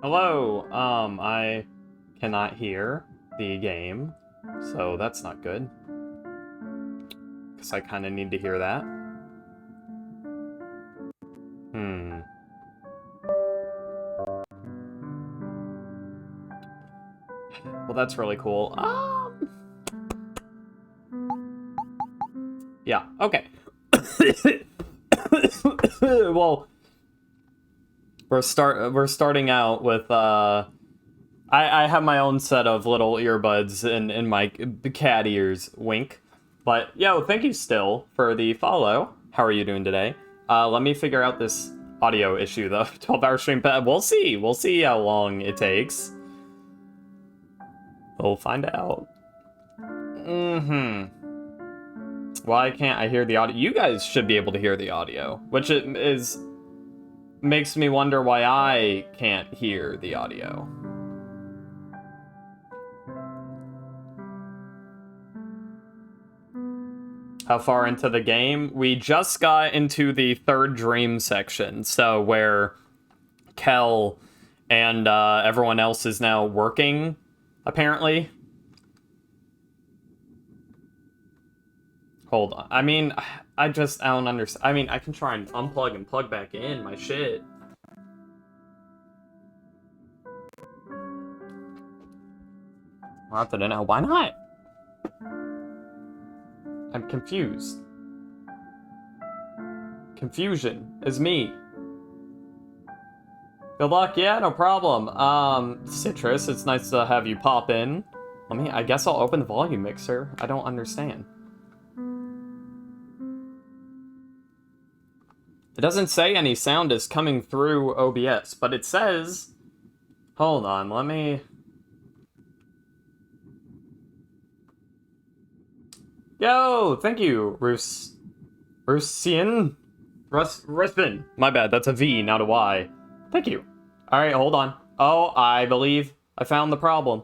Hello, I cannot hear the game, so that's not good. Because I kind of need to hear that. Well, that's really cool. Yeah, okay. Well, we're starting out with, I have my own set of little earbuds in my cat ears, wink. But, yo, thank you still for the follow. How are you doing today? Let me figure out this audio issue, though. 12-hour stream, we'll see. We'll see how long it takes. We'll find out. Why can't I hear the audio? You guys should be able to hear the audio, which makes me wonder why I can't hear the audio. How far into the game? We just got into the third dream section, so where Kel and everyone else is now working, apparently. Hold on. I mean, I don't understand. I mean, I can try and unplug and plug back in my shit. Not that I know. Why not? I'm confused. Confusion is me. Good luck. Yeah, no problem. Citrus, it's nice to have you pop in. I guess I'll open the volume mixer. I don't understand. It doesn't say any sound is coming through OBS, but it says... Hold on, let me... Yo, thank you, Russian? Ruspin. My bad, that's a V, not a Y. Thank you. Alright, hold on. Oh, I believe I found the problem.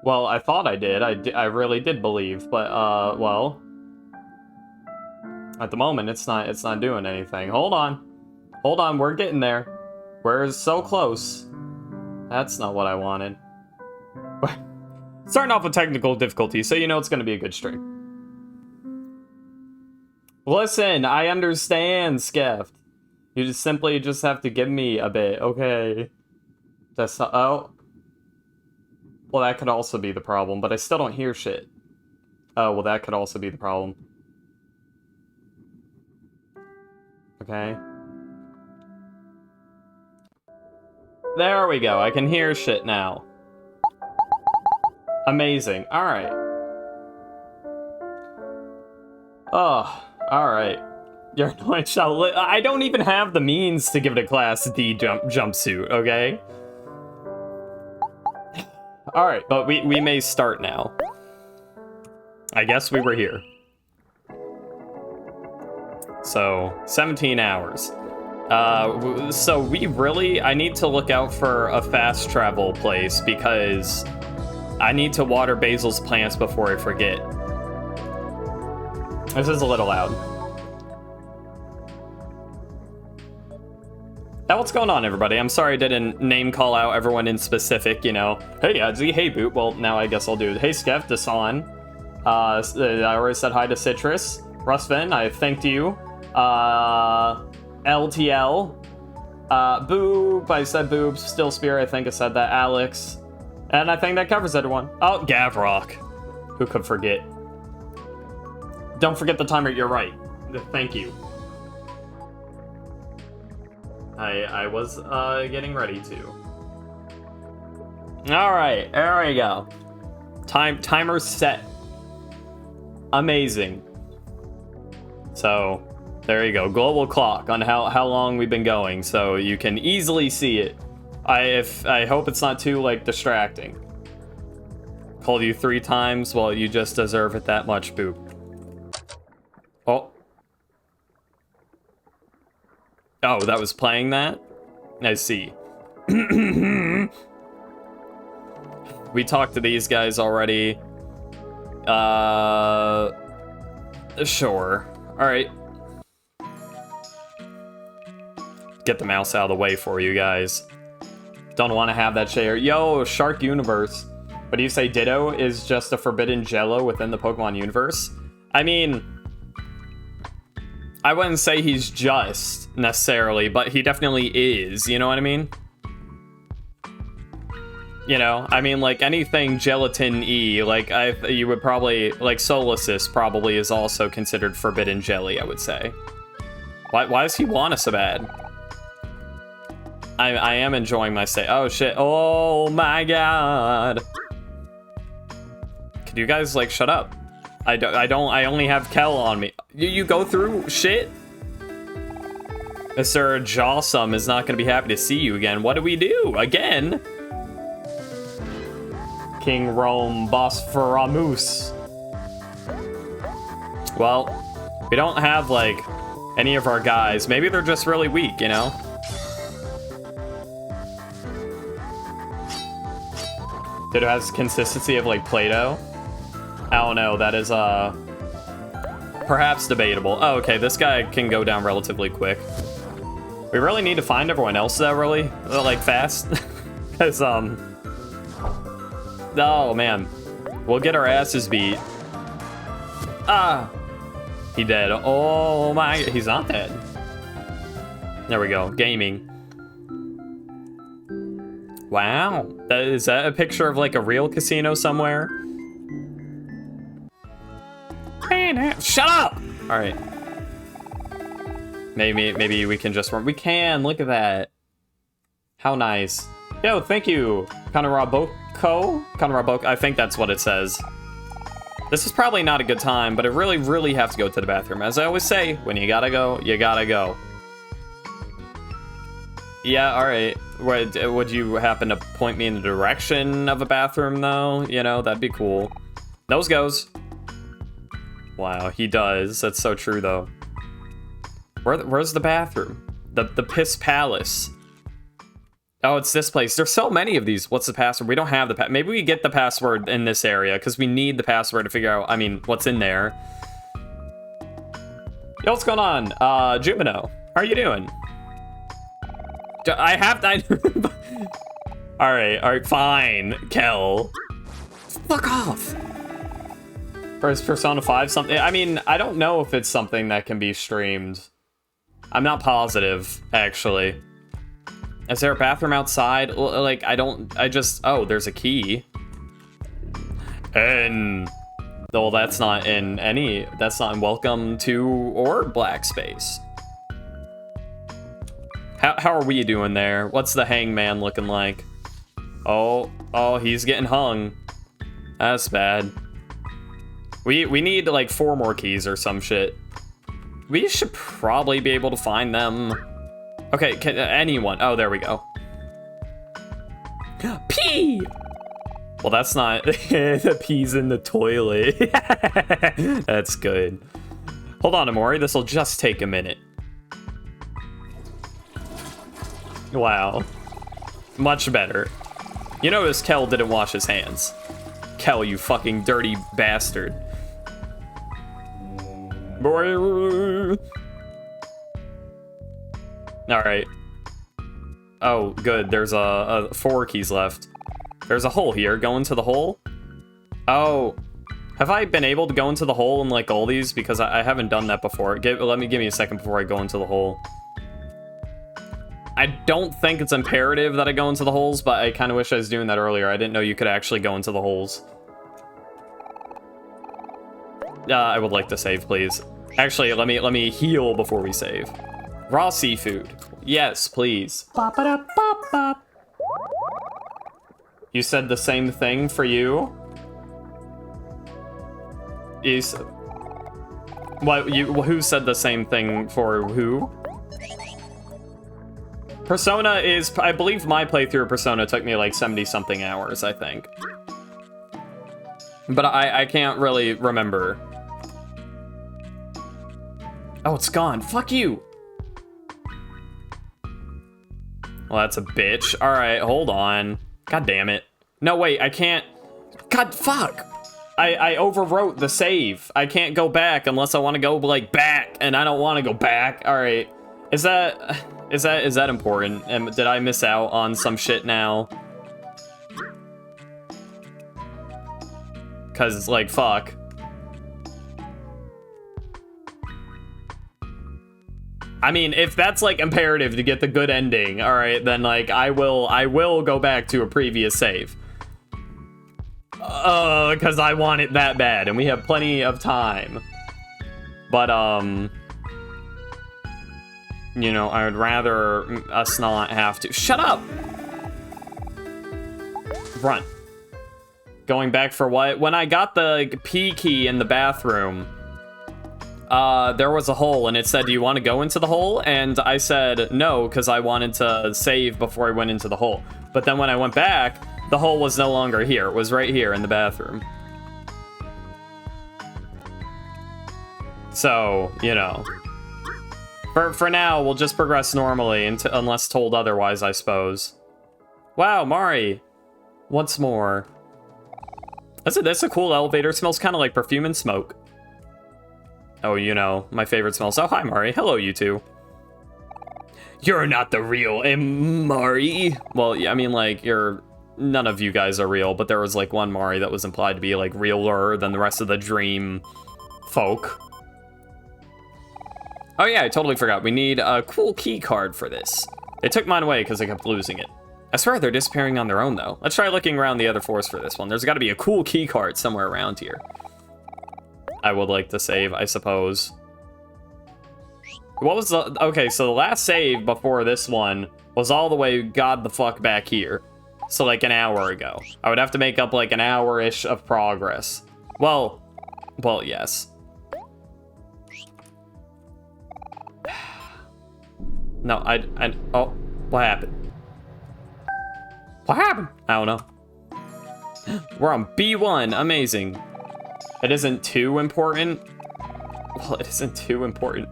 Well, I thought I did. I really did believe, but, well... At the moment, it's not doing anything. Hold on. Hold on, we're getting there. We're so close. That's not what I wanted. Starting off with technical difficulty, so you know it's going to be a good stream. Listen, I understand, Skeft. You just simply have to give me a bit, okay? That's not... Oh. Well, that could also be the problem, but I still don't hear shit. Oh, well, that could also be the problem. Okay. There we go. I can hear shit now. Amazing. Alright. Oh, alright. You're annoying shall I don't even have the means to give it a Class D jumpsuit, okay? Alright, but we may start now. I guess we were here. So, 17 hours. So I need to look out for a fast travel place because I need to water Basil's plants before I forget. This is a little loud. Now, what's going on, everybody? I'm sorry I didn't name call out everyone in specific, you know. Hey, Adzi, hey, Boot. Well, now I guess I'll do it. Hey, Skev, Dasan. I already said hi to Citrus. Rusvin, I thanked you. LTL. Boob, I said boobs. Still Spear, I think I said that. Alex. And I think that covers everyone. Oh, Gavrock. Who could forget? Don't forget the timer, you're right. Thank you. I was, getting ready to. Alright, there we go. Timer set. Amazing. So, there you go. Global clock on how long we've been going, so you can easily see it. I hope it's not too, like, distracting. Called you 3 times? Well, you just deserve it that much, Boop. Oh. Oh, that was playing that? I see. We talked to these guys already. Sure. Alright. get the mouse out of the way for you guys. Don't want to have that share. Yo, Shark Universe. But do you say Ditto is just a forbidden Jello within the Pokemon universe? I mean, I wouldn't say he's just necessarily, but he definitely is. You know what I mean? You know, I mean, like anything gelatin-y, like you would probably, like Solasis probably is also considered forbidden jelly, I would say. Why does he want us so bad? I am enjoying my stay. Oh shit! Oh my god! Could you guys like shut up? I only have Kel on me. You go through shit? Mr. Jawsome is not gonna be happy to see you again. What do we do? Again? King Rome Bosphorus. Well, we don't have like any of our guys. Maybe they're just really weak, you know? It has consistency of like Play-Doh. I don't know, that is perhaps debatable. Oh, okay, this guy can go down relatively quick. We really need to find everyone else though, really, like fast. Because oh man, we'll get our asses beat. Ah, he dead. Oh my, he's not dead. There we go, gaming. Wow, is that a picture of like a real casino somewhere? Man, shut up! All right. Maybe we can just run. We can, look at that. How nice. Yo, thank you, Kanaraboko, I think that's what it says. This is probably not a good time, but I really have to go to the bathroom. As I always say, when you gotta go, you gotta go. Yeah, alright. Would you happen to point me in the direction of a bathroom, though? You know, that'd be cool. Nose goes. Wow, he does. That's so true, though. Where's the bathroom? The Piss Palace. Oh, it's this place. There's so many of these. What's the password? We don't have the maybe we get the password in this area, because we need the password to figure out, I mean, what's in there. Yo, what's going on? Jumino, how are you doing? I have to... Alright, fine, Kel. Fuck off. First Persona 5 something? I mean, I don't know if it's something that can be streamed. I'm not positive, actually. Is there a bathroom outside? Like, oh, there's a key. And... Well, that's not in Welcome to or Black Space. How are we doing there? What's the hangman looking like? Oh, he's getting hung. That's bad. We need like 4 more keys or some shit. We should probably be able to find them. Okay, anyone? Oh, there we go. Pee! Well, that's not... the pee's in the toilet. That's good. Hold on, Omori. This will just take a minute. Wow. Much better. You notice Kel didn't wash his hands. Kel, you fucking dirty bastard. Alright. Oh, good. There's 4 keys left. There's a hole here. Go into the hole? Oh. Have I been able to go into the hole in, like, all these? Because I haven't done that before. Give me a second before I go into the hole. I don't think it's imperative that I go into the holes, but I kind of wish I was doing that earlier. I didn't know you could actually go into the holes. I would like to save, please. Actually, let me heal before we save. Raw seafood. Yes, please. Bop-a-da-bop-bop. You said the same thing for you? Who said the same thing for who? Persona is, I believe my playthrough of Persona took me like 70-something hours, I think. But I can't really remember. Oh, it's gone. Fuck you. Well, that's a bitch. All right, hold on. God damn it. No, wait, I can't. God, fuck. I overwrote the save. I can't go back unless I want to go, like, back, and I don't want to go back. All right. Is that important? And did I miss out on some shit now? Cause like fuck. I mean, if that's like imperative to get the good ending, all right, then like I will go back to a previous save. Cause I want it that bad, and we have plenty of time. But you know, I would rather us not have to. Shut up! Run. Going back for what? When I got the P key in the bathroom, there was a hole and it said, do you want to go into the hole? And I said no, because I wanted to save before I went into the hole. But then when I went back, the hole was no longer here. It was right here in the bathroom. So, you know. For now, we'll just progress normally unless told otherwise, I suppose. Wow, Mari. Once more. That's a cool elevator. It smells kind of like perfume and smoke. Oh, you know, my favorite smells. Oh, hi, Mari. Hello, you two. You're not the real Mari. Well, yeah, I mean, like, none of you guys are real, but there was, like, one Mari that was implied to be, like, realer than the rest of the dream folk. Oh, yeah, I totally forgot. We need a cool key card for this. They took mine away because I kept losing it. I swear they're disappearing on their own, though. Let's try looking around the other floors for this one. There's got to be a cool key card somewhere around here. I would like to save, I suppose. What was the... Okay, so the last save before this one was all the way god the fuck back here. So, like, an hour ago. I would have to make up, like, an hour-ish of progress. Well, yes. No, oh, what happened? What happened? I don't know. We're on B1, amazing. It isn't too important. Well, it isn't too important.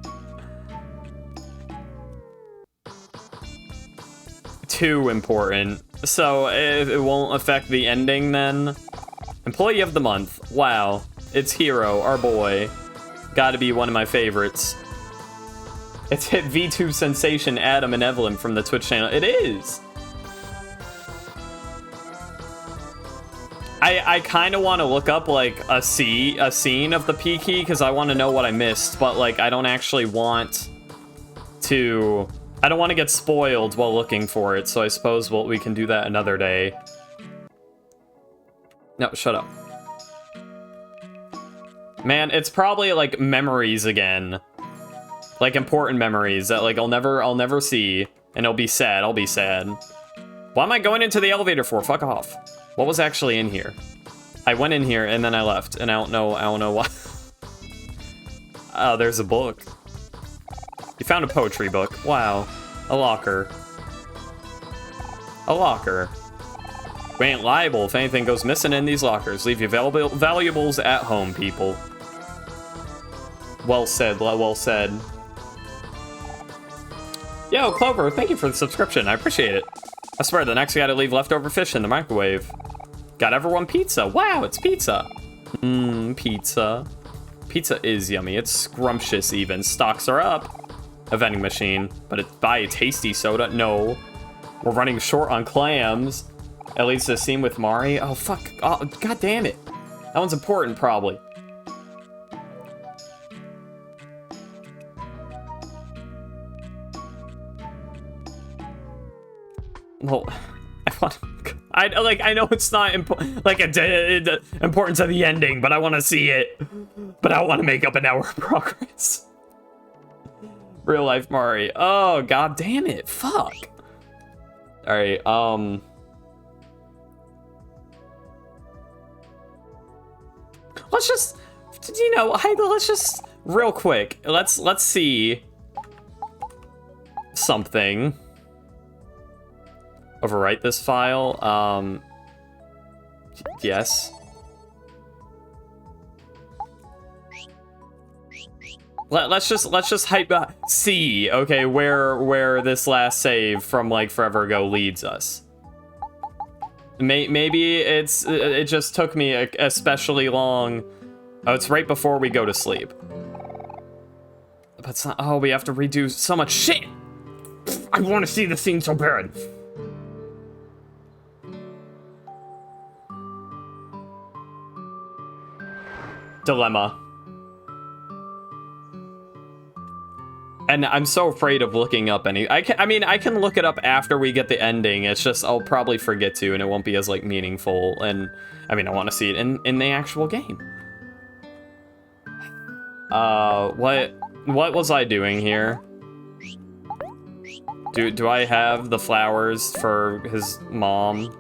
Too important. So, if it won't affect the ending then? Employee of the month. Wow. It's Hero, our boy. Gotta be one of my favorites. It's hit VTube sensation Adam and Evelyn from the Twitch channel. It is! I kind of want to look up, like, a scene of the P key, because I want to know what I missed, but, like, I don't actually want to... I don't want to get spoiled while looking for it, so I suppose we can do that another day. No, shut up. Man, it's probably, like, memories again. Like, important memories that, like, I'll never see, and it'll be sad. I'll be sad. What am I going into the elevator for? Fuck off. What was actually in here? I went in here and then I left, and I don't know why. Oh, there's a book. You found a poetry book. Wow. A locker. A locker. We ain't liable if anything goes missing in these lockers. Leave your valuables at home, people. Well said, well said. Yo, Clover, thank you for the subscription. I appreciate it. I swear, the next guy to leave leftover fish in the microwave. Got everyone pizza. Wow, it's pizza. Pizza. Pizza is yummy. It's scrumptious even. Stocks are up. A vending machine. But buy a tasty soda. No. We're running short on clams. At least the scene with Mari. Oh, fuck. Oh, God damn it. That one's important, probably. Well, I know it's not important to the ending, but I want to see it. But I want to make up an hour of progress. Real life Mari. Oh, god damn it. Fuck. Alright, let's just, let's just, real quick, let's see something. Overwrite this file. Yes. Let's just see, okay, where this last save from like forever ago leads us. Maybe it just took me especially long. Oh, it's right before we go to sleep. but it's not. Oh, we have to redo so much shit. I want to see the scene so bad. Dilemma. And I'm so afraid of looking up any. I mean, I can look it up after we get the ending. It's just I'll probably forget to, and it won't be as like meaningful. And I mean, I want to see it in the actual game. What was I doing here? Do I have the flowers for his mom?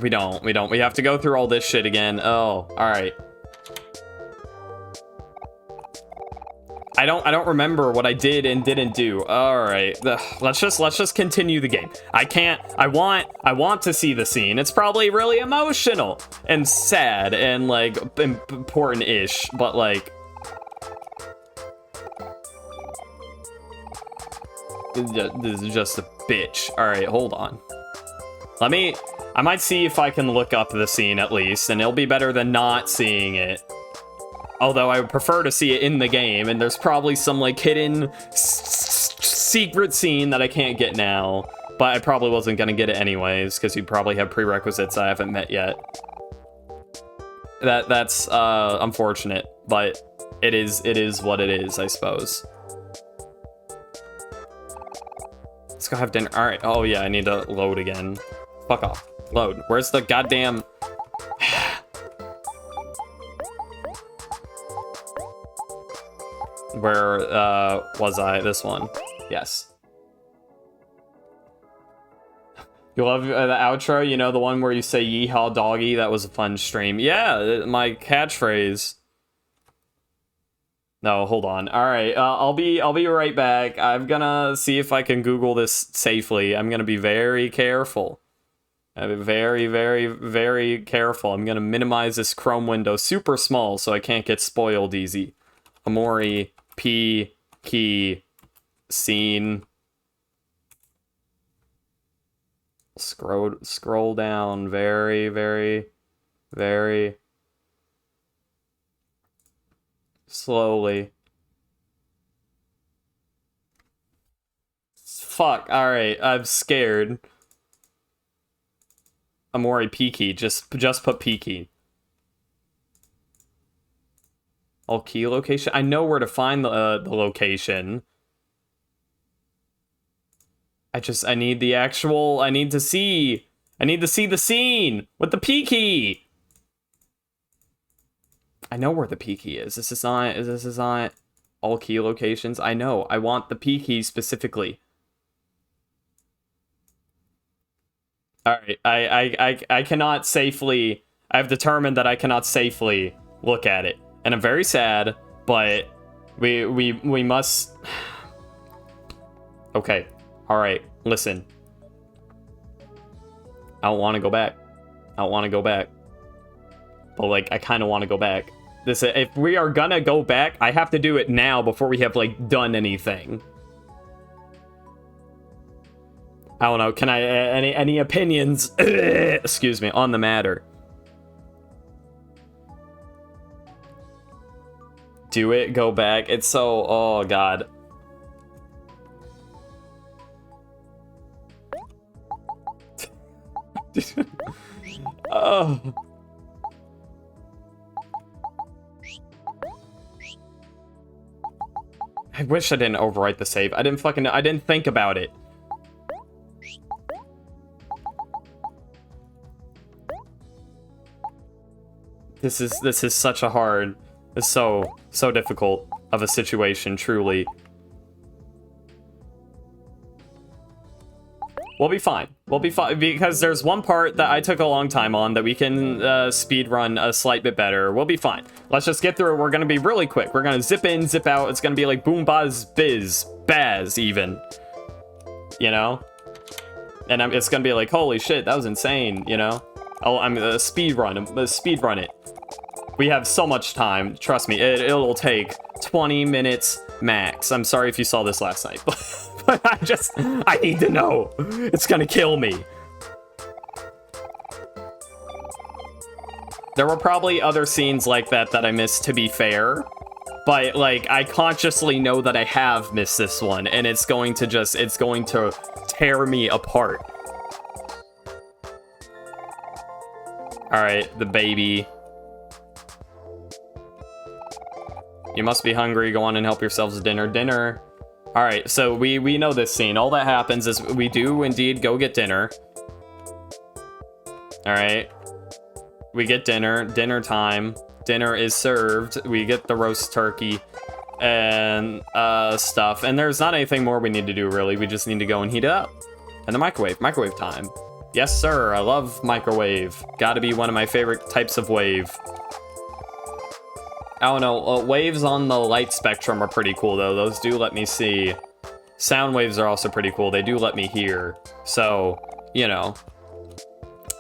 We don't. We have to go through all this shit again. Oh, all right. I don't remember what I did and didn't do. All right. Let's just continue the game. I want to see the scene. It's probably really emotional and sad and like important-ish, but like this is just a bitch. All right, hold on. I might see if I can look up the scene at least, and it'll be better than not seeing it. Although I would prefer to see it in the game, and there's probably some like hidden secret scene that I can't get now. But I probably wasn't gonna get it anyways, because you probably have prerequisites I haven't met yet. That's unfortunate, but it is what it is, I suppose. Let's go have dinner. All right. Oh yeah, I need to load again. Fuck off. Load. Where's the goddamn... Where, was I? This one. Yes. You love the outro? You know, the one where you say yeehaw doggy? That was a fun stream. Yeah, my catchphrase. No, hold on. All right, I'll be right back. I'm gonna see if I can Google this safely. I'm gonna be very careful. I'm very, very, very careful. I'm gonna minimize this Chrome window super small so I can't get spoiled easy. Omori, P, key, scene. Scroll down very, very, very slowly. Fuck, alright, I'm scared. Omori Peaky, just put Peaky. All key location? I know where to find the location. I need the actual, I need to see the scene with the P key. I know where the P key is. This is not all key locations. I know, I want the P key specifically. Alright, I cannot safely... I've determined that I cannot safely look at it. And I'm very sad, but we must... Okay, alright, listen. I don't want to go back. I don't want to go back. But, like, I kind of want to go back. If we are gonna go back, I have to do it now before we have, like, done anything. I don't know, can I, any opinions, excuse me, on the matter? Do it, go back, it's so, oh god. Oh. I wish I didn't overwrite the save. I didn't think about it. This is such a hard, it's so difficult of a situation, truly. We'll be fine. We'll be fine, because there's one part that I took a long time on that we can speed run a slight bit better. We'll be fine. Let's just get through it. We're gonna be really quick. We're gonna zip in, zip out. It's gonna be like boom, buzz, biz, baz, even. You know? And it's gonna be like, holy shit, that was insane, you know? Oh, I'm gonna speed run it. We have so much time. Trust me, it'll take 20 minutes max. I'm sorry if you saw this last night, but I need to know. It's gonna kill me. There were probably other scenes like that that I missed, to be fair. But, like, I consciously know that I have missed this one, and it's going to tear me apart. Alright, the baby. You must be hungry. Go on and help yourselves to dinner. Dinner. Alright, so we know this scene. All that happens is we do indeed go get dinner. Alright. We get dinner. Dinner time. Dinner is served. We get the roast turkey and stuff. And there's not anything more we need to do, really. We just need to go and heat it up. And the microwave. Microwave time. Yes, sir. I love microwave. Gotta be one of my favorite types of wave. I don't know. Waves on the light spectrum are pretty cool, though. Those do let me see. Sound waves are also pretty cool. They do let me hear. So, you know.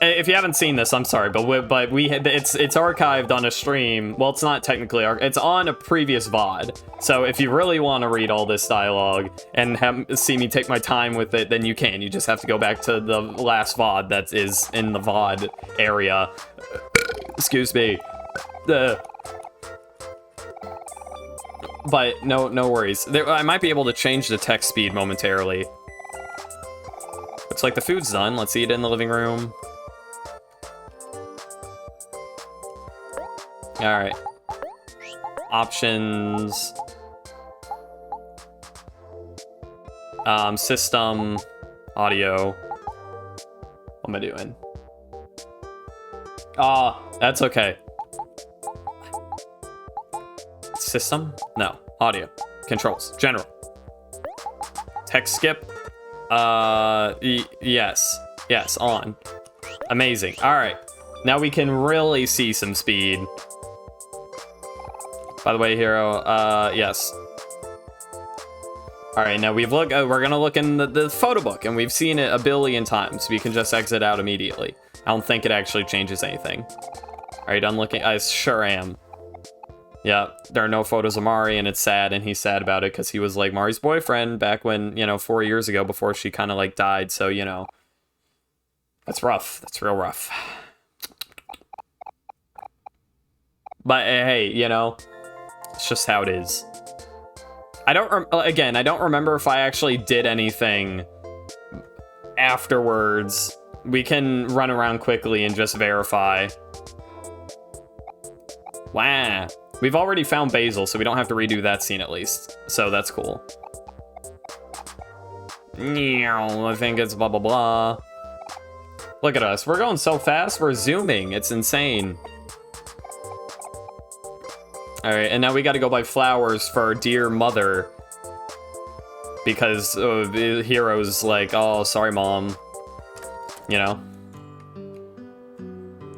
If you haven't seen this, I'm sorry, but it's archived on a stream. Well, it's not technically it's on a previous VOD. So if you really want to read all this dialogue and see me take my time with it, then you can. You just have to go back to the last VOD that is in the VOD area. Excuse me. But no worries. I might be able to change the text speed momentarily. Looks like the food's done. Let's eat it in the living room. Alright. Options. System. Audio. What am I doing? That's okay. System? No. Audio. Controls. General. Text skip. Yes. Yes, on. Amazing. Alright. Now we can really see some speed. By the way, Hero, yes. Alright, now we're gonna look in the photo book, and we've seen it a billion times. We can just exit out immediately. I don't think it actually changes anything. Are you done looking? I sure am. Yeah, there are no photos of Mari, and it's sad, and he's sad about it, because he was, like, Mari's boyfriend back when, 4 years ago, before she kind of, like, died, so, That's rough. That's real rough. But, hey, it's just how it is. I don't remember if I actually did anything afterwards. We can run around quickly and just verify. Wow. We've already found Basil, so we don't have to redo that scene at least. So that's cool. I think it's blah, blah, blah. Look at us. We're going so fast. We're zooming. It's insane. All right, and now we got to go buy flowers for our dear mother. Because the hero's like, oh, sorry, Mom.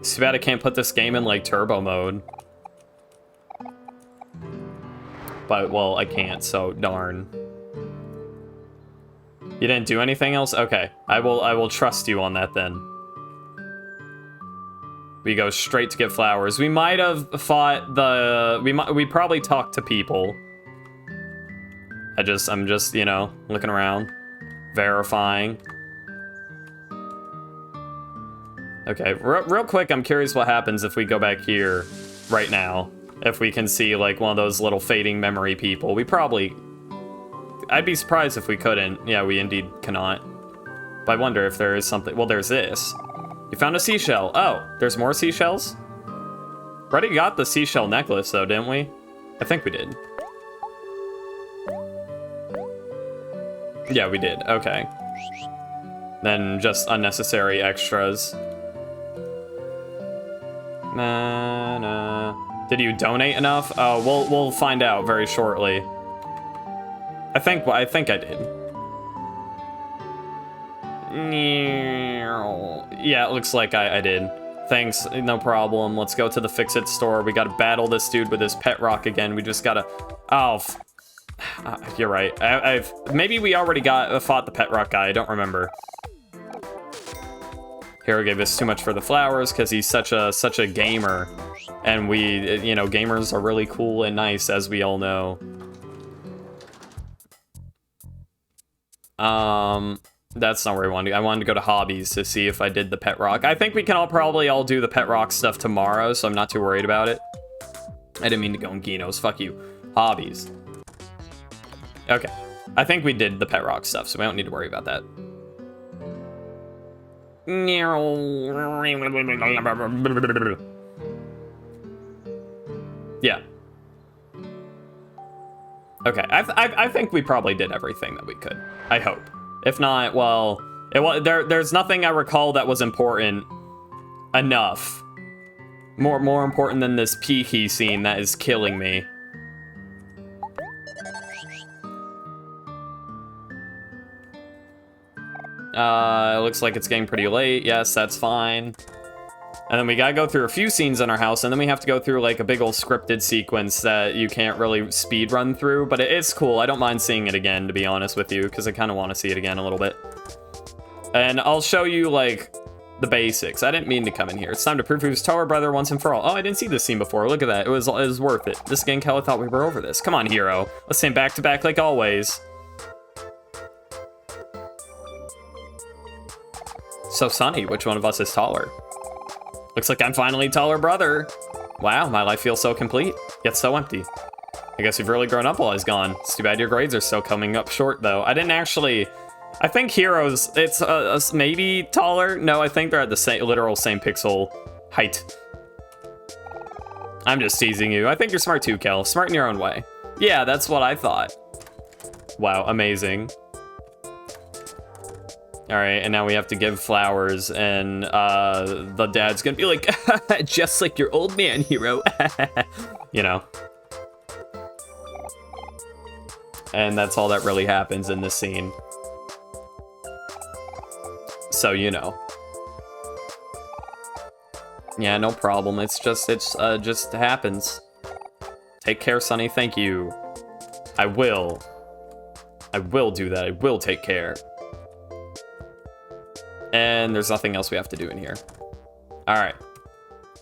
It's too bad I can't put this game in, like, turbo mode. But, well, I can't, so darn. You didn't do anything else? Okay, I will trust you on that then. We go straight to get flowers. We might have fought we probably talked to people. I'm just, looking around, verifying. Okay, real quick, I'm curious what happens if we go back here right now. If we can see, like, one of those little fading memory people. I'd be surprised if we couldn't. Yeah, we indeed cannot. But I wonder if there is something. Well, there's this. You found a seashell. Oh, there's more seashells? We already got the seashell necklace, though, didn't we? I think we did. Yeah, we did. Okay. Then just unnecessary extras. Nah. Did you donate enough? Oh, we'll find out very shortly. I think I did. Yeah, it looks like I did. Thanks, no problem. Let's go to the Fix-It store. We gotta battle this dude with his pet rock again. We just gotta... Oh, you're right. Maybe we already fought the pet rock guy. I don't remember. Hero gave us too much for the flowers because he's such a gamer. And we, gamers are really cool and nice, as we all know. That's not where I wanted to go. I wanted to go to hobbies to see if I did the pet rock. I think we can probably all do the pet rock stuff tomorrow, so I'm not too worried about it. I didn't mean to go in Genos. Fuck you. Hobbies. Okay. I think we did the pet rock stuff, so we don't need to worry about that. Yeah. Okay, I think we probably did everything that we could. I hope. If not, well, there's nothing I recall that was important enough. More important than this Peaky scene that is killing me. It looks like it's getting pretty late. Yes, that's fine. And then we gotta go through a few scenes in our house, and then we have to go through like a big old scripted sequence that you can't really speed run through, but it's cool. I don't mind seeing it again, to be honest with you, because I kind of want to see it again a little bit. And I'll show you like the basics. I didn't mean to come in here. It's time to prove who's Tower Brother once and for all. Oh, I didn't see this scene before. Look at that. It was worth it. This gang Keller thought we were over this. Come on, hero. Let's stand back to back like always. So, Sunny, which one of us is taller? Looks like I'm finally taller brother. Wow, my life feels so complete, yet so empty. I guess you've really grown up while he's gone. It's too bad your grades are still coming up short, though. I didn't actually... I think Heroes, it's maybe taller. No, I think they're at the same, literal same pixel height. I'm just teasing you. I think you're smart too, Kel. Smart in your own way. Yeah, that's what I thought. Wow, amazing. All right, and now we have to give flowers, and the dad's gonna be like, just like your old man, hero. You know. And that's all that really happens in this scene. So, you know. Yeah, no problem. It just happens. Take care, Sonny. Thank you. I will. I will do that. I will take care. And there's nothing else we have to do in here. All right.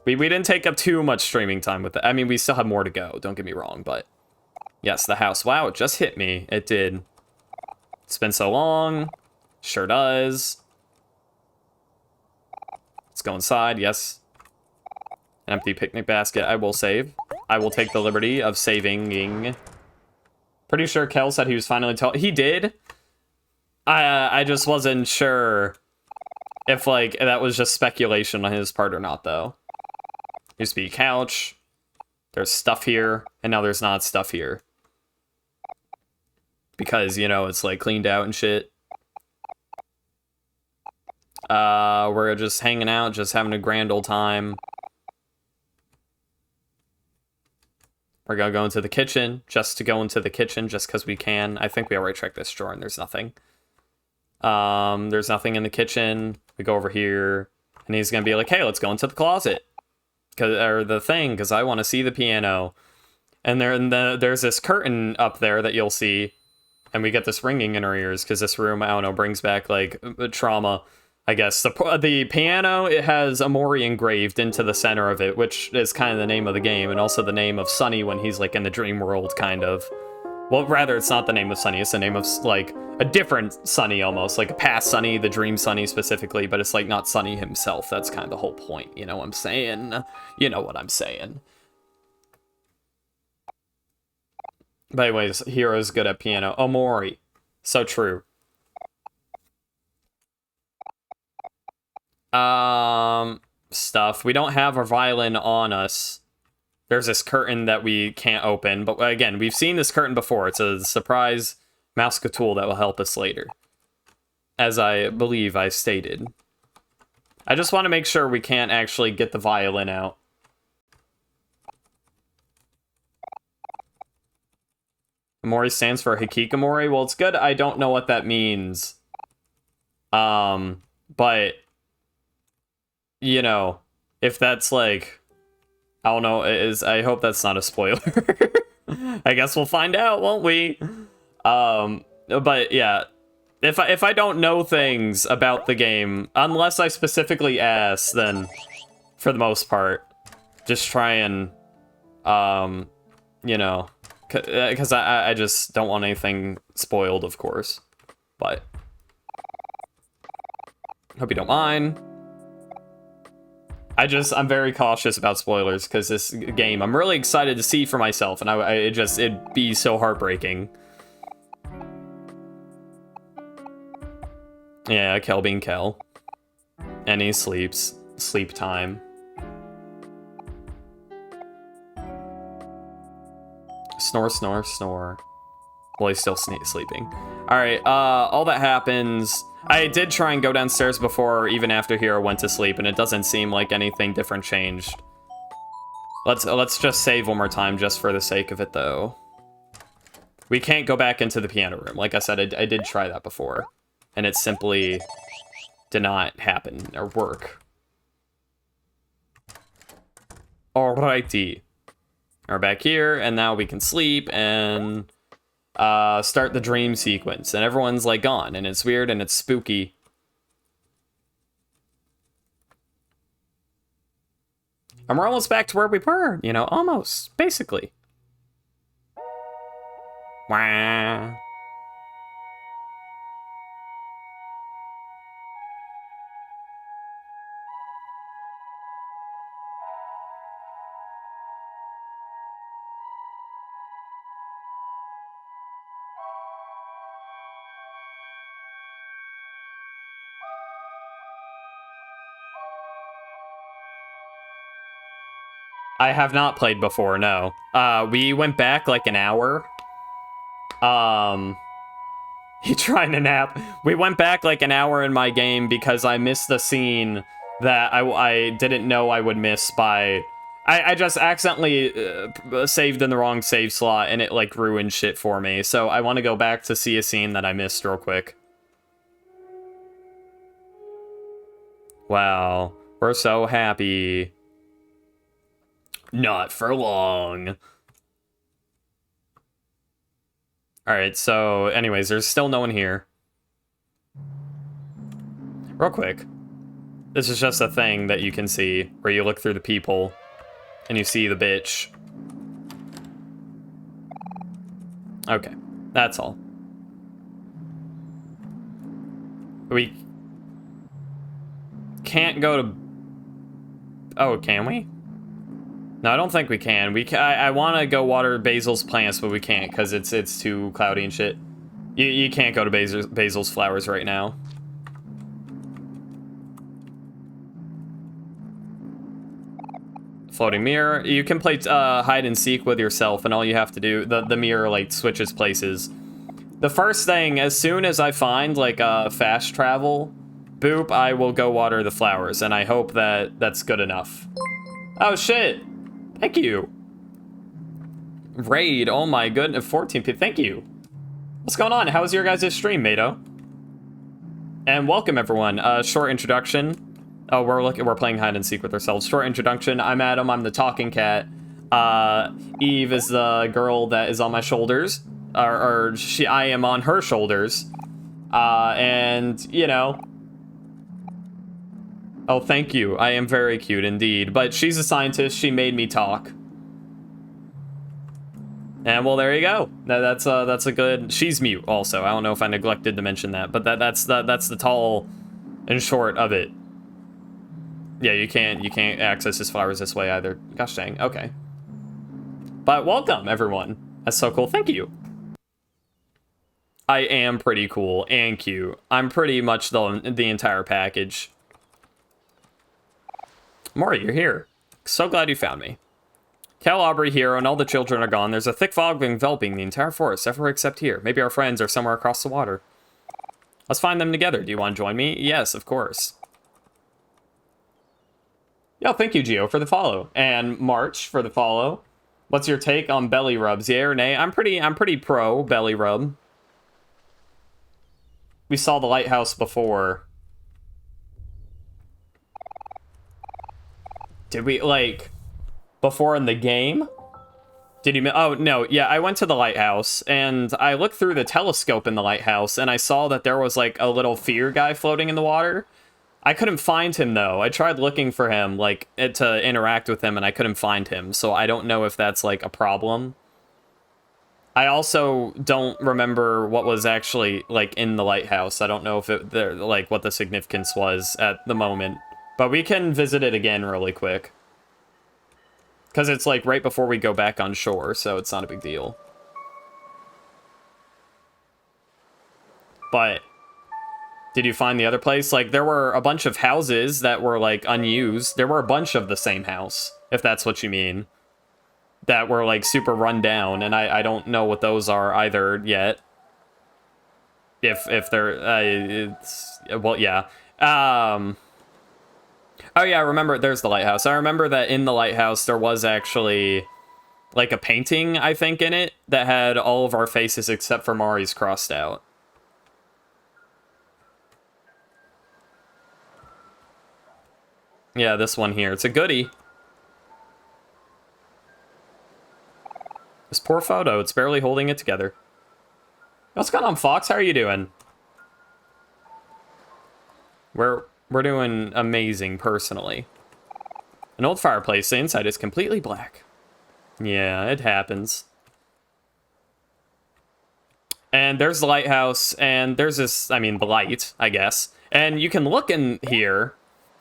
We didn't take up too much streaming time with it. I mean, we still have more to go. Don't get me wrong, but yes, the house. Wow, it just hit me. It did. It's been so long. Sure does. Let's go inside. Yes. An empty picnic basket. I will save. I will take the liberty of saving. Pretty sure Kel said he was finally told. He did. I just wasn't sure if, like, that was just speculation on his part or not, though. Used to be a couch. There's stuff here. And now there's not stuff here. Because, you know, it's, like, cleaned out and shit. We're just hanging out, just having a grand old time. We're gonna go into the kitchen, just to go into the kitchen, just because we can. I think we already checked this drawer, and there's nothing. There's nothing in the kitchen. We go over here, and he's gonna be like, hey, let's go into the closet. Or the thing, because I want to see the piano. And there's this curtain up there that you'll see, and we get this ringing in our ears, because this room, I don't know, brings back, like, trauma, I guess. The piano, it has Omori engraved into the center of it, which is kind of the name of the game, and also the name of Sunny when he's, like, in the dream world, kind of. Well, rather, it's not the name of Sunny, it's the name of, like, a different Sunny, almost. Like, a past Sunny, the dream Sunny specifically, but it's, like, not Sunny himself. That's kind of the whole point, you know what I'm saying? You know what I'm saying. But anyways, Hero's good at piano. Omori. So true. Stuff. We don't have our violin on us. There's this curtain that we can't open, but again, we've seen this curtain before. It's a surprise mouse tool that will help us later, as I believe I stated. I just want to make sure we can't actually get the violin out. Omori stands for Hikikomori. Well, it's good. I don't know what that means. But you know, if that's like, I don't know, I hope that's not a spoiler. I guess we'll find out, won't we? But yeah, if I don't know things about the game, unless I specifically ask, then for the most part, just try and, you know, because I just don't want anything spoiled, of course. But Hope you don't mind. I'm very cautious about spoilers because this game, I'm really excited to see for myself, and it'd be so heartbreaking. Yeah, Kel being Kel. And he sleeps. Sleep time. Snore, snore, snore. Well, he's still sleeping. Alright, all that happens... I did try and go downstairs before, even after Hero went to sleep, and it doesn't seem like anything different changed. Let's just save one more time, just for the sake of it, though. We can't go back into the piano room. Like I said, I did try that before. And it simply did not happen, or work. Alrighty. We're back here, and now we can sleep, and... start the dream sequence, and everyone's like gone, and it's weird and it's spooky. And we're almost back to where we were, you know, almost, basically. Wah. I have not played before, no. We went back like an hour. He trying to nap. We went back like an hour in my game because I missed the scene that I didn't know I would miss by... I just accidentally saved in the wrong save slot, and it like ruined shit for me. So I want to go back to see a scene that I missed real quick. Wow. We're so happy. Not for long. Alright, so anyways, there's still no one here. Real quick. This is just a thing that you can see, where you look through the people, and you see the bitch. Okay, that's all. We can't go to... Oh, can we? No, I don't think we can. I want to go water Basil's plants, but we can't because it's too cloudy and shit. You can't go to Basil's flowers right now. Floating mirror. You can play hide and seek with yourself, and all you have to do, the mirror like switches places. The first thing, as soon as I find like fast travel, boop, I will go water the flowers, and I hope that that's good enough. Oh shit! Thank you. Raid, oh my goodness, 14 people, thank you. What's going on? How's your guys' stream, Mato? And welcome everyone. Short introduction. Oh, we're playing hide and seek with ourselves. Short introduction. I'm Adam. I'm the talking cat. Eve is the girl that is on my shoulders, I am on her shoulders. And you know. Oh, thank you. I am very cute indeed. But she's a scientist. She made me talk. And well, there you go. That's a good. She's mute also. I don't know if I neglected to mention that, but that's the tall and short of it. Yeah, you can't access his flowers this way either. Gosh dang. Okay. But welcome everyone. That's so cool. Thank you. I am pretty cool and cute. I'm pretty much the entire package. Omori, you're here. So glad you found me. Cal, Aubrey, Hero, and all the children are gone. There's a thick fog enveloping the entire forest, everywhere except here. Maybe our friends are somewhere across the water. Let's find them together. Do you want to join me? Yes, of course. Yo, thank you, Gio, for the follow. And March for the follow. What's your take on belly rubs? Yeah or nay? I'm pretty pro belly rub. We saw the lighthouse before. Did we, like, before in the game? Did you, oh, no, yeah, I went to the lighthouse, and I looked through the telescope in the lighthouse, and I saw that there was, like, a little fear guy floating in the water. I couldn't find him, though. I tried looking for him, like, to interact with him, and I couldn't find him, so I don't know if that's, like, a problem. I also don't remember what was actually, like, in the lighthouse. I don't know if it, like, what the significance was at the moment. But we can visit it again really quick. Because it's, like, right before we go back on shore, so it's not a big deal. But did you find the other place? Like, there were a bunch of houses that were, like, unused. There were a bunch of the same house, if that's what you mean, that were, like, super run down, and I don't know what those are either yet. If they're, well, yeah. Oh, yeah, remember, there's the lighthouse. I remember that in the lighthouse there was actually, like, a painting, I think, in it that had all of our faces except for Mari's crossed out. Yeah, this one here. It's a goodie. This poor photo, it's barely holding it together. What's going on, Fox? How are you doing? We're doing amazing, personally. An old fireplace. The inside is completely black. Yeah, it happens. And there's the lighthouse, and there's this, I mean, the light, I guess. And you can look in here,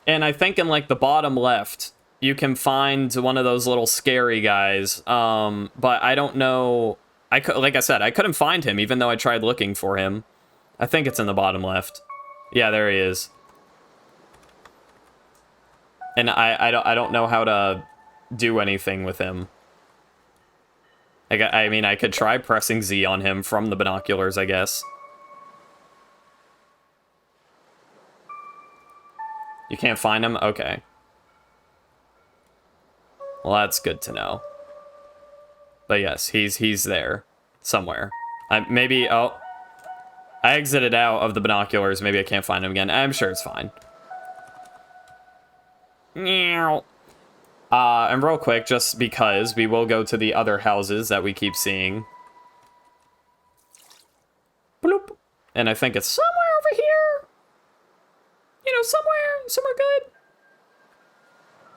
and I think in, like, the bottom left, you can find one of those little scary guys. But I don't know. Like I said, I couldn't find him, even though I tried looking for him. I think it's in the bottom left. Yeah, there he is. And I don't know how to do anything with him. I mean, I could try pressing Z on him from the binoculars, I guess. You can't find him? Okay. Well, that's good to know. But yes, he's there. Somewhere. Maybe, oh. I exited out of the binoculars. Maybe I can't find him again. I'm sure it's fine. And real quick, just because we will go to the other houses that we keep seeing. Bloop. And I think it's somewhere over here. You know, somewhere good.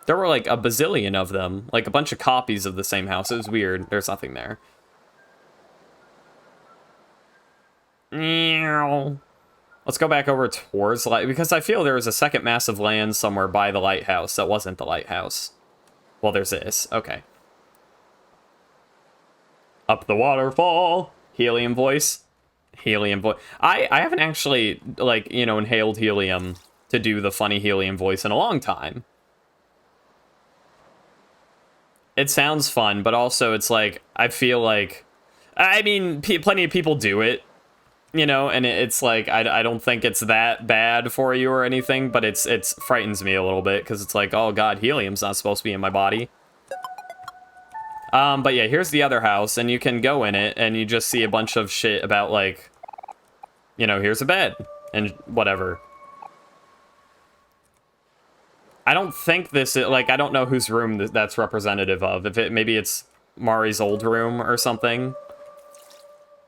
There were like a bazillion of them, like a bunch of copies of the same house. It was weird. There's nothing there. Let's go back over towards the light, because I feel there was a second mass of land somewhere by the lighthouse that wasn't the lighthouse. Well, there's this. Okay. Up the waterfall. Helium voice. Helium voice. I haven't actually, like, you know, inhaled helium to do the funny helium voice in a long time. It sounds fun, but also it's like, I feel like, I mean, plenty of people do it, you know, and it's like, I don't think it's that bad for you or anything, but it's frightens me a little bit, because it's like, oh god, helium's not supposed to be in my body. But yeah, here's the other house, and you can go in it, and you just see a bunch of shit about, like, you know, here's a bed, and whatever. I don't think this is, like, I don't know whose room that's representative of. If maybe it's Mari's old room or something.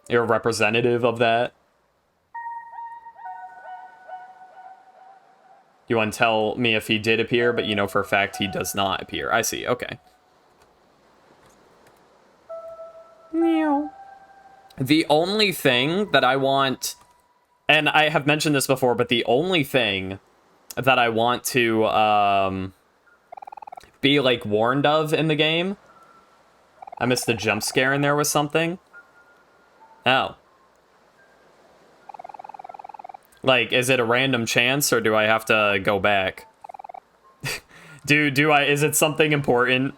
You're representative of that. You want to tell me if he did appear, but you know for a fact he does not appear. I see, okay. The only thing that I want, and I have mentioned this before, but the only thing that I want to be, like, warned of in the game. I missed the jump scare in there with something. Oh. Like, is it a random chance, or do I have to go back? Is it something important?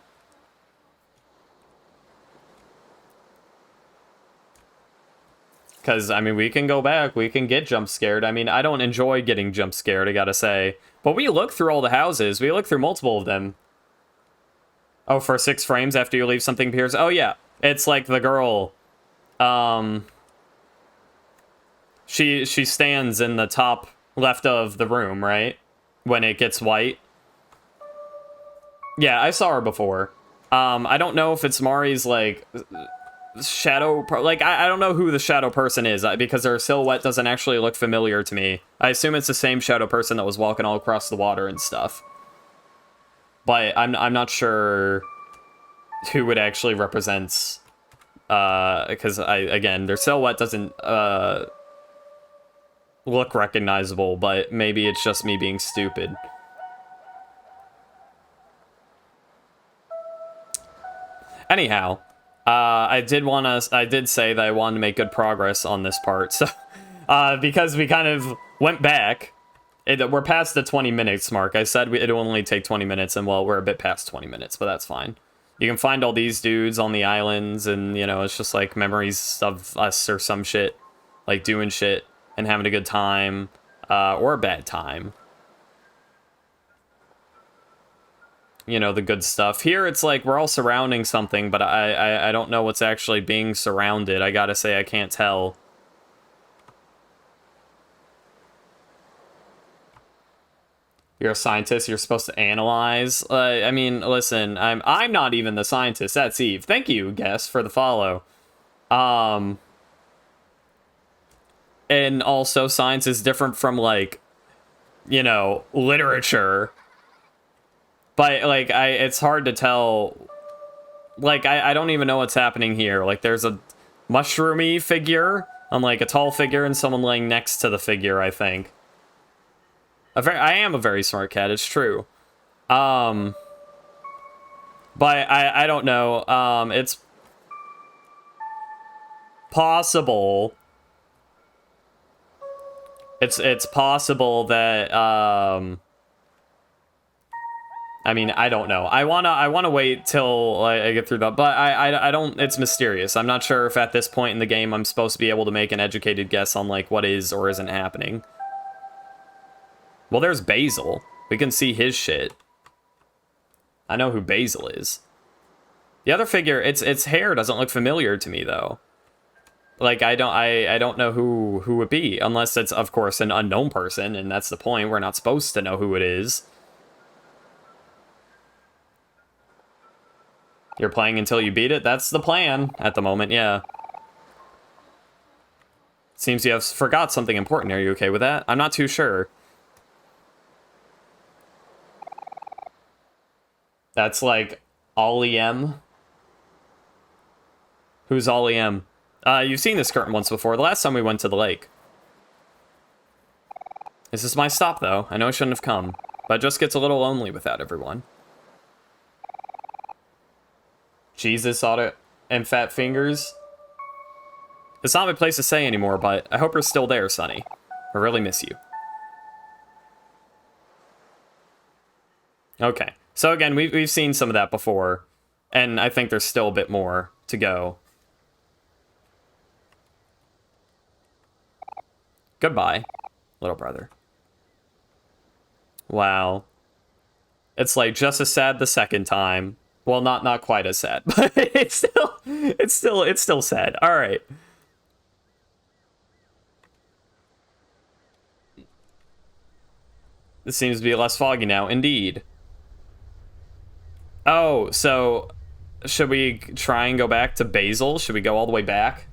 Because, I mean, we can go back. We can get jump scared. I mean, I don't enjoy getting jump scared, I gotta say. But we look through all the houses. We look through multiple of them. Oh, for 6 frames after you leave, something appears. Oh, yeah. It's like the girl. She stands in the top left of the room, right? When it gets white. Yeah, I saw her before. I don't know if it's Mari's, like, shadow, like, I don't know who the shadow person is, because her silhouette doesn't actually look familiar to me. I assume it's the same shadow person that was walking all across the water and stuff. But I'm not sure who it actually represents Because again, their silhouette doesn't look recognizable, but maybe it's just me being stupid. Anyhow, I did say that I wanted to make good progress on this part, so because we kind of went back. We're past the 20 minutes mark. I said it'd only take 20 minutes, and well, we're a bit past 20 minutes, but that's fine. You can find all these dudes on the islands, and, you know, it's just like memories of us or some shit. Like doing shit and having a good time, or a bad time. You know, the good stuff. Here, it's like we're all surrounding something, but I don't know what's actually being surrounded. I gotta say, I can't tell. You're a scientist. You're supposed to analyze. I mean, listen. I'm not even the scientist. That's Eve. Thank you, guest, for the follow. And also, science is different from, like, you know, literature. But like, it's hard to tell. Like, I don't even know what's happening here. Like, there's a mushroomy figure on like a tall figure and someone laying next to the figure. I think. I am a very smart cat, it's true. But I don't know. It's possible. It's possible that I mean, I don't know. I wanna wait till I get through that, but I don't. It's mysterious. I'm not sure if at this point in the game I'm supposed to be able to make an educated guess on like what is or isn't happening. Well, there's Basil. We can see his shit. I know who Basil is. The other figure, its hair doesn't look familiar to me though. Like I don't know who it would be, unless it's of course an unknown person, and that's the point. We're not supposed to know who it is. You're playing until you beat it? That's the plan at the moment, yeah. Seems you have forgot something important. Are you okay with that? I'm not too sure. That's like Ollie M. Who's Ollie M? You've seen this curtain once before. The last time we went to the lake. This is my stop, though. I know I shouldn't have come, but it just gets a little lonely without everyone. Jesus, Auto and Fat Fingers. It's not my place to say anymore, but I hope you're still there, Sonny. I really miss you. Okay. So again, we've seen some of that before, and I think there's still a bit more to go. Goodbye, little brother. Wow. It's like just as sad the second time. Well, not quite as sad, but it's still sad. All right. This seems to be less foggy now, indeed. Oh, so should we try and go back to Basil? Should we go all the way back?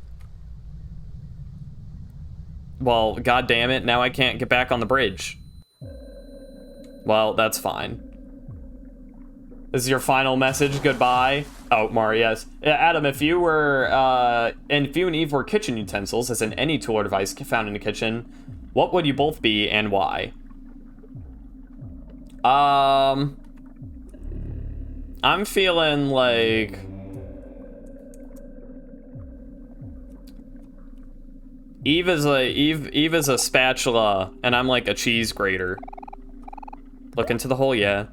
Well, god damn it, now I can't get back on the bridge. Well, that's fine. This is your final message, goodbye. Oh, Mari, yes. Adam, if you and Eve were kitchen utensils, as in any tool or device found in the kitchen, what would you both be and why? I'm feeling like Eve is a spatula, and I'm like a cheese grater. Look into the hole, yeah.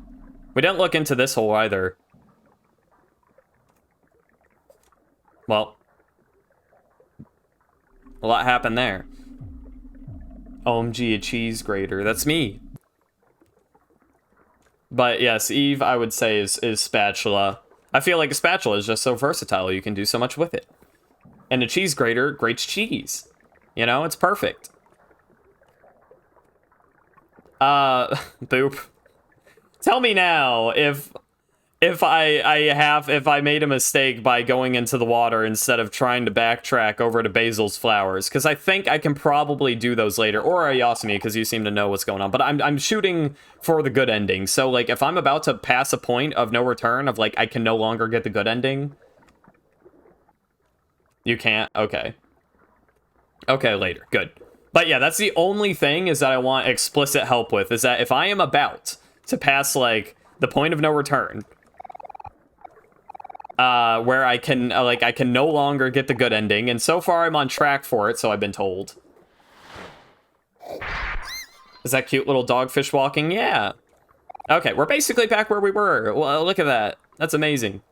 We didn't look into this hole either. Well, a lot happened there. OMG, a cheese grater. That's me. But yes, Eve, I would say, is spatula. I feel like a spatula is just so versatile. You can do so much with it. And a cheese grater grates cheese. You know, it's perfect. Boop. Tell me now if I made a mistake by going into the water instead of trying to backtrack over to Basil's flowers, because I think I can probably do those later, or Ayasumi, because you seem to know what's going on. But I'm shooting for the good ending. So like if I'm about to pass a point of no return of like I can no longer get the good ending, You can't? Okay. Okay, later. Good. But yeah, that's the only thing is that I want explicit help with, is that if I am about to pass, like, the point of no return, where I can, I can no longer get the good ending, and so far I'm on track for it, so I've been told. Is that cute little dogfish walking? Yeah. Okay, we're basically back where we were. Well, look at that. That's amazing.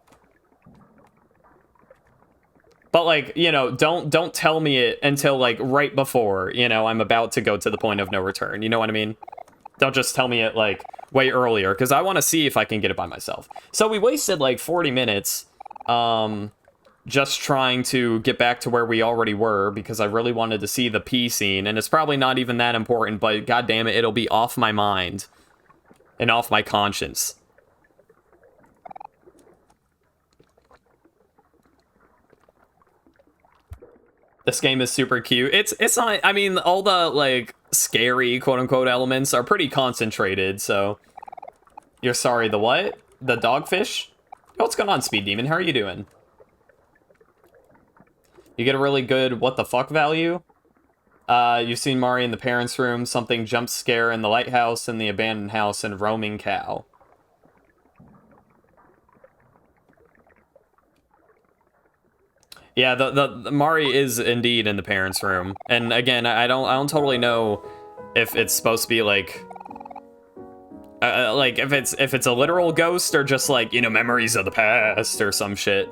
But, like, you know, don't tell me it until, like, right before, you know, I'm about to go to the point of no return. You know what I mean? Don't just tell me it, like, way earlier, because I want to see if I can get it by myself. So we wasted, like, 40 minutes, just trying to get back to where we already were, because I really wanted to see the P scene, and it's probably not even that important, but god damn it, it'll be off my mind and off my conscience. This game is super cute. It's not, I mean, all the, like, scary, quote-unquote, elements are pretty concentrated, so... You're sorry, the what? The dogfish? Oh, what's going on, Speed Demon? How are you doing? You get a really good what the fuck value? You've seen Mari in the parents' room, something jump scare in the lighthouse, and the abandoned house, and roaming cow. Yeah, the Mari is indeed in the parents' room, and again, I don't totally know if it's supposed to be like if it's a literal ghost or just like, you know, memories of the past or some shit.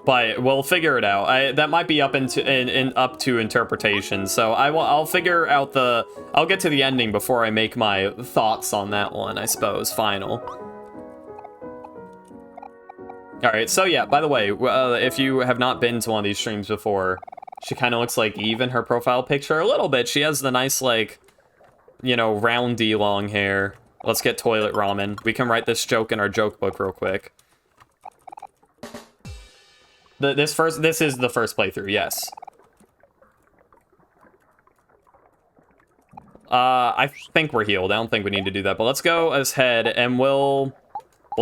But we'll figure it out. That might be up up to interpretation. So I'll figure out I'll get to the ending before I make my thoughts on that one, I suppose. Final. All right, so yeah, by the way, if you have not been to one of these streams before, she kind of looks like Eve in her profile picture a little bit. She has the nice, like, you know, roundy long hair. Let's get toilet ramen. We can write this joke in our joke book real quick. This is the first playthrough, yes. I think we're healed. I don't think we need to do that, but let's go ahead and we'll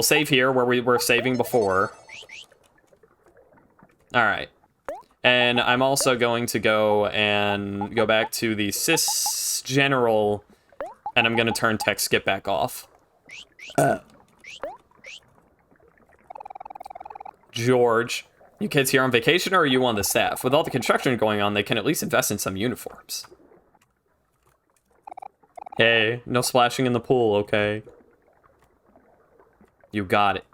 save here where we were saving before. All right. And I'm also going to go back to the sys general, and I'm going to turn tech skip back off. George, you kids here on vacation, or are you on the staff? With all the construction going on, they can at least invest in some uniforms. Hey, no splashing in the pool, okay? You got it.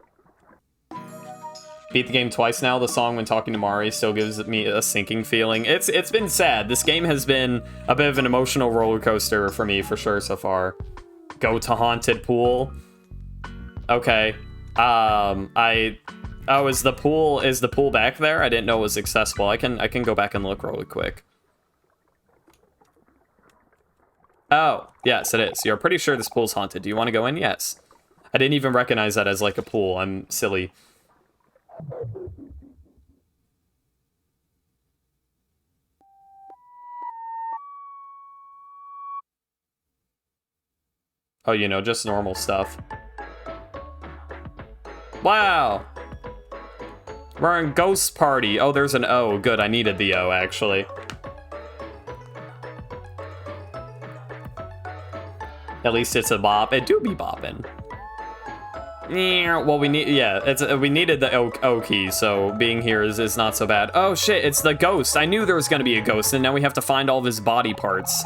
Beat the game twice now. The song when talking to Mari still gives me a sinking feeling. It's been sad. This game has been a bit of an emotional roller coaster for me for sure so far. Go to haunted pool. Okay. Is the pool back there? I didn't know it was accessible. I can go back and look really quick. Oh, yes, it is. You're pretty sure this pool's haunted. Do you want to go in? Yes. I didn't even recognize that as like a pool. I'm silly. Oh, you know, just normal stuff. Wow! We're in Ghost Party. Oh, there's an O. Good, I needed the O, actually. At least it's a bop. It do be bopping. Well, we needed the O key, so being here is not so bad. Oh shit, it's the ghost. I knew there was gonna be a ghost, and now we have to find all of his body parts.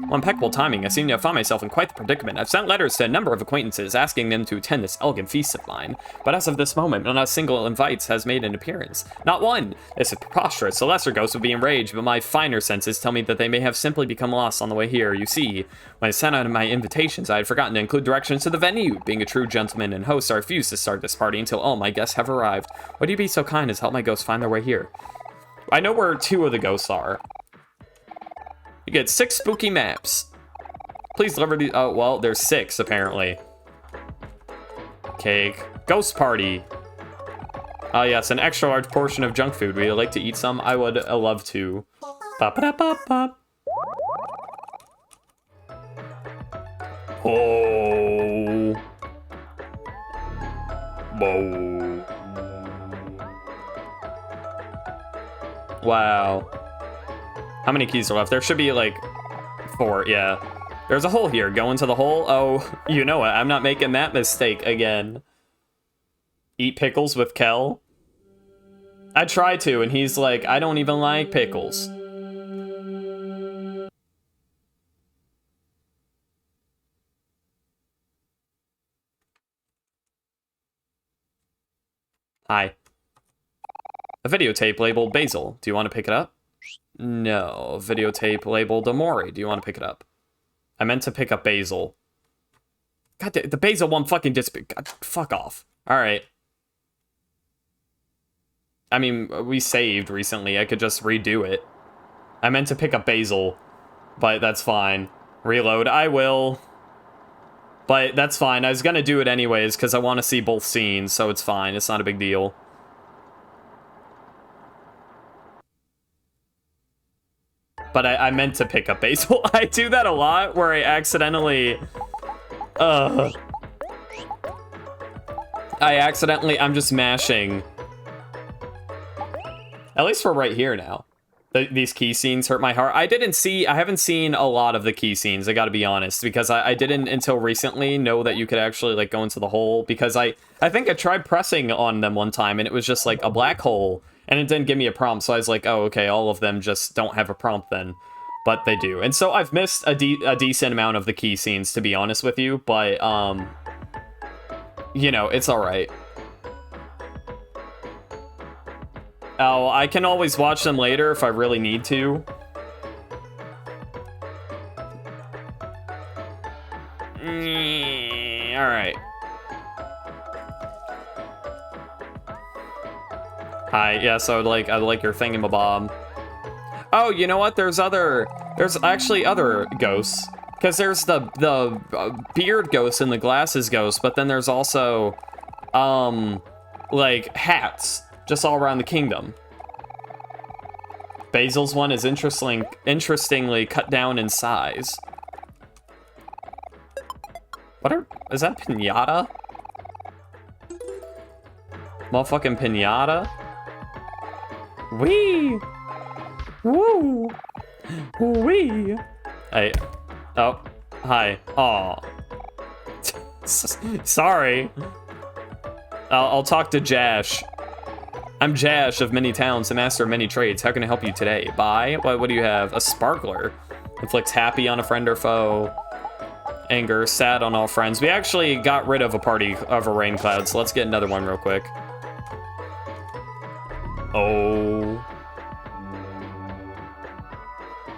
Well, impeccable timing. I seem to have found myself in quite the predicament. I've sent letters to a number of acquaintances asking them to attend this elegant feast of mine, but as of this moment, not a single invite has made an appearance. Not one! This is preposterous. The lesser ghosts would be enraged, but my finer senses tell me that they may have simply become lost on the way here. You see, when I sent out my invitations, I had forgotten to include directions to the venue. Being a true gentleman and host, I refused to start this party until all my guests have arrived. Would you be so kind as help my ghosts find their way here? I know where 2 of the ghosts are. You get 6 spooky maps. Please deliver these. Oh, well, there's 6, apparently. Cake. Ghost party. Oh, yes, an extra large portion of junk food. Would you like to eat some? I would love to. Pop-a-da-pop-pop. Oh. Whoa. Wow. How many keys are left? There should be like 4, yeah. There's a hole here. Go into the hole. Oh, you know what? I'm not making that mistake again. Eat pickles with Kel? I tried to, and he's like, I don't even like pickles. Hi. A videotape labeled Basil. Do you want to pick it up? No. Videotape labeled Omori. Do you want to pick it up? I meant to pick up Basil. God, the Basil one fucking God, fuck off. Alright. I mean, we saved recently. I could just redo it. I meant to pick up Basil, but that's fine. Reload. I will. But that's fine. I was gonna do it anyways, because I want to see both scenes, so it's fine. It's not a big deal. But I meant to pick up Basil. I do that a lot, where I accidentally... I'm just mashing. At least we're right here now. These key scenes hurt my heart. I haven't seen a lot of the key scenes, I gotta be honest, because I didn't until recently know that you could actually like go into the hole, because I think I tried pressing on them one time and it was just like a black hole and it didn't give me a prompt, so I was like, oh, okay, all of them just don't have a prompt then, but they do. And so I've missed a decent amount of the key scenes, to be honest with you, but you know, it's alright. Oh, I can always watch them later if I really need to. Alright. Hi, yes, I would like your thingamabob. Oh, you know what? There's actually other ghosts. Because there's the beard ghost and the glasses ghost, but then there's also, like, hats. Just all around the kingdom. Basil's one is interestingly cut down in size. Is that pinata? Motherfucking pinata? Wee! Woo! Wee! Hey. Oh. Hi. Aw. Sorry. I'll talk to Jash. I'm Jash of many talents, a master of many trades. How can I help you today? Buy? What do you have? A sparkler. Inflicts happy on a friend or foe. Anger, sad on all friends. We actually got rid of a party of a rain cloud, so let's get another one real quick. Oh.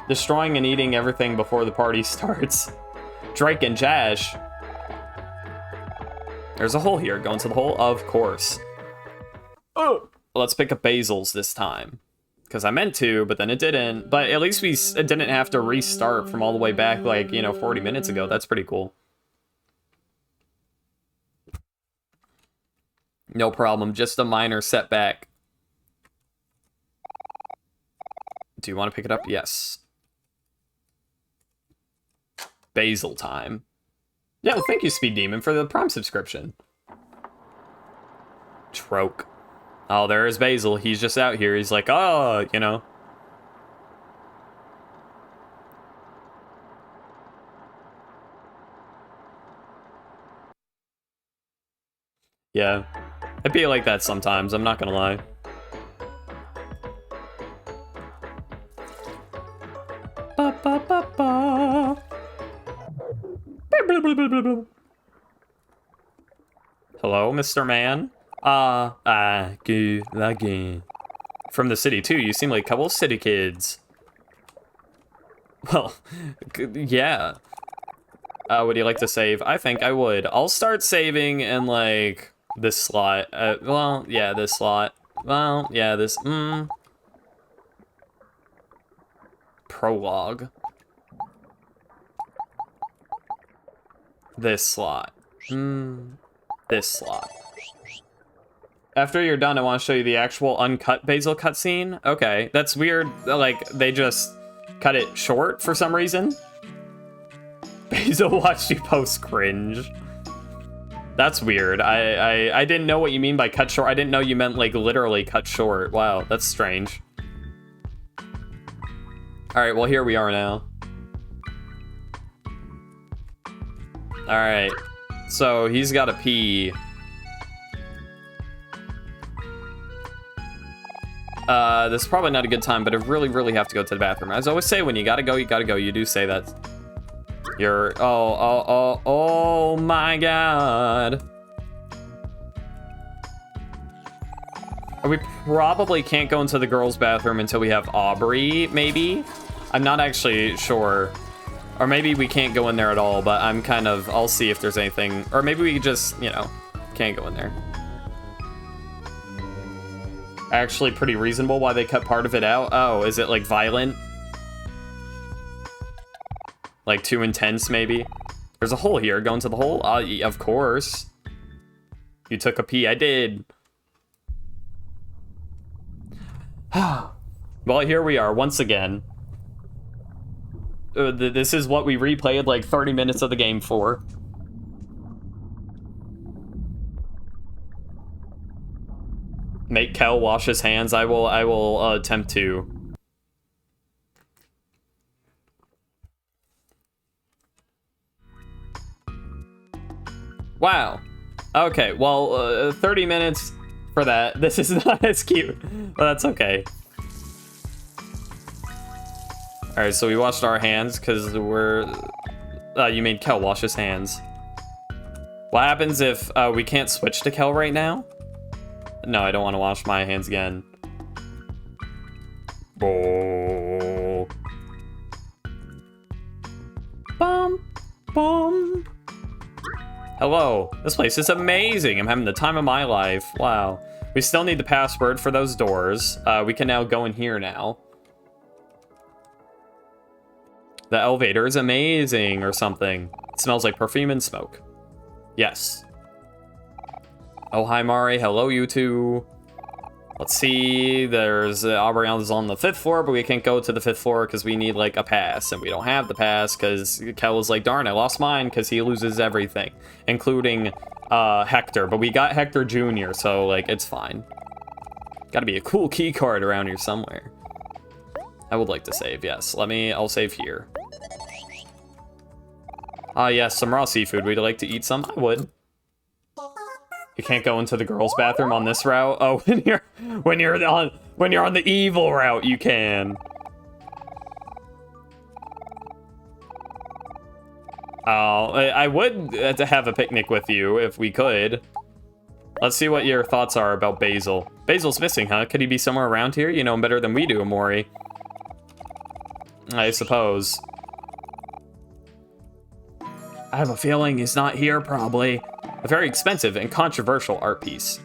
Destroying and eating everything before the party starts. Drake and Jash. There's a hole here. Go into the hole? Of course. Oh. Let's pick up Basil's this time. Because I meant to, but then it didn't. But at least we didn't have to restart from all the way back, like, you know, 40 minutes ago. That's pretty cool. No problem. Just a minor setback. Do you want to pick it up? Yes. Basil time. Yeah, well, thank you, Speed Demon, for the Prime subscription. Troke. Oh, there is Basil. He's just out here. He's like, oh, you know. Yeah. I'd be like that sometimes, I'm not gonna lie. Hello, Mr. Man? Good again. From the city, too. You seem like a couple of city kids. Well, yeah. Would you like to save? I think I would. I'll start saving in, like, this slot. Well, yeah, this slot. Well, yeah, this, Prologue. This slot. This slot. After you're done, I want to show you the actual uncut Basil cutscene. Okay, that's weird. Like, they just cut it short for some reason. Basil watched you post cringe. That's weird. I didn't know what you mean by cut short. I didn't know you meant, like, literally cut short. Wow, that's strange. Alright, well, here we are now. Alright. So, he's gotta pee. This is probably not a good time, but I really, really have to go to the bathroom. As I always say, when you gotta go, you gotta go. You do say that. You're... Oh my god. We probably can't go into the girls' bathroom until we have Omori, maybe? I'm not actually sure. Or maybe we can't go in there at all, but I'm kind of... I'll see if there's anything... Or maybe we just, you know, can't go in there. Actually pretty reasonable why they cut part of it out. Oh, is it, like, violent? Like, too intense, maybe? There's a hole here. Go into the hole? Of course. You took a pee. I did. Well, here we are once again. This is what we replayed like 30 minutes of the game for. Make Kel wash his hands. I will attempt to. Wow. Okay, well, 30 minutes for that. This is not as cute, but that's okay. Alright, so we washed our hands because we're... you made Kel wash his hands. What happens if we can't switch to Kel right now? No, I don't want to wash my hands again. Oh. Bum, bum. Hello, this place is amazing. I'm having the time of my life. Wow. We still need the password for those doors. We can now go in here now. The elevator is amazing or something. It smells like perfume and smoke. Yes. Oh, hi, Mari. Hello, you two. Let's see. There's Aubreyon's on the 5th floor, but we can't go to the 5th floor because we need, like, a pass. And we don't have the pass because Kel was like, darn, I lost mine because he loses everything, including Hector. But we got Hector Jr., so, like, it's fine. Gotta be a cool key card around here somewhere. I would like to save, yes. I'll save here. Yes, some raw seafood. Would you like to eat some? I would. You can't go into the girls' bathroom on this route. Oh, when you're on the evil route, you can. I would have a picnic with you if we could. Let's see what your thoughts are about Basil. Basil's missing, huh? Could he be somewhere around here? You know him better than we do, Omori. I suppose. I have a feeling he's not here, probably. A very expensive and controversial art piece.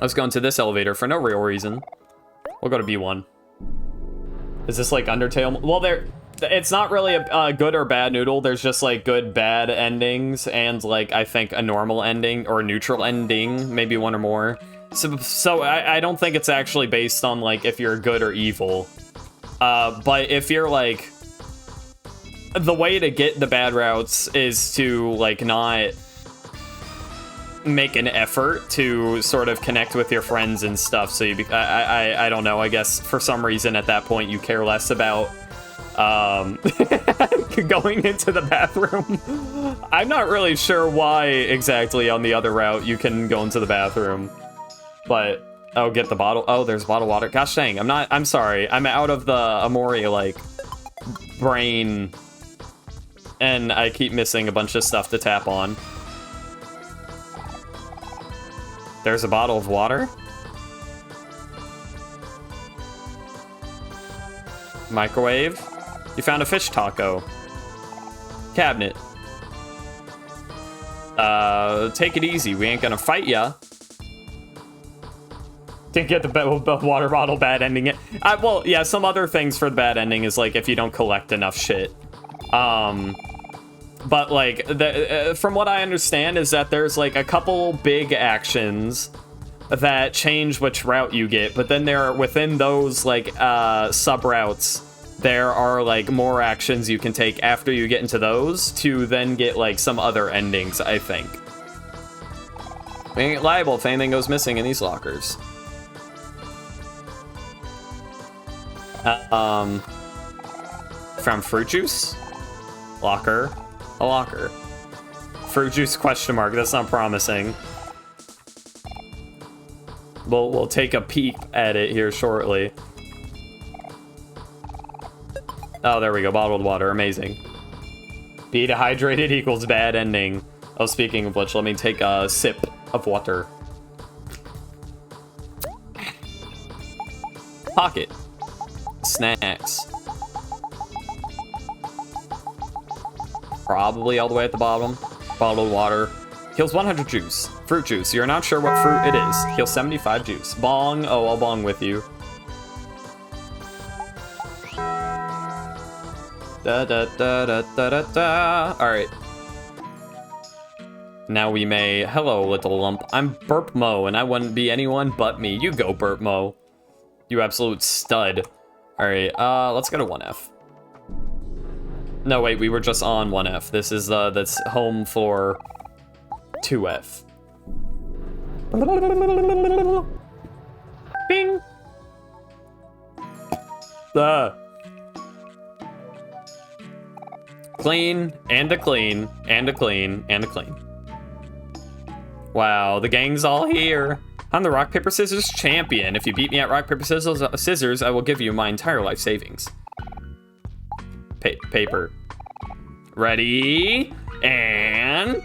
Let's go into this elevator for no real reason. We'll go to B1. Is this like Undertale? Well, it's not really a good or bad noodle. There's just like good, bad endings and like, I think a normal ending or a neutral ending, maybe one or more. So I don't think it's actually based on like if you're good or evil. But if you're like, the way to get the bad routes is to like not make an effort to sort of connect with your friends and stuff. So I don't know, I guess for some reason at that point you care less about going into the bathroom. I'm not really sure why exactly on the other route you can go into the bathroom, but oh, get the bottle. Oh, there's bottled water. Gosh dang, I'm sorry. I'm out of the Omori like brain and I keep missing a bunch of stuff to tap on. There's a bottle of water. Microwave. You found a fish taco. Cabinet. Take it easy. We ain't gonna fight ya. Didn't get the water bottle bad ending it. Well, yeah, some other things for the bad ending is like if you don't collect enough shit. But like from what I understand is that there's like a couple big actions that change which route you get, but then there are within those like sub routes there are like more actions you can take after you get into those to then get like some other endings, I think. We ain't liable if anything goes missing in these lockers. Found fruit juice. Locker. A locker. Fruit juice question mark. That's not promising. We'll take a peek at it here shortly. Oh, there we go. Bottled water. Amazing. Be dehydrated equals bad ending. Oh, speaking of which, let me take a sip of water. Pocket. Snacks. Probably all the way at the bottom. Bottled water. Heals 100 juice. Fruit juice. You're not sure what fruit it is. Heals 75 juice. Bong. Oh, I'll bong with you. Da da da da da da da. Alright. Now we may... Hello, little lump. I'm Burp Mo, and I wouldn't be anyone but me. You go, Burp Mo. You absolute stud. Alright, let's go to 1F. No, wait, we were just on 1F. This is, that's home for 2F. Bing! Clean, and a clean, and a clean, and a clean. Wow, the gang's all here. I'm the rock, paper, scissors champion. If you beat me at rock, paper, scissors, I will give you my entire life savings. Paper. Ready, and...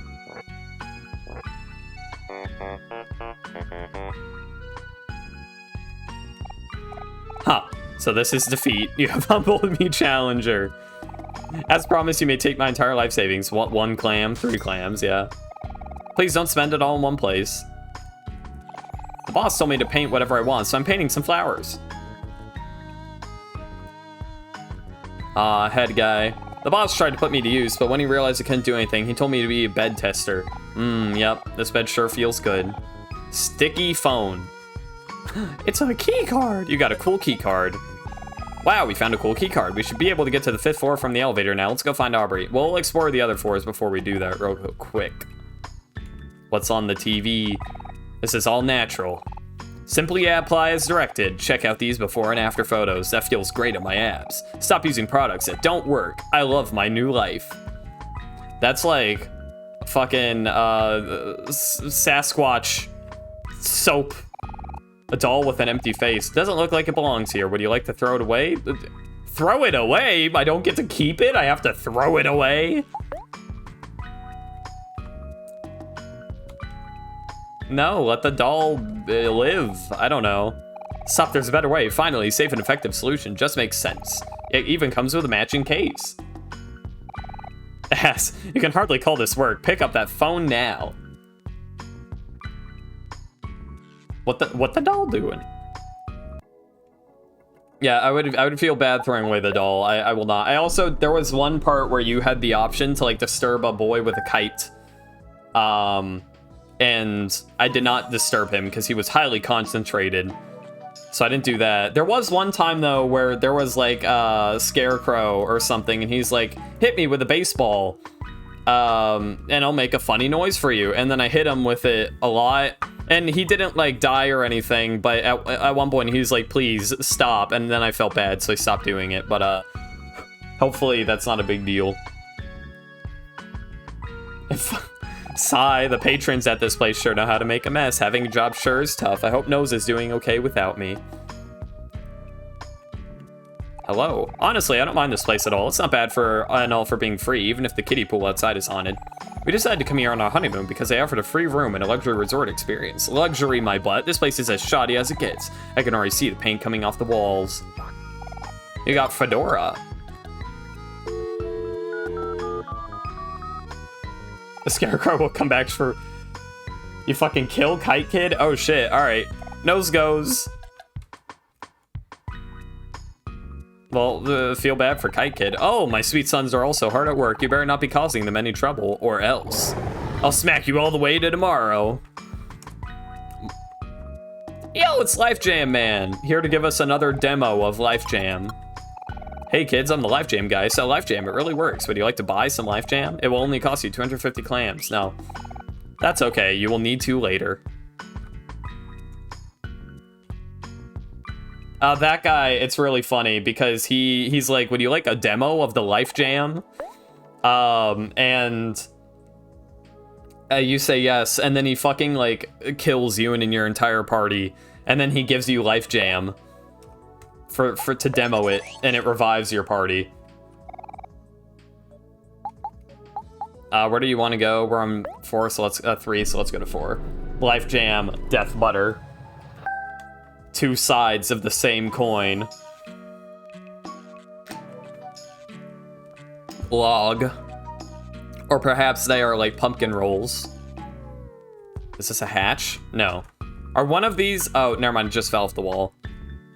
Huh, so this is defeat. You have humbled me, challenger. As promised, you may take my entire life savings. What, 1 clam? 3 clams, yeah. Please don't spend it all in one place. The boss told me to paint whatever I want, so I'm painting some flowers. Head guy. The boss tried to put me to use, but when he realized I couldn't do anything, he told me to be a bed tester. Yep, this bed sure feels good. Sticky phone. It's a key card. You got a cool key card. Wow, we found a cool key card. We should be able to get to the 5th floor from the elevator now. Let's go find Aubrey. We'll explore the other floors before we do that real quick. What's on the TV? This is all natural. Simply apply as directed. Check out these before and after photos. That feels great on my abs. Stop using products that don't work. I love my new life. That's like fucking Sasquatch soap. A doll with an empty face. Doesn't look like it belongs here. Would you like to throw it away? Throw it away? I don't get to keep it? I have to throw it away? No, let the doll live. I don't know. Stop, there's a better way. Finally, safe and effective solution. Just makes sense. It even comes with a matching case. Ass, you can hardly call this work. Pick up that phone now. What the doll doing? Yeah, I would feel bad throwing away the doll. I will not. I also, there was one part where you had the option to like disturb a boy with a kite. And I did not disturb him because he was highly concentrated. So I didn't do that. There was one time though where there was like a scarecrow or something and he's like, hit me with a baseball. And I'll make a funny noise for you. And then I hit him with it a lot. And he didn't like die or anything, but at one point he was like, please stop. And then I felt bad, so I stopped doing it. But hopefully that's not a big deal. Sigh, the patrons at this place sure know how to make a mess. Having a job sure is tough. I hope Nose is doing okay without me. Hello. Honestly, I don't mind this place at all. It's not bad for being free, even if the kiddie pool outside is haunted. We decided to come here on our honeymoon because they offered a free room and a luxury resort experience. Luxury, my butt. This place is as shoddy as it gets. I can already see the paint coming off the walls. You got Fedora. The scarecrow will come back for... You fucking kill Kite Kid? Oh shit, alright. Nose goes. Well, feel bad for Kite Kid. Oh, my sweet sons are also hard at work. You better not be causing them any trouble, or else. I'll smack you all the way to tomorrow. Yo, it's Life Jam Man, here to give us another demo of Life Jam. Hey kids, I'm the Life Jam guy. So Life Jam, it really works. Would you like to buy some Life Jam? It will only cost you 250 clams. No, that's okay. You will need to later. That guy, it's really funny because he's like, would you like a demo of the Life Jam? And you say yes, and then he fucking like kills you and in your entire party, and then he gives you Life Jam to demo it, and it revives your party. Where do you want to go? We're on 4, so let's 3, so let's go to 4. Life Jam, Death Butter. Two sides of the same coin. Log. Or perhaps they are like pumpkin rolls. Is this a hatch? No. Are one of these... Oh, never mind, it just fell off the wall.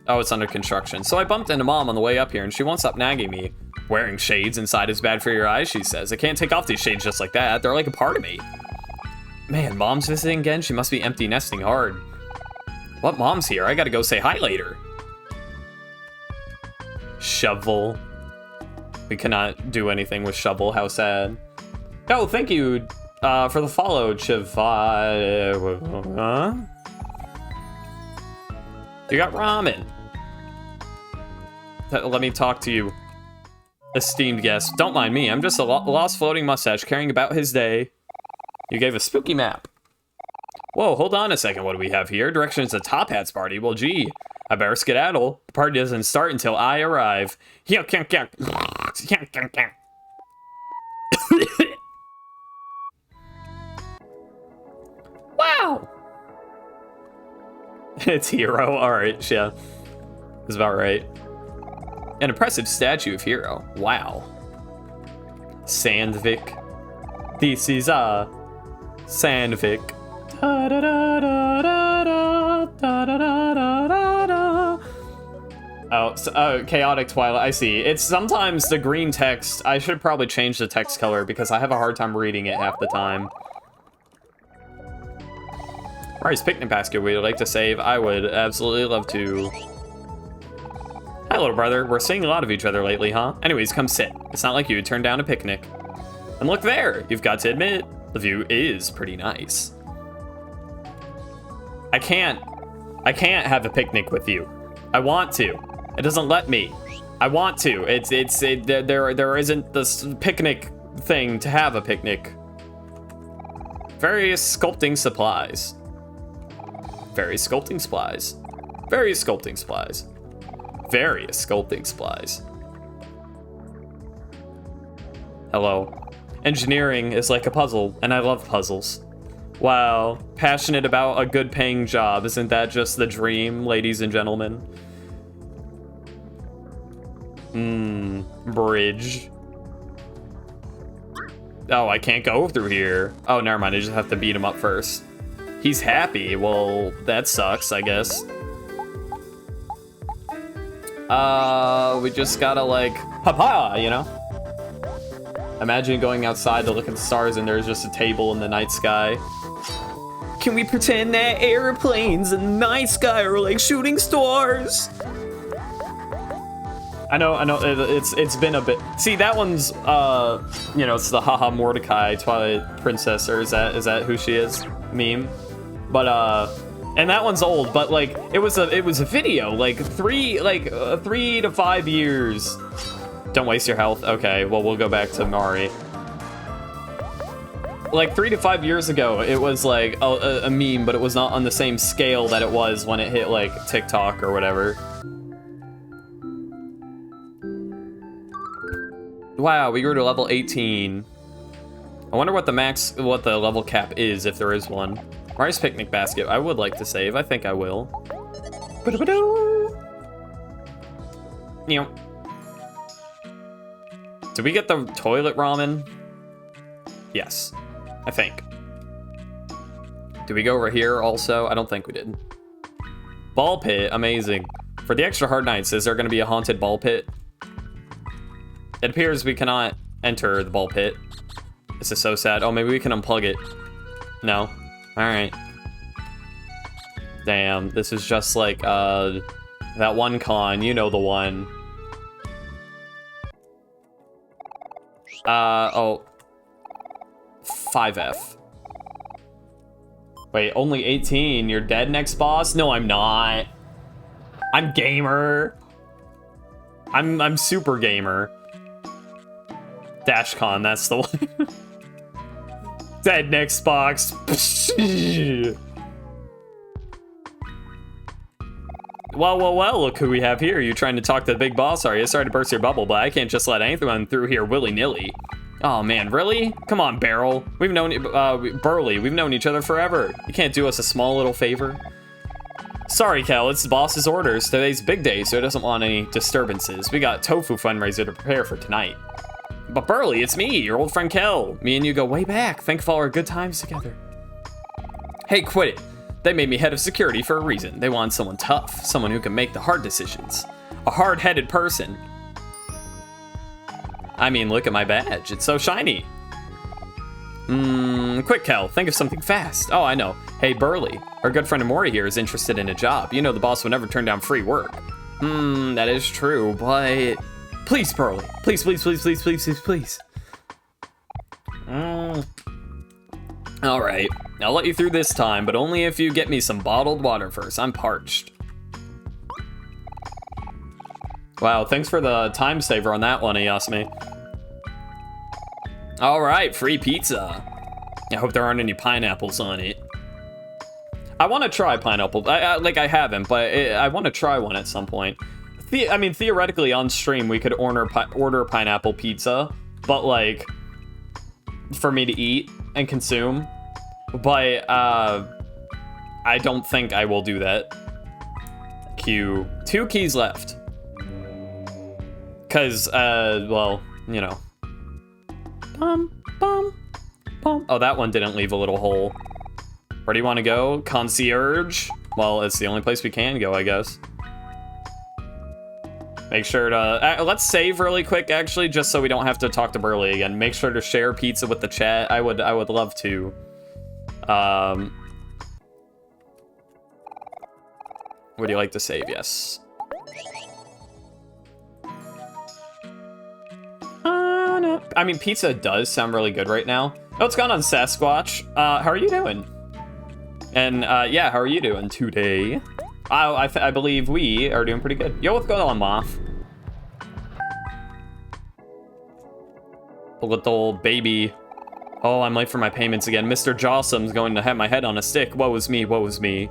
Oh, it's under construction. So I bumped into Mom on the way up here, and she won't stop nagging me. Wearing shades inside is bad for your eyes, she says. I can't take off these shades just like that. They're like a part of me. Man, Mom's visiting again? She must be empty nesting hard. What? Mom's here? I gotta go say hi later. Shovel. We cannot do anything with Shovel. How sad. Oh, thank you for the follow, Chivai. Huh? You got ramen. Let me talk to you, esteemed guest. Don't mind me. I'm just a lost floating mustache carrying about his day. You gave a spooky map. Whoa, hold on a second. What do we have here? Directions to Top Hat's party. Well, gee, I better skedaddle. The party doesn't start until I arrive. Wow. It's Hero. All right, yeah. That's about right. An impressive statue of Hero. Wow. Sandvik. This is Sandvik. Oh, so, Chaotic Twilight, I see. It's sometimes the green text. I should probably change the text color because I have a hard time reading it half the time. Mari's picnic basket, would you like to save? I would absolutely love to. Hi, little brother. We're seeing a lot of each other lately, huh? Anyways, come sit. It's not like you would turn down a picnic. And look there. You've got to admit, the view is pretty nice. I can't have a picnic with you. I want to. It doesn't let me. I want to. There isn't this picnic thing to have a picnic. Various sculpting supplies. Various sculpting supplies. Various sculpting supplies. Various sculpting supplies. Hello. Engineering is like a puzzle, and I love puzzles. Wow, passionate about a good paying job. Isn't that just the dream, ladies and gentlemen? Bridge. Oh, I can't go through here. Oh, never mind, I just have to beat him up first. He's happy. Well, that sucks, I guess. We just gotta like, papa, you know? Imagine going outside to look at the stars and there's just a table in the night sky. Can we pretend that airplanes in the night sky are like shooting stars? I know, it's been a bit. See, that one's, you know, it's the haha Mordecai Twilight Princess, or is that who she is? Meme. But, and that one's old, but like, it was a video, like 3 to 5 years. Don't waste your health. Okay, well, we'll go back to Mari. Like 3 to 5 years ago, it was like a meme, but it was not on the same scale that it was when it hit like TikTok or whatever. Wow, we grew to level 18. I wonder what the level cap is, if there is one. Mari's picnic basket. I would like to save. I think I will. Did we get the toilet ramen? Yes, I think. Did we go over here also? I don't think we did. Ball pit, amazing. For the extra hard nights, is there going to be a haunted ball pit? It appears we cannot enter the ball pit. This is so sad. Oh, maybe we can unplug it. No. All right. Damn, this is just like that one con. You know the one. Oh. 5F. Wait, only 18? You're dead next boss? No, I'm not. I'm gamer. I'm super gamer. Dashcon, that's the one. Dead next box. Well, look who we have here. You trying to talk to the big boss, are you? Sorry to burst your bubble, but I can't just let anyone through here willy-nilly. Oh man, really? Come on, Barrel. We've known, Burley, we've known each other forever. You can't do us a small little favor? Sorry, Kel, it's the boss's orders. Today's big day, so he doesn't want any disturbances. We got tofu fundraiser to prepare for tonight. But Burley, it's me, your old friend Kel. Me and you go way back. Think of all our good times together. Hey, quit it. They made me head of security for a reason. They want someone tough, someone who can make the hard decisions. A hard-headed person. I mean, look at my badge. It's so shiny. Quick, Kel. Think of something fast. Oh, I know. Hey, Burley. Our good friend Omori here is interested in a job. You know the boss would never turn down free work. That is true, but... Please, Burley. Please, please, please, please, please, please, please. Alright. I'll let you through this time, but only if you get me some bottled water first. I'm parched. Wow, thanks for the time saver on that one, Ayasumi. Alright, free pizza. I hope there aren't any pineapples on it. I want to try pineapple. I haven't, but I want to try one at some point. I mean, theoretically, on stream, we could order pineapple pizza, but, like, for me to eat and consume. But, I don't think I will do that. Q. 2 keys left. Because, well, you know. Oh, that one didn't leave a little hole. Where do you want to go? Concierge? Well, it's the only place we can go, I guess. Make sure to... let's save really quick, actually, just so we don't have to talk to Burley again. Make sure to share pizza with the chat. I would love to. Would you like to save? Yes. I mean, pizza does sound really good right now. Oh, what's going on, Sasquatch? How are you doing? And, yeah, how are you doing today? I believe we are doing pretty good. Yo, what's going on, Moth? The little baby. Oh, I'm late for my payments again. Mr. Jossum's going to have my head on a stick. Woe is me, woe is me.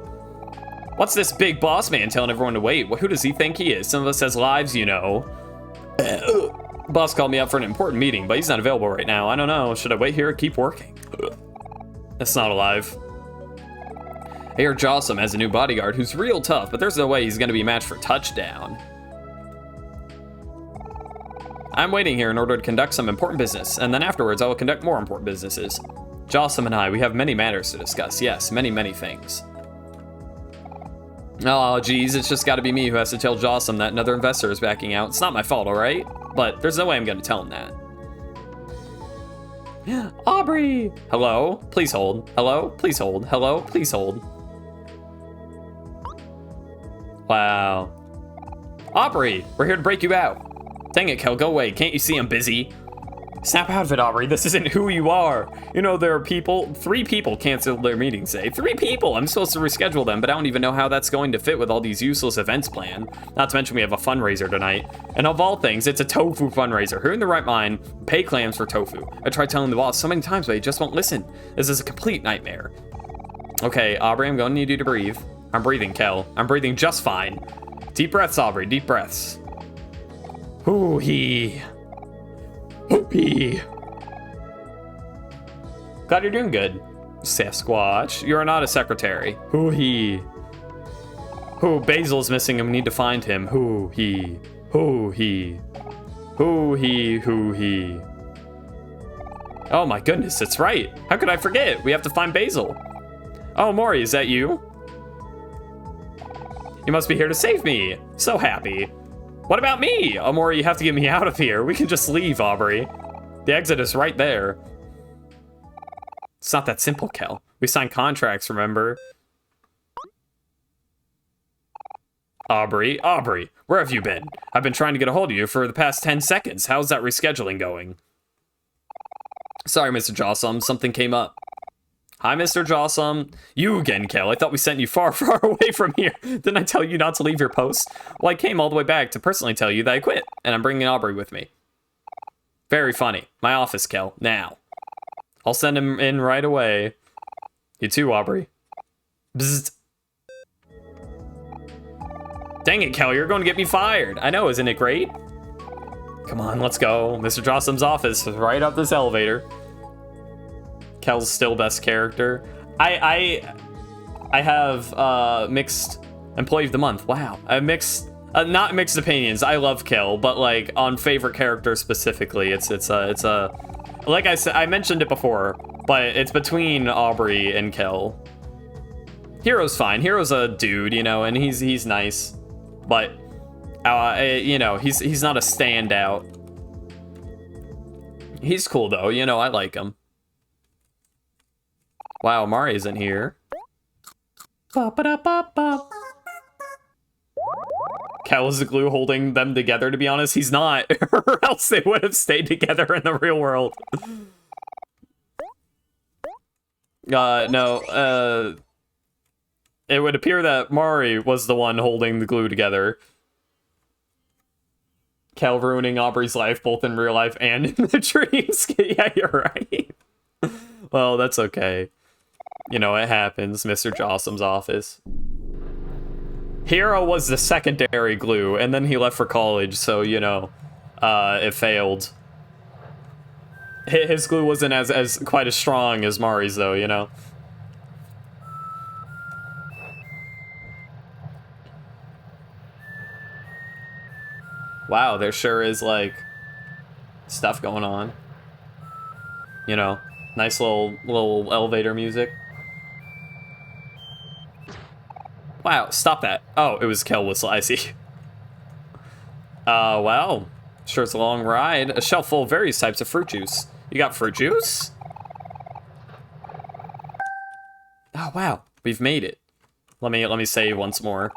What's this big boss man telling everyone to wait? Who does he think he is? Some of us has lives, you know. Boss called me up for an important meeting, but he's not available right now. I don't know. Should I wait here or keep working? That's not alive. I hear Jossum has a new bodyguard who's real tough, but there's no way he's going to be matched for Touchdown. I'm waiting here in order to conduct some important business, and then afterwards I will conduct more important businesses. Jossum and I, we have many matters to discuss. Yes, many, many things. Oh, geez, it's just got to be me who has to tell Jossum that another investor is backing out. It's not my fault, all right? But there's no way I'm going to tell him that. Aubrey! Hello? Please hold. Hello? Please hold. Hello? Please hold. Wow. Aubrey, we're here to break you out. Dang it, Kel, go away. Can't you see I'm busy? Snap out of it, Aubrey. This isn't who you are. You know, there are 3 people canceled their meeting today. 3 people! I'm supposed to reschedule them, but I don't even know how that's going to fit with all these useless events planned. Not to mention we have a fundraiser tonight. And of all things, it's a tofu fundraiser. Who in the right mind pay clams for tofu? I tried telling the boss so many times, but he just won't listen. This is a complete nightmare. Okay, Aubrey, I'm going to need you to breathe. I'm breathing, Kel. I'm breathing just fine. Deep breaths, Aubrey. Deep breaths. Hoo-hee. Hoo-hee. Glad you're doing good, Sasquatch. You're not a secretary. Hoo-hee. Hoo, Basil's missing and we need to find him. Hoo-hee. Hoo-hee. Hoo-hee. Hoo-hee. Oh my goodness, it's right. How could I forget? We have to find Basil. Oh, Omori, is that you? You must be here to save me. So happy. What about me? Omori, you have to get me out of here. We can just leave, Aubrey. The exit is right there. It's not that simple, Kel. We signed contracts, remember? Aubrey, where have you been? I've been trying to get a hold of you for the past 10 seconds. How's that rescheduling going? Sorry, Mr. Jossum, something came up. Hi, Mr. Jossum. You again, Kel. I thought we sent you far, far away from here. Didn't I tell you not to leave your post? Well, I came all the way back to personally tell you that I quit, and I'm bringing Aubrey with me. Very funny. My office, Kel. Now. I'll send him in right away. You too, Aubrey. Bzzzt. Dang it, Kel, you're going to get me fired. I know, isn't it great? Come on, let's go. Mr. Jossum's office is right up this elevator. Kel's still best character. I have mixed employee of the month. Wow. I have mixed not mixed opinions. I love Kel, but like on favorite character specifically, it's a like I said, I mentioned it before, but it's between Aubrey and Kel. Hero's fine. Hero's a dude, you know, and he's nice. But you know, he's not a standout. He's cool though, you know, I like him. Wow, Omori isn't here. Kel is the glue holding them together, to be honest. He's not, or else they would have stayed together in the real world. No, it would appear that Mari was the one holding the glue together. Kel ruining Aubrey's life, both in real life and in the dreams. Yeah, you're right. Well, that's okay. You know, it happens. Mr. Jossum's office. Hero was the secondary glue, and then he left for college, so, you know, it failed. His glue wasn't as quite as strong as Mari's, though, you know? Wow, there sure is, like, stuff going on. You know, nice little elevator music. Wow, stop that. Oh, it was Kel whistle, I see. Wow. Sure it's a long ride. A shelf full of various types of fruit juice. You got fruit juice? Oh, wow. We've made it. Let me say once more.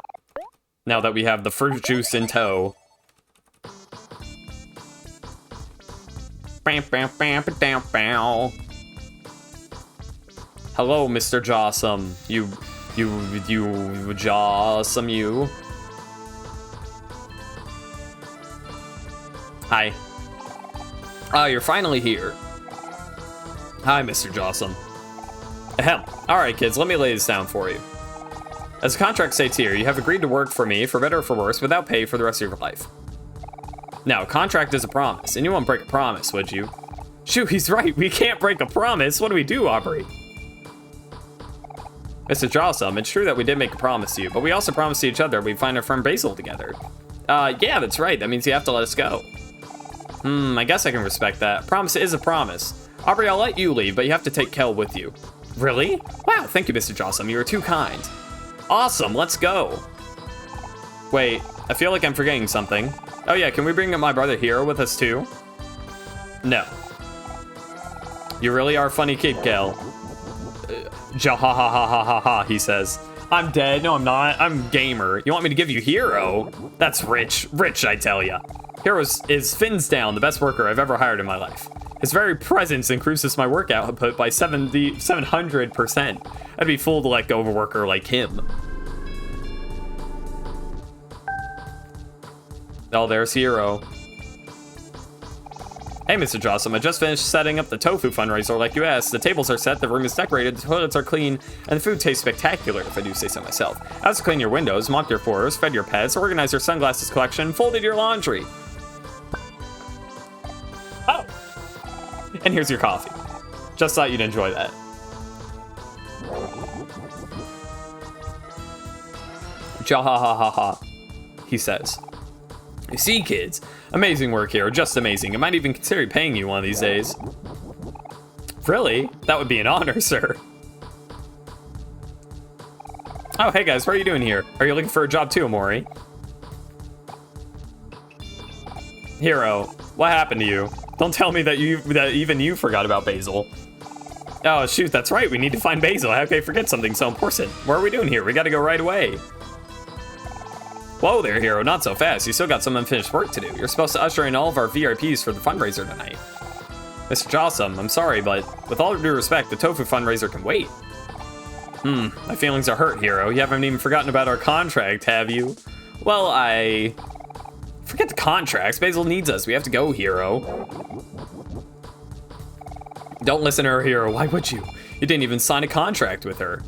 Now that we have the fruit juice in tow. Hello, Mr. Jossum. You Jossum, you. Hi. Ah, you're finally here. Hi, Mr. Jossum. Ahem. Alright, kids, let me lay this down for you. As the contract states here, you have agreed to work for me, for better or for worse, without pay for the rest of your life. Now, a contract is a promise, and you won't break a promise, would you? Shoot, he's right, we can't break a promise. What do we do, Aubrey? Mr. Jossum, it's true that we did make a promise to you, but we also promised to each other we'd find our friend Basil together. Yeah, that's right. That means you have to let us go. I guess I can respect that. Promise is a promise. Aubrey, I'll let you leave, but you have to take Kel with you. Really? Wow, thank you, Mr. Jossum. You were too kind. Awesome, let's go. Wait, I feel like I'm forgetting something. Oh yeah, can we bring up my brother Hero with us too? No. You really are a funny kid, Kel. Ja-ha-ha-ha-ha-ha, he says. I'm dead. No, I'm not. I'm gamer. You want me to give you Hero? That's rich. Rich, I tell ya. Hero is fins down, the best worker I've ever hired in my life. His very presence increases my work output by 700%. I'd be fool to let go of a worker like him. Oh, there's Hero. Hey, Mr. Jossum, I just finished setting up the tofu fundraiser like you asked. The tables are set, the room is decorated, the toilets are clean, and the food tastes spectacular, if I do say so myself. I also cleaned your windows, mopped your floors, fed your pets, organized your sunglasses collection, folded your laundry. Oh! And here's your coffee. Just thought you'd enjoy that. Ja-ha-ha-ha-ha, he says. You see, kids, amazing work here, just amazing. I might even consider paying you one of these days. Really? That would be an honor, sir. Oh, hey guys, what are you doing here? Are you looking for a job too, Omori? Hero, what happened to you? Don't tell me that even you forgot about Basil. Oh, shoot, that's right, we need to find Basil. How could I forget something so important? What are we doing here? We gotta go right away. Whoa there, Hero, not so fast. You still got some unfinished work to do. You're supposed to usher in all of our VIPs for the fundraiser tonight. Mr. Jossum, I'm sorry, but with all due respect, the tofu fundraiser can wait. My feelings are hurt, Hero. You haven't even forgotten about our contract, have you? Well, forget the contracts. Basil needs us. We have to go, Hero. Don't listen to her, Hero. Why would you? You didn't even sign a contract with her.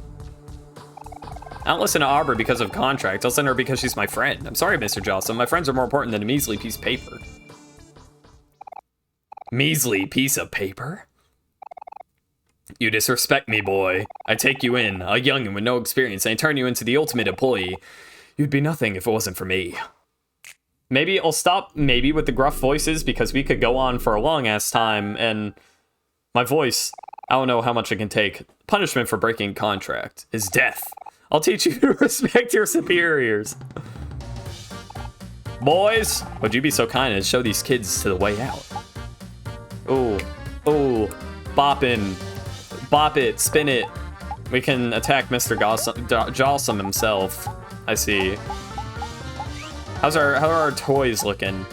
I don't listen to Aubrey because of contract. I'll send her because she's my friend. I'm sorry, Mr. Jossum. My friends are more important than a measly piece of paper. Measly piece of paper? You disrespect me, boy. I take you in, a youngin' with no experience, and I turn you into the ultimate employee. You'd be nothing if it wasn't for me. Maybe I'll stop maybe with the gruff voices because we could go on for a long ass time, and my voice, I don't know how much it can take. Punishment for breaking contract is death. I'll teach you to respect your superiors. Boys, would you be so kind as show these kids to the way out? Ooh, boppin'. Bop it, spin it. We can attack Mr. Jossum himself. I see. How are our toys looking?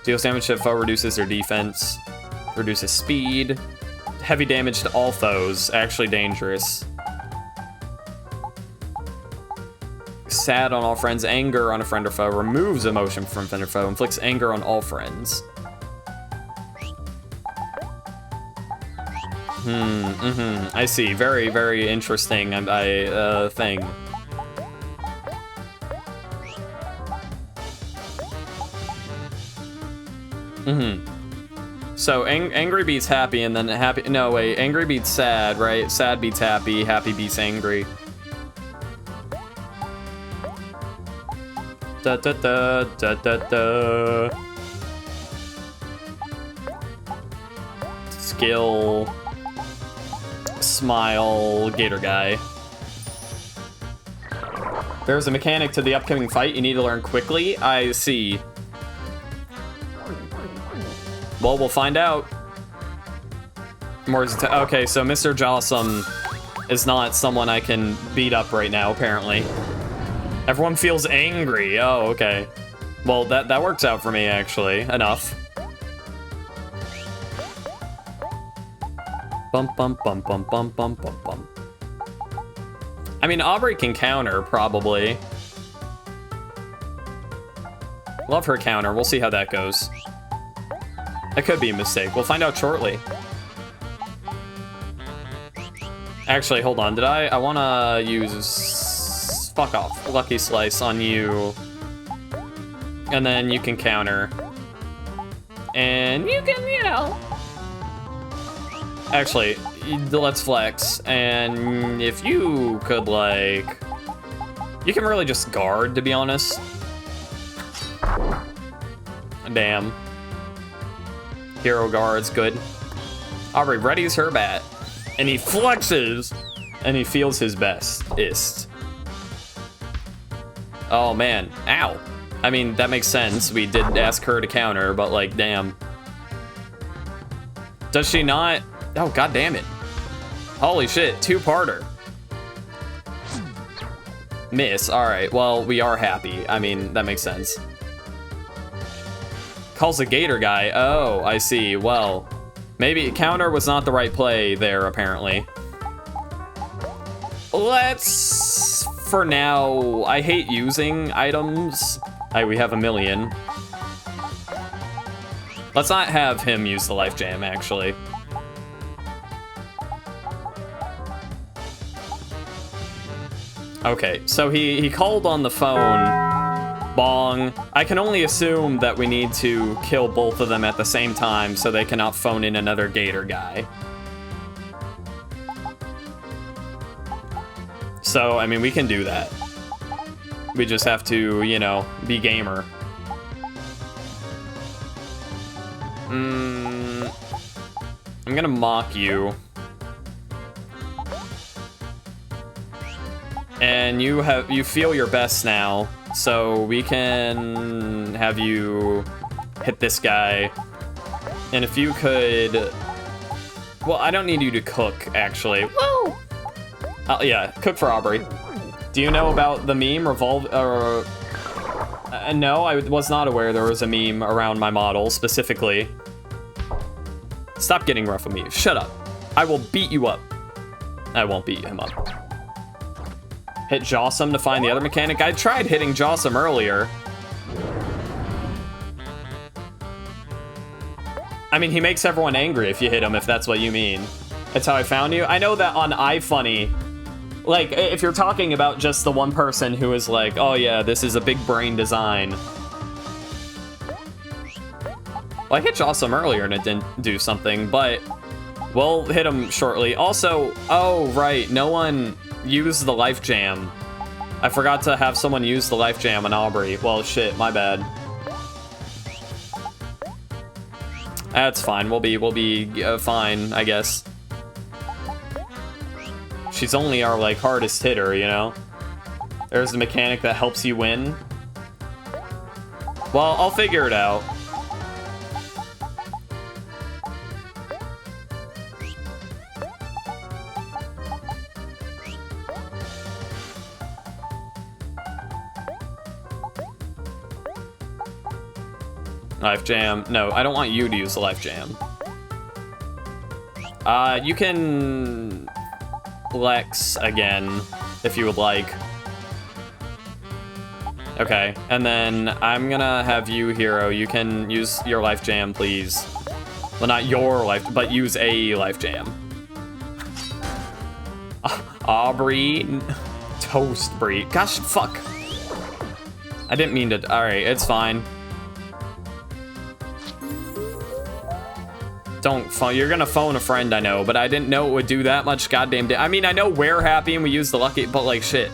Deals damage to foe, reduces their defense, reduces speed. Heavy damage to all foes, actually dangerous. Sad on all friends, anger on a friend or foe, removes emotion from friend or foe, inflicts anger on all friends. I see. Very, very interesting thing. So angry beats happy, and then happy. No, wait. Angry beats sad, right? Sad beats happy. Happy beats angry. Da da da da da da. Skill. Smile, Gator guy. There's a mechanic to the upcoming fight you need to learn quickly. I see. Well, we'll find out. Okay, so Mr. Jossum is not someone I can beat up right now, apparently. Everyone feels angry. Oh, okay. Well, that works out for me, actually. Enough. Bum bum bum bum bum bum bum bum. I mean, Aubrey can counter, probably. Love her counter. We'll see how that goes. That could be a mistake. We'll find out shortly. Actually, hold on. I want to use... Fuck off. Lucky Slice on you. And then you can counter. And you can, you know... Actually, let's flex, and if you could, like... You can really just guard, to be honest. Damn. Hero guards, good. Aubrey readies her bat, and he flexes, and he feels his bestest. Oh, man. Ow. I mean, that makes sense. We did ask her to counter, but, like, damn. Does she not... Oh, god damn it. Holy shit, two-parter. Miss, alright, well, we are happy. I mean, that makes sense. Calls the Gator guy. Oh, I see. Well, maybe counter was not the right play there, apparently. Let's, for now, I hate using items. We have a million. Let's not have him use the life jam, actually. Okay, so he called on the phone. Bong. I can only assume that we need to kill both of them at the same time so they cannot phone in another Gator guy. So, I mean, we can do that. We just have to, you know, be gamer. I'm gonna mock you. And you feel your best now, so we can have you hit this guy. And if you could, well, I don't need you to cook, actually. Woo! Yeah, cook for Aubrey. Do you know about the meme no, I was not aware there was a meme around my model specifically. Stop getting rough with me. Shut up. I will beat you up. I won't beat him up. Hit Jossum to find the other mechanic. I tried hitting Jossum earlier. I mean, he makes everyone angry if you hit him, if that's what you mean. That's how I found you. I know that on iFunny, like, if you're talking about just the one person who is like, oh yeah, this is a big brain design. Well, I hit Jossum earlier and it didn't do something, but we'll hit him shortly. Also, oh, right, no one used the life jam. I forgot to have someone use the life jam on Omori. Well, shit, my bad. That's fine. We'll be fine, I guess. She's only our, like, hardest hitter, you know? There's a mechanic that helps you win. Well, I'll figure it out. Life jam. No, I don't want you to use the life jam. You can flex again if you would like. Okay, and then I'm gonna have you, Hero. You can use your life jam, please. Well, not your life, but use a life jam. Aubrey. Toast Brie. Gosh, fuck. I didn't mean to. Alright, it's fine. Don't phone. You're gonna phone a friend, I know, but I didn't know it would do that much goddamn I mean, I know we're happy and we use the lucky, but like, shit.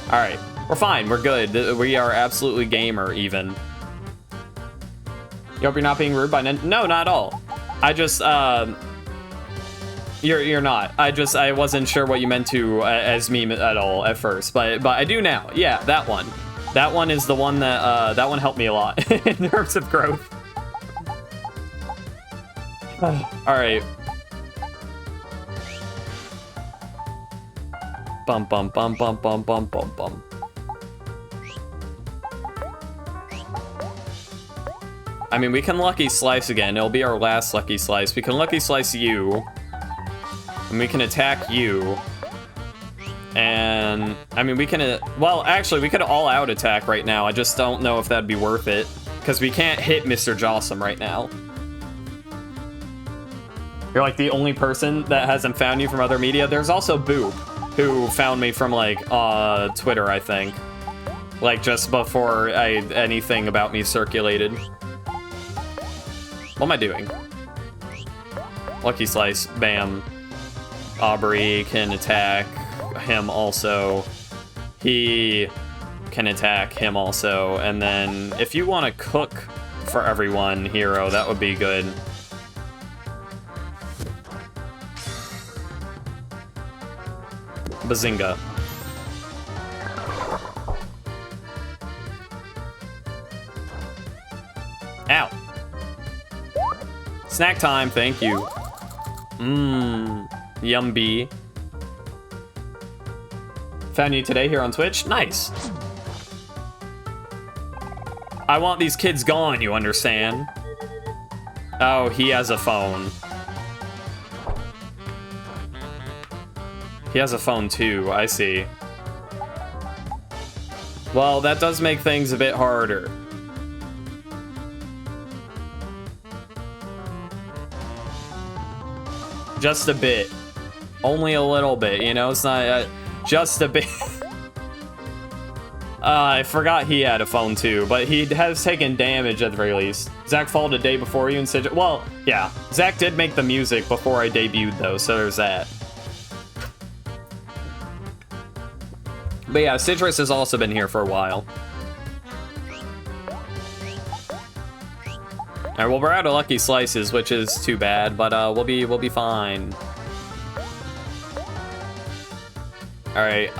Alright, we're fine. We're good. We are absolutely gamer, even. You hope you're not being rude by No, not at all. I just, You're not. I wasn't sure what you meant to as me at all at first, but I do now. Yeah, that one. That one is the one that, that one helped me a lot in terms of growth. Alright. Bum bum bum bum bum bum bum bum. I mean, we can Lucky Slice again. It'll be our last Lucky Slice. We can Lucky Slice you. And we can attack you. And, I mean, we can... well, actually, we could all-out attack right now. I just don't know if that'd be worth it. Because we can't hit Mr. Jossum right now. You're like the only person that hasn't found you from other media. There's also Boop, who found me from like Twitter, I think. Like just before anything about me circulated. What am I doing? Lucky Slice, bam. Aubrey can attack him also. He can attack him also. And then if you want to cook for everyone, Hero, that would be good. Bazinga. Ow. Snack time, thank you. Yumby. Found you today here on Twitch? Nice. I want these kids gone, you understand? Oh, he has a phone. He has a phone too, I see. Well, that does make things a bit harder. Just a bit. Only a little bit, you know? It's not... just a bit. I forgot he had a phone too, but he has taken damage at the very least. Zach followed a day before you and said... well, yeah. Zach did make the music before I debuted though, so there's that. But yeah, Citrus has also been here for a while. Alright, well, we're out of Lucky Slices, which is too bad, but we'll be fine. Alright,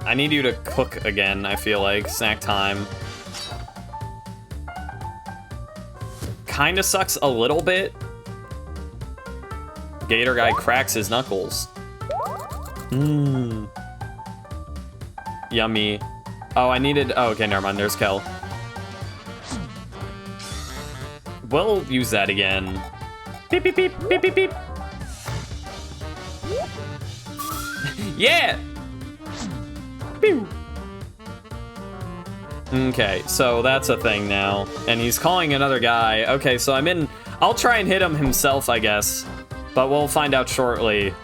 I need you to cook again, I feel like. Snack time. Kinda sucks a little bit. Gator guy cracks his knuckles. Yummy. Oh, I needed... oh, okay, never mind. There's Kel. we'll use that again. Beep, beep, beep, beep, beep, beep. Yeah! Pew! Okay, so that's a thing now. And he's calling another guy. Okay, so I'll try and hit him himself, I guess. But we'll find out shortly.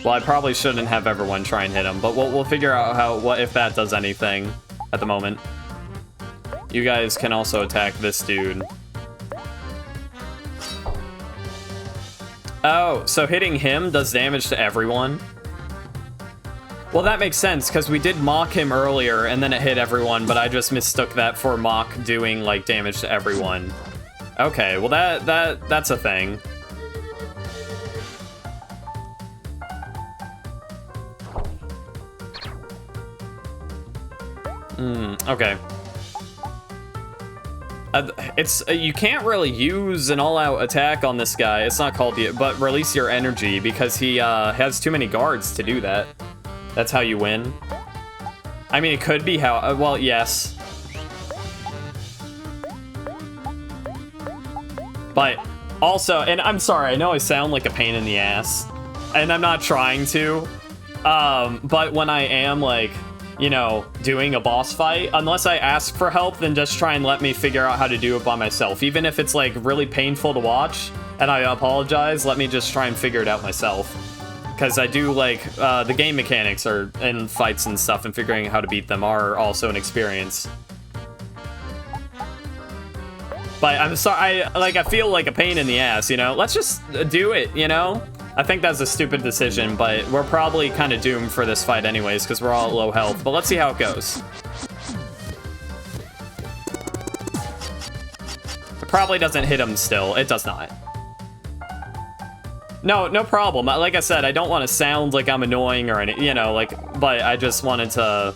Well, I probably shouldn't have everyone try and hit him, but we'll figure out what if that does anything at the moment. You guys can also attack this dude. Oh, so hitting him does damage to everyone? Well, that makes sense, because we did mock him earlier, and then it hit everyone, but I just mistook that for mock doing, like, damage to everyone. Okay, well, that's a thing. Okay. You can't really use an all-out attack on this guy. It's not called the, but release your energy, because he has too many guards to do that. That's how you win. I mean, it could be how, well, yes. But also, and I'm sorry, I know I sound like a pain in the ass, and I'm not trying to, but when I am, like, you know, doing a boss fight, unless I ask for help, then just try and let me figure out how to do it by myself. Even if it's, like, really painful to watch, and I apologize, let me just try and figure it out myself. Because I do, like, the game mechanics are in fights and stuff, and figuring out how to beat them are also an experience. But I'm sorry, I feel like a pain in the ass, you know? Let's just do it, you know? I think that's a stupid decision, but we're probably kind of doomed for this fight anyways, because we're all at low health. But let's see how it goes. It probably doesn't hit him still. It does not. No problem. Like I said, I don't want to sound like I'm annoying or anything, you know, like, but I just wanted to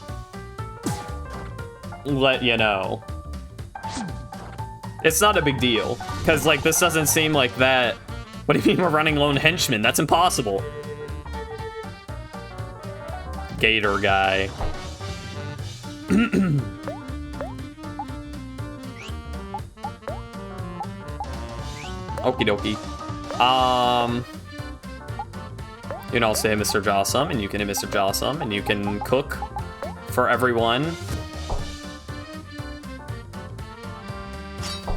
let you know. It's not a big deal, because, like, this doesn't seem like that. What do you mean we're running lone henchmen? That's impossible. Gator guy. Okie dokie. You can also hit Mr. Jawsome, and you can hit Mr. Jawsome, and you can cook for everyone.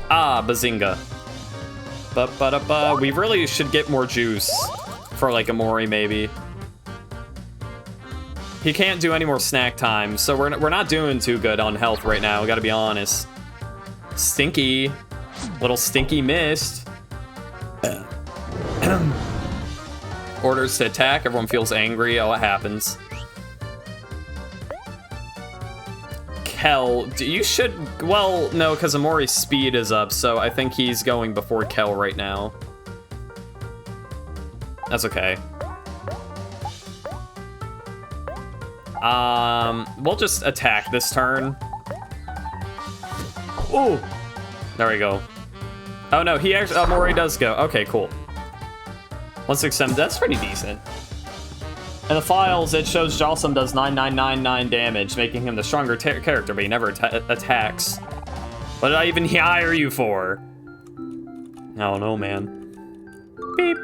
Ah, bazinga. Ba-ba-da-ba. We really should get more juice for, like, Omori, maybe. He can't do any more snack time, so we're not doing too good on health right now, we gotta be honest. Stinky. Little stinky mist. Orders to attack, everyone feels angry. Oh, it happens. Kel, you should, well, no, because Omori's speed is up, so I think he's going before Kel right now. That's okay. We'll just attack this turn. Ooh! There we go. Oh no, he actually, Omori does go. Okay, cool. 167, that's pretty decent. In the files, it shows Jawsome does 9999 damage, making him the stronger character, but he never attacks. What did I even hire you for? I don't know, man. Beep.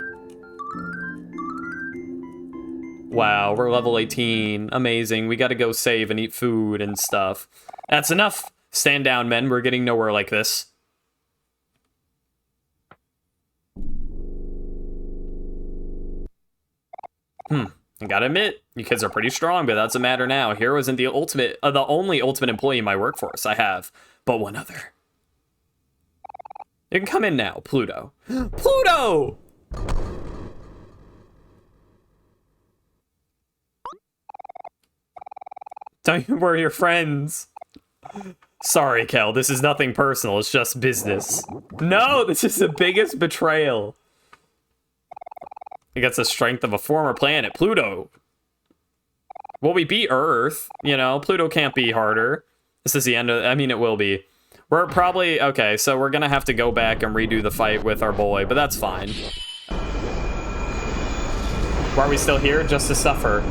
Wow, we're level 18. Amazing. We gotta go save and eat food and stuff. That's enough. Stand down, men. We're getting nowhere like this. I gotta admit, you kids are pretty strong, but that's a matter now. Hero isn't the only ultimate employee in my workforce. I have but one other. You can come in now, Pluto. Pluto! Don't you worry, your friends. Sorry, Kel, this is nothing personal, it's just business. No, this is the biggest betrayal. It gets the strength of a former planet, Pluto. Well, we beat Earth, you know, Pluto can't be harder. This is the end of, I mean, it will be. We're probably, okay, so we're gonna have to go back and redo the fight with our boy, but that's fine. Why are we still here? Just to suffer.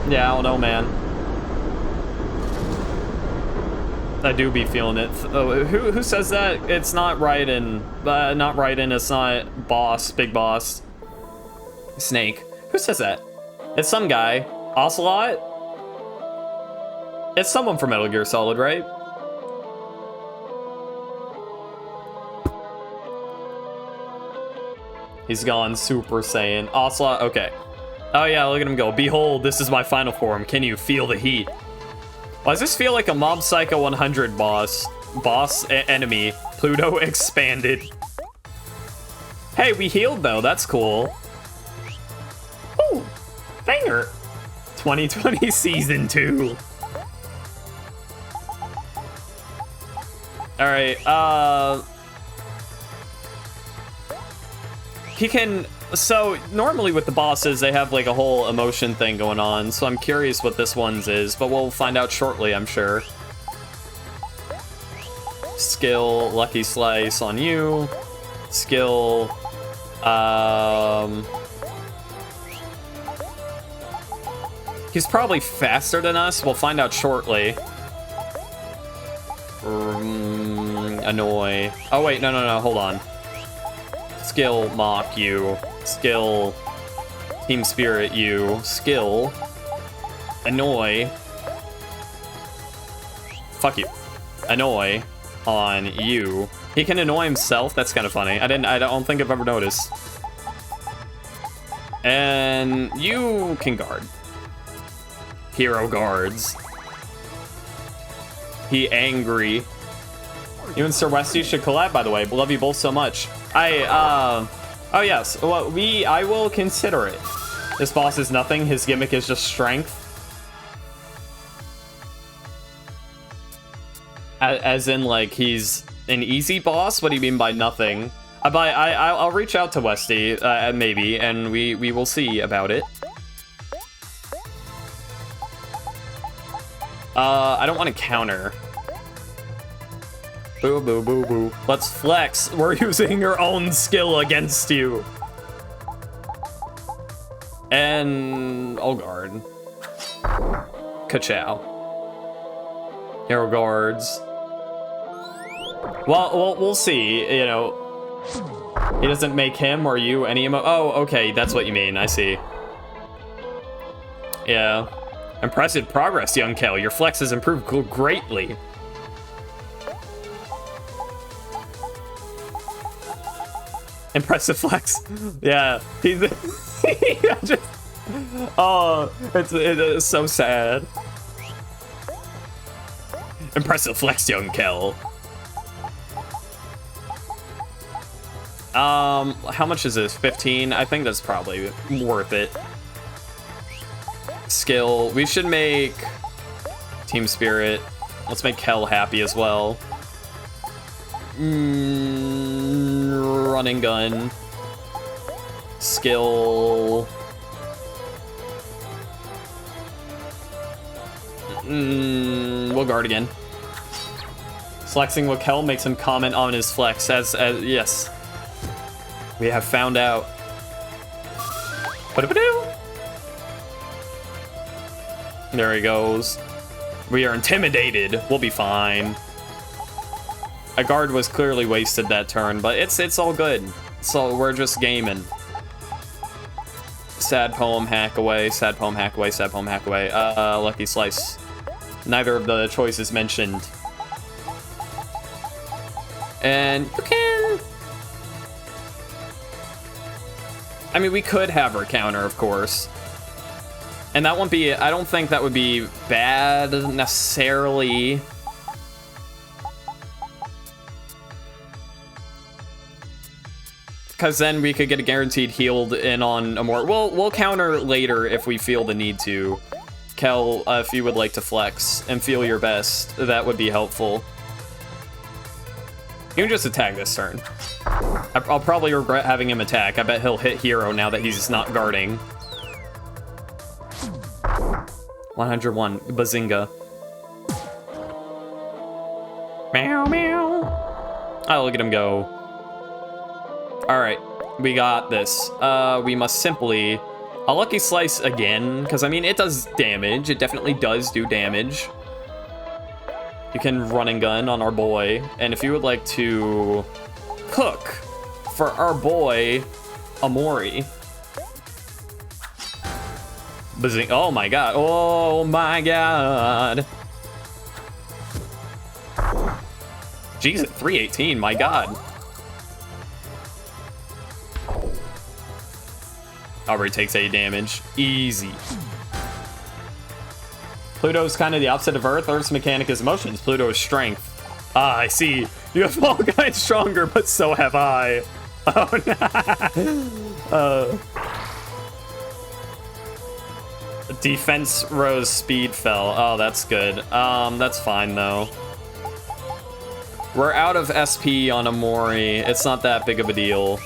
Yeah, I don't know, man. I do be feeling it. Oh, who says that? It's not Raiden. Not Raiden. It's not Boss. Big Boss. Snake. Who says that? It's some guy. Ocelot? It's someone from Metal Gear Solid, right? He's gone Super Saiyan. Ocelot, okay. Oh yeah, look at him go. Behold, this is my final form. Can you feel the heat? Why does this feel like a Mob Psycho 100 enemy? Pluto expanded. Hey, we healed though, that's cool. Ooh, banger. 2020 Season 2. Alright, he can... So, normally with the bosses, they have like a whole emotion thing going on, so I'm curious what this one's is, but we'll find out shortly, I'm sure. Skill, Lucky Slice on you. Skill, he's probably faster than us, we'll find out shortly. Annoy. Oh wait, no, hold on. Skill, Mock you. Skill, Team Spirit you. Skill, Annoy. Fuck you. Annoy on you. He can annoy himself, that's kind of funny. I don't think I've ever noticed. And you can guard. Hero guards. He angry. You and Sir Westy should collab, by the way. Love you both so much. Oh yes, well, I will consider it. This boss is nothing, his gimmick is just strength. As in, like, he's an easy boss? What do you mean by nothing? I'll reach out to Westy, maybe, and we will see about it. I don't want to counter. Boo, boo, boo, boo. Let's flex. We're using your own skill against you. And... oh, guard. Ka-chow. Hero guards. Well, we'll see, you know. He doesn't make him or you any emo- oh, okay, that's what you mean, I see. Yeah. Impressive progress, young Kel. Your flex has improved greatly. Impressive flex. Yeah, he's just, oh, it's so sad. Impressive flex, young Kel. How much is this? 15? I think that's probably worth it. Skill. We should make Team Spirit. Let's make Kel happy as well. Running gun. Skill. We'll guard again. Flexing with Kel makes him comment on his flex as yes. We have found out. There he goes. We are intimidated. We'll be fine. A guard was clearly wasted that turn, but it's all good. So we're just gaming. Sad poem, hack away, sad poem, hack away, sad poem, hack away. Lucky Slice. Neither of the choices mentioned. And you can... I mean, we could have her counter, of course. And that won't be... I don't think that would be bad, necessarily. Because then we could get a guaranteed healed in on Omori. We'll counter later if we feel the need to. Kel, if you would like to flex and feel your best, that would be helpful. You can just attack this turn. I'll probably regret having him attack. I bet he'll hit hero now that he's not guarding. 101. Bazinga. Meow, meow. Oh, look at him go. Alright, we got this. We must simply A Lucky Slice again, because, I mean, it does damage. It definitely does do damage. You can run and gun on our boy. And if you would like to cook for our boy, Omori. Bazing. Oh my god. Oh my god. Jeez, at 318, my god. Aubrey takes 8 damage. Easy. Pluto's kind of the opposite of Earth. Earth's mechanic is emotions. Pluto's strength. Ah, I see. You have all kinds stronger, but so have I. Oh, no. Defense rose, speed fell. Oh, that's good. That's fine, though. We're out of SP on Omori. It's not that big of a deal.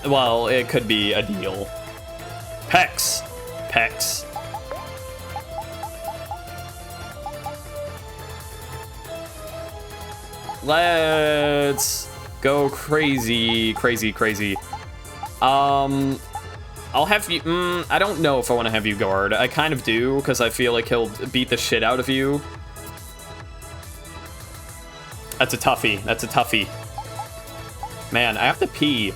Well, it could be a deal. Pex. Pex. Let's go crazy, crazy, crazy. I'll have you, I don't know if I want to have you guard. I kind of do, because I feel like he'll beat the shit out of you. That's a toughie. That's a toughie. Man, I have to pee.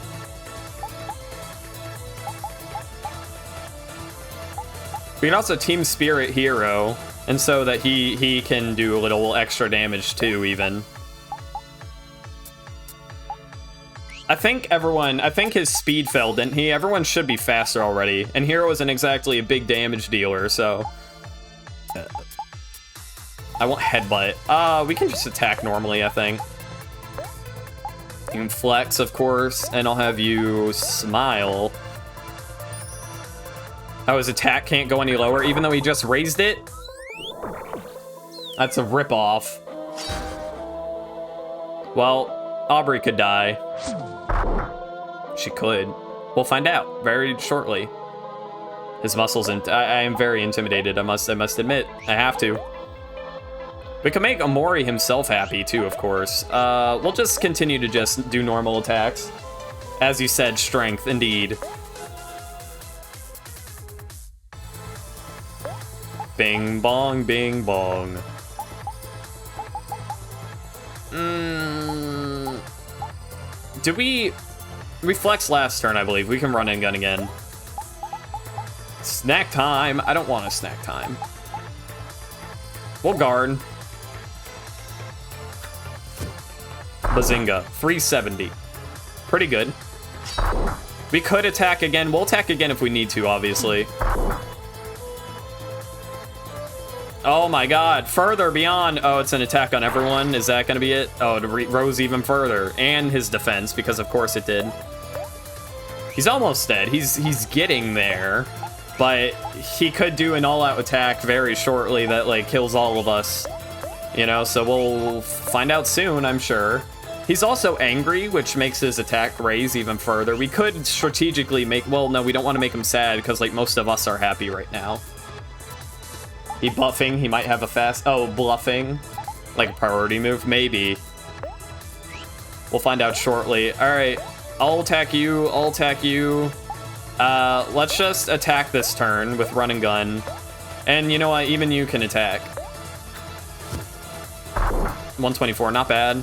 We can also Team Spirit Hero, and so that he can do a little extra damage too, even. I think his speed fell, didn't he? Everyone should be faster already, and Hero isn't exactly a big damage dealer, so... I want Headbutt. We can just attack normally, I think. You can Flex, of course, and I'll have you Smile. Oh, his attack can't go any lower, even though he just raised it? That's a ripoff. Well, Aubrey could die. She could. We'll find out very shortly. His muscles, I am very intimidated, I must admit. I have to. We can make Omori himself happy, too, of course. We'll just continue to just do normal attacks. As you said, strength, indeed. Bing bong, bing bong. Did we flexed last turn, I believe. We can run and gun again. Snack time. I don't want a snack time. We'll guard. Bazinga. 370. Pretty good. We could attack again. We'll attack again if we need to, obviously. Oh my god, further beyond. Oh, it's an attack on everyone. Is that going to be it? Oh, it rose even further. And his defense, because of course it did. He's almost dead. He's getting there. But he could do an all-out attack very shortly that, like, kills all of us. You know, so we'll find out soon, I'm sure. He's also angry, which makes his attack raise even further. We could strategically make... Well, no, we don't want to make him sad, because, like, most of us are happy right now. He buffing, he might have a fast... Oh, bluffing. Like a priority move, maybe. We'll find out shortly. Alright, I'll attack you, I'll attack you. Let's just attack this turn with run and gun. And you know what, even you can attack. 124, not bad.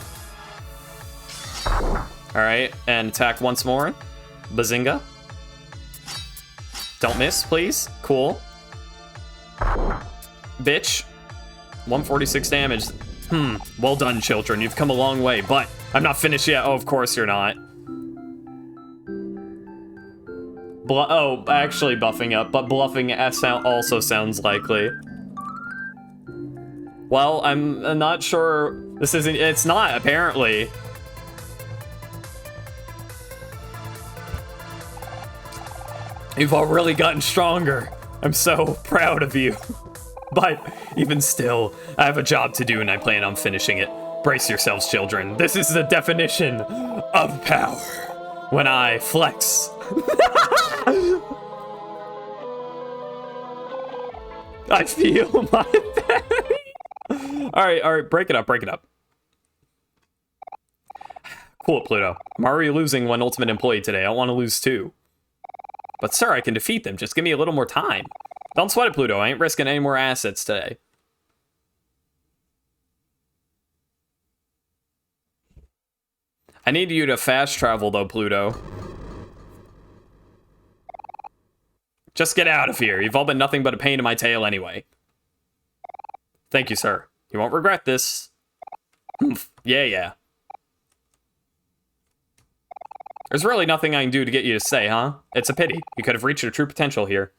Alright, and attack once more. Bazinga. Don't miss, please. Cool. Bitch. 146 damage. Well done, children. You've come a long way, but I'm not finished yet. Oh, of course you're not. Oh, actually buffing up, but bluffing also sounds likely. Well, I'm not sure. This isn't... It's not, apparently. You've all really gotten stronger. I'm so proud of you. But even still, I have a job to do and I plan on finishing it. Brace yourselves, children. This is the definition of power. When I flex. I feel my belly. Alright, break it up, break it up. Cool, Pluto. I'm already losing one ultimate employee today. I want to lose two. But sir, I can defeat them. Just give me a little more time. Don't sweat it, Pluto. I ain't risking any more assets today. I need you to fast travel, though, Pluto. Just get out of here. You've all been nothing but a pain in my tail anyway. Thank you, sir. You won't regret this. Yeah. There's really nothing I can do to get you to stay, huh? It's a pity. You could have reached your true potential here.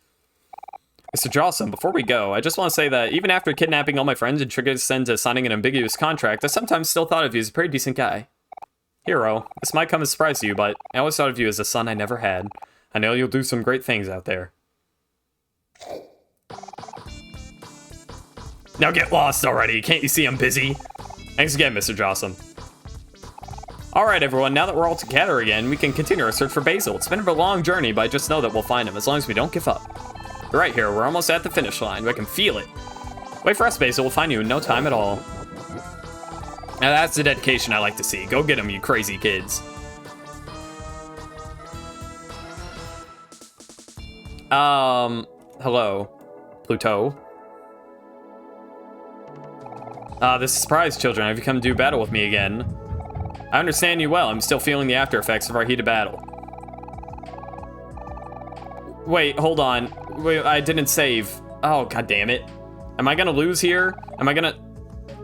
Mr. Jawsome, before we go, I just want to say that even after kidnapping all my friends and triggered us into signing an ambiguous contract, I sometimes still thought of you as a pretty decent guy. Hero, this might come as a surprise to you, but I always thought of you as a son I never had. I know you'll do some great things out there. Now get lost already. Can't you see I'm busy? Thanks again, Mr. Jawsome. Alright, everyone, now that we're all together again, we can continue our search for Basil. It's been a long journey, but I just know that we'll find him, as long as we don't give up. You're right here, we're almost at the finish line. I can feel it. Wait for us, Basil. We'll find you in no time at all. Now that's the dedication I like to see. Go get him, you crazy kids. Hello, Pluto. This is a surprise, children. Have you come to do battle with me again? I understand you well. I'm still feeling the after effects of our heated battle. Wait, hold on. Wait, I didn't save. Oh, god damn it. Am I gonna lose here? Am I gonna...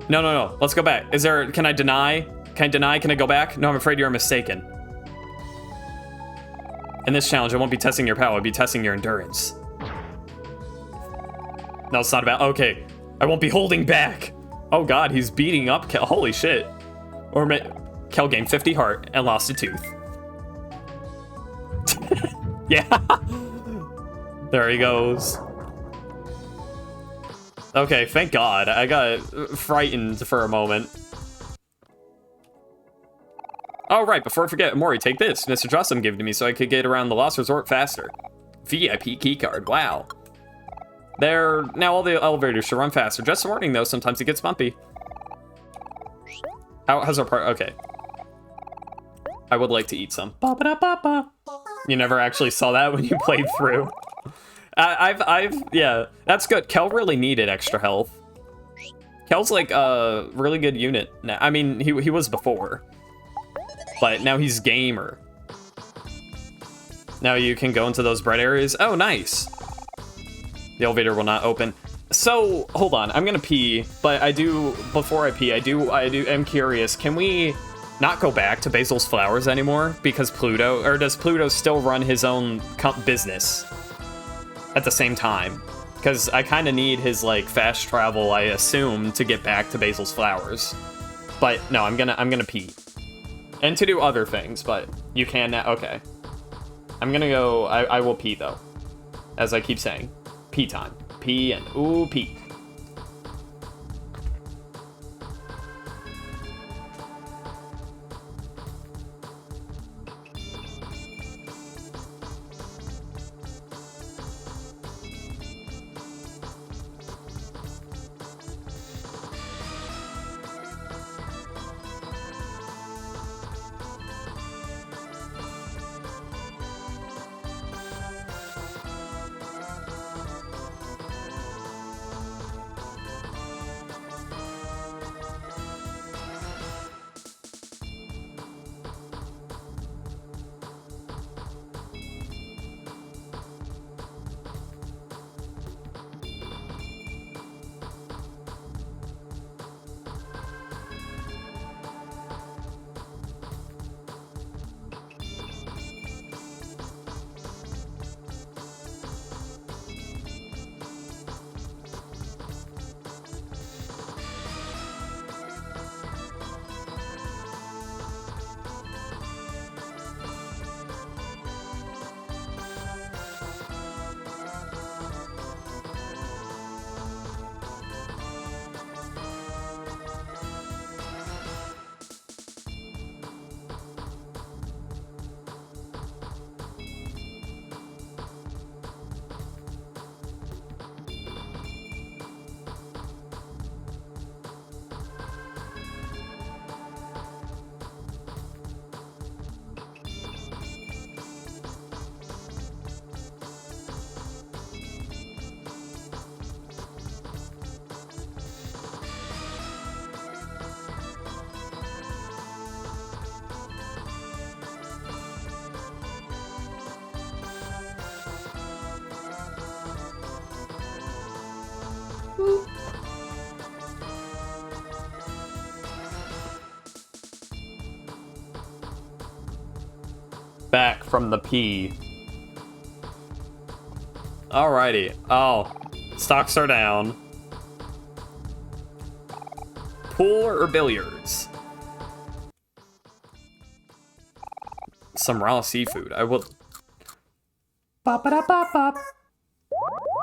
No. Let's go back. Is there... Can I deny? Can I deny? Can I go back? No, I'm afraid you're mistaken. In this challenge, I won't be testing your power. I'll be testing your endurance. No, it's not about... Okay. I won't be holding back. Oh god, he's beating up Kel. Holy shit. Or... Kel gained 50 heart and lost a tooth. Yeah. There he goes. Okay, thank God. I got frightened for a moment. Oh, right, before I forget, Omori, take this. Mr. Jawsome gave it to me so I could get around the Lost Resort faster. VIP keycard, wow. There, now all the elevators should run faster. Just a warning, though, sometimes it gets bumpy. How's our part? Okay. I would like to eat some. Ba-ba-da-ba-ba. You never actually saw that when you played through. Yeah, that's good. Kel really needed extra health. Kel's like a really good unit now. I mean, he was before, but now he's gamer. Now you can go into those bread areas. Oh, nice. The elevator will not open. So, hold on. I'm gonna pee, but before I pee, I'm curious. Can we not go back to Basil's Flowers anymore? Because does Pluto still run his own business at the same time? Because I kind of need his, like, fast travel, I assume, to get back to Basil's Flowers. But, no, I'm gonna pee. And to do other things, but you can now. Okay. I'm gonna go, I will pee, though. As I keep saying. Pee time. Pee and ooh, pee. back from the P. Alrighty. Oh, stocks are down. Pool or billiards? Some raw seafood. I will. Bop, bop, bop, bop.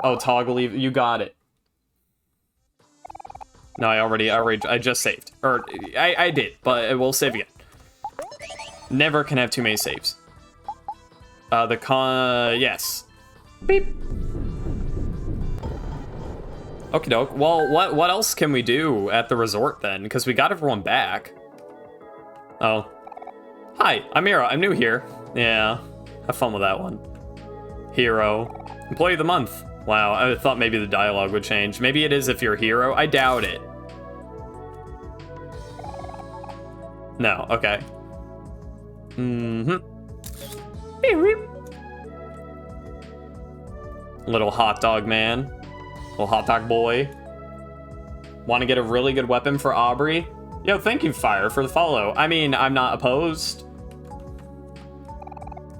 Oh, toggle. You got it. No, I just saved. Or, I did, but it will save again. Never can have too many saves. Yes. Beep. Okie doke. Well, what else can we do at the resort then? Because we got everyone back. Oh. Hi, I'm Mira. I'm new here. Yeah, have fun with that one. Hero. Employee of the month. Wow, I thought maybe the dialogue would change. Maybe it is if you're a hero. I doubt it. No, okay. Little hot dog man. Little hot dog boy. Want to get a really good weapon for Aubrey? Yo, thank you, Fire, for the follow. I mean, I'm not opposed.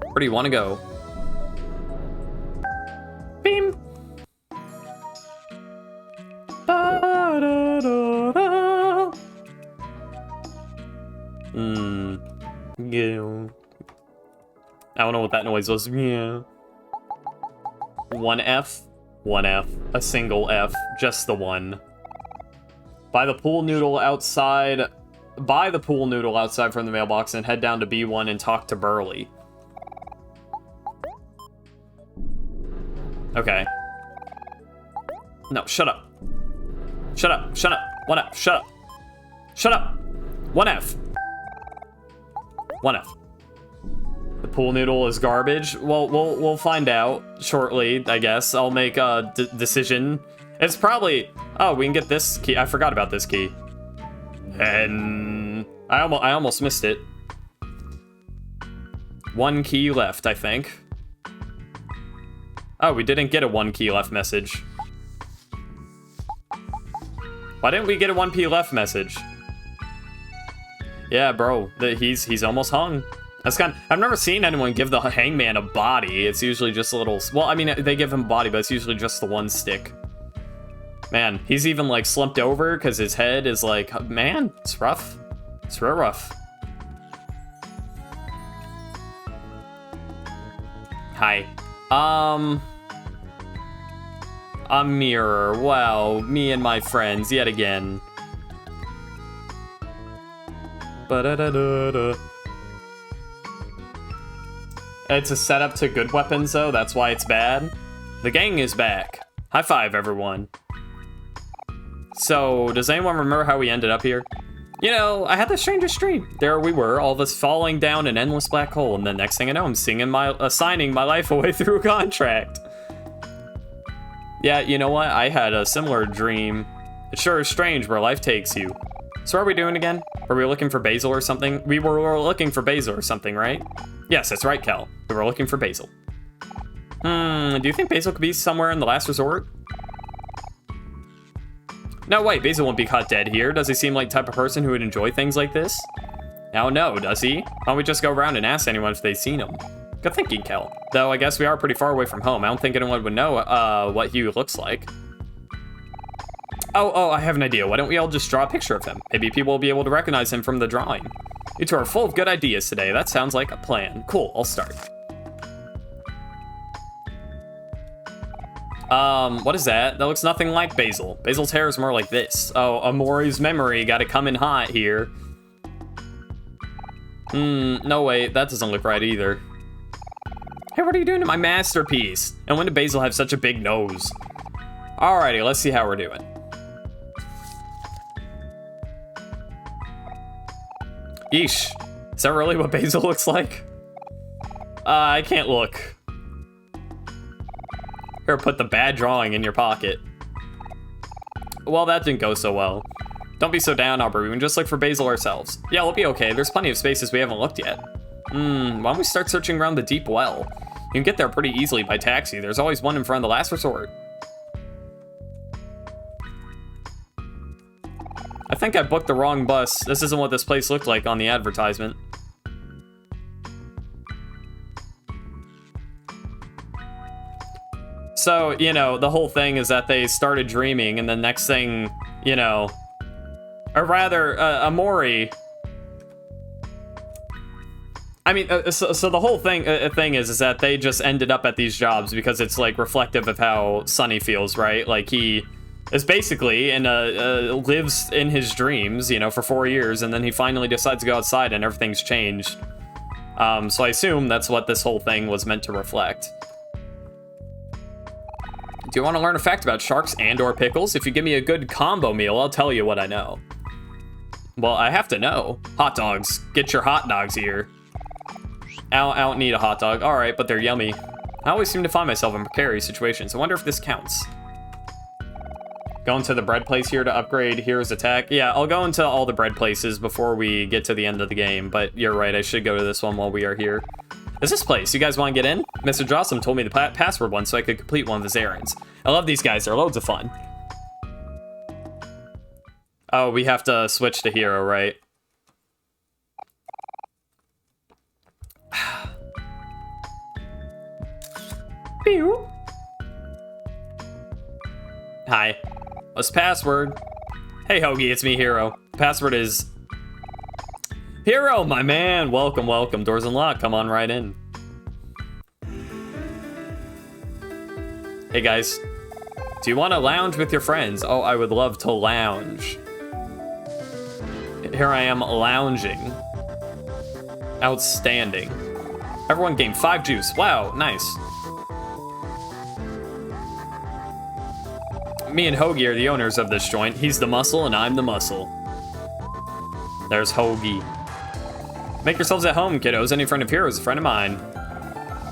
Where do you want to go? Beam. Yeah. I don't know what that noise was. Yeah. One F. One F. A single F. Just the one. Buy the pool noodle outside. Buy the pool noodle outside from the mailbox and head down to B1 and talk to Burley. Okay. No, shut up. Shut up. Shut up. One F. Shut up. Shut up. One F. One F. The pool noodle is garbage. Well, we'll find out shortly, I guess. I'll make a decision. It's probably... Oh, we can get this key. I forgot about this key. And... I almost missed it. One key left, I think. Oh, we didn't get a one key left message. Why didn't we get a 1P left message? Yeah, bro, he's almost hung. That's I've never seen anyone give the hangman a body. It's usually just a little... Well, I mean, they give him a body, but it's usually just the one stick. Man, he's even, like, slumped over because his head is like... Man, it's rough. It's real rough. Hi. A mirror. Wow, me and my friends yet again. Ba-da-da-da-da. It's a setup to good weapons, though. That's why it's bad. The gang is back. High five, everyone. So, does anyone remember how we ended up here? You know, I had the strangest dream. There we were, all of us falling down an endless black hole, and the next thing I know, I'm signing my life away through a contract. Yeah, you know what? I had a similar dream. It sure is strange where life takes you. So what are we doing again? Are we looking for Basil or something? We were looking for Basil or something, right? Yes, that's right, Kel. We were looking for Basil. Do you think Basil could be somewhere in the last resort? No way, Basil won't be caught dead here. Does he seem like the type of person who would enjoy things like this? Now, no, does he? Why don't we just go around and ask anyone if they've seen him? Good thinking, Kel. Though I guess we are pretty far away from home. I don't think anyone would know what he looks like. Oh, I have an idea. Why don't we all just draw a picture of him? Maybe people will be able to recognize him from the drawing. You two are full of good ideas today. That sounds like a plan. Cool, I'll start. What is that? That looks nothing like Basil. Basil's hair is more like this. Oh, Omori's memory got to come in hot here. No wait, that doesn't look right either. Hey, what are you doing to my masterpiece? And when did Basil have such a big nose? Alrighty, let's see how we're doing. Yeesh. Is that really what Basil looks like? I can't look. Here, put the bad drawing in your pocket. Well, that didn't go so well. Don't be so down, Aubrey. We can just look for Basil ourselves. Yeah, we'll be okay. There's plenty of spaces we haven't looked yet. Why don't we start searching around the deep well? You can get there pretty easily by taxi. There's always one in front of the last resort. I think I booked the wrong bus. This isn't what this place looked like on the advertisement. So, you know, the whole thing is that they started dreaming, and the next thing, you know, or rather, Omori. I mean, so the whole thing is that they just ended up at these jobs because it's like reflective of how Sunny feels, right? Like he is basically lives in his dreams, you know, for 4 years, and then he finally decides to go outside, and everything's changed. So I assume that's what this whole thing was meant to reflect. Do you want to learn a fact about sharks and/or pickles? If you give me a good combo meal, I'll tell you what I know. Well, I have to know. Hot dogs. Get your hot dogs here. I don't need a hot dog. All right, but they're yummy. I always seem to find myself in precarious situations. I wonder if this counts. Going to the bread place here to upgrade Hero's attack. Yeah, I'll go into all the bread places before we get to the end of the game, but you're right, I should go to this one while we are here. Is this place? You guys want to get in? Mr. Jossum told me the password once so I could complete one of his errands. I love these guys, they're loads of fun. Oh, we have to switch to Hero, right? Pew. Hi. What's the password? Hey, Hoagie, it's me, Hero. Password is... Hero, my man! Welcome, welcome. Doors unlocked. Come on right in. Hey, guys. Do you want to lounge with your friends? Oh, I would love to lounge. Here I am lounging. Outstanding. Everyone gained 5 juice. Wow, nice. Me and Hoagie are the owners of this joint. He's the muscle and I'm the muscle. There's Hoagie. Make yourselves at home, kiddos. Any friend of Hero's a friend of mine.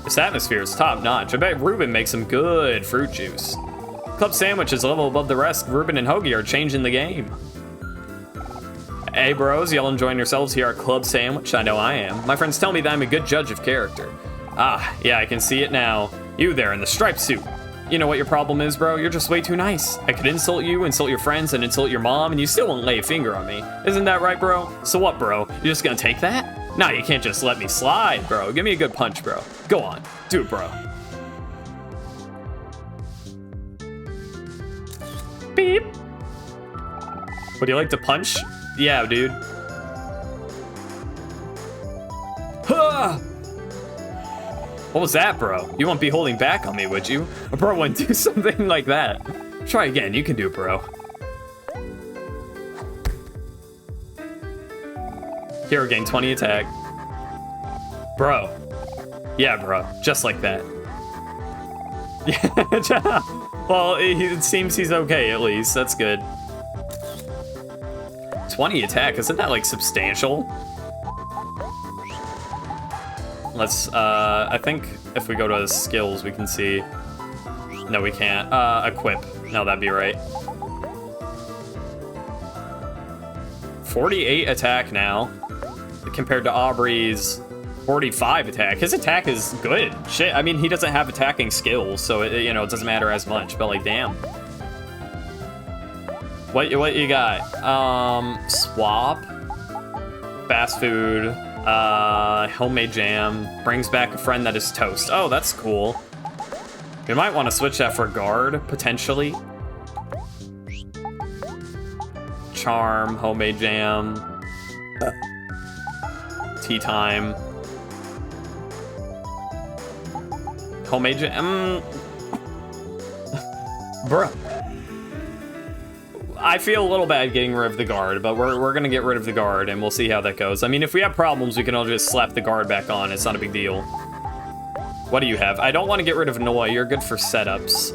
This atmosphere is top notch. I bet Ruben makes some good fruit juice. Club Sandwich is a level above the rest. Ruben and Hoagie are changing the game. Hey bros, y'all enjoying yourselves here at Club Sandwich? I know I am. My friends tell me that I'm a good judge of character. Ah, yeah, I can see it now. You there in the striped suit. You know what your problem is, bro? You're just way too nice. I could insult you, insult your friends, and insult your mom, and you still won't lay a finger on me. Isn't that right, bro? So what, bro? You just gonna take that? Nah, you can't just let me slide, bro. Give me a good punch, bro. Go on. Do it, bro. Beep. Would you like to punch? Yeah, dude. Huh! What was that, bro? You won't be holding back on me, would you? A bro wouldn't do something like that. Try again, you can do it, bro. Hero gain 20 attack. Bro. Yeah, bro. Just like that. Yeah. Well, it seems he's okay, at least. That's good. 20 attack, isn't that, like, substantial? Let's, I think if we go to skills, we can see... No, we can't. Equip. No, that'd be right. 48 attack now, compared to Aubrey's 45 attack. His attack is good. Shit, I mean, he doesn't have attacking skills, so, it, you know, it doesn't matter as much, but, like, damn. What you got? Swap. Fast food. Homemade jam. Brings back a friend that is toast. Oh, that's cool. You might want to switch that for guard, potentially. Charm, homemade jam. Tea time. Homemade jam. Bruh. I feel a little bad getting rid of the guard, but we're gonna get rid of the guard and we'll see how that goes. I mean, if we have problems, we can all just slap the guard back on. It's not a big deal. What do you have? I don't want to get rid of Annoy. You're good for setups.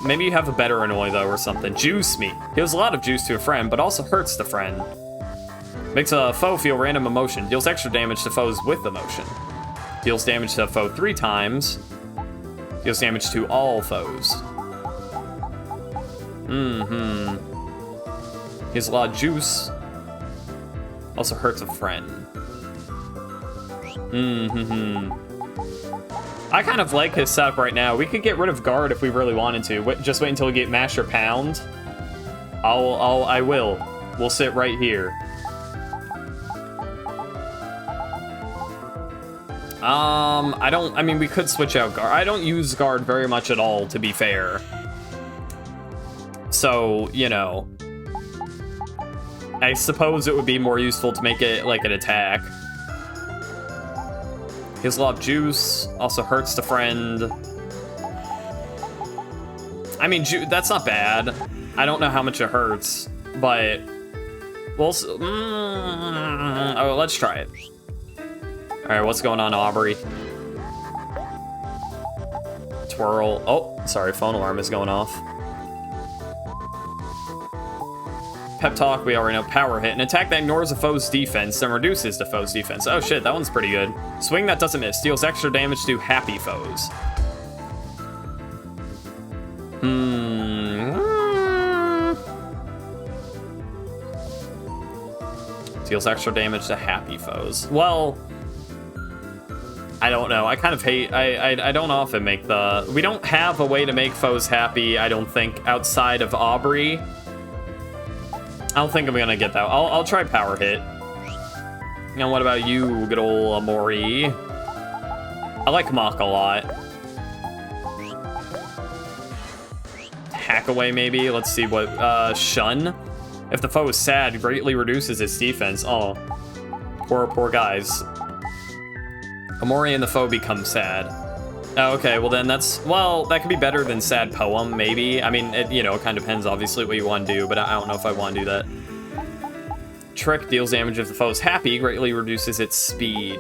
Maybe you have a better Annoy, though, or something. Juice me. Gives a lot of juice to a friend, but also hurts the friend. Makes a foe feel random emotion. Deals extra damage to foes with emotion. Deals damage to a foe 3 times. Deals damage to all foes. He has a lot of juice. Also hurts a friend. I kind of like his setup right now. We could get rid of guard if we really wanted to. Just wait until we get mash or pound. I will. We'll sit right here. I mean, we could switch out guard. I don't use guard very much at all, to be fair. So, you know, I suppose it would be more useful to make it like an attack. His Love Juice also hurts the friend. I mean, that's not bad. I don't know how much it hurts, but we'll. Oh, let's try it. All right, what's going on, Aubrey? Twirl. Oh, sorry, phone alarm is going off. Pep Talk, we already know. Power Hit. An attack that ignores a foe's defense and reduces the foe's defense. Oh shit, that one's pretty good. Swing that doesn't miss. Deals extra damage to happy foes. Deals extra damage to happy foes. Well, I don't know. I kind of hate... I don't often make the... We don't have a way to make foes happy, I don't think, outside of Aubrey. I don't think I'm gonna get that. I'll try Power Hit. And what about you, good ol' Omori? I like Mach a lot. Hack away, maybe? Let's see what... Shun? If the foe is sad, greatly reduces its defense. Oh. Poor guys. Omori and the foe become sad. Oh, okay, well then that's... Well, that could be better than Sad Poem, maybe. I mean, it, you know, it kind of depends, obviously, what you want to do, but I don't know if I want to do that. Trick deals damage if the foe is happy, greatly reduces its speed.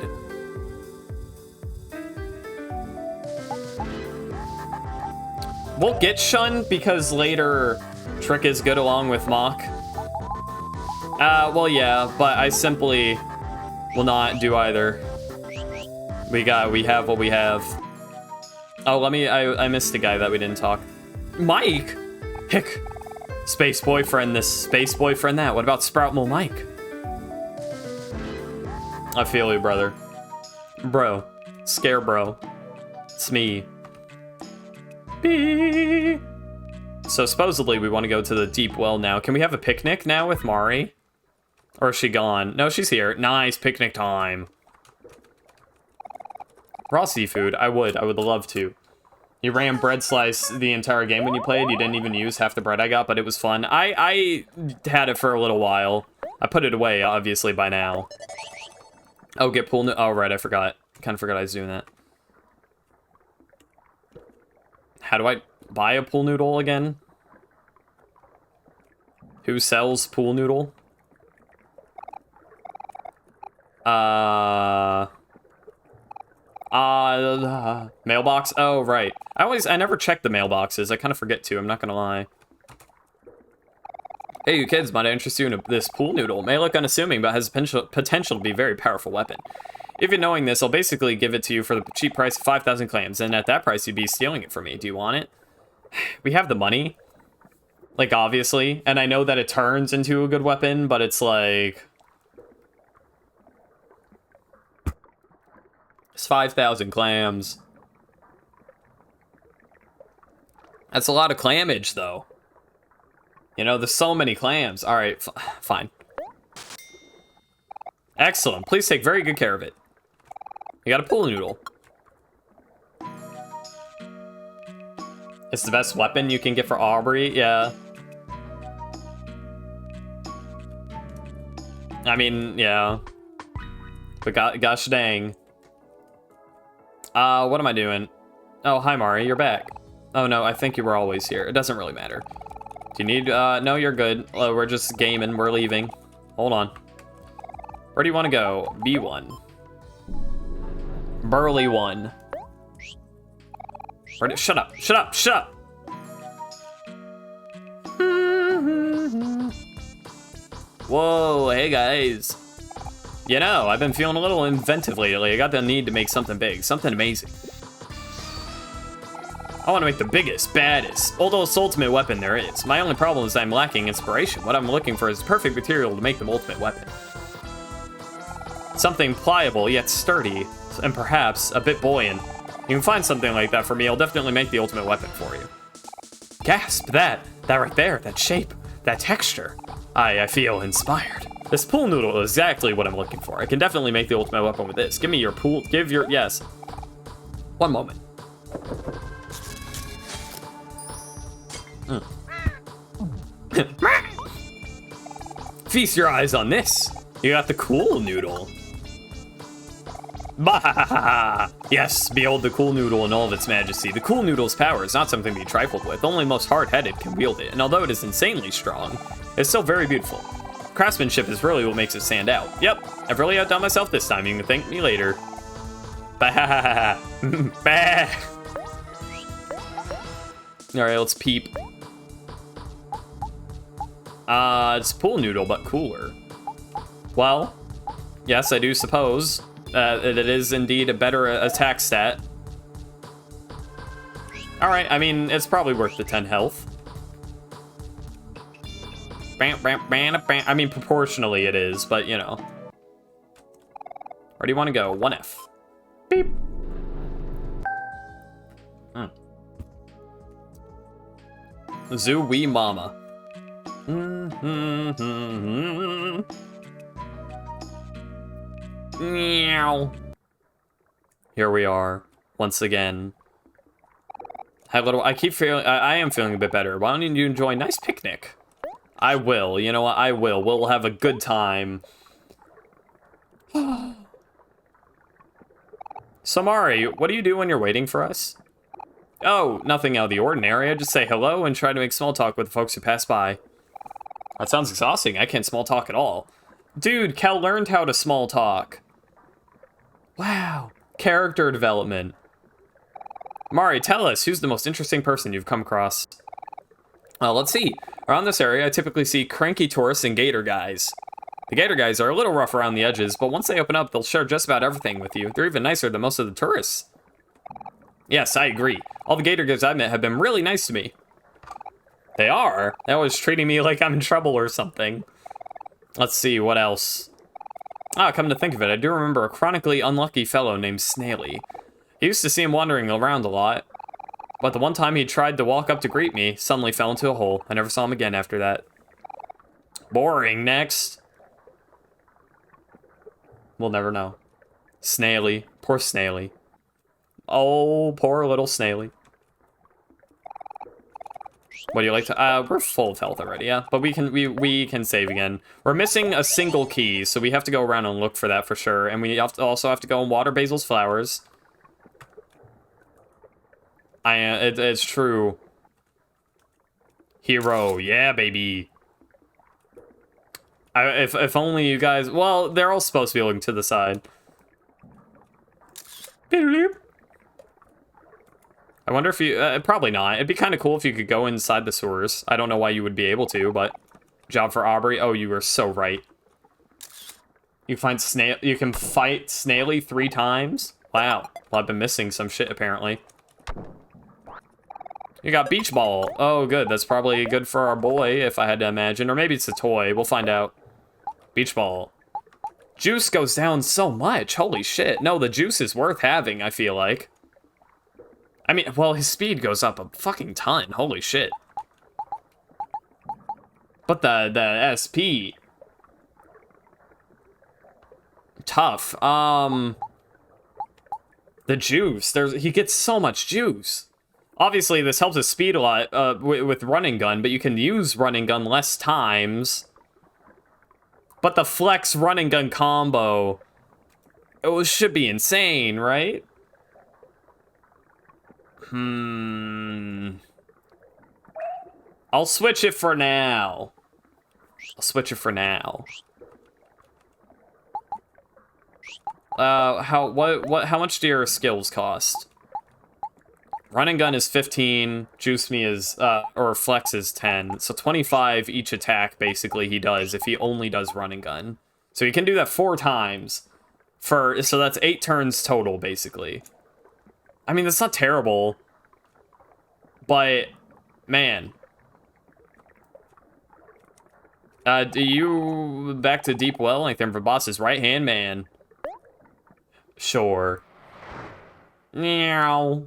We'll get Shun, because later Trick is good along with Mach. Well, yeah, but I simply will not do either. We have what we have. Oh, I missed the guy that we didn't talk. Mike? Hick. Space boyfriend this, space boyfriend that. What about Sproutmole Mike? I feel you, brother. Bro. Scare bro. It's me. Bee. So supposedly we want to go to the deep well now. Can we have a picnic now with Mari? Or is she gone? No, she's here. Nice, picnic time. Raw seafood. I would love to. You ran bread slice the entire game when you played. You didn't even use half the bread I got, but it was fun. I had it for a little while. I put it away, obviously, by now. Oh, get pool noodle. Oh, right, I forgot. Kind of forgot I was doing that. How do I buy a pool noodle again? Who sells pool noodle? Mailbox? Oh, right. I never check the mailboxes. I kind of forget to, I'm not gonna lie. Hey, you kids, might I interest you in this pool noodle? May look unassuming, but has potential to be a very powerful weapon. If you're knowing this, I'll basically give it to you for the cheap price of 5,000 clams, and at that price, you'd be stealing it from me. Do you want it? We have the money. Like, obviously. And I know that it turns into a good weapon, but it's like... It's 5,000 clams. That's a lot of clammage, though. You know, there's so many clams. All right, fine. Excellent. Please take very good care of it. You got a pool noodle. It's the best weapon you can get for Aubrey? Yeah. I mean, yeah. But gosh dang. What am I doing? Oh, hi, Mari, you're back. Oh, no, I think you were always here. It doesn't really matter. Do you need, no, you're good. We're just gaming, we're leaving. Hold on. Where do you want to go? B1. Burly 1. Shut up, shut up, shut up! Whoa, hey guys. You know, I've been feeling a little inventive lately. I got the need to make something big, something amazing. I want to make the biggest, baddest, oldest ultimate weapon there is. My only problem is I'm lacking inspiration. What I'm looking for is perfect material to make the ultimate weapon. Something pliable yet sturdy, and perhaps a bit buoyant. You can find something like that for me. I'll definitely make the ultimate weapon for you. Gasp, that right there, that shape, that texture. I feel inspired. This pool noodle is exactly what I'm looking for. I can definitely make the ultimate weapon with this. Give me your pool. Yes. One moment. Feast your eyes on this. You got the cool noodle. Bah! Yes, behold the cool noodle in all of its majesty. The cool noodle's power is not something to be trifled with. Only the most hard-headed can wield it, and although it is insanely strong, it's still very beautiful. Craftsmanship is really what makes it stand out. Yep, I've really outdone myself this time. You can thank me later. Bah! Bah! Alright, let's peep. It's pool noodle, but cooler. Well, yes, I do suppose it is indeed a better attack stat. Alright, I mean, it's probably worth the 10 health. I mean, proportionally it is, but, you know. Where do you want to go? 1F. Beep. Zoo Wee Mama. Meow. Here we are, once again. I am feeling a bit better. Why don't you enjoy a nice picnic? I will. You know what? I will. We'll have a good time. Samari, what do you do when you're waiting for us? Oh, nothing out of the ordinary. I just say hello and try to make small talk with the folks who pass by. That sounds exhausting. I can't small talk at all. Dude, Kel learned how to small talk. Wow. Character development. Mari, tell us, who's the most interesting person you've come across? Let's see. Around this area, I typically see cranky tourists and gator guys. The gator guys are a little rough around the edges, but once they open up, they'll share just about everything with you. They're even nicer than most of the tourists. Yes, I agree. All the gator guys I've met have been really nice to me. They are? They're always treating me like I'm in trouble or something. Let's see, what else? Come to think of it, I do remember a chronically unlucky fellow named Snaily. I used to see him wandering around a lot. But the one time he tried to walk up to greet me, suddenly fell into a hole. I never saw him again after that. Boring, next. We'll never know. Snaily. Poor Snaily. Oh, poor little Snaily. What do you like to... we're full of health already, yeah. But we can save again. We're missing a single key, so we have to go around and look for that for sure. And we also have to go and water Basil's flowers. It's true. Hero, yeah, baby. If only you guys... Well, they're all supposed to be looking to the side. I wonder if you... probably not. It'd be kind of cool if you could go inside the sewers. I don't know why you would be able to, but... Job for Aubrey. Oh, you were so right. You can fight Snaily 3 times? Wow. Well, I've been missing some shit, apparently. You got Beach Ball. Oh, good. That's probably good for our boy, if I had to imagine. Or maybe it's a toy. We'll find out. Beach Ball. Juice goes down so much. Holy shit. No, the juice is worth having, I feel like. I mean, well, his speed goes up a fucking ton. Holy shit. But the SP... Tough. The juice. He gets so much juice. Obviously, this helps his speed a lot with running gun, but you can use running gun less times. But the flex running gun combo, should be insane, right? I'll switch it for now. How much do your skills cost? Running gun is 15, juice me is, or flex is 10. So 25 each attack, basically, he does if he only does running gun. So he can do that 4 times. So that's 8 turns total, basically. I mean, that's not terrible. But, man. Do you back to Deep Well? Like, they're for boss's right-hand man. Sure. Meow.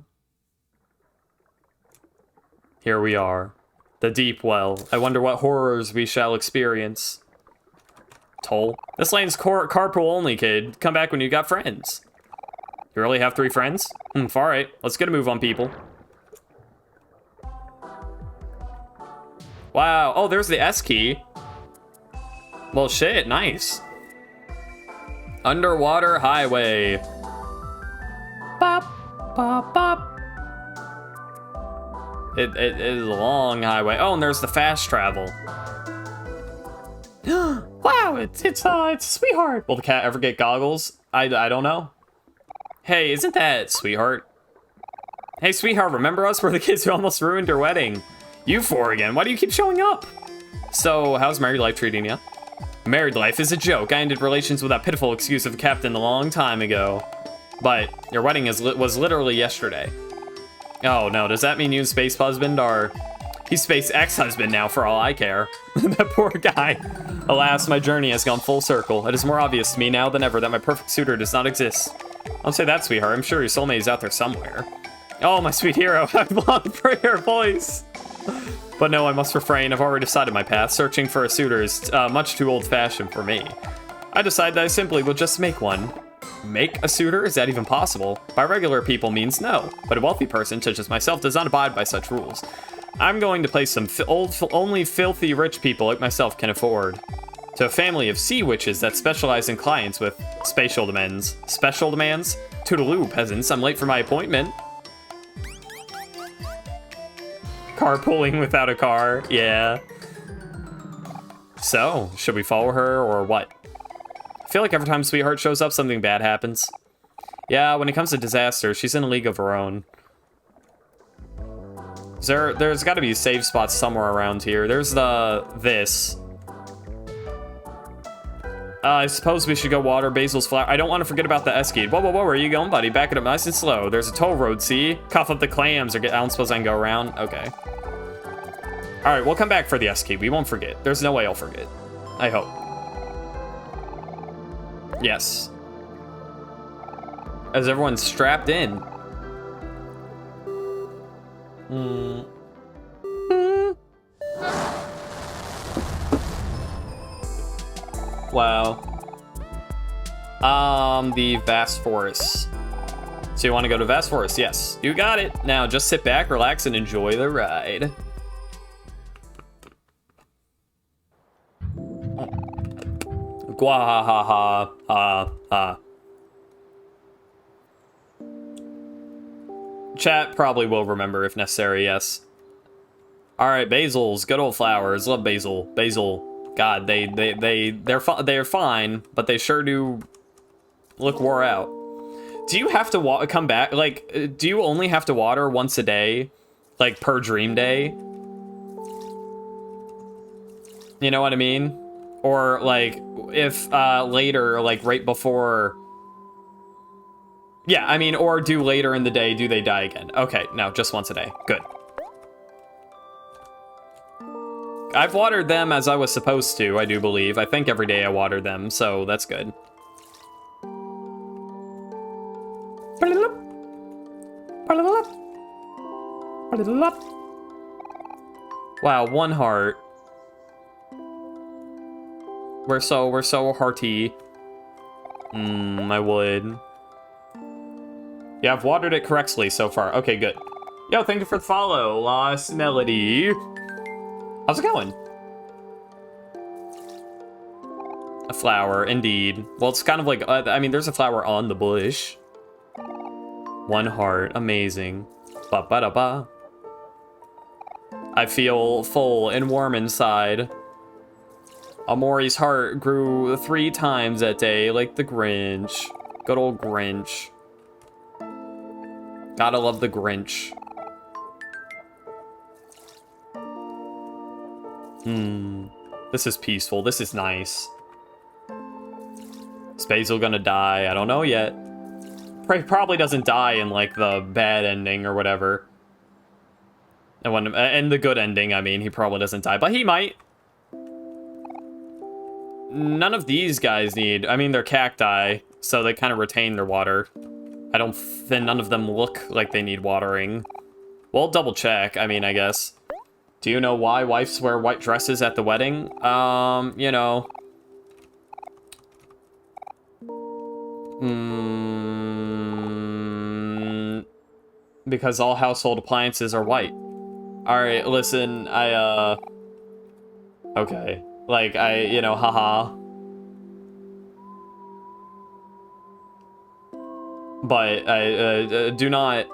Here we are. The Deep Well. I wonder what horrors we shall experience. Toll. This lane's carpool only, kid. Come back when you got friends. You really have 3 friends? All right. Let's get a move on, people. Wow. Oh, there's the S key. Well, shit. Nice. Underwater highway. Bop, bop, bop. It is a long highway. Oh, and there's the fast travel. Wow, it's Sweetheart. Will the cat ever get goggles? I don't know. Hey, isn't that Sweetheart? Hey, Sweetheart, remember us? We're the kids who almost ruined your wedding. You 4 again. Why do you keep showing up? So, how's married life treating you? Married life is a joke. I ended relations with that pitiful excuse of a captain a long time ago. But your wedding was literally yesterday. Oh no, does that mean you and Space Husband are... He's Space Ex-Husband now, for all I care. That poor guy. Alas, my journey has gone full circle. It is more obvious to me now than ever that my perfect suitor does not exist. Don't say that, sweetheart. I'm sure your soulmate is out there somewhere. Oh, my sweet hero. I've longed for your voice. But no, I must refrain. I've already decided my path. Searching for a suitor is much too old-fashioned for me. I decide that I simply will just make one. Make a suitor? Is that even possible? By regular people means no, but a wealthy person such as myself does not abide by such rules. I'm going to place some only filthy rich people like myself can afford. To a family of sea witches that specialize in clients with spatial demands. Special demands? Toodaloo, peasants, I'm late for my appointment. Carpooling without a car, yeah. So, should we follow her or what? I feel like every time Sweetheart shows up, something bad happens. Yeah, when it comes to disaster, she's in a league of her own. There's got to be save spots somewhere around here. There's this. I suppose we should go water Basil's flower. I don't want to forget about the S-key. Whoa, where are you going, buddy? Back it up nice and slow. There's a toll road, see? Cough up the clams or I don't suppose I can go around. Okay. All right, we'll come back for the S-key. We won't forget. There's no way I'll forget. I hope. Yes. As everyone's strapped in. Wow. The vast forest. So you want to go to vast forest? Yes, you got it. Now just sit back, relax, and enjoy the ride. Gwahahaha. Chat probably will remember if necessary, yes. Alright, basils, good old flowers. Love basil. Basil. God, they're fine, but they sure do look wore out. Do you have to come back? Like, do you only have to water once a day? Like, per dream day? You know what I mean? Or, like, if later, like, right before... Yeah, I mean, or do later in the day, do they die again? Okay, no, just once a day. Good. I've watered them as I was supposed to, I do believe. I think every day I watered them, so that's good. Wow, 1 heart. We're so hearty. I would. Yeah, I've watered it correctly so far. Okay, good. Yo, thank you for the follow, Lost Melody. How's it going? A flower, indeed. Well, it's kind of like, I mean, there's a flower on the bush. 1 heart, amazing. Ba-ba-da-ba. I feel full and warm inside. Omori's heart grew 3 times that day, like the Grinch. Good old Grinch. Gotta love the Grinch. This is peaceful. This is nice. Is Basil gonna die? I don't know yet. Probably doesn't die in, like, the bad ending or whatever. And the good ending, I mean, he probably doesn't die, but he might. None of these guys need... I mean, they're cacti, so they kind of retain their water. I don't think none of them look like they need watering. Well, double check, I mean, I guess. Do you know why wives wear white dresses at the wedding? You know. Because all household appliances are white. Alright, listen, okay. Like, haha. But I do not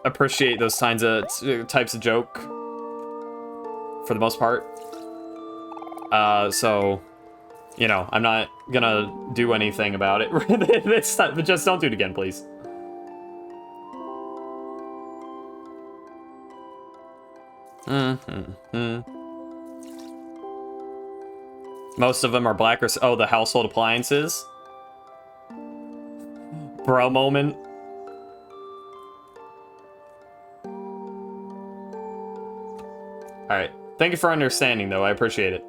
appreciate those types of joke for the most part. So, I'm not gonna do anything about it this time. But just don't do it again, please. Most of them are black or... Oh, the household appliances? Bro moment. Alright. Thank you for understanding, though. I appreciate it.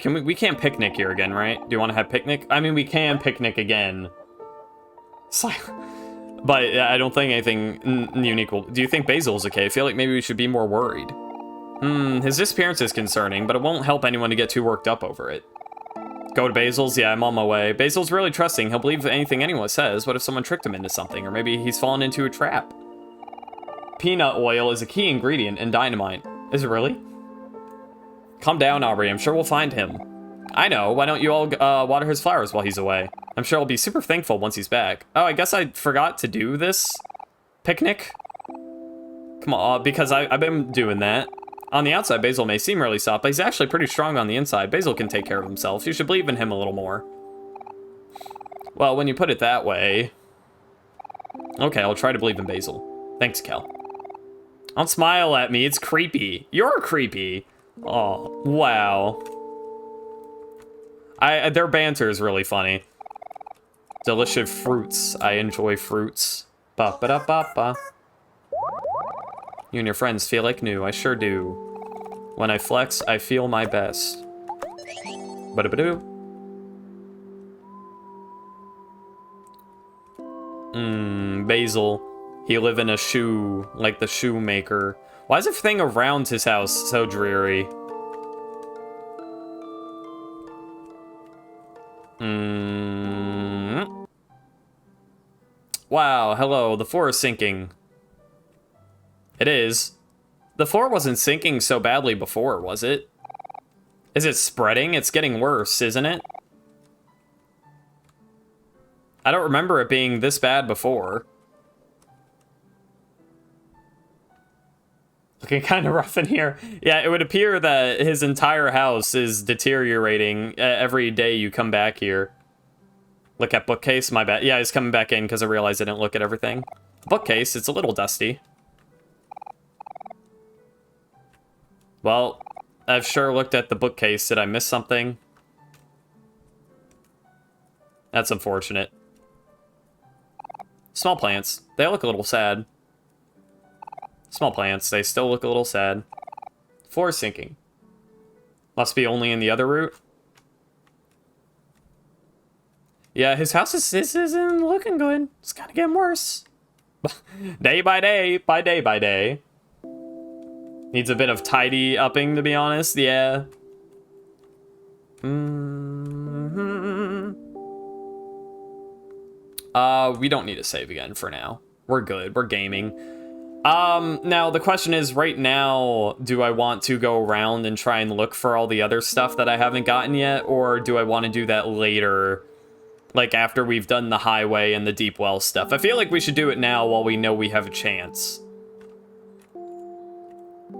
We can't picnic here again, right? Do you want to have picnic? I mean, we can picnic again. But I don't think anything unique will... Do you think Basil's okay? I feel like maybe we should be more worried. His disappearance is concerning, but it won't help anyone to get too worked up over it. Go to Basil's? Yeah, I'm on my way. Basil's really trusting. He'll believe anything anyone says. What if someone tricked him into something? Or maybe he's fallen into a trap. Peanut oil is a key ingredient in dynamite. Is it really? Calm down, Aubrey. I'm sure we'll find him. I know. Why don't you all water his flowers while he's away? I'm sure I'll be super thankful once he's back. Oh, I guess I forgot to do this picnic. Come on, because I've been doing that. On the outside, Basil may seem really soft, but he's actually pretty strong on the inside. Basil can take care of himself. You should believe in him a little more. Well, when you put it that way... Okay, I'll try to believe in Basil. Thanks, Kel. Don't smile at me. It's creepy. You're creepy. Oh, wow. Their banter is really funny. Delicious fruits. I enjoy fruits. Ba-ba-da-ba-ba. You and your friends feel like new. I sure do. When I flex, I feel my best. Ba-da-ba-doo. Basil. He live in a shoe, like the shoemaker. Why is everything around his house so dreary? Wow, hello, the floor is sinking. It is. The floor wasn't sinking so badly before, was it? Is it spreading? It's getting worse, isn't it? I don't remember it being this bad before. Looking kind of rough in here. Yeah, it would appear that his entire house is deteriorating every day you come back here. Look at bookcase, my bad. Yeah, he's coming back in because I realized I didn't look at everything. Bookcase, it's a little dusty. Well, I've sure looked at the bookcase. Did I miss something? That's unfortunate. Small plants. They look a little sad. Small plants. They still look a little sad. Floor is sinking. Must be only in the other route. Yeah, his house isn't looking good. It's kind of getting worse. Day by day, by day by day. Needs a bit of tidy upping, to be honest. Yeah. We don't need to save again for now. We're good. We're gaming. Now the question is, right now, do I want to go around and try and look for all the other stuff that I haven't gotten yet? Or do I want to do that later? Like after we've done the highway and the deep well stuff. I feel like we should do it now while we know we have a chance.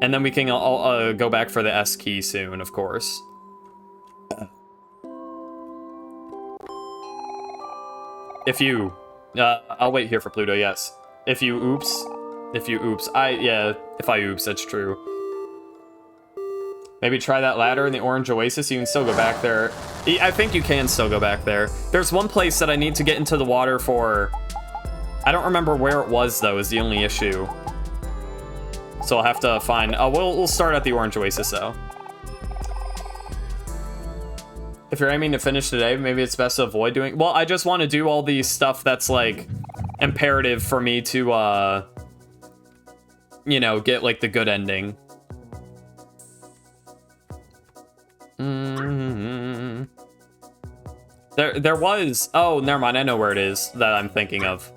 And then we can go back for the S key soon, of course. If you... I'll wait here for Pluto, yes. If you oops. If you oops. If I oops, that's true. Maybe try that ladder in the orange oasis. You can still go back there. I think you can still go back there. There's one place that I need to get into the water for. I don't remember where it was, though, is the only issue. So I'll have to find... we'll start at the orange oasis, though. If you're aiming to finish today, maybe it's best to avoid doing... Well, I just want to do all the stuff that's, like, imperative for me to, you know, get, like, the good ending. Mm-hmm. There was... Oh, never mind. I know where it is that I'm thinking of.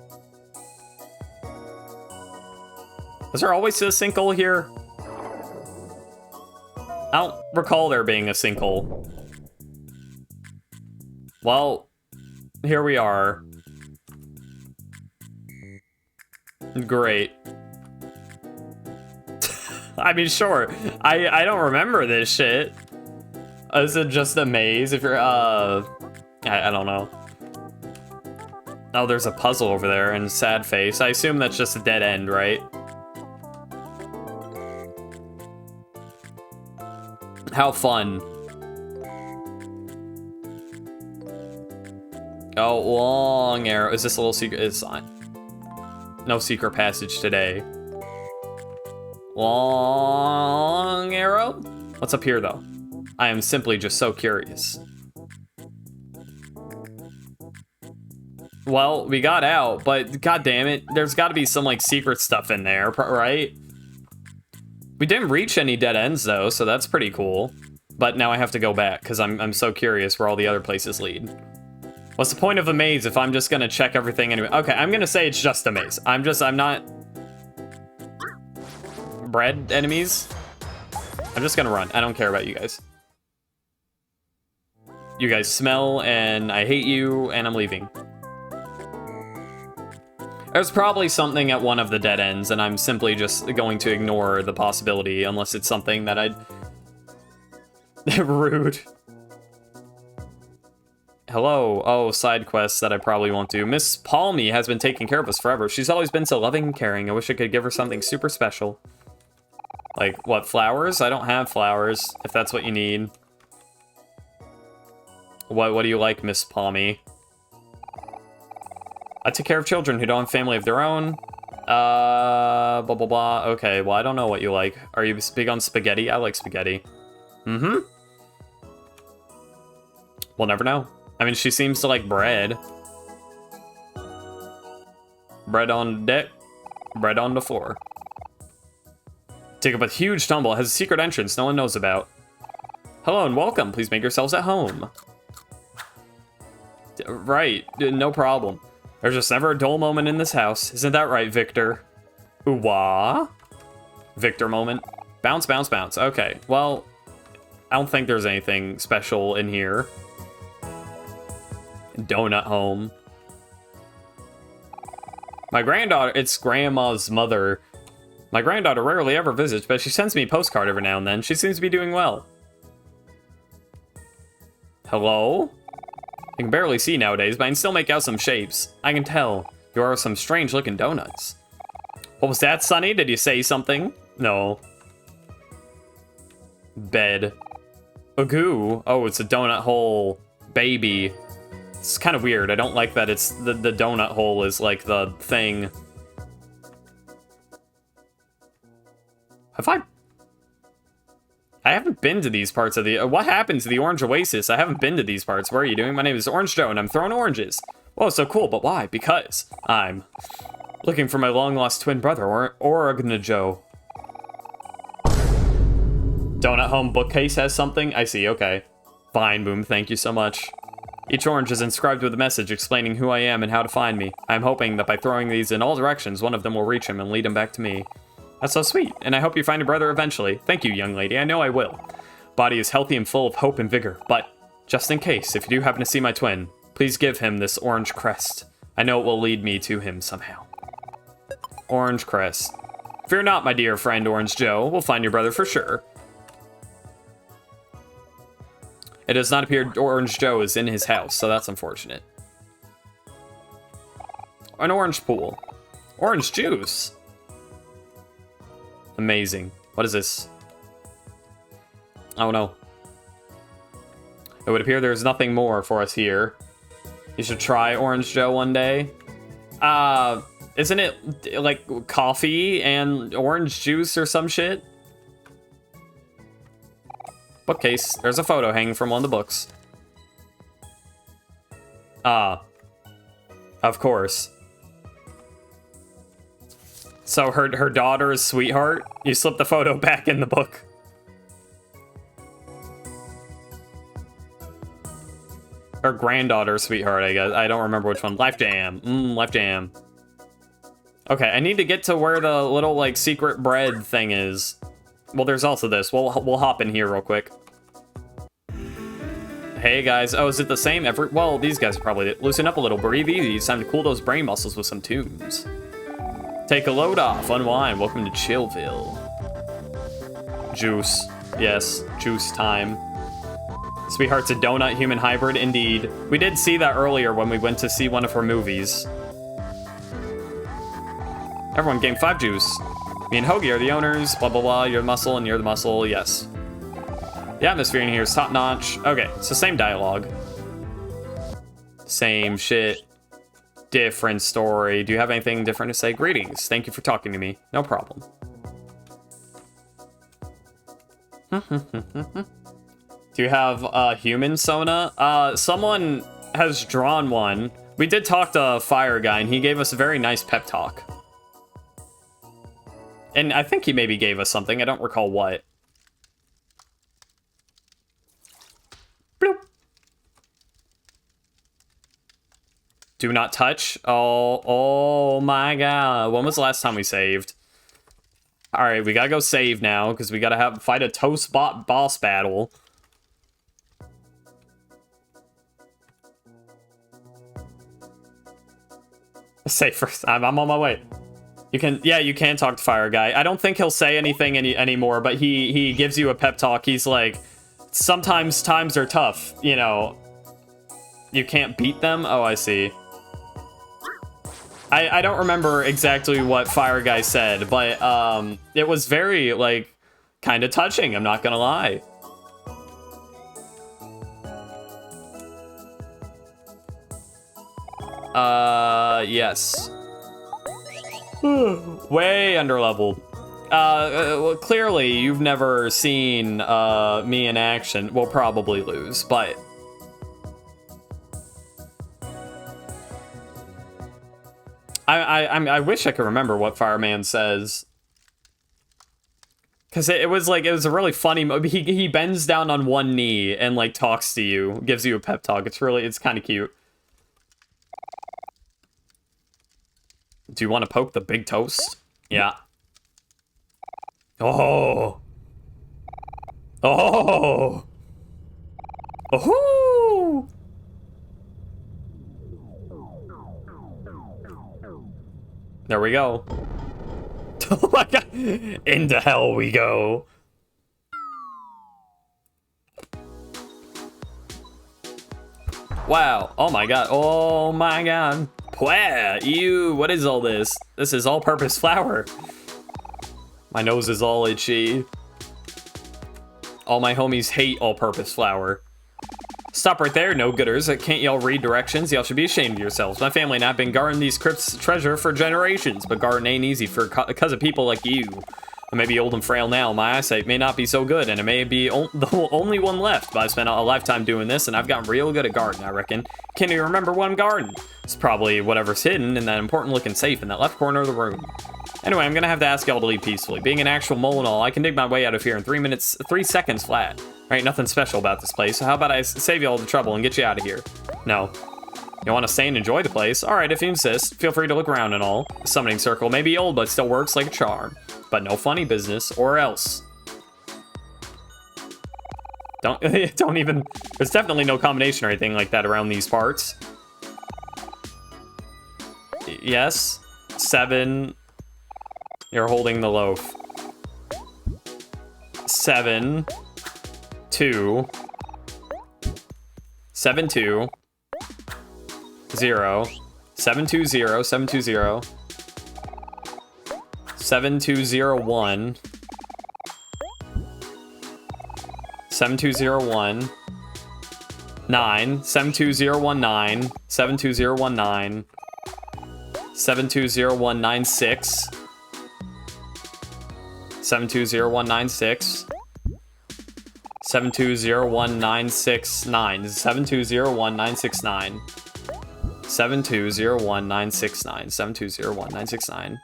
Was there always a sinkhole here? I don't recall there being a sinkhole. Well, here we are. Great. I mean, sure. I don't remember this shit. Is it just a maze? If you're, I don't know. Oh, there's a puzzle over there and sad face. I assume that's just a dead end, right? How fun. Oh, long arrow. Is this a little secret? It's no secret passage today. Long arrow? What's up here, though? I am simply just so curious. Well, we got out, but god damn it, there's got to be some like secret stuff in there, right? We didn't reach any dead ends though, so that's pretty cool. But now I have to go back because I'm so curious where all the other places lead. What's the point of a maze if I'm just gonna check everything anyway? Okay, I'm gonna say it's just a maze. I'm not... Bread enemies? I'm just gonna run. I don't care about you guys. You guys smell, and I hate you, and I'm leaving. There's probably something at one of the dead ends, and I'm simply just going to ignore the possibility, unless it's something that I'd... Rude. Hello. Oh, side quests that I probably won't do. Miss Palmy has been taking care of us forever. She's always been so loving and caring. I wish I could give her something super special. Like, what, flowers? I don't have flowers, if that's what you need. What do you like, Miss Palmy? I take care of children who don't have family of their own. Blah, blah, blah. Okay, well, I don't know what you like. Are you big on spaghetti? I like spaghetti. Mm-hmm. We'll never know. I mean, she seems to like bread. Bread on deck. Bread on the floor. Take up a huge tumble. It has a secret entrance no one knows about. Hello and welcome. Please make yourselves at home. Right. No problem. There's just never a dull moment in this house. Isn't that right, Victor? Ooh-wah. Victor moment. Bounce, bounce, bounce. Okay, well, I don't think there's anything special in here. Donut home. My granddaughter, it's grandma's mother. My granddaughter rarely ever visits, but she sends me a postcard every now and then. She seems to be doing well. Hello? I can barely see nowadays, but I can still make out some shapes. I can tell. You are some strange-looking donuts. What was that, Sonny? Did you say something? No. Bed. Agoo. Oh, it's a donut hole baby. It's kind of weird. I don't like that it's... The donut hole is, like, the thing. Have I haven't been to these parts of the... what happened to the Orange Oasis? I haven't been to these parts. Where are you doing? My name is Orange Joe, and I'm throwing oranges. Whoa, so cool, but why? Because I'm looking for my long-lost twin brother, Oregon Joe. Donut Home bookcase has something? I see, okay. Fine, Boom, thank you so much. Each orange is inscribed with a message explaining who I am and how to find me. I'm hoping that by throwing these in all directions, one of them will reach him and lead him back to me. That's so sweet, and I hope you find your brother eventually. Thank you, young lady, I know I will. Body is healthy and full of hope and vigor, but just in case, if you do happen to see my twin, please give him this orange crest. I know it will lead me to him somehow. Orange crest. Fear not, my dear friend Orange Joe, we'll find your brother for sure. It does not appear Orange Joe is in his house, so that's unfortunate. An orange pool. Orange juice. Amazing. What is this? Oh no. It would appear there's nothing more for us here. You should try Orange Joe one day. Isn't it like coffee and orange juice or some shit? Bookcase. There's a photo hanging from one of the books. Ah. Of course. So her daughter's sweetheart, you slip the photo back in the book. Or granddaughter, sweetheart, I guess. I don't remember which one. Life Jam. Life Jam. Okay, I need to get to where the little, like, secret bread thing is. Well, there's also this. We'll hop in here real quick. Hey, guys. Oh, is it the same every... Well, these guys probably loosen up a little. Breathe easy. It's time to cool those brain muscles with some tunes. Take a load off. Unwind. Welcome to Chillville. Juice. Yes, juice time. Sweetheart's a donut human hybrid, indeed. We did see that earlier when we went to see one of her movies. Everyone, game 5 juice. Me and Hoagie are the owners, blah, blah, blah. You're the muscle and you're the muscle, yes. The atmosphere in here is top notch. Okay, it's the same dialogue. Same shit. Different story. Do you have anything different to say? Greetings. Thank you for talking to me. No problem. Do you have a human Sona? Someone has drawn one. We did talk to Fire Guy, and he gave us a very nice pep talk. And I think he maybe gave us something. I don't recall what. Bloop. Do not touch. Oh my god. When was the last time we saved? Alright, we gotta go save now, because we gotta fight a toast boss battle. Save first. I'm on my way. You can talk to Fire Guy. I don't think he'll say anything anymore, but he gives you a pep talk. He's like, sometimes times are tough, you know. You can't beat them? Oh, I see. I don't remember exactly what Fire Guy said, but it was very, like, kind of touching, I'm not gonna lie. Yes. Way underleveled. Well, clearly, you've never seen me in action. We'll probably lose, but... I wish I could remember what Fireman says. Because it was a really funny... He bends down on one knee and, like, talks to you. Gives you a pep talk. It's kind of cute. Do you want to poke the big toast? Yeah. Oh. Oh. Oh. There we go. Oh my god. Into hell we go. Wow. Oh my god. Oh my god. Wow, ew, what is all this? This is all-purpose flour. My nose is all itchy. All my homies hate all-purpose flour. Stop right there, no-gooders. Can't y'all read directions? Y'all should be ashamed of yourselves. My family and I have been guarding these crypts' treasure for generations, but guarding ain't easy because of people like you. I may be old and frail now, my eyesight may not be so good, and it may be the only one left, but I've spent a lifetime doing this, and I've gotten real good at guarding, I reckon. Can't even remember what I'm guarding. It's probably whatever's hidden in that important-looking safe in that left corner of the room. Anyway, I'm gonna have to ask y'all to leave peacefully. Being an actual mole and all, I can dig my way out of here in 3 seconds flat. There ain't nothing special about this place, so how about I save y'all the trouble and get you out of here? No. You want to stay and enjoy the place? Alright, if you insist. Feel free to look around and all. The summoning circle may be old, but still works like a charm. But no funny business, or else. Don't even... There's definitely no combination or anything like that around these parts. Yes. 7. You're holding the loaf. 7. 2. 7, 2. 0. 720. 720. 7201. 7201. 9. 72019. 72019. 720196. 720196. 720196. 720169. 720169. 720169.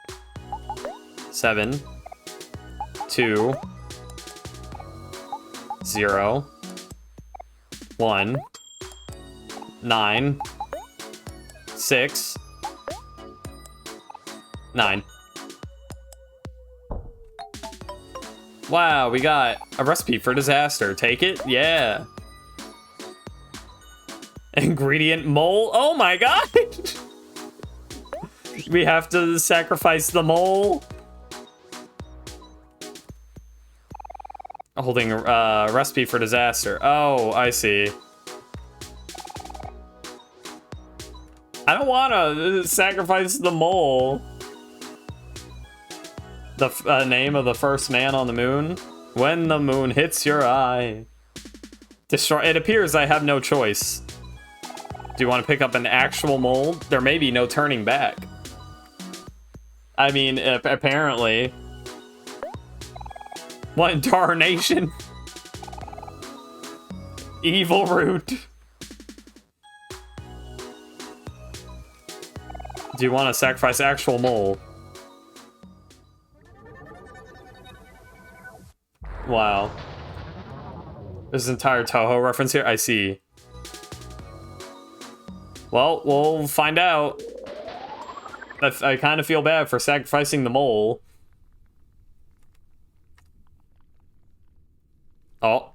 7 2 0 1 9, 6, 9. Wow, we got a recipe for disaster. Take it? Yeah. Ingredient mole? Oh my god! We have to sacrifice the mole. Holding a recipe for disaster. Oh, I see. I don't want to sacrifice the mole. The name of the first man on the moon. When the moon hits your eye. Destroy. It appears I have no choice. Do you want to pick up an actual mole? There may be no turning back. I mean, apparently. What in tarnation? Evil root. Do you want to sacrifice actual mole? Wow. There's an entire Toho reference here? I see. Well, we'll find out. I kind of feel bad for sacrificing the mole. Oh.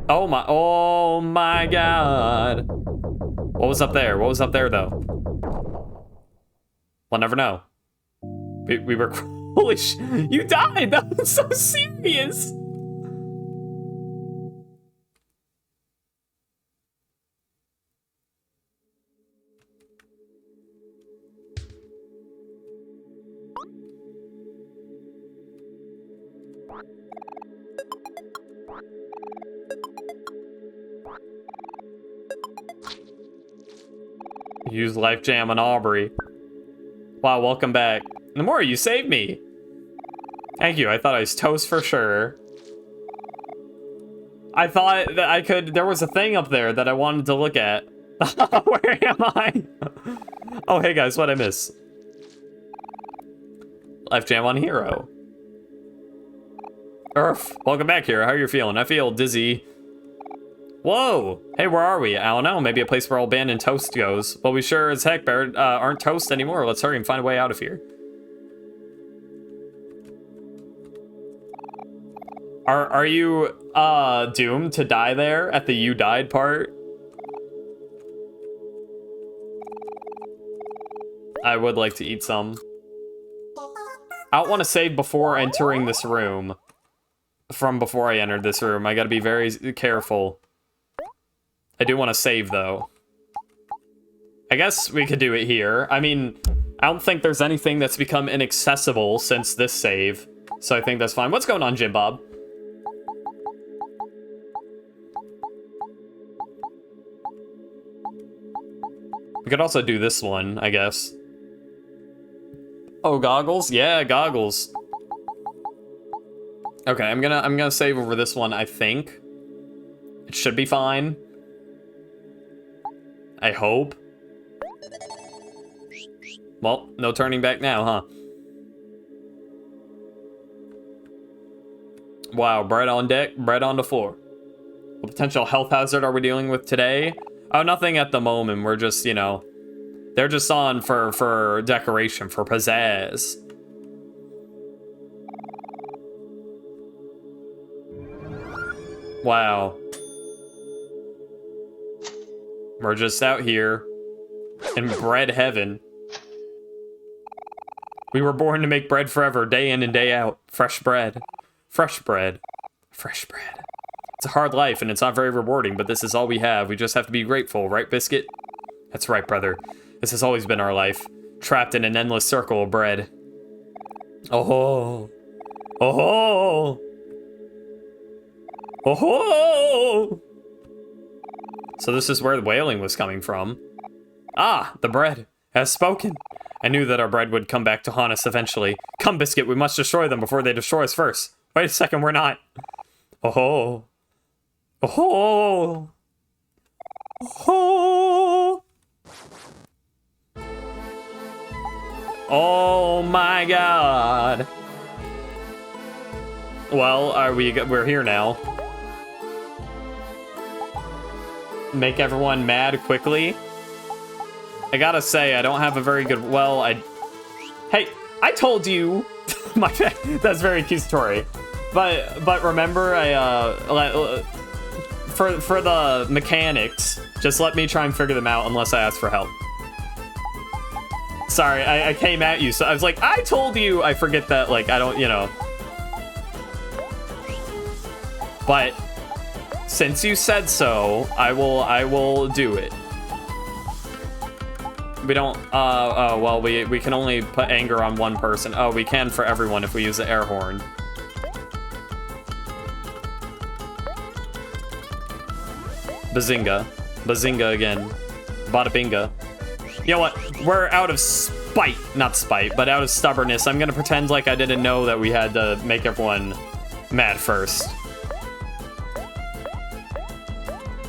Oh my god. What was up there? What was up there, though? We'll never know. We were... Holy sh... You died! That was so serious! Use Life Jam on Omori. Wow, welcome back. Omori, you saved me! Thank you, I thought I was toast for sure. I thought that I could... There was a thing up there that I wanted to look at. Where am I? Oh, hey guys, what'd I miss? Life Jam on Hero. Earth, welcome back here. How are you feeling? I feel dizzy. Whoa! Hey, where are we? I don't know. Maybe a place where all abandoned toast goes. Well, we sure as heck aren't toast anymore. Let's hurry and find a way out of here. Are you doomed to die there at the you died part? I would like to eat some. I don't want to save before entering this room. From before I entered this room. I gotta be very careful. I do want to save, though. I guess we could do it here. I mean, I don't think there's anything that's become inaccessible since this save. So I think that's fine. What's going on, Jim Bob? We could also do this one, I guess. Oh, goggles? Yeah, goggles. Okay, I'm gonna save over this one, I think. It should be fine. I hope. Well, no turning back now, huh? Wow, bread on deck, bread on the floor. What potential health hazard are we dealing with today? Oh, nothing at the moment. We're just, you know, they're just on for decoration, for pizzazz. Wow. We're just out here in bread heaven. We were born to make bread forever, day in and day out. Fresh bread. Fresh bread. Fresh bread. It's a hard life, and it's not very rewarding, but this is all we have. We just have to be grateful, right, Biscuit? That's right, brother. This has always been our life. Trapped in an endless circle of bread. Oh. Oh. Oh. So this is where the wailing was coming from. Ah, the bread has spoken. I knew that our bread would come back to haunt us eventually. Come, Biscuit, we must destroy them before they destroy us first. Wait a second, we're not. Oh. Oh. Oh. Oh my god. Well, we're here now. make everyone mad quickly. I gotta say, I don't have a very good... Well, Hey, I told you... That's very accusatory. But remember, for the mechanics, just let me try and figure them out unless I ask for help. Sorry, I came at you, so I was like, I told you! I forget that, like, I don't, you know. But since you said so, I will do it. We don't, oh, well, we can only put anger on one person. Oh, we can for everyone if we use the air horn. Bazinga. Bazinga again. Bada binga. You know what? We're out of spite. Not spite, but out of stubbornness. I'm gonna pretend like I didn't know that we had to make everyone mad first.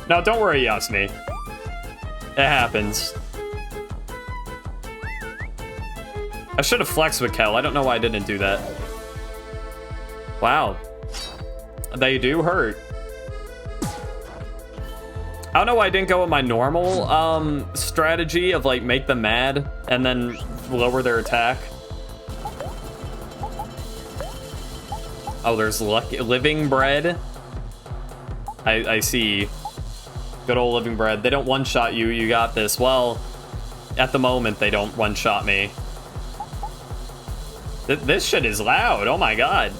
No, don't worry, Yasmi. It happens. I should have flexed with Kel. I don't know why I didn't do that. Wow. They do hurt. I don't know why I didn't go with my normal strategy of like make them mad and then lower their attack. Oh, there's living bread. I see. Good old living bread. They don't one-shot you. You got this. Well, at the moment, they don't one-shot me. This shit is loud. Oh my god.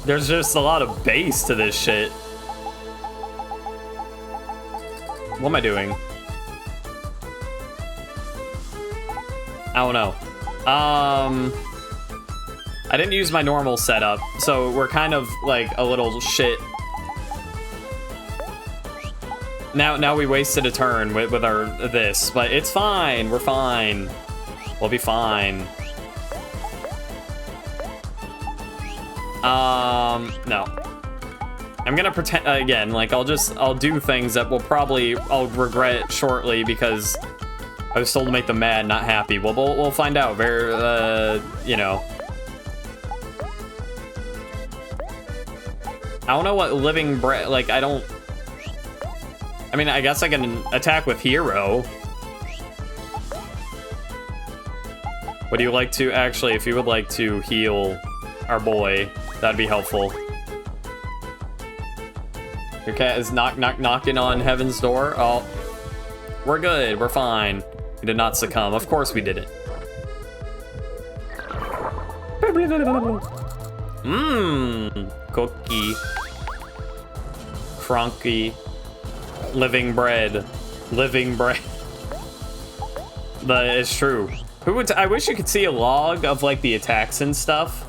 There's just a lot of bass to this shit. What am I doing? I don't know. I didn't use my normal setup, so we're kind of like a little shit. Now we wasted a turn with our this, but it's fine. We're fine. We'll be fine. No. I'm gonna pretend again, like I'll do things that I'll regret shortly because I was told to make them mad, not happy. Well, we'll find out. You know. I don't know what living bread, like I mean, I guess I can attack with hero. Would you like to, actually, if you would like to heal our boy, that'd be helpful. Your cat is knocking on heaven's door. Oh, we're good. We're fine. We did not succumb. Of course we didn't. Cookie. Cronky. Living bread. Living bread. But it's true. I wish you could see a log of like the attacks and stuff.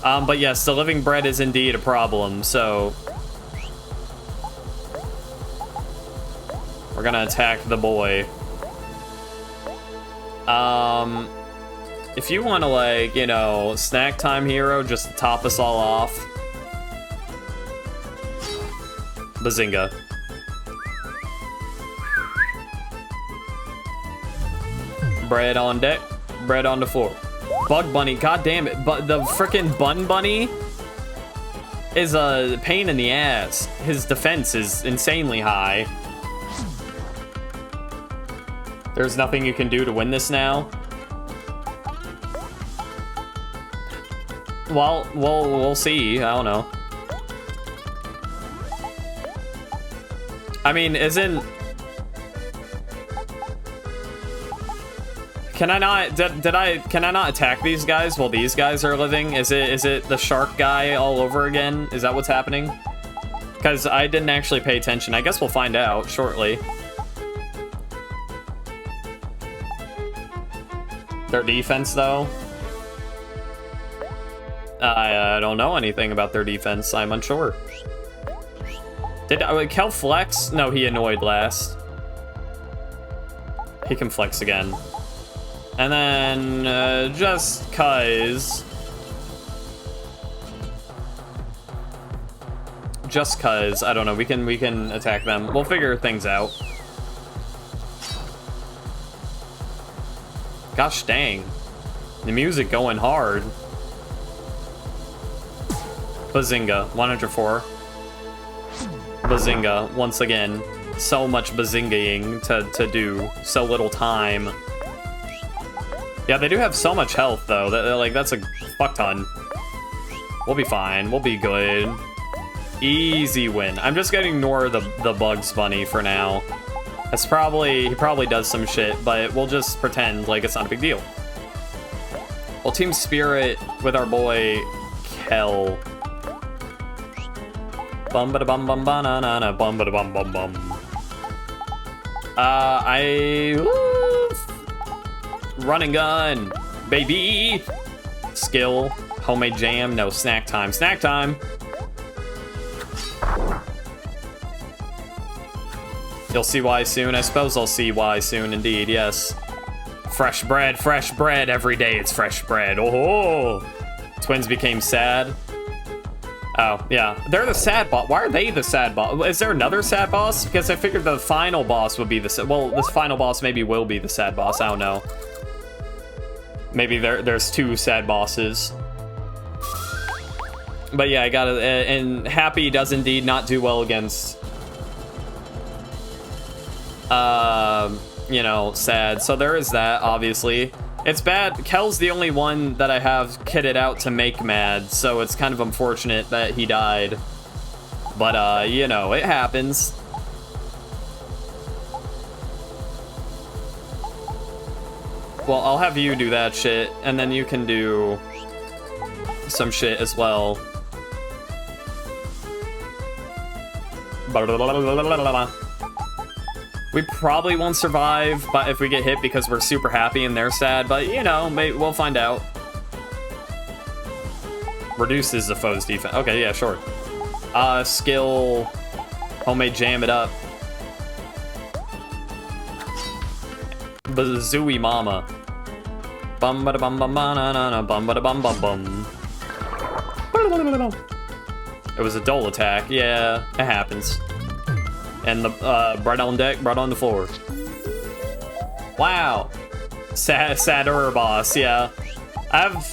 But yes, the living bread is indeed a problem, so we're gonna attack the boy. If you want to, like, you know, snack time hero, just to top us all off. Bazinga. Bread on deck, bread on the floor. Bug Bunny, god damn it. But the frickin' Bun Bunny is a pain in the ass. His defense is insanely high. There's nothing you can do to win this now. Well, we'll see. I don't know. I mean, can I not, can I not attack these guys while these guys are living? Is it the shark guy all over again? Is that what's happening? Because I didn't actually pay attention. I guess we'll find out shortly. Their defense, though? I don't know anything about their defense. I'm unsure. Did Kel flex? No, he annoyed last. He can flex again. And then, just cuz. Just cuz, I don't know, we can attack them. We'll figure things out. Gosh dang. The music going hard. Bazinga, 104. Bazinga, once again. So much bazingaing to do. So little time. Yeah, they do have so much health, though. That's a fuck ton. We'll be fine. We'll be good. Easy win. I'm just gonna ignore the Bugs Bunny for now. He probably does some shit, but we'll just pretend like it's not a big deal. Well, Team Spirit with our boy Kel. Bum ba da bum bum ba na na na bum ba da bum bum bum. Run and gun, baby. Skill, homemade jam. No, snack time. Snack time. You'll see why soon. I suppose I'll see why soon. Indeed, yes. Fresh bread every day. It's fresh bread. Oh, twins became sad. Oh, yeah. They're the sad boss. Why are they the sad boss? Is there another sad boss? Because I figured the final boss would be the... Well, this final boss maybe will be the sad boss. I don't know. Maybe there's two sad bosses. But yeah, I got it. And Happy does indeed not do well against... you know, sad. So there is that, obviously. It's bad. Kel's the only one that I have kitted out to make mad, so it's kind of unfortunate that he died. But, you know, it happens. Well, I'll have you do that shit, and then you can do some shit as well. We probably won't survive, but if we get hit because we're super happy and they're sad, but you know, maybe we'll find out. Reduces the foe's defense. Okay, yeah, sure. Skill, homemade jam it up. Bazooey mama. Bum ba da bum bum ba na na na bum ba da bum bum bum. It was a dull attack. Yeah, it happens. And the bread on deck, bread on the floor. Wow. Sadder boss, yeah. I have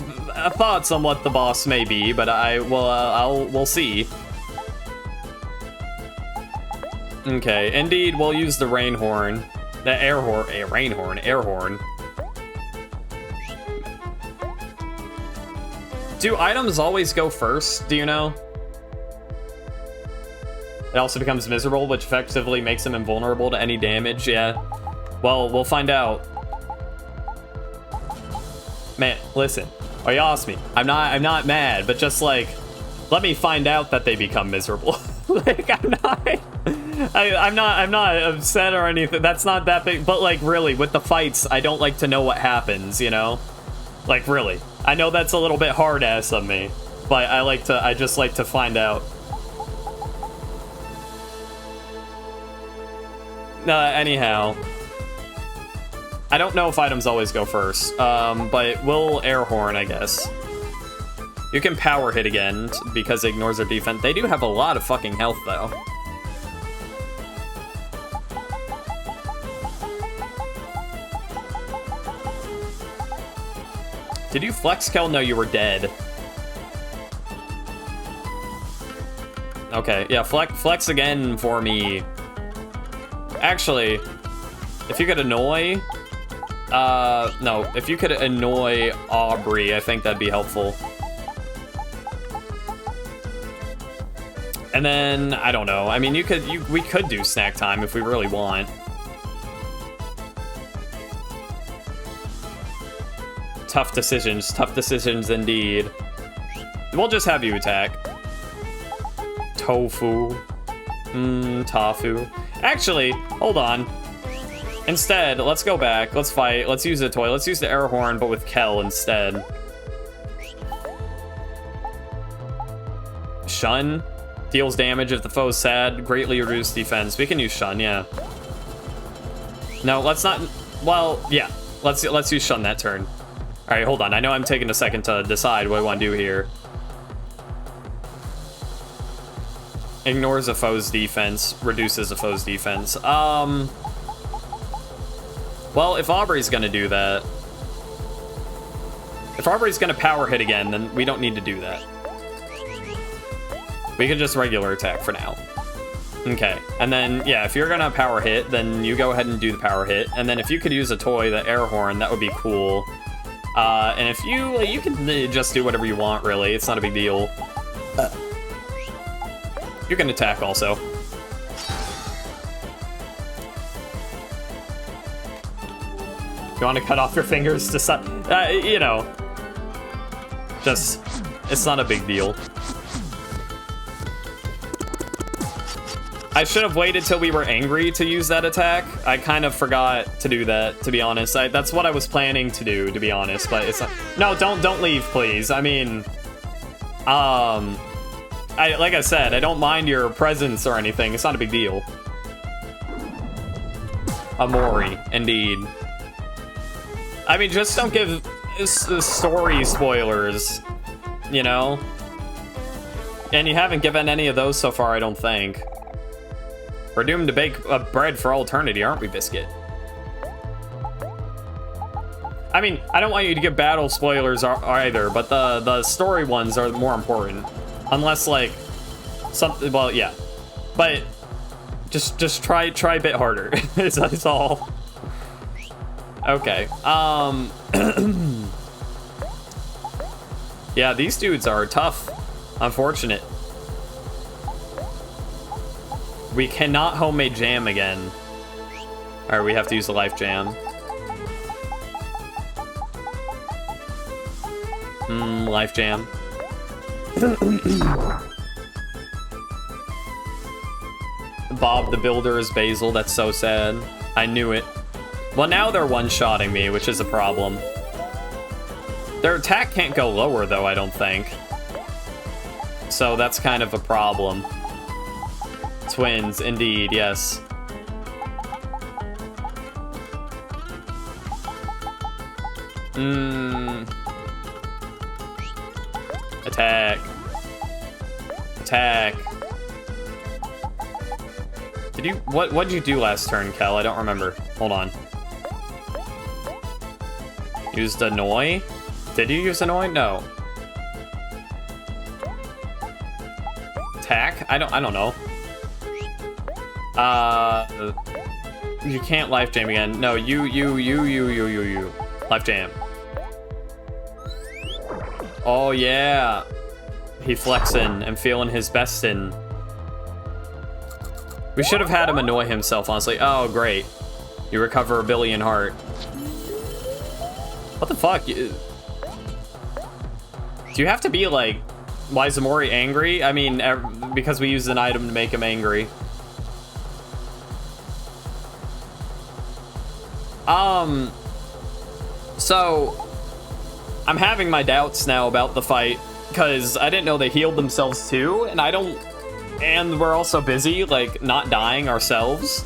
thoughts on what the boss may be, but we'll see. Okay, indeed, we'll use the rain horn. The air horn, air horn. Do items always go first, do you know? It also becomes miserable, which effectively makes him invulnerable to any damage, yeah. Well, we'll find out. Man, listen. Oh, you asked me. I'm not mad, but just like, let me find out that they become miserable. Like, I'm not upset or anything. That's not that big, but like, really, with the fights, I don't like to know what happens, you know? Like, really. I know that's a little bit hard-ass of me, but I just like to find out. Anyhow, I don't know if items always go first, but we'll air horn, I guess. You can power hit again because it ignores their defense. They do have a lot of fucking health, though. Did you flex, Kel? No, you were dead. Okay, yeah, flex again for me. Actually, if you could annoy... no, if you could annoy Aubrey, I think that'd be helpful. And then, I don't know. I mean, we could do snack time if we really want. Tough decisions indeed. We'll just have you attack. Tofu. Tofu. Actually, hold on. Instead, let's go back. Let's fight. Let's use a toy. Let's use the air horn, but with Kel instead. Shun. Deals damage if the foe's sad. Greatly reduced defense. We can use Shun, yeah. No, let's not... Well, yeah. Let's use Shun that turn. Alright, hold on. I know I'm taking a second to decide what I want to do here. Ignores a foe's defense. Reduces a foe's defense. Well, if Aubrey's gonna do that... If Aubrey's gonna power hit again, then we don't need to do that. We can just regular attack for now. Okay, and then, yeah, if you're gonna power hit, then you go ahead and do the power hit. And then if you could use a toy, the air horn, that would be cool. And if you can just do whatever you want, really. It's not a big deal. You can attack also. You want to cut off your fingers to you know. Just, it's not a big deal. I should have waited till we were angry to use that attack. I kind of forgot to do that, to be honest. That's what I was planning to do, to be honest, but it's not... No, don't leave, please. I mean... like I said, I don't mind your presence or anything. It's not a big deal. Omori, indeed. I mean, just don't give story spoilers, you know? And you haven't given any of those so far, I don't think. We're doomed to bake bread for all eternity, aren't we, Biscuit? I mean, I don't want you to give battle spoilers either, but the story ones are more important. Unless, like, something, well, yeah. But just try a bit harder. It's all. Okay. Yeah, these dudes are tough. Unfortunate. We cannot homemade jam again. Alright, we have to use the life jam. Life jam. Bob the Builder is Basil, that's so sad. I knew it. Well, now they're one-shotting me, which is a problem. Their attack can't go lower, though, I don't think. So that's kind of a problem. Twins, indeed, yes. Attack. Attack. Did you... What'd you do last turn, Kel? I don't remember. Hold on. Used Annoy? Did you use Annoy? No. Attack? I don't know. You can't life jam again. No, you. Life jam. Oh, yeah. He flexing and feeling his bestin'. We should have had him annoy himself, honestly. Oh, great. You recover a billion heart. What the fuck? Do you have to be, like, why is Omori angry? I mean, because we used an item to make him angry. So, I'm having my doubts now about the fight, because I didn't know they healed themselves too, and and we're also busy, like, not dying ourselves.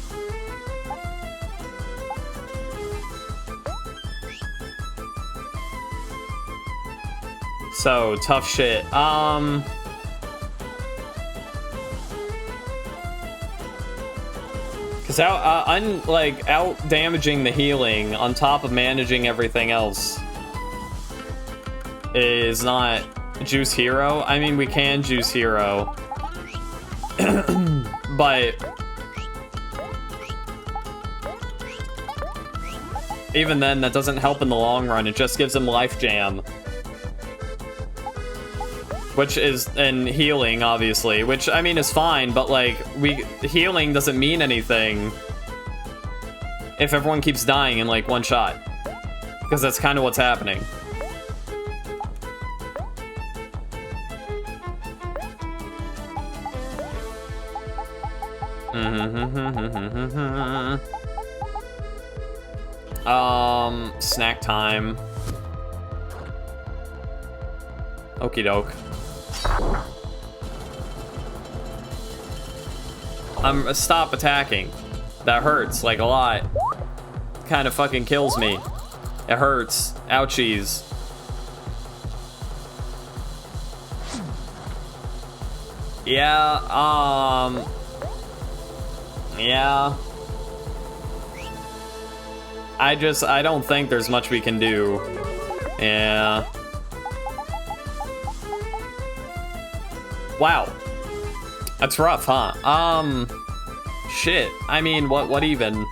So, tough shit. Because out damaging the healing on top of managing everything else is not Juice Hero. I mean, we can Juice Hero. But even then, that doesn't help in the long run. It just gives him Life Jam. Which is, and healing, obviously, which, I mean, is fine, but, like, healing doesn't mean anything if everyone keeps dying in, like, one shot. Because that's kind of what's happening. Snack time. Okie doke. Stop attacking. That hurts, like, a lot. Kind of fucking kills me. It hurts. Ouchies. Yeah, yeah. I don't think there's much we can do. Yeah. Wow. That's rough, huh? shit. I mean, what even?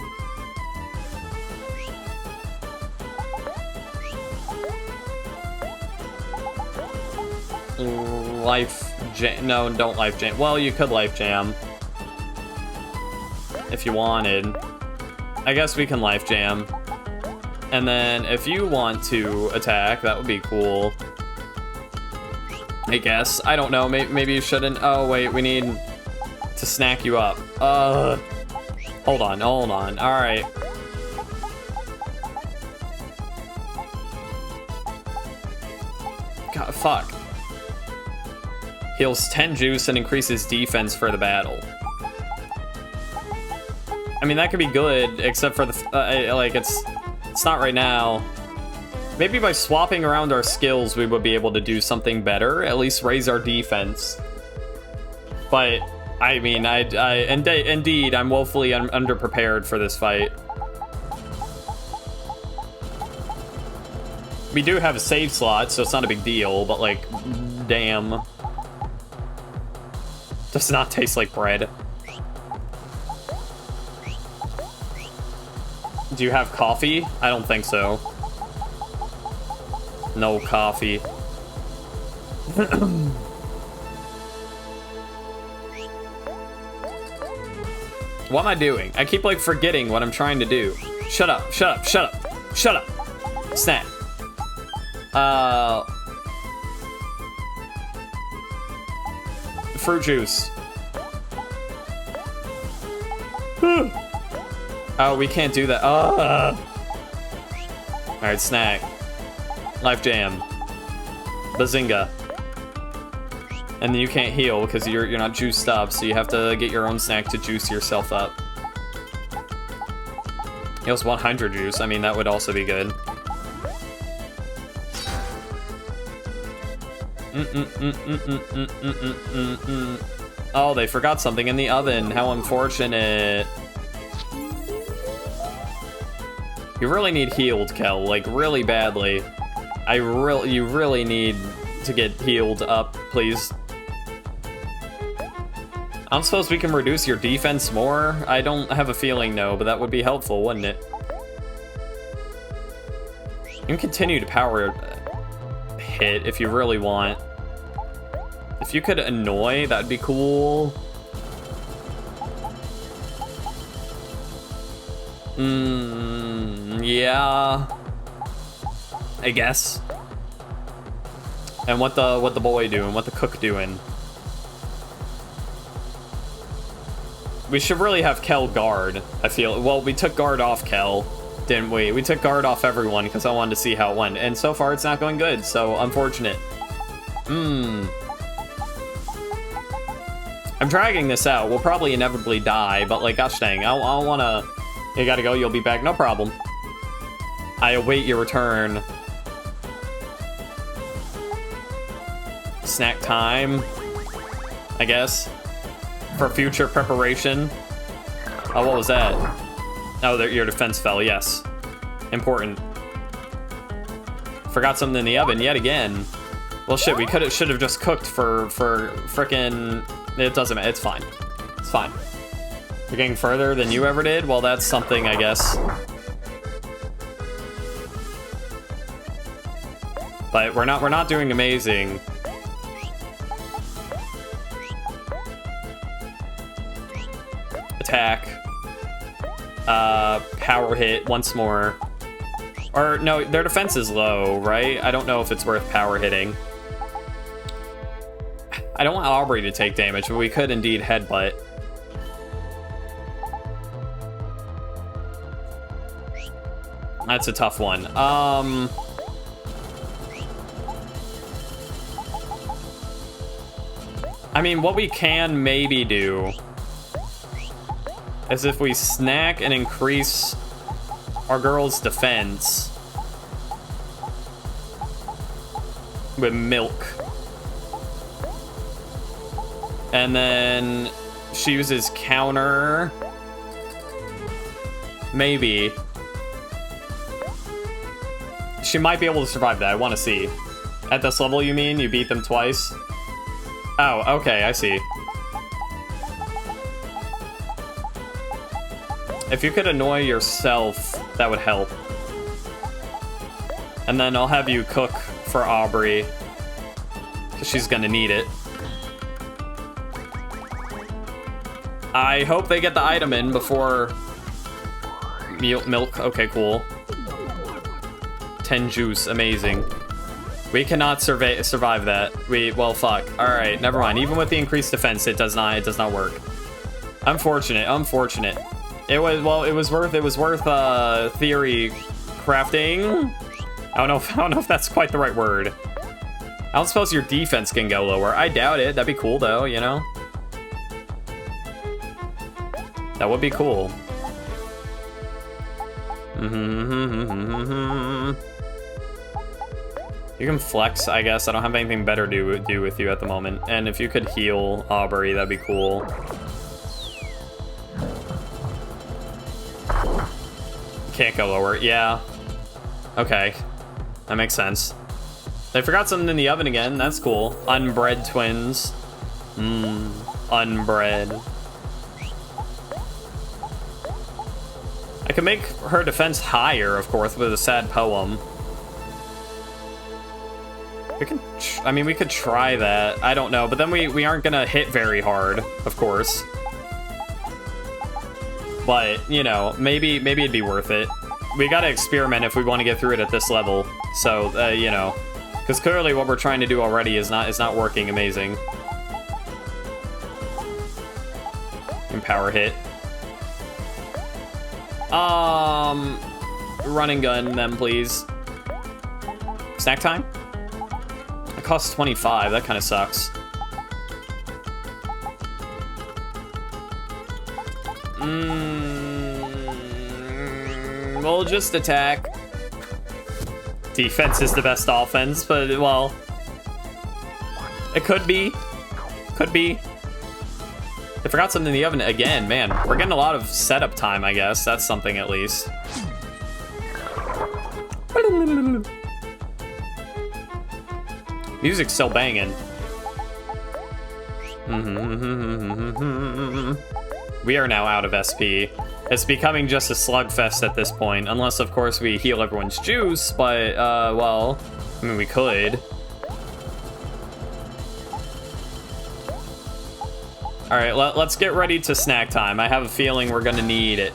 Life jam. No, don't life jam. Well, you could life jam. If you wanted. I guess we can life jam. And then if you want to attack, that would be cool. I guess. I don't know. Maybe you shouldn't. Oh, wait. We need to snack you up. Hold on. All right. God, fuck. Heals 10 juice and increases defense for the battle. I mean, that could be good, except for the, like, it's not right now. Maybe by swapping around our skills, we would be able to do something better, at least raise our defense. But, I mean, indeed, I'm woefully underprepared for this fight. We do have a save slot, so it's not a big deal, but, like, damn. Does not taste like bread. Do you have coffee? I don't think so. No coffee. What am I doing? I keep, like, forgetting what I'm trying to do. Shut up. Snack. Fruit juice. Oh, we can't do that. Alright, snack. Life jam. Bazinga. And then you can't heal because you're not juiced up, so you have to get your own snack to juice yourself up. It was 100 juice. I mean, that would also be good. Oh, they forgot something in the oven. How unfortunate. You really need healed, Kel. Like, really badly. You really need to get healed up, please. I don't suppose we can reduce your defense more? I don't have a feeling, no, but that would be helpful, wouldn't it? You can continue to power hit if you really want. If you could annoy, that'd be cool. Yeah. I guess. And what the boy doing? What the cook doing? We should really have Kel guard, I feel. Well, we took guard off Kel, didn't we? We took guard off everyone because I wanted to see how it went. And so far, it's not going good, so unfortunate. I'm dragging this out. We'll probably inevitably die, but, like, gosh dang, I don't want to... You gotta go, you'll be back, no problem. I await your return. Snack time, I guess, for future preparation. Oh, what was that? Oh, your defense fell, yes. Important. Forgot something in the oven yet again. Well, shit, we should have just cooked for frickin'... It doesn't matter, it's fine. It's fine. We're getting further than you ever did? Well, that's something, I guess. But we're not doing amazing. Attack. Power hit once more. Or, no, their defense is low, right? I don't know if it's worth power hitting. I don't want Aubrey to take damage, but we could indeed headbutt. That's a tough one. I mean, what we can maybe do is if we snack and increase our girl's defense with milk. And then she uses counter. Maybe. She might be able to survive that. I want to see. At this level, you mean? You beat them twice? Oh, okay, I see. If you could annoy yourself, that would help. And then I'll have you cook for Aubrey, because she's gonna need it. I hope they get the item in before milk. Okay, cool. 10 juice, amazing. We cannot survive that. Well, fuck. All right, never mind. Even with the increased defense, it does not work. Unfortunate. It was worth theory crafting. I don't know if that's quite the right word. I don't suppose your defense can go lower. I doubt it. That'd be cool though, you know? That would be cool. You can flex, I guess. I don't have anything better to do with you at the moment. And if you could heal Aubrey, that'd be cool. Can't go lower. Yeah. Okay. That makes sense. They forgot something in the oven again. That's cool. Unbred twins. Unbred. I can make her defense higher, of course, with a sad poem. We could try that. I don't know, but then we aren't gonna hit very hard, of course. But, you know, maybe it'd be worth it. We gotta experiment if we want to get through it at this level. So, you know, because clearly what we're trying to do already is not working amazing. Power hit. Run and gun them, please. Snack time? It costs 25. That kind of sucks. We'll just attack. Defense is the best offense, but, well, it could be. Could be. I forgot something in the oven again. Man, we're getting a lot of setup time, I guess. That's something at least. Music's still banging. We are now out of SP. It's becoming just a slugfest at this point, unless, of course, we heal everyone's juice, but, well, I mean, we could. All right, let's get ready to snack time. I have a feeling we're gonna need it.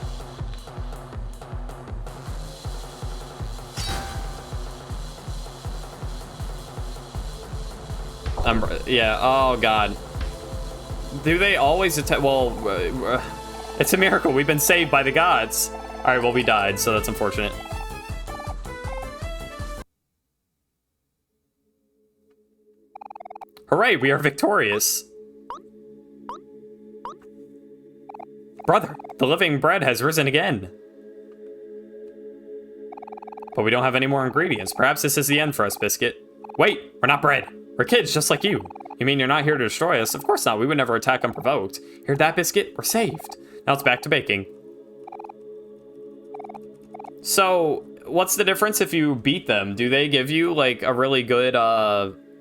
Yeah, oh God. Do they always attack? Well, it's a miracle. We've been saved by the gods. All right, well, we died, so that's unfortunate. Hooray, we are victorious. Brother, the living bread has risen again. But we don't have any more ingredients. Perhaps this is the end for us, Biscuit. Wait, we're not bread. We're kids just like you. You mean you're not here to destroy us? Of course not. We would never attack unprovoked. Hear that, Biscuit? We're saved. Now it's back to baking. So, what's the difference if you beat them? Do they give you, like, a really good,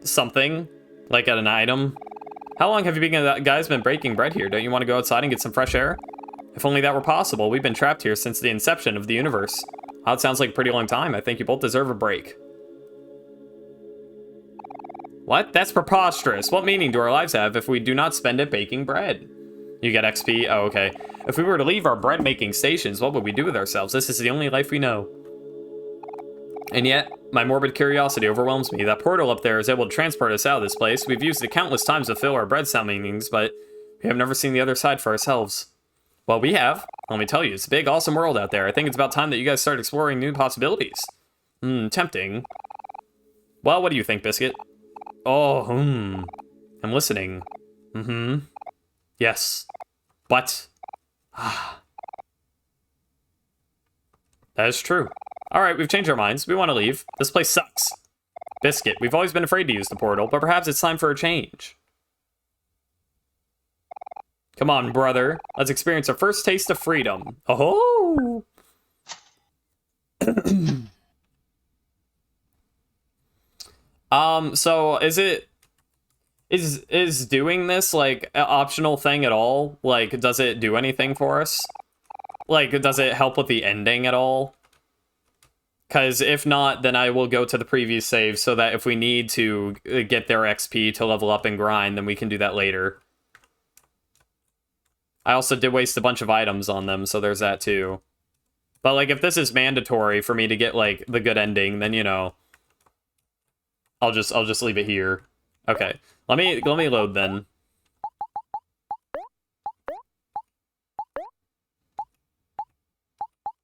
something? Like an item? How long have you guys been baking bread here? Don't you want to go outside and get some fresh air? If only that were possible. We've been trapped here since the inception of the universe. Wow, it sounds like a pretty long time. I think you both deserve a break. What? That's preposterous. What meaning do our lives have if we do not spend it baking bread? You get XP? Oh, okay. If we were to leave our bread-making stations, what would we do with ourselves? This is the only life we know. And yet, my morbid curiosity overwhelms me. That portal up there is able to transport us out of this place. We've used it countless times to fill our bread summonings, but we have never seen the other side for ourselves. Well, we have. Let me tell you, it's a big, awesome world out there. I think it's about time that you guys start exploring new possibilities. Tempting. Well, what do you think, Biscuit? Oh, I'm listening. Yes. But. That is true. Alright, we've changed our minds. We want to leave. This place sucks. Biscuit, we've always been afraid to use the portal, but perhaps it's time for a change. Come on, brother. Let's experience our first taste of freedom. Oh! So is doing this like an optional thing at all? Like, does it do anything for us? Like, does it help with the ending at all? Because if not, then I will go to the previous save so that if we need to get their XP to level up and grind, then we can do that later. I also did waste a bunch of items on them, so there's that too. But, like, if this is mandatory for me to get, like, the good ending, then, you know, I'll just leave it here. Okay, let me load then.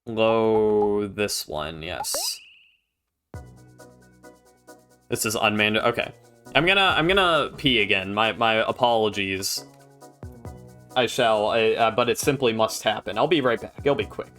Load this one, yes. This is unmanned. Okay, I'm gonna pee again. My apologies. I shall, but it simply must happen. I'll be right back. It'll be quick.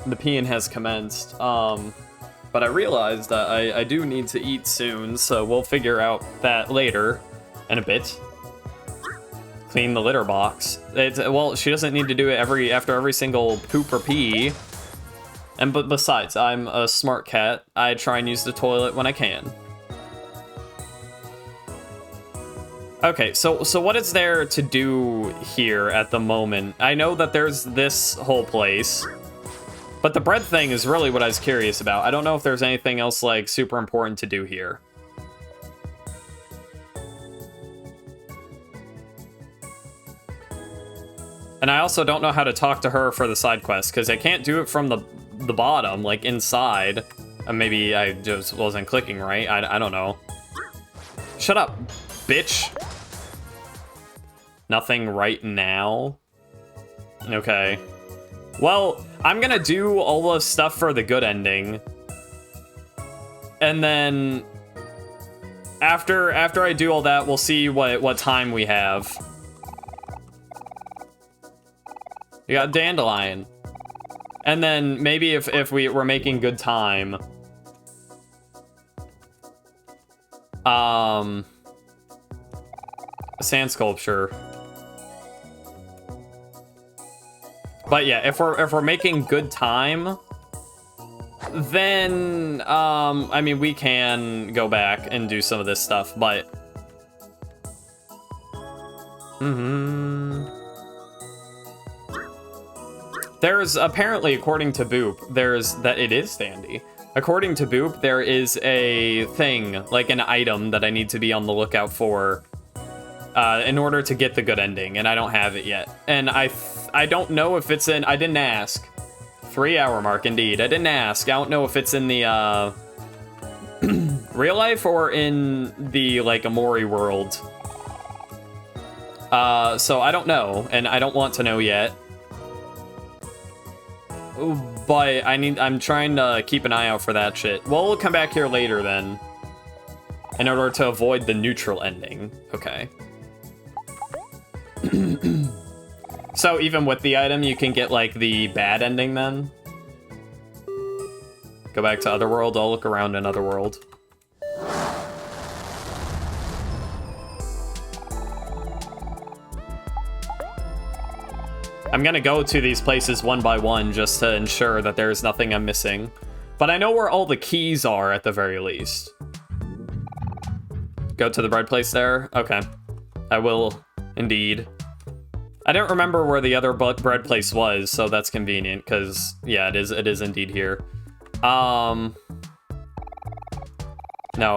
The peeing has commenced, but I realized that I do need to eat soon, so we'll figure out that later in a bit. Clean the litter box. Well, she doesn't need to do it after every single poop or pee. But besides, I'm a smart cat. I try and use the toilet when I can. Okay, so what is there to do here at the moment? I know that there's this whole place, but the bread thing is really what I was curious about. I don't know if there's anything else, like, super important to do here. And I also don't know how to talk to her for the side quest, because I can't do it from the bottom, like, inside. Maybe I just wasn't clicking right. I don't know. Shut up, bitch. Nothing right now. Okay. Well, I'm gonna do all the stuff for the good ending. And then after I do all that, we'll see what time we have. You got Dandelion. And then maybe if we're making good time, sand sculpture. But yeah, if we're making good time, then I mean, we can go back and do some of this stuff, but there's apparently, according to Boop, it is Sandy. According to Boop, there is a thing, like an item that I need to be on the lookout for in order to get the good ending, and I don't have it yet. And I don't know if it's in, I didn't ask, 3-hour mark, indeed. I didn't ask. I don't know if it's in the, real life or in the, like, Omori world. So I don't know, and I don't want to know yet. But I'm trying to keep an eye out for that shit. Well, we'll come back here later then. In order to avoid the neutral ending. Okay. So even with the item, you can get, like, the bad ending then? Go back to Otherworld. I'll look around in Otherworld. I'm gonna go to these places one by one just to ensure that there's nothing I'm missing. But I know where all the keys are at the very least. Go to the bread place there? Okay. I will, indeed. I don't remember where the other bread place was, so that's convenient, because, yeah, it is indeed here. No,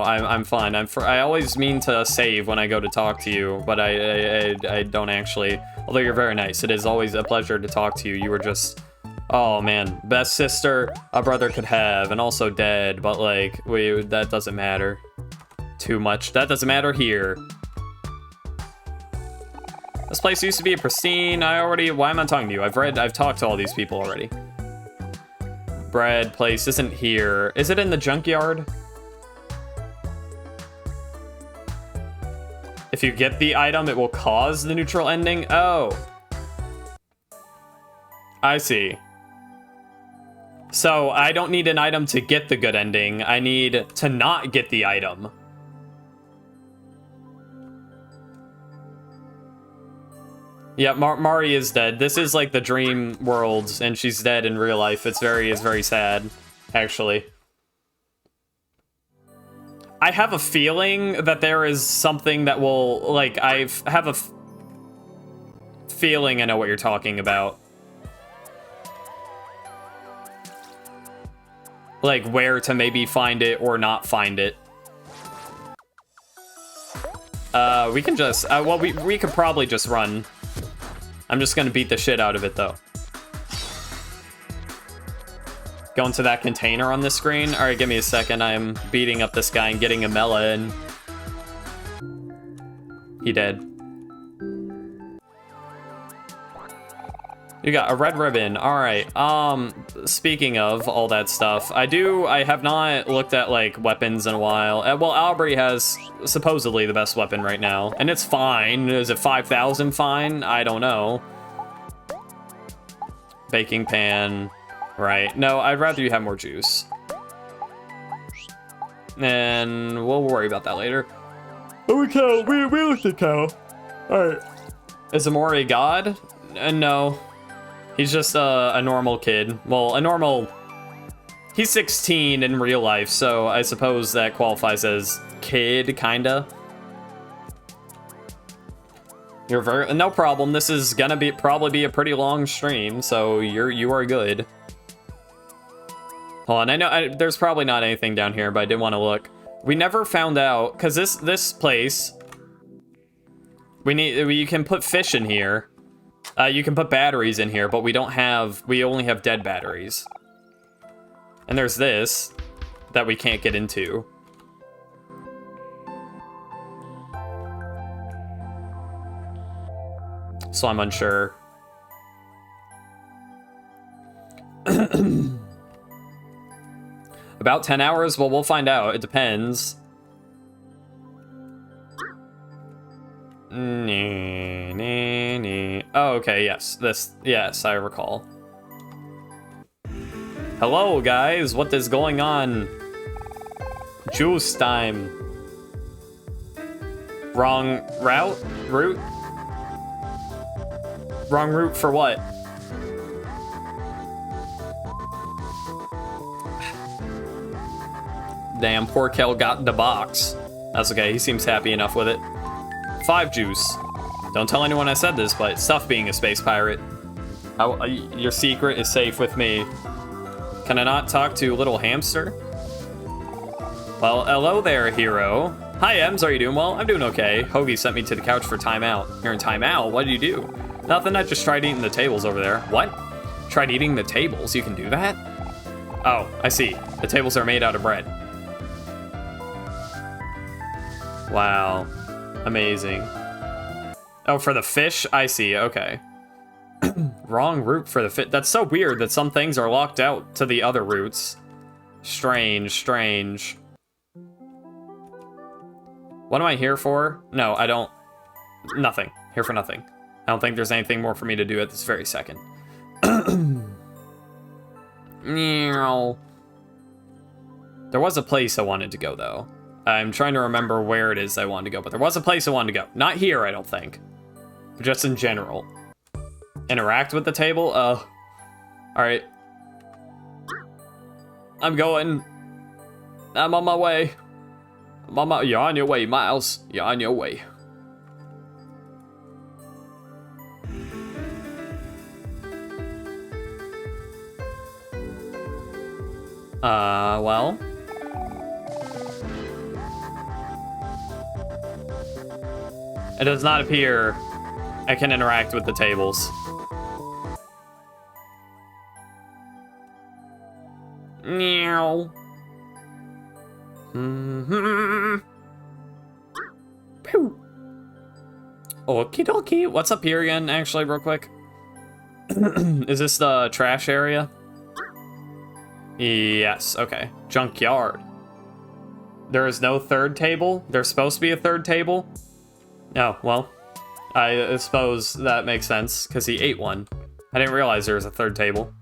I'm fine. I always mean to save when I go to talk to you, but I don't actually. Although you're very nice. It is always a pleasure to talk to you. You were just, oh man, best sister a brother could have, and also dead, but like, that doesn't matter too much. That doesn't matter here. This place used to be a pristine. Why am I talking to you? I've talked to all these people already. Bread place isn't here. Is it in the junkyard? If you get the item, it will cause the neutral ending? Oh. I see. So I don't need an item to get the good ending. I need to not get the item. Yeah, Mari is dead. This is like the dream world, and she's dead in real life. It's very sad, actually. I have a feeling that there is something that will, like, I have a feeling I know what you're talking about. Like, where to maybe find it or not find it. We can just, well, we could probably just run. I'm just gonna beat the shit out of it, though. Go into that container on this screen. All right, give me a second. I'm beating up this guy and getting a melon. He dead. You got a red ribbon. All right. Speaking of all that stuff, I have not looked at like weapons in a while. Well, Aubrey has supposedly the best weapon right now, and it's fine. Is it 5,000 fine? I don't know. Baking pan. Right. No, I'd rather you have more juice. And we'll worry about that later. Oh, we cow. We looked at cow. Alright. Is Omori God? No. He's just a normal kid. Well, a normal... He's 16 in real life, so I suppose that qualifies as kid, kinda. You're very... No problem. This is gonna probably be a pretty long stream, so you are good. Hold on, I know there's probably not anything down here, but I did want to look. We never found out, because this place, you can put fish in here. You can put batteries in here, but we only have dead batteries. And there's this that we can't get into. So I'm unsure. About 10 hours? Well, we'll find out. It depends. Oh, okay, yes. Yes, I recall. Hello, guys. What is going on? Juice time. Wrong route? Route? Wrong route for what? Damn, poor Kel got the box. That's okay, he seems happy enough with it. 5 juice. Don't tell anyone I said this, but it's tough being a space pirate. Your secret is safe with me. Can I not talk to little hamster? Well, hello there, hero. Hi, Ems, are you doing well? I'm doing okay. Hoagie sent me to the couch for timeout. You're in timeout? What did you do? Nothing, I just tried eating the tables over there. What? Tried eating the tables. You can do that? Oh, I see. The tables are made out of bread. Wow. Amazing. Oh, for the fish? I see. Okay. Wrong route for the fish. That's so weird that some things are locked out to the other routes. Strange, strange. What am I here for? No, I don't. Nothing. Here for nothing. I don't think there's anything more for me to do at this very second. Meow. There was a place I wanted to go, though. I'm trying to remember where it is I wanted to go, but there was a place I wanted to go. Not here, I don't think. But just in general. Interact with the table? Alright. I'm going. I'm on my way. You're on your way, Miles. You're on your way. Well. It does not appear I can interact with the tables. Meow. Pew. Okie dokie. What's up here again, actually, real quick? Is this the trash area? Yes, okay. Junkyard. There is no third table? There's supposed to be a third table? Oh, well. I suppose that makes sense, because he ate one. I didn't realize there was a third table.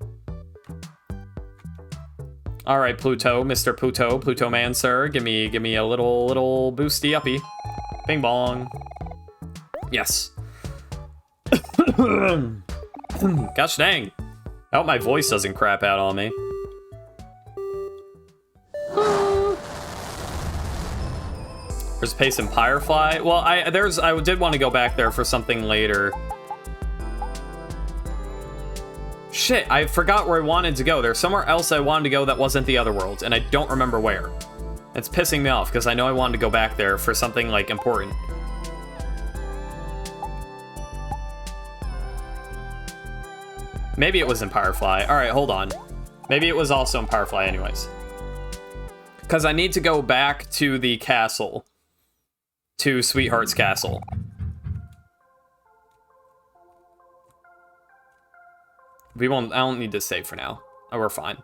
Alright, Pluto, Mr. Pluto man, sir. Give me a little boosty uppy. Bing bong. Yes. Gosh dang. I hope my voice doesn't crap out on me. There's a place in Firefly. Well, I did want to go back there for something later. Shit, I forgot where I wanted to go. There's somewhere else I wanted to go that wasn't the other world, and I don't remember where. It's pissing me off, because I know I wanted to go back there for something, like, important. Maybe it was in Firefly. Alright, hold on. Maybe it was also in Firefly anyways. Because I need to go back to the castle. To Sweetheart's castle. I don't need to save for now. Oh, we're fine.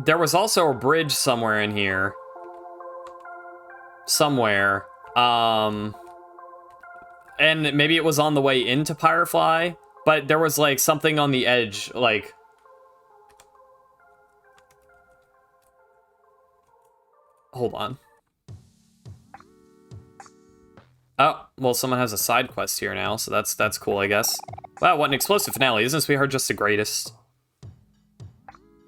There was also a bridge somewhere in here. Somewhere. And maybe it was on the way into Firefly, but there was, like, something on the edge, like... Hold on. Oh, well, someone has a side quest here now, so that's cool, I guess. Wow, what an explosive finale. Isn't Sweetheart just the greatest?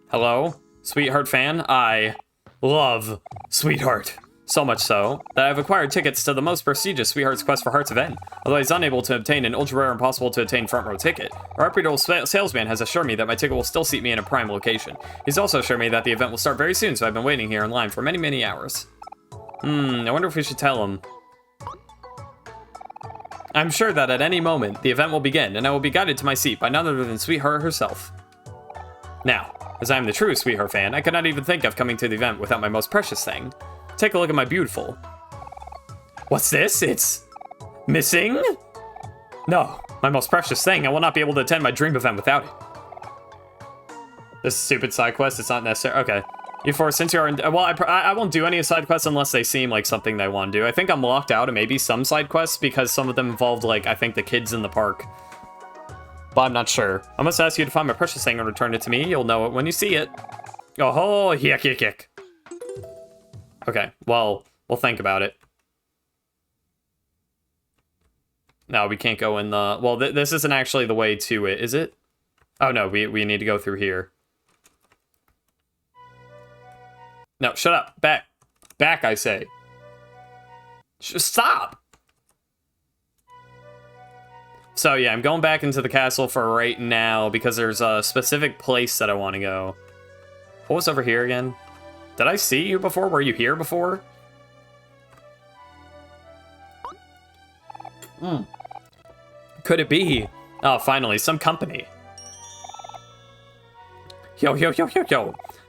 Hello? Sweetheart fan? I love Sweetheart. So much so, that I've acquired tickets to the most prestigious Sweetheart's Quest for Hearts event. Although he's unable to obtain an ultra-rare impossible to attain front row ticket, a reputable salesman has assured me that my ticket will still seat me in a prime location. He's also assured me that the event will start very soon, so I've been waiting here in line for many, many hours. I wonder if we should tell him. I'm sure that at any moment, the event will begin, and I will be guided to my seat by none other than Sweetheart herself. Now, as I am the true Sweetheart fan, I could not even think of coming to the event without my most precious thing. Take a look at my beautiful. What's this? It's missing? No, my most precious thing. I will not be able to attend my dream event without it. This stupid side quest, it's not necessary. Okay. You four, since you are in... Well, I won't do any side quests unless they seem like something they want to do. I think I'm locked out of maybe some side quests because some of them involved, like, I think the kids in the park. But I'm not sure. I must ask you to find my precious thing and return it to me. You'll know it when you see it. Oh, yuck, yuck, yuck. Okay, well, we'll think about it. No, we can't go in the... Well, this isn't actually the way to it, is it? Oh, no, we need to go through here. No, shut up. Back. Back, I say. Just stop! So, yeah, I'm going back into the castle for right now because there's a specific place that I want to go. What was over here again? Did I see you before? Were you here before? Could it be Oh, finally, some company. Yo. I've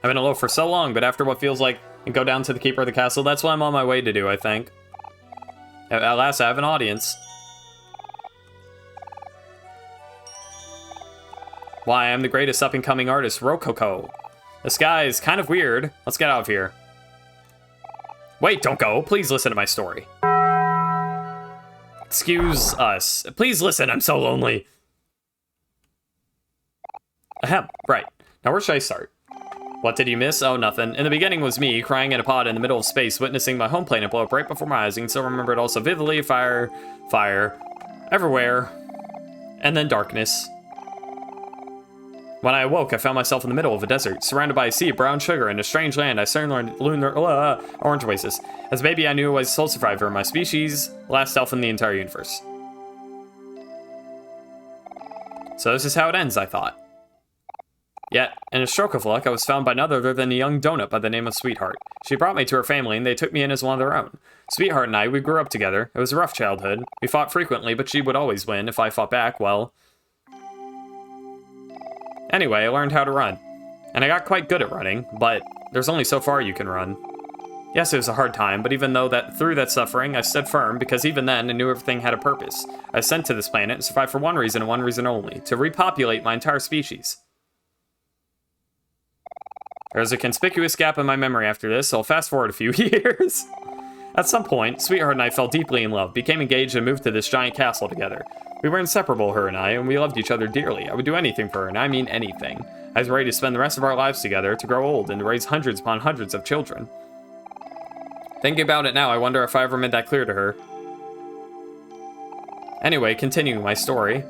been alone for so long, but after what feels like and go down to the keeper of the castle, that's what I'm on my way to do, I think. At last, I have an audience. Why, I'm the greatest up-and-coming artist, Rococo. The sky is kind of weird. Let's get out of here. Wait, don't go. Please listen to my story. Excuse us. Please listen, I'm so lonely. Ahem, right. Now where should I start? What did you miss? Oh, nothing. In the beginning was me, crying in a pod in the middle of space, witnessing my home planet blow up right before my eyes. You can still remember it also vividly. Fire, everywhere. And then darkness. When I awoke, I found myself in the middle of a desert, surrounded by a sea of brown sugar in a strange land I soon learned orange oasis. As a baby, I knew I was sole survivor of my species, last elf in the entire universe. So this is how it ends, I thought. Yet, in a stroke of luck, I was found by none other than a young donut by the name of Sweetheart. She brought me to her family, and they took me in as one of their own. Sweetheart and I, we grew up together. It was a rough childhood. We fought frequently, but she would always win. If I fought back, well... Anyway, I learned how to run. And I got quite good at running, but there's only so far you can run. Yes, it was a hard time, but even though through that suffering, I stood firm, because even then, I knew everything had a purpose. I was sent to this planet and survived for one reason and one reason only, to repopulate my entire species. There's a conspicuous gap in my memory after this, so I'll fast forward a few years. At some point, Sweetheart and I fell deeply in love, became engaged, and moved to this giant castle together. We were inseparable, her and I, and we loved each other dearly. I would do anything for her, and I mean anything. I was ready to spend the rest of our lives together, to grow old, and to raise hundreds upon hundreds of children. Thinking about it now, I wonder if I ever made that clear to her. Anyway, continuing my story.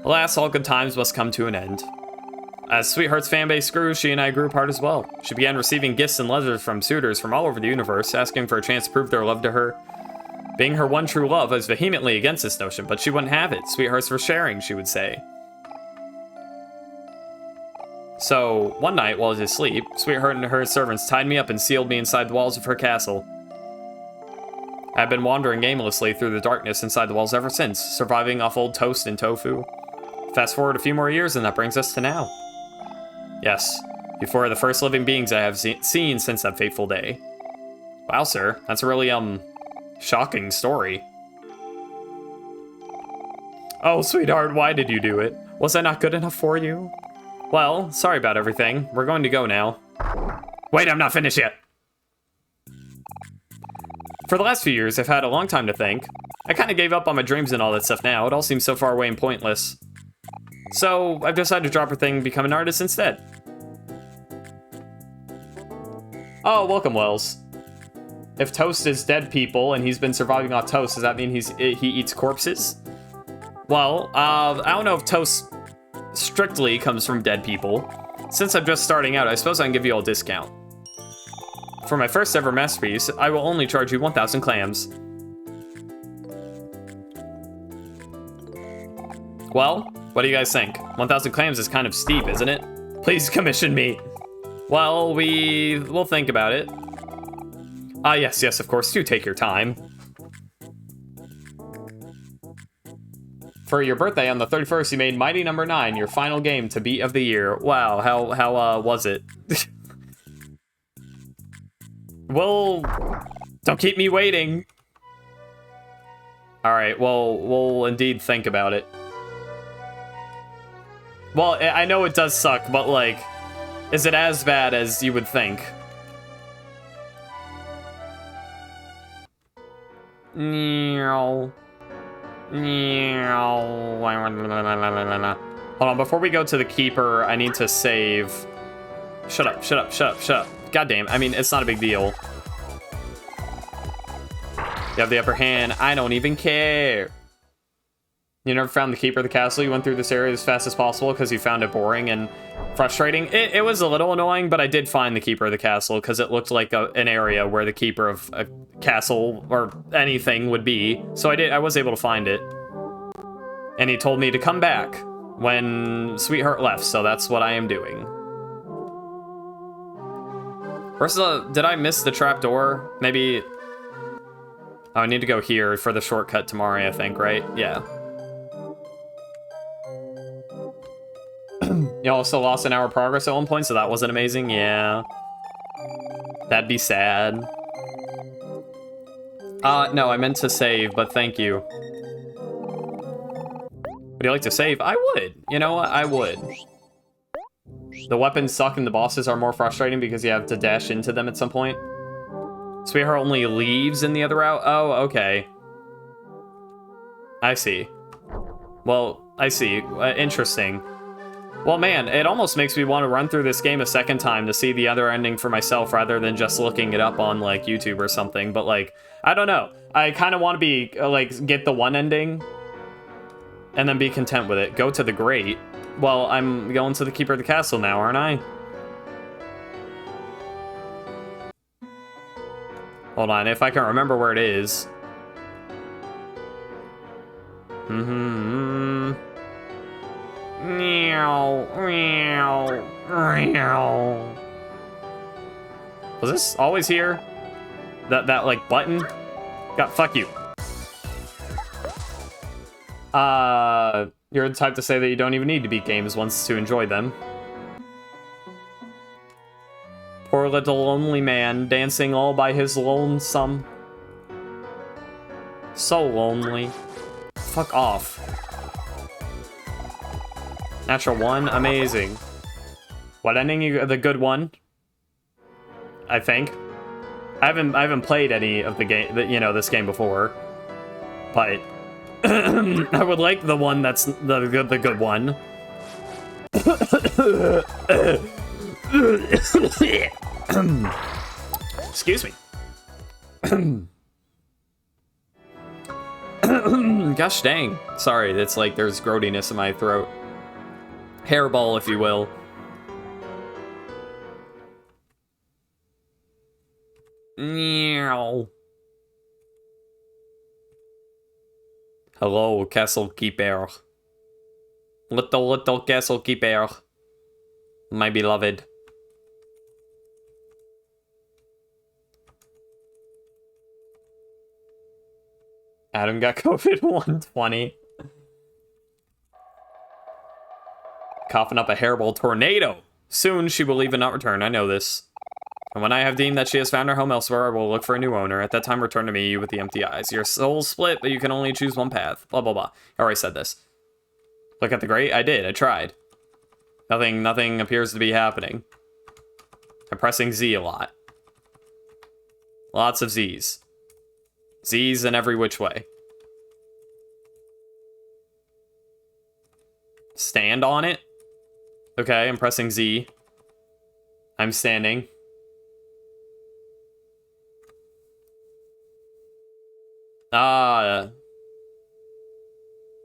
Alas, all good times must come to an end. As Sweetheart's fanbase grew, she and I grew apart as well. She began receiving gifts and letters from suitors from all over the universe, asking for a chance to prove their love to her. Being her one true love, I was vehemently against this notion, but she wouldn't have it. Sweetheart's for sharing, she would say. So, one night, while I was asleep, Sweetheart and her servants tied me up and sealed me inside the walls of her castle. I have been wandering aimlessly through the darkness inside the walls ever since, surviving off old toast and tofu. Fast forward a few more years, and that brings us to now. Yes, you four are the first living beings I have seen since that fateful day. Wow, sir, that's a really, shocking story. Oh, Sweetheart, why did you do it? Was I not good enough for you? Well, sorry about everything. We're going to go now. Wait, I'm not finished yet! For the last few years, I've had a long time to think. I kind of gave up on my dreams and all that stuff now. It all seems so far away and pointless. So, I've decided to drop her thing and become an artist instead. Oh, welcome, Wells. If toast is dead people and he's been surviving off toast, does that mean he eats corpses? Well, I don't know if toast strictly comes from dead people. Since I'm just starting out, I suppose I can give you all a discount. For my first ever masterpiece, I will only charge you 1,000 clams. Well, what do you guys think? 1,000 clams is kind of steep, isn't it? Please commission me. Well, we'll think about it. Yes, of course, do take your time. For your birthday on the 31st, you made Mighty Number 9 your final game to beat of the year. Wow, how was it? Well, don't keep me waiting. Alright, well, we'll indeed think about it. Well, I know it does suck, but, like, is it as bad as you would think? Hold on, before we go to the keeper, I need to save. Shut up. God damn, I mean, it's not a big deal. You have the upper hand. I don't even care. You never found the keeper of the castle? You went through this area as fast as possible because you found it boring and frustrating? It was a little annoying, but I did find the keeper of the castle because it looked like an area where the keeper of a castle or anything would be. So I was able to find it. And he told me to come back when Sweetheart left, so that's what I am doing. Did I miss the trapdoor? Maybe... Oh, I need to go here for the shortcut to Mari, I think, right? Yeah. You also lost an hour of progress at one point, so that wasn't amazing. Yeah. That'd be sad. No, I meant to save, but thank you. Would you like to save? I would. You know what? I would. The weapons suck and the bosses are more frustrating because you have to dash into them at some point. Sweetheart only leaves in the other route? Oh, okay. I see. Well, I see. Interesting. Well, man, it almost makes me want to run through this game a second time to see the other ending for myself rather than just looking it up on, like, YouTube or something. But, like, I don't know. I kind of want to be, like, get the one ending and then be content with it. Go to the Great. Well, I'm going to the Keeper of the Castle now, aren't I? Hold on, if I can remember where it is. Meow, meow, meow. Was this always here? That like button? God, fuck you. You're the type to say that you don't even need to beat games once to enjoy them. Poor little lonely man, dancing all by his lonesome. So lonely. Fuck off. Natural 1, amazing. What ending? The good one? I think. I haven't played any of the game, you know, this game before, but I would like the one that's the good one. Excuse me. Gosh dang. Sorry, it's like there's grody-ness in my throat. Hairball, if you will. Meow. Hello, Castle Keeper. Little Castle Keeper. My beloved. Adam got COVID 120. Coughing up a hairball tornado. Soon she will leave and not return. I know this. And when I have deemed that she has found her home elsewhere, I will look for a new owner. At that time, return to me, you with the empty eyes. Your soul's split, but you can only choose one path. Blah, blah, blah. I already said this. Look at the Great. I did. I tried. Nothing appears to be happening. I'm pressing Z a lot. Lots of Z's. Z's in every which way. Stand on it. Okay, I'm pressing Z. I'm standing.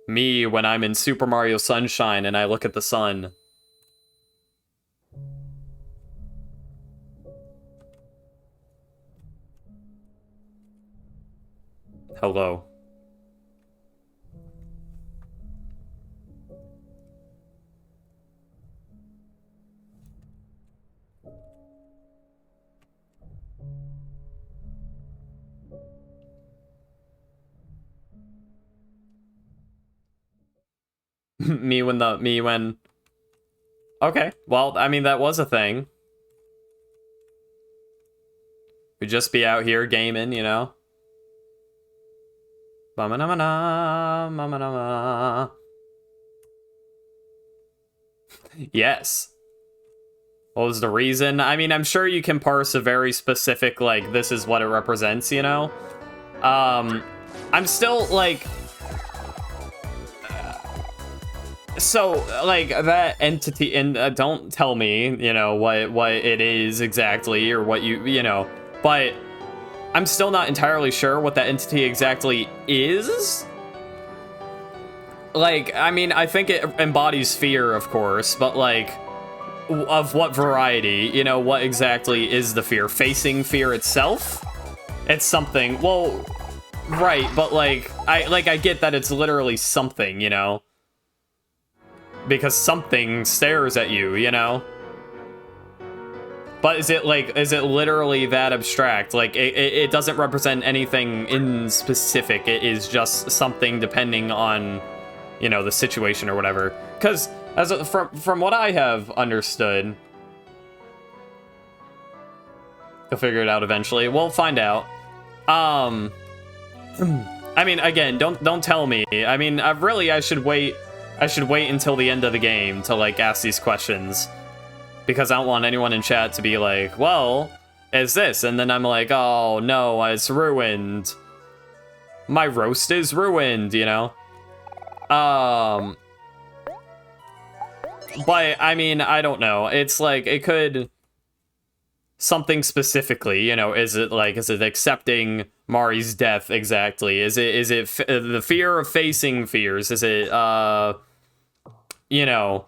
Me when I'm in Super Mario Sunshine and I look at the sun. Hello. me when... Okay, well, I mean, that was a thing. We'd just be out here gaming, you know? Yes. What was the reason? I mean, I'm sure you can parse a very specific, like, this is what it represents, you know? I'm still, like... So, like, that entity, and don't tell me, you know, what it is exactly, or what you know, but I'm still not entirely sure what that entity exactly is. Like, I mean, I think it embodies fear, of course, but, like, of what variety, you know, what exactly is the fear? Facing fear itself? It's something, well, right, but, like, I get that it's literally something, you know? Because something stares at you, you know? But is it literally that abstract? Like, it doesn't represent anything in specific. It is just something depending on, you know, the situation or whatever. Because From what I have understood, you'll figure it out eventually. We'll find out. I mean, again, don't tell me. I mean, I should wait. I should wait until the end of the game to like ask these questions, because I don't want anyone in chat to be like, "Well, is this?" And then I'm like, "Oh no, it's ruined. My roast is ruined," you know. But I mean, I don't know. It's like it could something specifically, you know. Is it accepting Mari's death exactly? Is it the fear of facing fears? Is it you know,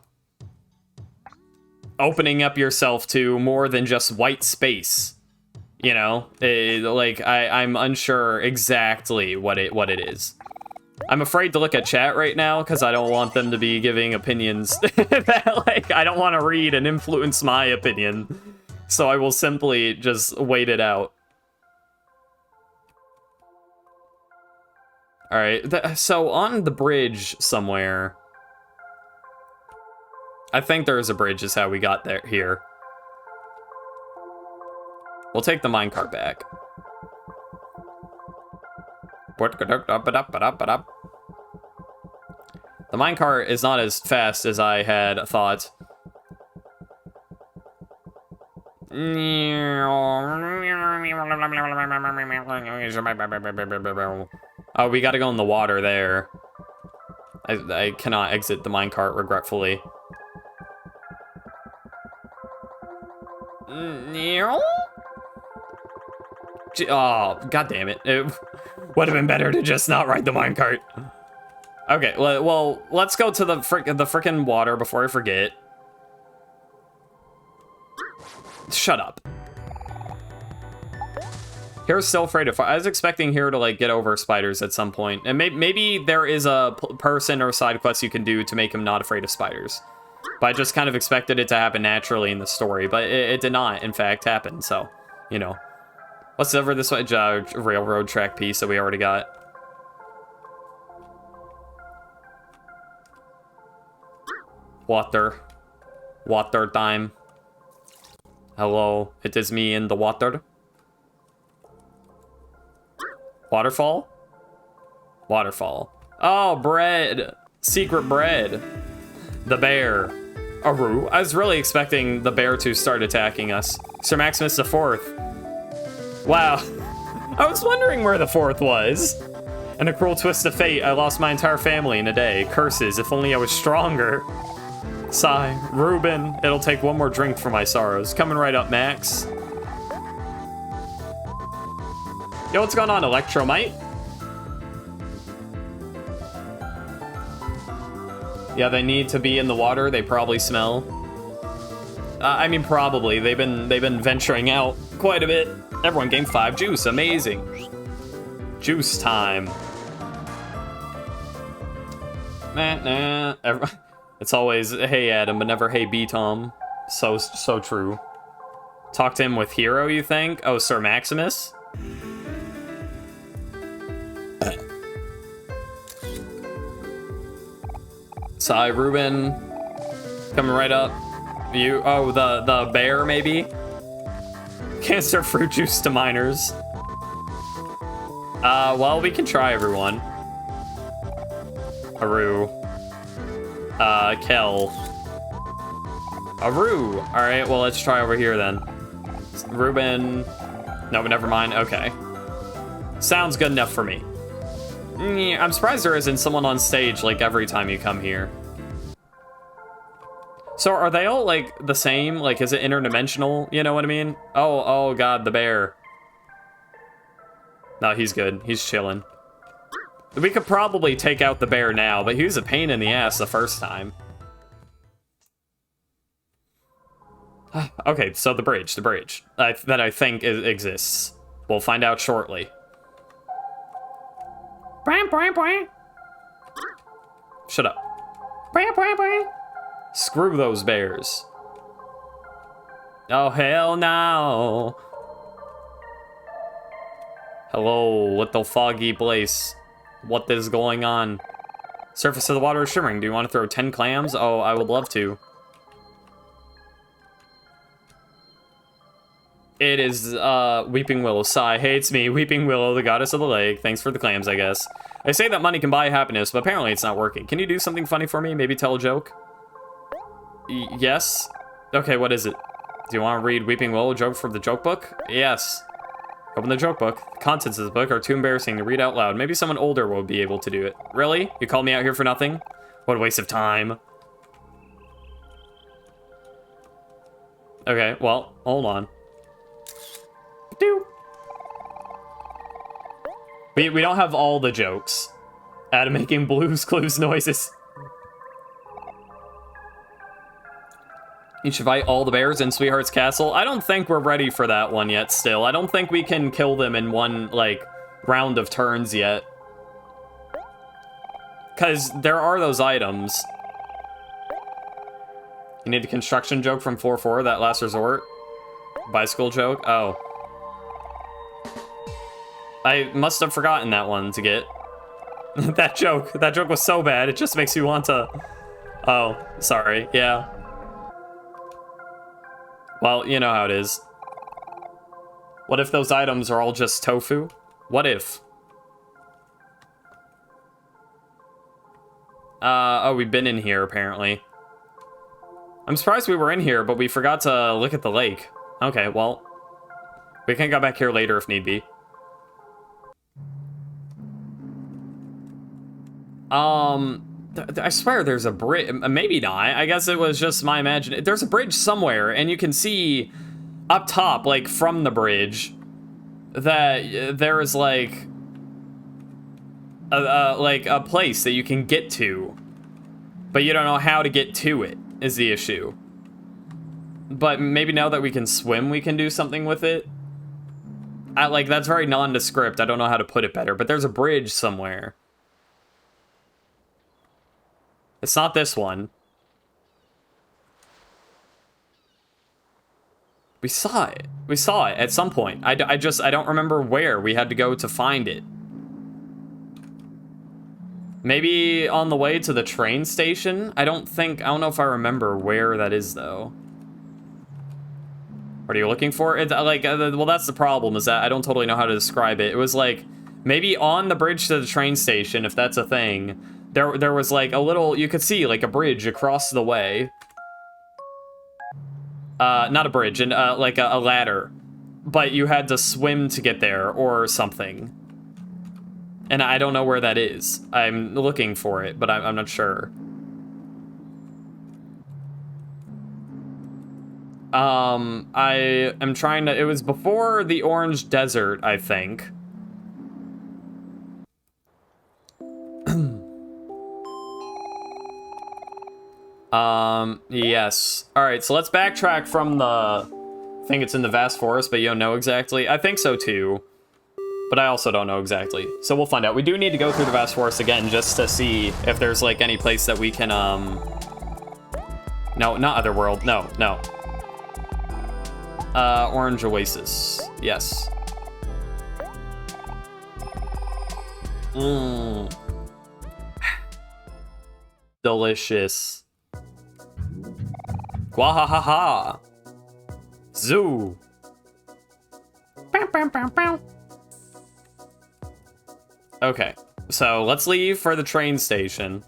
opening up yourself to more than just white space? You know, I'm unsure exactly what it is. I'm afraid to look at chat right now because I don't want them to be giving opinions that, like, I don't want to read and influence my opinion. So I will simply just wait it out. All right, so on the bridge somewhere, I think there is a bridge is how we got there here. We'll take the minecart back. The minecart is not as fast as I had thought. Oh, we gotta go in the water there. I cannot exit the minecart, regretfully. Oh, god damn it. It would have been better to just not ride the minecart. Okay, well, let's go to the frickin' water before I forget. Shut up. Hero's still afraid of fire. I was expecting Hero to, like, get over spiders at some point. And maybe there is a person or side quest you can do to make him not afraid of spiders. But I just kind of expected it to happen naturally in the story. But it did not, in fact, happen. So, you know. What's over this way? Railroad track piece that we already got. Water. Water time. Hello, it is me in the water. Waterfall? Waterfall. Oh, bread. Secret bread. The bear. Aru. I was really expecting the bear to start attacking us. Sir Maximus the Fourth. Wow. I was wondering where the fourth was. In a cruel twist of fate, I lost my entire family in a day. Curses, if only I was stronger. Sigh. Reuben, it'll take one more drink for my sorrows. Coming right up, Max. Yo, what's going on, Electromite? Yeah, they need to be in the water. They probably smell. I mean, probably. They've been venturing out quite a bit. Everyone, game 5 juice, amazing. Juice time. Nah. It's always hey Adam, but never hey B Tom. So true. Talk to him with Hero, you think? Oh, Sir Maximus. Sigh, Ruben. Coming right up. You, oh, the bear, maybe? Can't serve fruit juice to minors. Well, we can try, everyone. Aru. Kel. Aru. Alright, well, let's try over here, then. Ruben. No, but never mind. Okay. Sounds good enough for me. I'm surprised there isn't someone on stage, like, every time you come here. So are they all, like, the same? Like, is it interdimensional? You know what I mean? Oh god, the bear. No, he's good. He's chilling. We could probably take out the bear now, but he was a pain in the ass the first time. Okay, so the bridge. That I think exists. We'll find out shortly. Shut up. Screw those bears. Oh, hell no. Hello, little foggy place. What is going on? Surface of the water is shimmering. Do you want to throw 10 clams? Oh, I would love to. It is, Weeping Willow. Sigh. Hey, it's me, Weeping Willow, the goddess of the lake. Thanks for the clams, I guess. They say that money can buy happiness, but apparently it's not working. Can you do something funny for me? Maybe tell a joke? Yes? Okay, what is it? Do you want to read Weeping Willow joke from the joke book? Yes. Open the joke book. The contents of the book are too embarrassing to read out loud. Maybe someone older will be able to do it. Really? You called me out here for nothing? What a waste of time. Okay, well, hold on. We don't have all the jokes. Adam making Blue's Clues noises. You should fight all the bears in Sweetheart's Castle. I don't think we're ready for that one yet still. I don't think we can kill them in one, like, round of turns yet. Because there are those items. You need a construction joke from 4-4, that last resort? Bicycle joke? Oh. I must have forgotten that one to get. That joke was so bad, it just makes you want to... Oh, sorry, yeah. Well, you know how it is. What if those items are all just tofu? What if? Oh, we've been in here, apparently. I'm surprised we were in here, but we forgot to look at the lake. Okay, well. We can go back here later if need be. I swear there's a bridge. Maybe not. I guess it was just my imagination. There's a bridge somewhere, and you can see up top, like, from the bridge, that there is, like a place that you can get to. But you don't know how to get to it, is the issue. But maybe now that we can swim, we can do something with it. Like, that's very nondescript. I don't know how to put it better, but there's a bridge somewhere. It's not this one. We saw it. We saw it at some point. I don't remember where we had to go to find it. Maybe on the way to the train station? I don't know if I remember where that is, though. What are you looking for? It's like, well, that's the problem, is that I don't totally know how to describe it. It was like, maybe on the bridge to the train station, if that's a thing, there was like a little, you could see like a bridge across the way. Not a bridge, and like a ladder. But you had to swim to get there, or something. And I don't know where that is. I'm looking for it, but I'm not sure. I am trying to... It was before the Orange Desert, I think. Yes. Alright, so let's backtrack from the... I think it's in the vast forest, but you don't know exactly. I think so, too. But I also don't know exactly. So we'll find out. We do need to go through the vast forest again, just to see if there's, like, any place that we can, No, not Otherworld. No, no. Orange Oasis. Yes. Mmm. Delicious. Gwahahaha. Zoo. Bow, bow, bow, bow. Okay, so let's leave for the train station.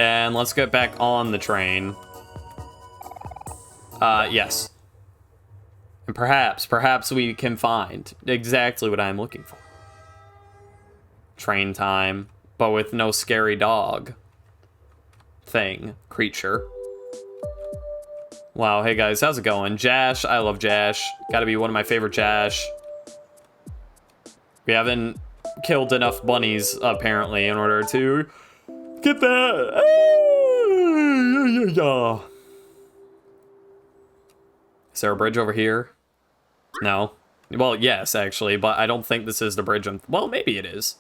And let's get back on the train. Yes. And perhaps we can find exactly what I'm looking for. Train time, but with no scary dog creature. Wow, hey guys, how's it going? Jash, I love Jash. Gotta be one of my favorite Jash. We haven't killed enough bunnies, apparently, in order to get that. Is there a bridge over here? No. Well, yes, actually, but I don't think this is the bridge. Well, maybe it is.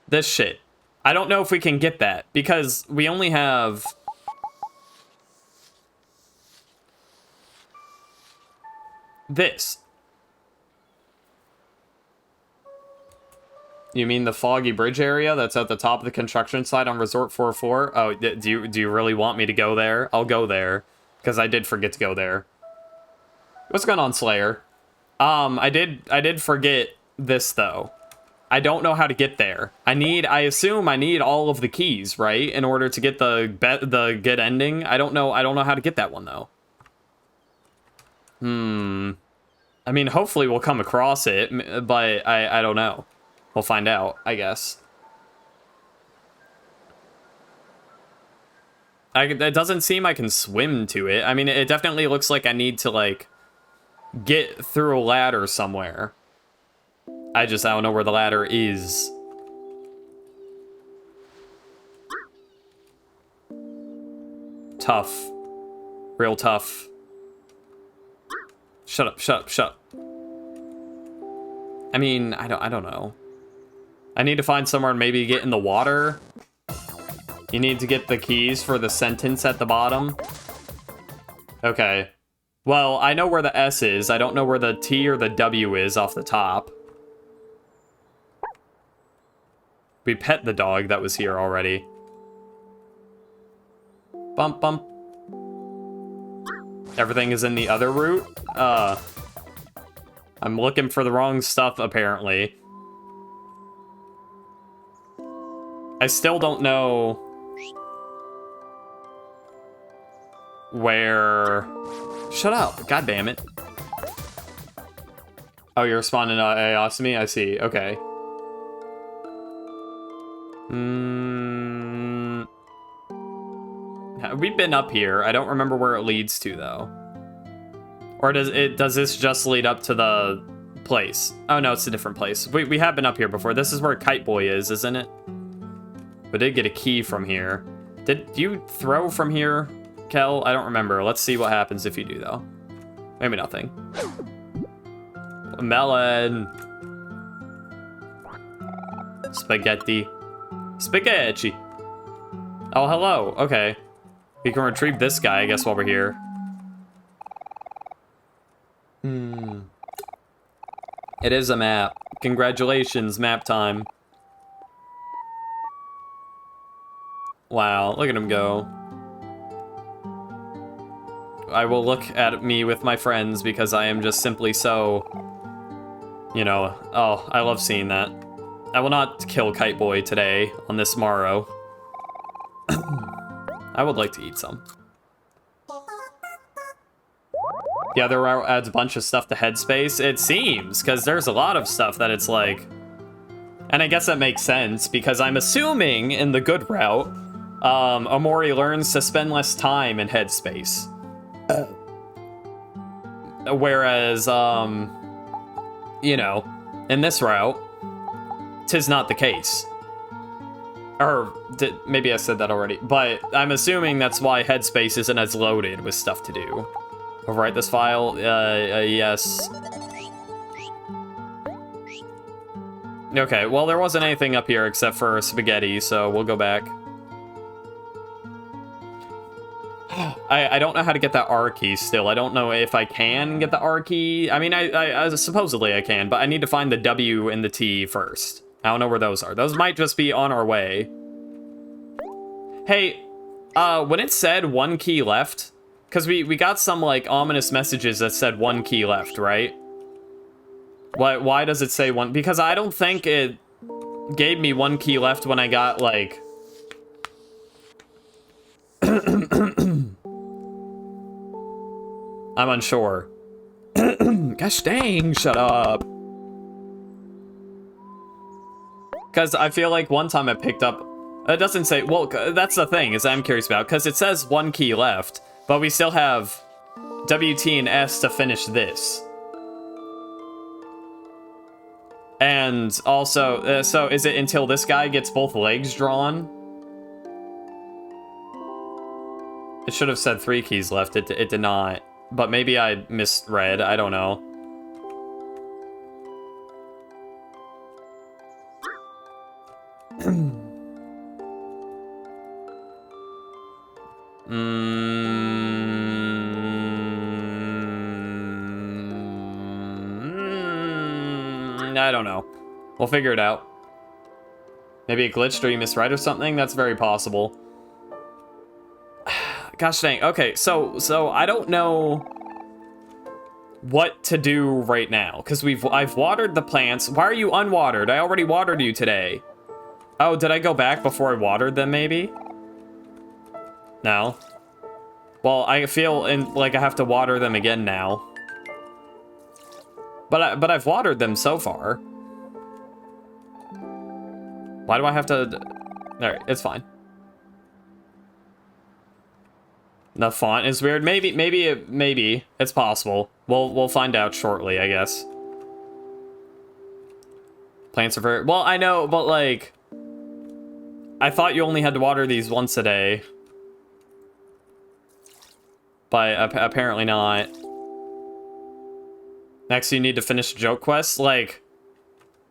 This shit. I don't know if we can get that, because we only have... this. You mean the foggy bridge area that's at the top of the construction site on Resort 44? Oh, do you really want me to go there? I'll go there, because I did forget to go there. What's going on, Slayer? I did forget this, though. I don't know how to get there. I assume I need all of the keys, right? In order to get the good ending. I don't know how to get that one, though. I mean, hopefully we'll come across it, but I don't know. We'll find out, I guess. It doesn't seem I can swim to it. I mean, it definitely looks like I need to, like, get through a ladder somewhere. I don't know where the ladder is. Tough. Real tough. Shut up, shut up, shut up. I mean, I don't know. I need to find somewhere and maybe get in the water. You need to get the keys for the sentence at the bottom. Okay. Well, I know where the S is. I don't know where the T or the W is off the top. We pet the dog that was here already. Bump, bump. Everything is in the other route? I'm looking for the wrong stuff, apparently. I still don't know where... Shut up, god damn it. Oh, you're responding to Aosami? I see, okay. We've been up here. I don't remember where it leads to, though. Or does this just lead up to the place? Oh, no, it's a different place. We have been up here before. This is where Kite Boy is, isn't it? We did get a key from here. Did you throw from here, Kel? I don't remember. Let's see what happens if you do, though. Maybe nothing. Melon. Spaghetti. Spaghetti. Oh, hello. Okay. We can retrieve this guy, I guess, while we're here. It is a map. Congratulations, map time. Wow, look at him go. I will look at me with my friends because I am just simply so... You know, oh, I love seeing that. I will not kill Kite Boy today on this morrow. I would like to eat some. The other route adds a bunch of stuff to Headspace. It seems, because there's a lot of stuff that it's like... And I guess that makes sense, because I'm assuming in the good route, Omori learns to spend less time in Headspace. Whereas, you know, in this route, 'tis not the case. Or, maybe I said that already, but I'm assuming that's why Headspace isn't as loaded with stuff to do. Overwrite this file? Yes. Okay, well, there wasn't anything up here except for spaghetti, so we'll go back. I don't know how to get that R key still. I don't know if I can get the R key. I mean, I supposedly I can, but I need to find the W and the T first. I don't know where those are. Those might just be on our way. Hey, when it said 1 key left, because we got some, like, ominous messages that said 1 key left, right? Why does it say 1? Because I don't think it gave me 1 key left when I got, like... I'm unsure. Gosh dang, shut up. Because I feel like one time I picked up... It doesn't say... Well, that's the thing, is I'm curious about. Because it says 1 key left, but we still have W, T, and S to finish this. And also... so is it until this guy gets both legs drawn? It should have said 3 keys left. It did not. But maybe I misread. I don't know. I don't know. We'll figure it out. Maybe it glitched or you misread or something? That's very possible. Gosh dang. Okay, so I don't know what to do right now, because I've watered the plants. Why are you unwatered? I already watered you today. Oh, did I go back before I watered them, maybe? No. Well, I feel like I have to water them again now. But I've watered them so far. Why do I have to... Alright, it's fine. The font is weird. Maybe it's possible. We'll find out shortly, I guess. Plants are very... Well, I know, but like... I thought you only had to water these once a day. But apparently not. Next, you need to finish a joke quest, like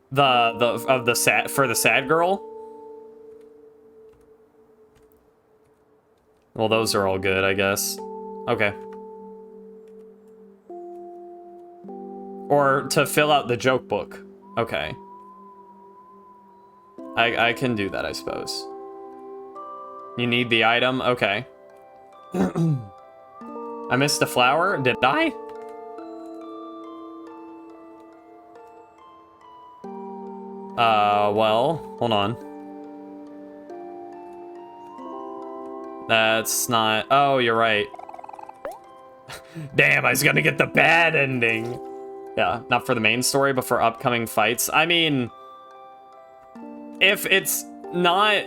for the sad girl. Well, those are all good, I guess. Okay. Or to fill out the joke book. Okay. I can do that, I suppose. You need the item? Okay. I missed a flower? Did I? Well, hold on. That's not... Oh, you're right. Damn, I was gonna get the bad ending. Yeah, not for the main story, but for upcoming fights. I mean... If it's not...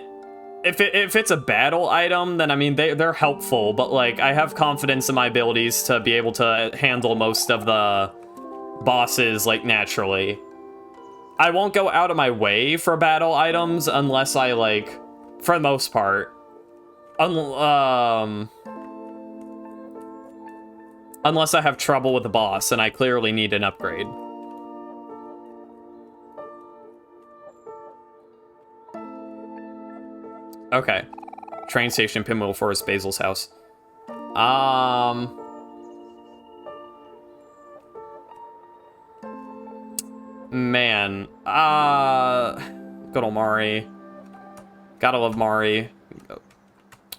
If it's a battle item, then, I mean, they're helpful, but, like, I have confidence in my abilities to be able to handle most of the bosses, like, naturally. I won't go out of my way for battle items unless I, like, for the most part. Unless I have trouble with the boss, and I clearly need an upgrade. Okay. Train station, Pinwheel Forest, Basil's house. Man. Good old Omori. Gotta love Mari.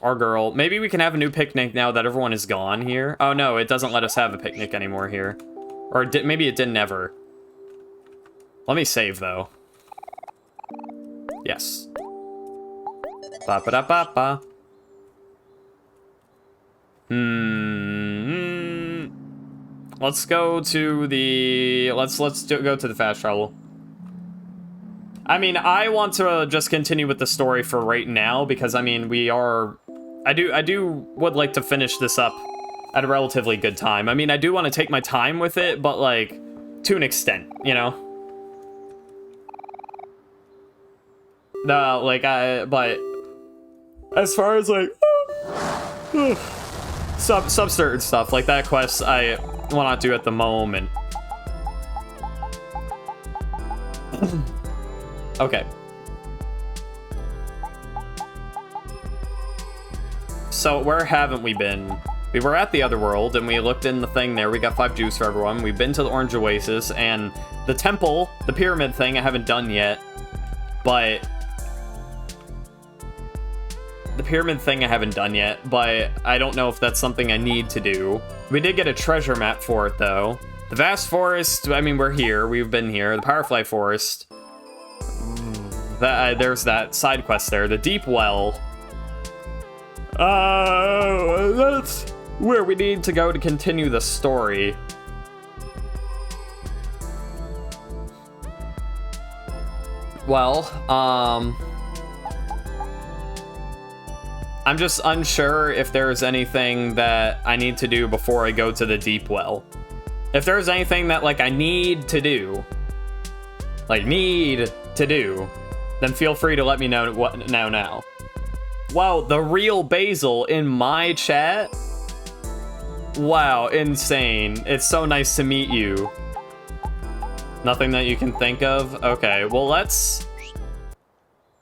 Our girl. Maybe we can have a new picnic now that everyone is gone here. Oh no, it doesn't let us have a picnic anymore here. Or maybe it didn't ever. Let me save though. Yes. Ba ba da ba ba. Let's go to the... Let's go to the fast travel. I mean, I want to just continue with the story for right now because, I mean, we are... I would like to finish this up at a relatively good time. I mean, I do want to take my time with it, but, like, to an extent, you know? But... As far as, like... certain stuff, like that quest, I will not do at the moment. Okay. So, where haven't we been? We were at the other world, and we looked in the thing there. We got 5 juice for everyone. We've been to the Orange Oasis, and the temple, the pyramid thing, I haven't done yet. But... The pyramid thing I haven't done yet, but I don't know if that's something I need to do. We did get a treasure map for it, though. The vast forest, I mean, we're here. We've been here. The Powerfly Forest. There's that side quest there. The Deep Well. That's where we need to go to continue the story. Well, I'm just unsure if there's anything that I need to do before I go to the Deep Well. If there's anything that, like, I need to do, then feel free to let me know now. Wow, the real Basil in my chat? Wow, insane. It's so nice to meet you. Nothing that you can think of? Okay, well, let's...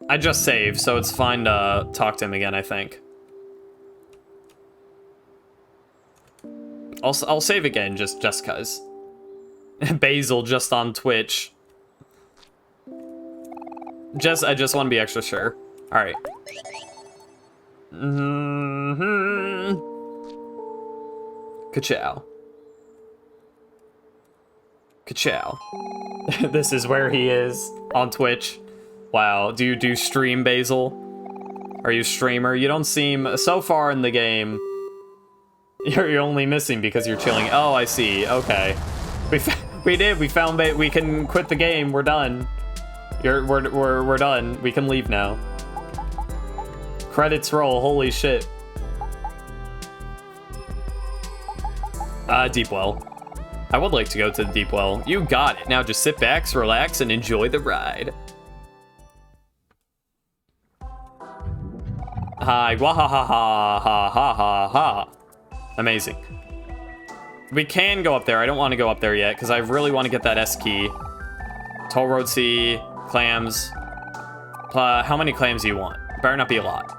I just saved, so it's fine to talk to him again, I think. I'll save again just cuz. Basil just on Twitch. I just want to be extra sure. All right. Ka-chow. Ka-chow. This is where he is on Twitch. Wow. Do you do stream, Basil? Are you a streamer? You don't seem so far in the game. You're only missing because you're chilling. Oh, I see. Okay. We did. We found we can quit the game. We're done. We're done. We can leave now. Credits roll. Holy shit. Deep well. I would like to go to the deep well. You got it. Now just sit back, relax, and enjoy the ride. Hi. Wahahaha. Amazing. We can go up there. I don't want to go up there yet because I really want to get that S key. Toll Road C, clams. How many clams do you want? Better not be a lot.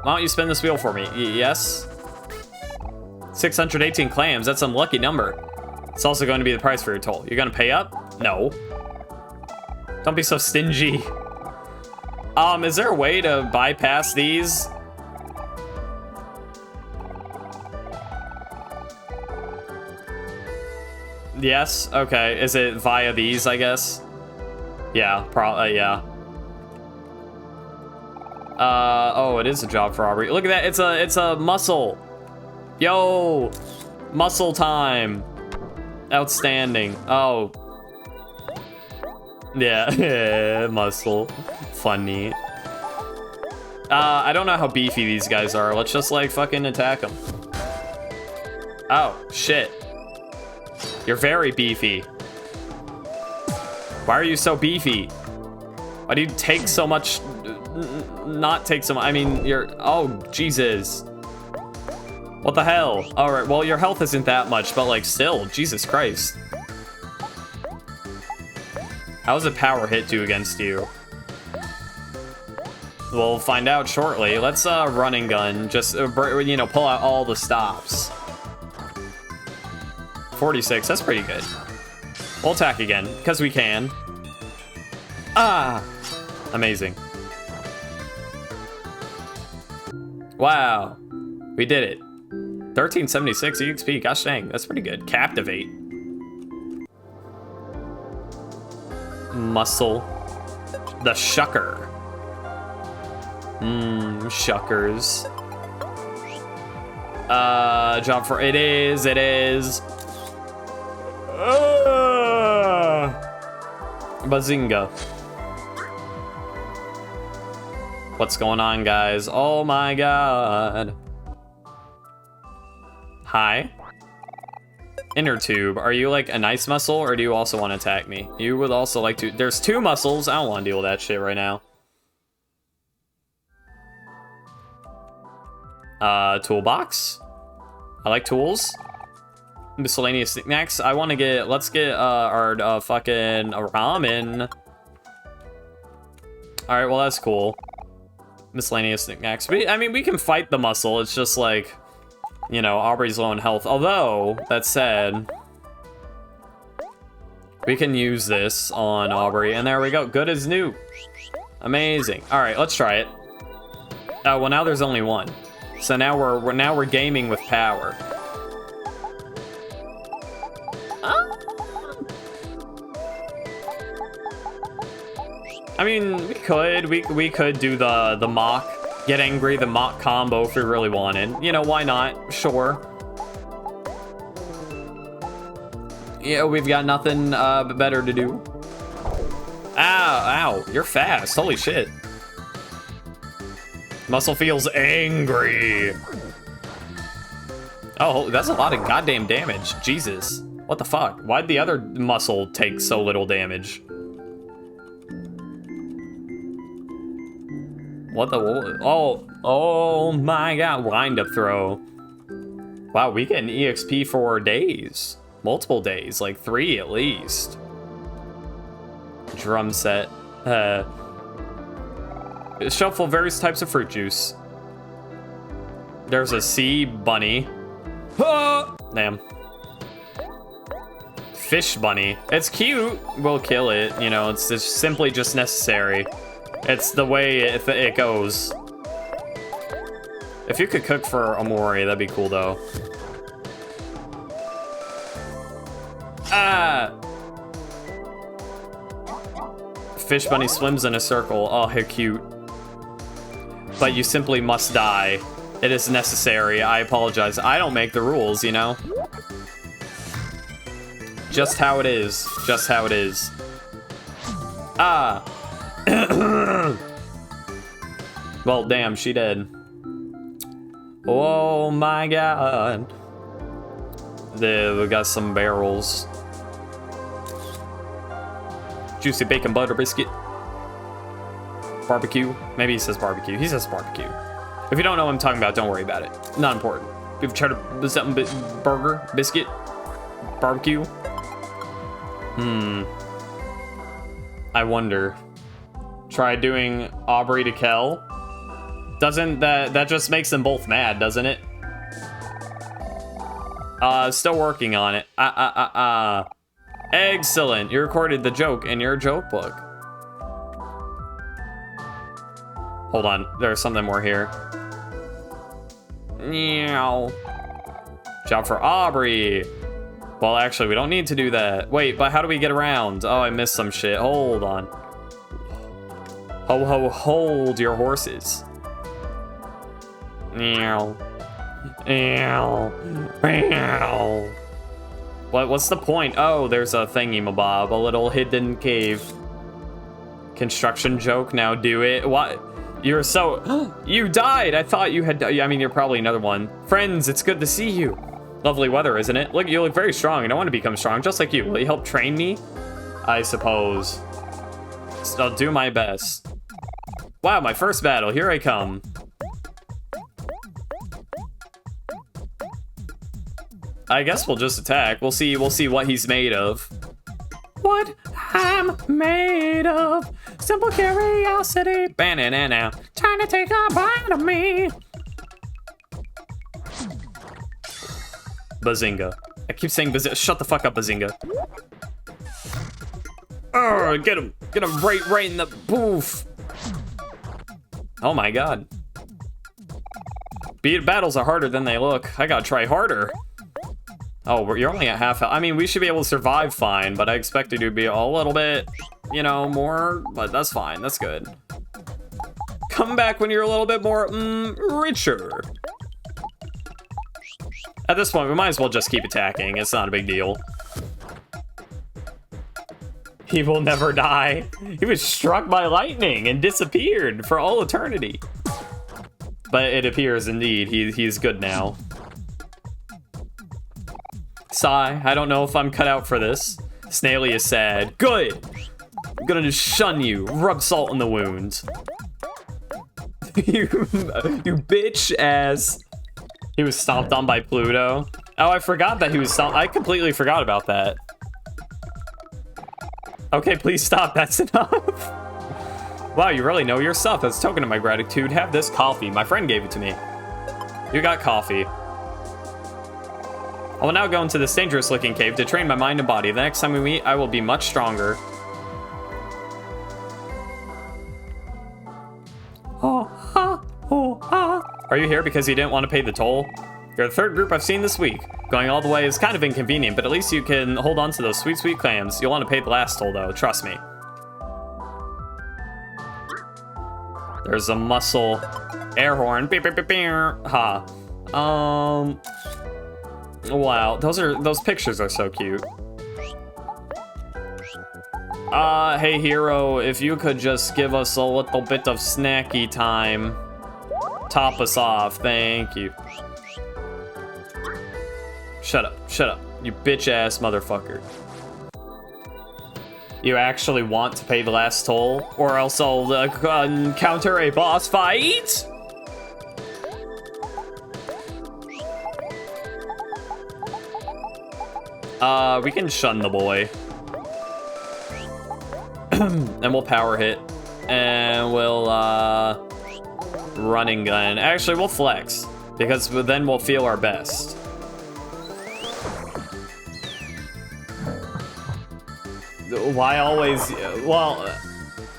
Why don't you spin this wheel for me? Yes? 618 clams. That's some lucky number. It's also going to be the price for your toll. You're going to pay up? No. Don't be so stingy. Is there a way to bypass these? Yes? Okay. Is it via these, I guess? Yeah, probably, yeah. Oh, it is a job for Aubrey. Look at that. It's a muscle. Yo, muscle time. Outstanding. Oh. Yeah, muscle. Funny. I don't know how beefy these guys are. Let's just, like, fucking attack them. Oh, shit. You're very beefy. Why are you so beefy? Why do you take so much... Not take so much... I mean, you're... Oh, Jesus. What the hell? Alright, well, your health isn't that much, but, like, still. Jesus Christ. How does a power hit do against you? We'll find out shortly. Let's, run and gun. Just, you know, pull out all the stops. 46, that's pretty good. We'll attack again, because we can. Ah! Amazing. Wow. We did it. 1376 EXP, gosh dang, that's pretty good. Captivate. Muscle. The Shucker. Shuckers. Job for... It is. Bazinga. What's going on, guys? Oh my god. Hi. Inner tube. Are you like a nice muscle, or do you also want to attack me? You would also like to... There's two muscles. I don't want to deal with that shit right now. Toolbox. I like tools. Miscellaneous knickknacks. I want to get... Let's get our fucking ramen. Alright, well, that's cool. Miscellaneous knickknacks. I mean, we can fight the muscle. It's just like... You know, Aubrey's low in health. Although, that said, we can use this on Aubrey. And there we go. Good as new. Amazing. All right, let's try it. Oh, well, now there's only one. So now we're gaming with power. I mean, we could do the mock. Get angry, the mock combo if we really wanted. You know, why not? Sure. Yeah, we've got nothing better to do. Ow, you're fast. Holy shit. Muscle feels angry. Oh, that's a lot of goddamn damage. Jesus. What the fuck? Why'd the other muscle take so little damage? What the... Oh my god. Wind up throw. Wow, we get an EXP for days. Multiple days. Like 3 at least. Drum set. Shelf full of various types of fruit juice. There's a sea bunny. Damn. Fish bunny. It's cute. We'll kill it. You know, it's simply just necessary. It's the way it goes. If you could cook for Omori, that'd be cool, though. Ah! Fish bunny swims in a circle. Oh, how cute. But you simply must die. It is necessary. I apologize. I don't make the rules, you know? Just how it is. Just how it is. Ah! Well, damn, she did. Oh my god. There, we got some barrels. Juicy bacon butter biscuit. Barbecue. Maybe he says barbecue. He says barbecue. If you don't know what I'm talking about, don't worry about it. Not important. If you try to something burger, biscuit, barbecue. I wonder. Try doing Aubrey to Kel. Doesn't that just makes them both mad, doesn't it? Still working on it. Excellent. You recorded the joke in your joke book. Hold on. There's something more here. Meow. Job for Aubrey. Well, actually, we don't need to do that. Wait, but how do we get around? Oh, I missed some shit. Hold on. Ho, ho, hold your horses. Meow. Meow. Meow. What's the point? Oh, there's a thingy-mabob, a little hidden cave. Construction joke, now do it. What? You're so... You died! I thought you had... I mean, you're probably another one. Friends, it's good to see you. Lovely weather, isn't it? Look, you look very strong, and I want to become strong, just like you. Will you help train me? I suppose. I'll do my best. Wow, my first battle. Here I come. I guess we'll just attack. We'll see what he's made of. What I'm made of. Simple curiosity. Banana. Trying to take a bite of me. Bazinga. I keep saying Bazinga. Shut the fuck up, Bazinga. Oh, get him. Get him right in the boof. Oh my god. Battles are harder than they look. I gotta try harder. Oh, you're only at half health. I mean, we should be able to survive fine, but I expected you to be a little bit, you know, more, but that's fine. That's good. Come back when you're a little bit more, richer. At this point, we might as well just keep attacking. It's not a big deal. He will never die. He was struck by lightning and disappeared for all eternity. But it appears, indeed, he's good now. Sigh, I don't know if I'm cut out for this. Snaily is sad. Good! I'm gonna just shun you. Rub salt in the wounds. you bitch ass. He was stomped on by Pluto. Oh, I forgot that he was stomped. I completely forgot about that. Okay, please stop. That's enough. Wow, you really know your stuff. As a token of my gratitude, have this coffee. My friend gave it to me. You got coffee. I will now go into this dangerous-looking cave to train my mind and body. The next time we meet, I will be much stronger. Are you here because you didn't want to pay the toll? You're the third group I've seen this week. Going all the way is kind of inconvenient, but at least you can hold on to those sweet, sweet clams. You'll want to pay the last toll, though. Trust me. There's a muscle air horn. Beep, beep, beep, beep. Ha. Wow, those pictures are so cute. Hey hero, if you could just give us a little bit of snacky time. Top us off, thank you. Shut up, you bitch ass motherfucker. You actually want to pay the last toll, or else I'll encounter a boss fight? We can shun the boy. And we'll power hit. And we'll, running gun. Actually, we'll flex. Because then we'll feel our best. why always? Well,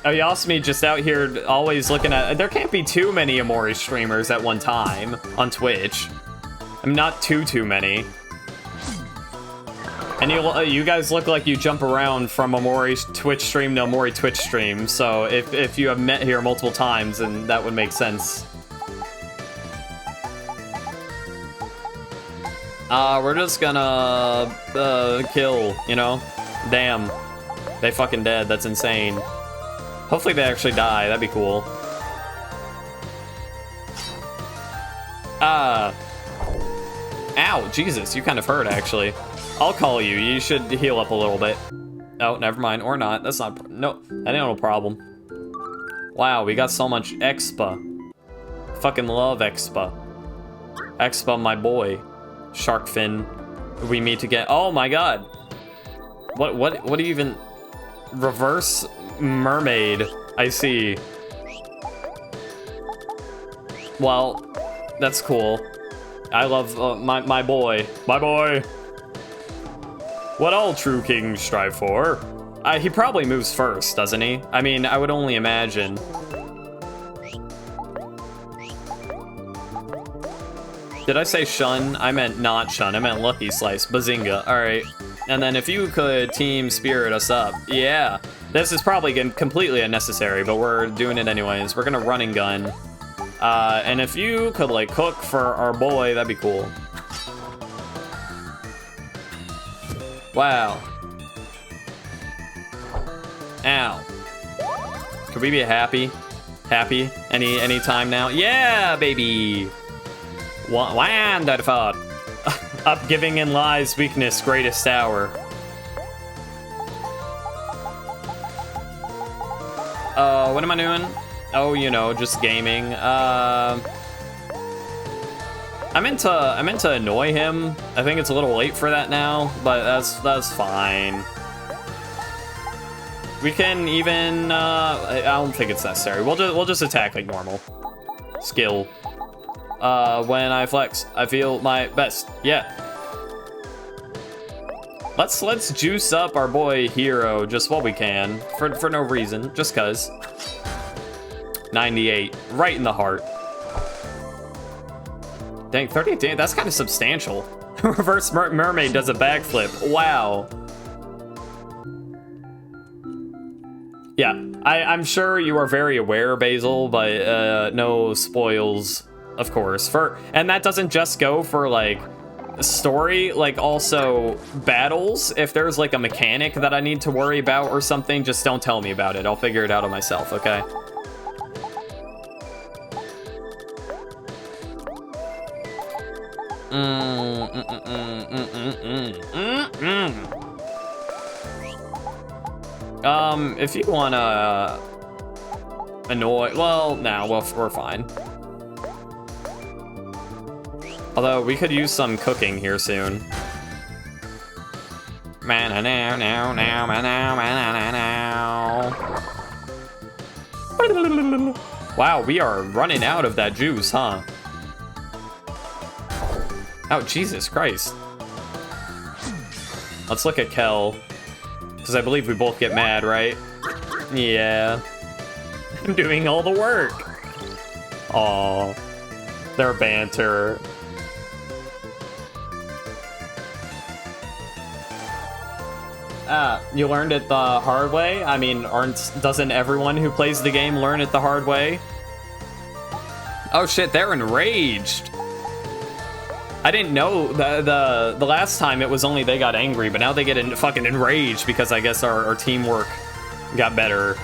Yasumi just out here always looking at. There can't be too many Omori streamers at one time on Twitch. I'm not too many. And you guys look like you jump around from Omori Twitch stream to Omori Twitch stream. So if you have met here multiple times, then that would make sense. We're just gonna kill, you know? Damn. They fucking dead. That's insane. Hopefully they actually die. That'd be cool. Ow, Jesus, you kind of hurt, actually. I'll call you. You should heal up a little bit. Oh, never mind. Or not. That's not... No, that ain't no problem. Wow, we got so much expa. Fucking love expa. Expa, my boy. Shark fin. We meet again. Oh my god. What do you even... Reverse mermaid. I see. Well, that's cool. I love my boy. My boy. What all true kings strive for. He probably moves first, doesn't he? I mean, I would only imagine. Did I say shun? I meant not shun. I meant lucky slice. Bazinga. All right. And then if you could team spirit us up. Yeah. This is probably completely unnecessary, but we're doing it anyways. We're gonna run and gun. And if you could, like, cook for our boy, that'd be cool. Wow. Ow. Could we be happy? Happy? Any time now? Yeah, baby! Wonderful. Up giving in lies, weakness, greatest hour. What am I doing? Oh, you know, just gaming. I meant to annoy him. I think it's a little late for that now, but that's fine. We can even I don't think it's necessary. We'll just attack like normal. Skill. When I flex, I feel my best. Yeah. Let's juice up our boy Hero just while we can, for no reason, just cause. 98, right in the heart. Dang, 38, dang, that's kind of substantial. Reverse mermaid does a backflip. Wow. Yeah, I'm sure you are very aware, Basil, but no spoils, of course. And that doesn't just go for, like, story, like, also battles. If there's, like, a mechanic that I need to worry about or something, just don't tell me about it. I'll figure it out on myself, okay? If you wanna annoy, well, nah, well, we're fine. Although we could use some cooking here soon. Wow, we are running out of that juice, huh? Oh, Jesus Christ. Let's look at Kel. Because I believe we both get mad, right? Yeah. I'm doing all the work. Aw. Their banter. You learned it the hard way? I mean, doesn't everyone who plays the game learn it the hard way? Oh shit, they're enraged. I didn't know the last time it was only they got angry, but now they get fucking enraged because I guess our teamwork got better.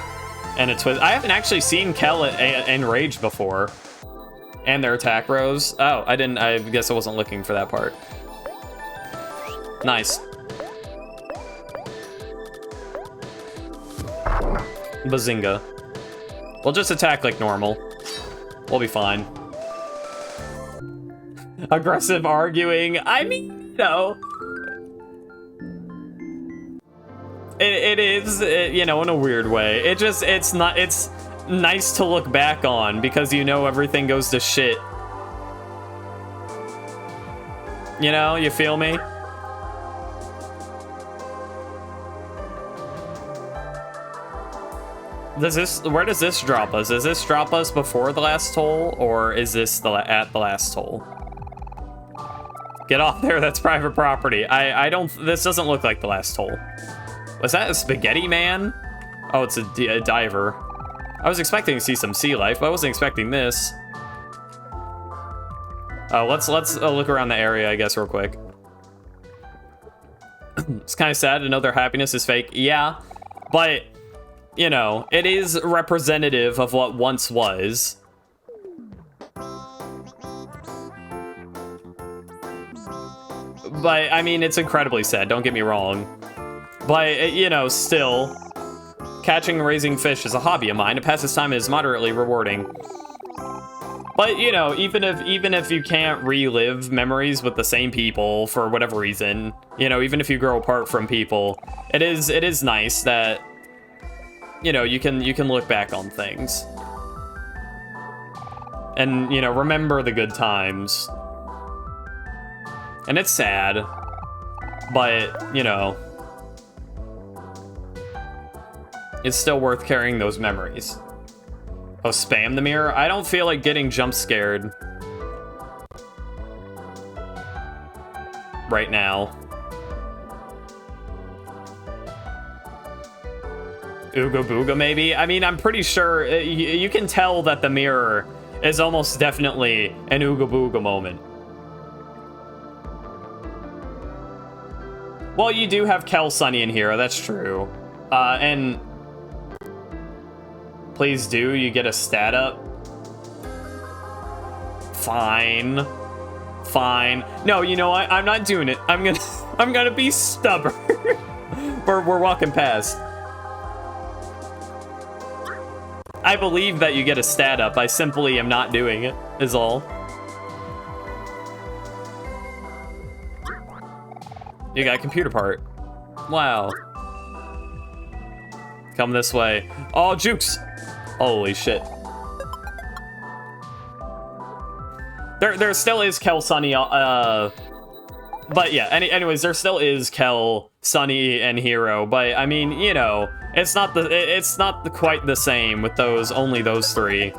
And it's I haven't actually seen Kel enraged before. And their attack rose. Oh, I guess I wasn't looking for that part. Nice. Bazinga. We'll just attack like normal. We'll be fine. Aggressive arguing. I mean, no. It is, you know, in a weird way. It's nice to look back on because you know everything goes to shit. You know, you feel me? Where does this drop us? Does this drop us before the last toll, or is this at the last toll? Get off there, that's private property. This doesn't look like the last toll. Was that a spaghetti man? Oh, it's a diver. I was expecting to see some sea life, but I wasn't expecting this. Let's look around the area, I guess, real quick. It's kind of sad to know their happiness is fake. Yeah, but, you know, it is representative of what once was. But, I mean, it's incredibly sad, don't get me wrong. But, you know, still, catching and raising fish is a hobby of mine. To pass this time is moderately rewarding. But, you know, even if you can't relive memories with the same people for whatever reason, you know, even if you grow apart from people, it is nice that, you know, you can look back on things. And, you know, remember the good times. And it's sad, but, you know, it's still worth carrying those memories. Oh, spam the mirror? I don't feel like getting jump scared right now. Ooga Booga, maybe? I mean, I'm pretty sure you can tell that the mirror is almost definitely an Ooga Booga moment. Well, you do have Kel, Sunny, and Hero, that's true. And please do, you get a stat up. Fine. Fine. No, you know what? I'm not doing it. I'm gonna be stubborn. We're walking past. I believe that you get a stat up. I simply am not doing it, is all. You got a computer part. Wow. Come this way. Oh, Jukes! Holy shit. There still is Kel, Sunny, but yeah, anyways, there still is Kel, Sunny, and Hero, but I mean, you know, it's not quite the same with only those three.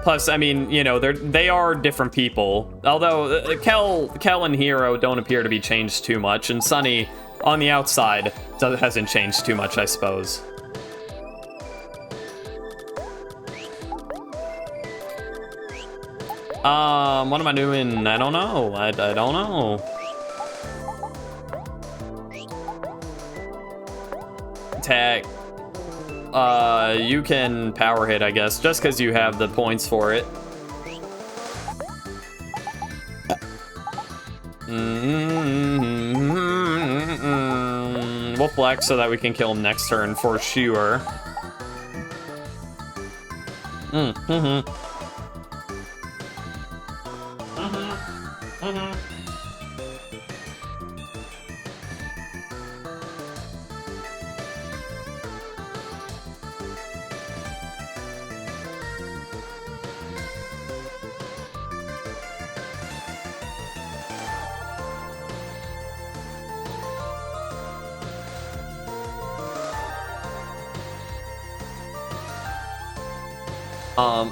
Plus, I mean, you know, they are different people. Although Kel and Hero don't appear to be changed too much, and Sunny, on the outside, hasn't changed too much, I suppose. What am I doing? I don't know. I don't know. Attack. You can power hit, I guess, just because you have the points for it. We'll flex so that we can kill him next turn for sure.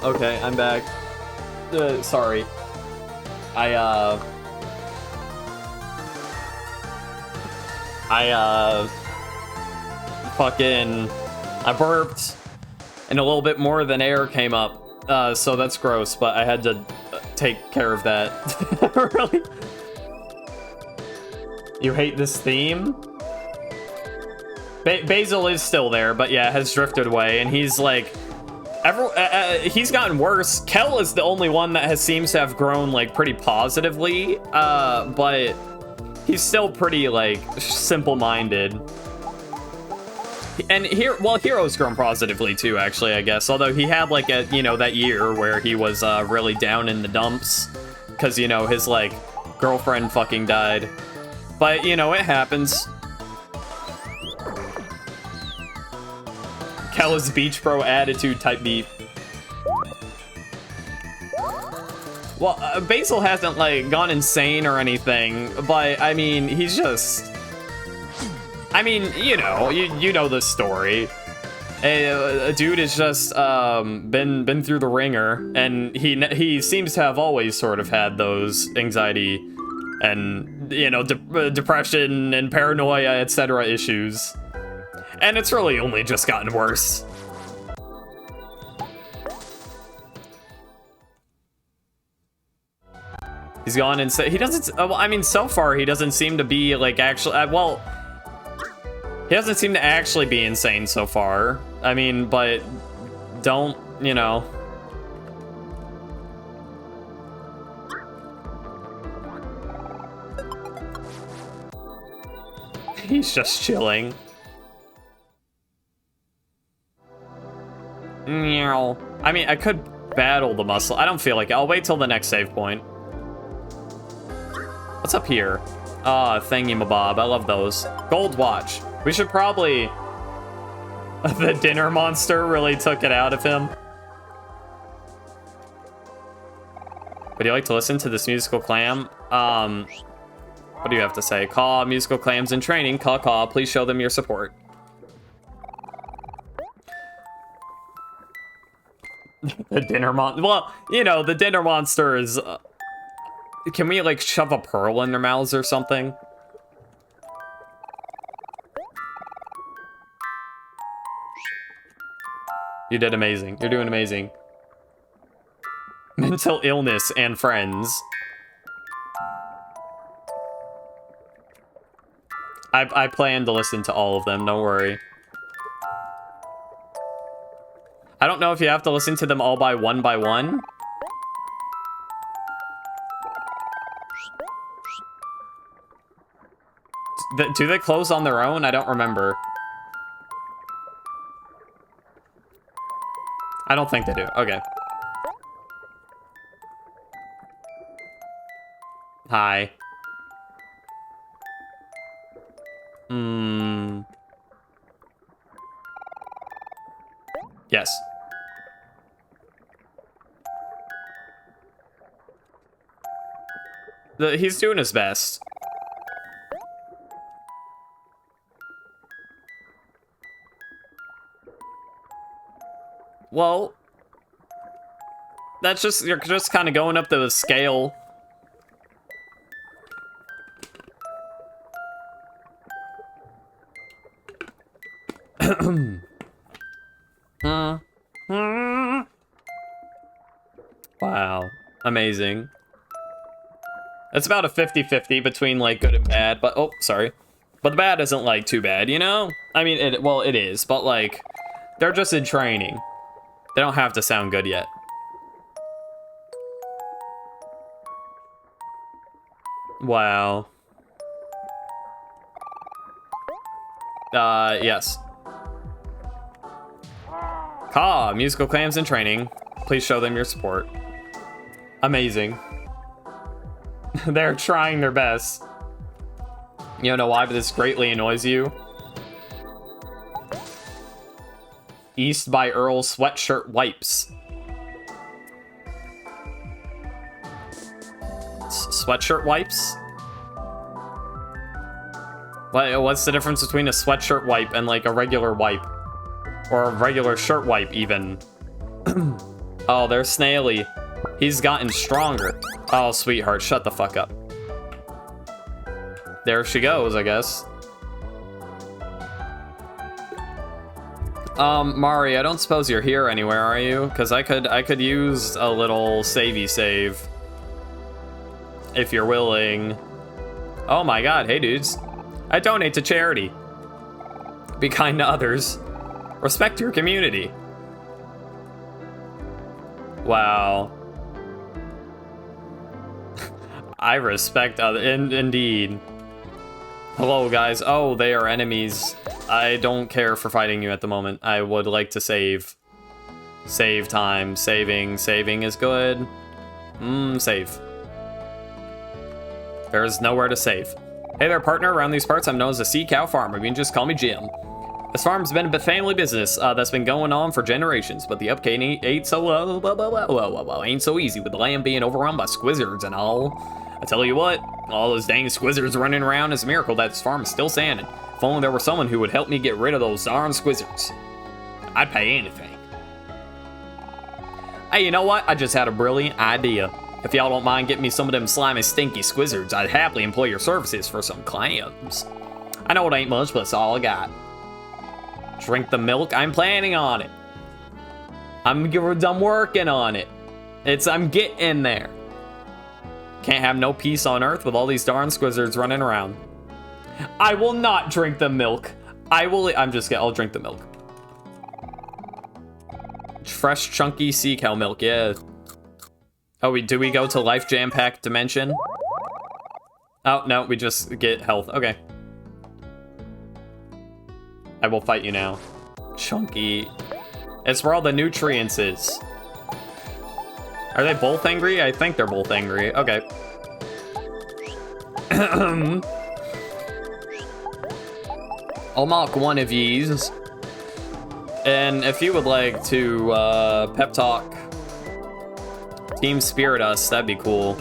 Okay, I'm back. Sorry. I burped, and a little bit more than air came up, so that's gross, but I had to take care of that. Really? You hate this theme? Basil is still there, but yeah, has drifted away, and he's like... he's gotten worse. Kel is the only one that seems to have grown, like, pretty positively, but he's still pretty, like, simple-minded. And Hero's grown positively, too, actually, I guess, although he had, like, that year where he was, really down in the dumps, because, you know, his, like, girlfriend fucking died. But, you know, it happens. Kella's Beach Bro attitude type beat. Well, Basil hasn't, like, gone insane or anything, but, I mean, he's just... I mean, you know the story. A dude has just been through the ringer, and he seems to have always sort of had those anxiety and depression and paranoia, etc. issues, and it's really only just gotten worse. He's gone and he doesn't. Well, I mean, so far he doesn't seem to be like actually. Well, he doesn't seem to actually be insane so far. I mean, but don't, He's just chilling. I mean, I could battle the muscle. I don't feel like it. I'll wait till the next save point. What's up here? Thingy-mabob. I love those. Gold watch. We should probably... The dinner monster really took it out of him. Would you like to listen to this musical clam? What do you have to say? Caw, musical clams in training. Caw, caw. Please show them your support. The dinner monster. Well, the dinner monster is... Can we, like, shove a pearl in their mouths or something? You did amazing. You're doing amazing. Mental illness and friends. I plan to listen to all of them, don't worry. I don't know if you have to listen to them all by one. Do they close on their own? I don't remember. I don't think they do. Okay. Hi. Yes. He's doing his best. Well, that's just, you're just kind of going up the scale. Wow, amazing. It's about a 50-50 between, like, good and bad, but, oh, sorry. But the bad isn't, like, too bad, I mean, it is, but, like, they're just in training. They don't have to sound good yet. Wow. Yes. Caw, musical clams in training. Please show them your support. Amazing. They're trying their best. You don't know why, but this greatly annoys you. East by Earl sweatshirt wipes. Sweatshirt wipes? What's the difference between a sweatshirt wipe and like a regular wipe? Or a regular shirt wipe even? Oh, they're snaily. He's gotten stronger. Oh, sweetheart, shut the fuck up. There she goes, I guess. Mari, I don't suppose you're here anywhere, are you? Because I could use a little savey save. If you're willing. Oh my god, hey dudes. I donate to charity. Be kind to others. Respect your community. Wow. I respect other, indeed. Hello guys. Oh, they are enemies. I don't care for fighting you at the moment. I would like to save. Save time. Saving is good. Save. There's nowhere to save. Hey there, partner. Around these parts, I'm known as a sea cow farmer. You can just call me Jim. This farm's been a family business that's been going on for generations, but the upkeep ain't so easy with the land being overrun by squizzards and all. I tell you what, all those dang squizzards running around is a miracle that this farm is still standing. If only there were someone who would help me get rid of those darn squizzards. I'd pay anything. Hey, you know what? I just had a brilliant idea. If y'all don't mind getting me some of them slimy, stinky squizzards, I'd happily employ your services for some clams. I know it ain't much, but it's all I got. Drink the milk? I'm planning on it. I'm working on it. I'm getting there. Can't have no peace on earth with all these darn squizzards running around. I will not drink the milk. I'll drink the milk. Fresh, chunky sea cow milk, yeah. Oh, do we go to Life Jam-Packed Dimension? Oh, no, we just get health. Okay. I will fight you now. Chunky. It's where all the nutrients is. Are they both angry? I think they're both angry. Okay. I'll mark one of these. And if you would like to pep talk Team Spirit us, that'd be cool.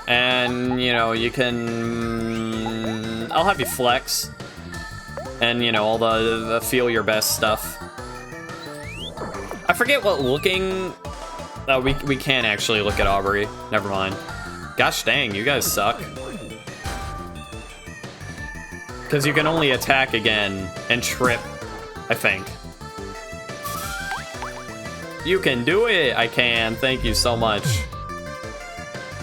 And, you know, you can... I'll have you flex. And, you know, all the feel your best stuff. I forget what looking... Oh, we can't actually look at Aubrey. Never mind. Gosh dang, you guys suck. Because you can only attack again and trip, I think. You can do it! I can, thank you so much.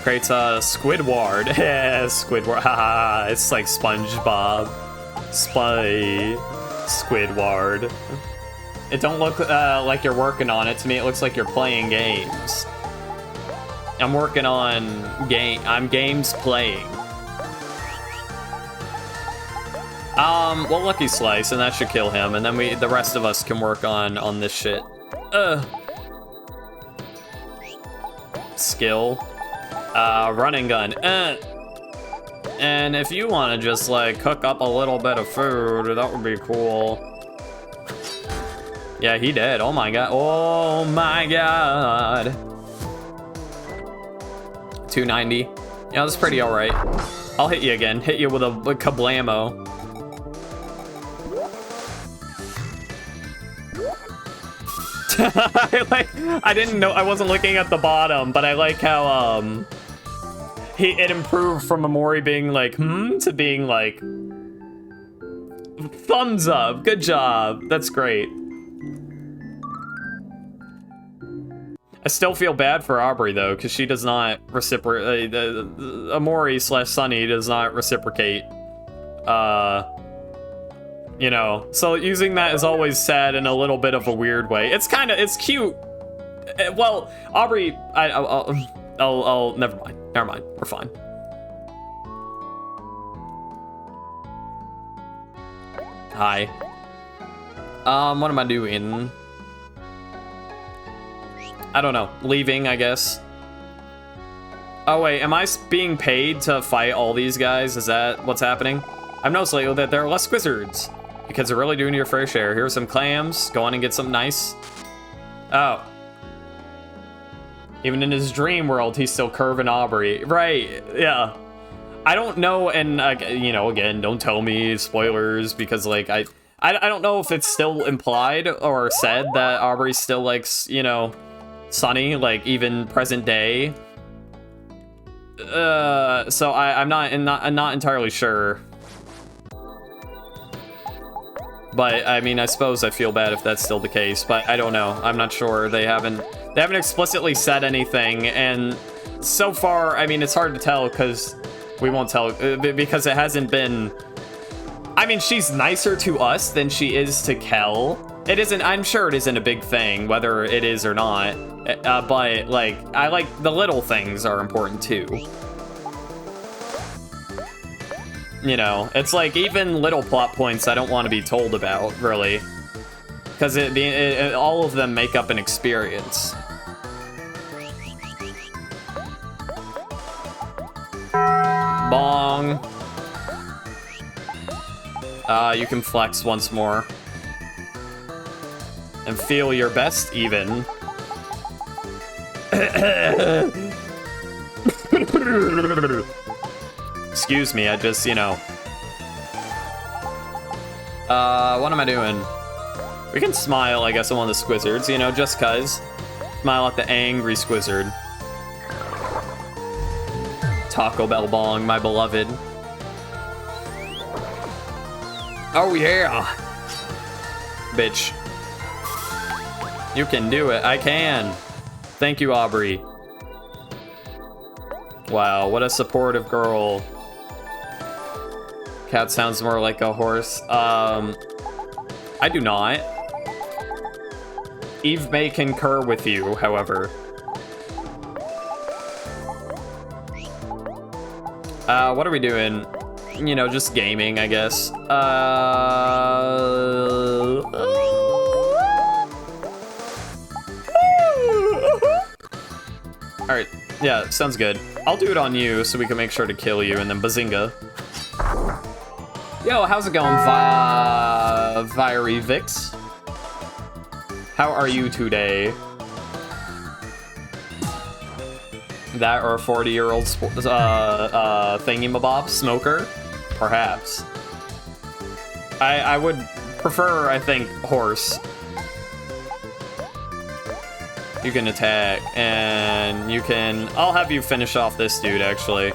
Creates a Squidward. Yeah, Squidward. Haha, it's like SpongeBob. Squidward. It don't look like you're working on it. To me, it looks like you're playing games. I'm working on I'm games playing. Well, Lucky Slice, and that should kill him, and then the rest of us can work on this shit. Skill. Running gun. And if you want to just, like, cook up a little bit of food, that would be cool. Yeah, he did. Oh my god. Oh my god. 290. Yeah, that's pretty alright. I'll hit you again. Hit you with a kablamo. I didn't know, I wasn't looking at the bottom, but I like how, it improved from Omori being like, to being like, thumbs up, good job, that's great. I still feel bad for Aubrey, though, because she does not reciprocate, Omori / Sunny does not reciprocate, you know, so using that is always sad in a little bit of a weird way. It's cute. Well, Aubrey, I'll never mind, we're fine. Hi. What am I doing? I don't know, leaving, I guess. Oh wait, am I being paid to fight all these guys? Is that what's happening? I've noticed lately that there are less squizzards. Because they're really doing your fair share. Here's some clams. Go on and get some nice. Oh. Even in his dream world, he's still curving Aubrey. Right, yeah. I don't know, and, you know, again, don't tell me spoilers, because, like, I don't know if it's still implied or said that Aubrey still likes, you know, Sunny, like, even present day. So I'm not entirely sure. But, I mean, I suppose I feel bad if that's still the case, but I don't know. I'm not sure. They haven't explicitly said anything, and so far, I mean, it's hard to tell, because we won't tell, because it hasn't been... I mean, she's nicer to us than she is to Kel. It isn't, I'm sure it isn't a big thing, whether it is or not, but, like, I like the little things are important, too. You know, it's like even little plot points I don't want to be told about, really. Because all of them make up an experience. Bong. You can flex once more. And feel your best, even. Excuse me, I just, you know. What am I doing? We can smile, I guess, at one of the Squizzards, you know, just cuz. Smile at the angry Squizzard. Taco Bell Bong, my beloved. Oh yeah! Bitch. You can do it, I can. Thank you, Aubrey. Wow, what a supportive girl. Cat sounds more like a horse. I do not. Eve may concur with you, however. What are we doing? You know, just gaming, I guess. Alright, yeah, sounds good. I'll do it on you so we can make sure to kill you, and then bazinga. Yo, how's it going, Fiery Vix? How are you today? That or a 40-year-old thingy-mabob smoker? Perhaps. I would prefer, I think, horse. You can attack, and you can... I'll have you finish off this dude, actually.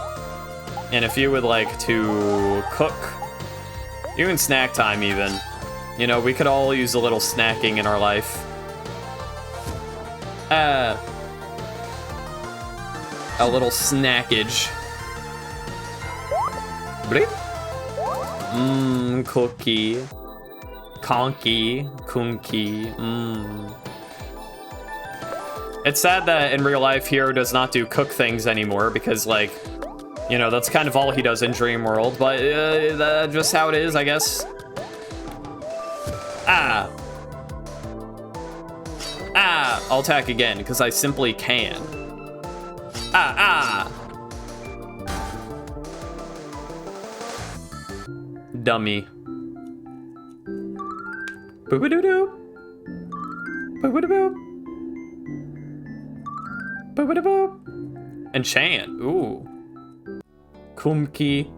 And if you would like to cook... You can snack time, even. You know, we could all use a little snacking in our life. A little snackage. Mmm, cookie. Conky. Kunky. Mmm. It's sad that in real life, Hero does not do cook things anymore because, like, you know, that's kind of all he does in Dream World, but that's just how it is, I guess. Ah! Ah! I'll attack again, because I simply can. Ah! Ah! Dummy. Boo-ba-doo-doo! Boo-ba-doo-boo! Boo-ba-doo-boo! Enchant. Ooh. Kumki.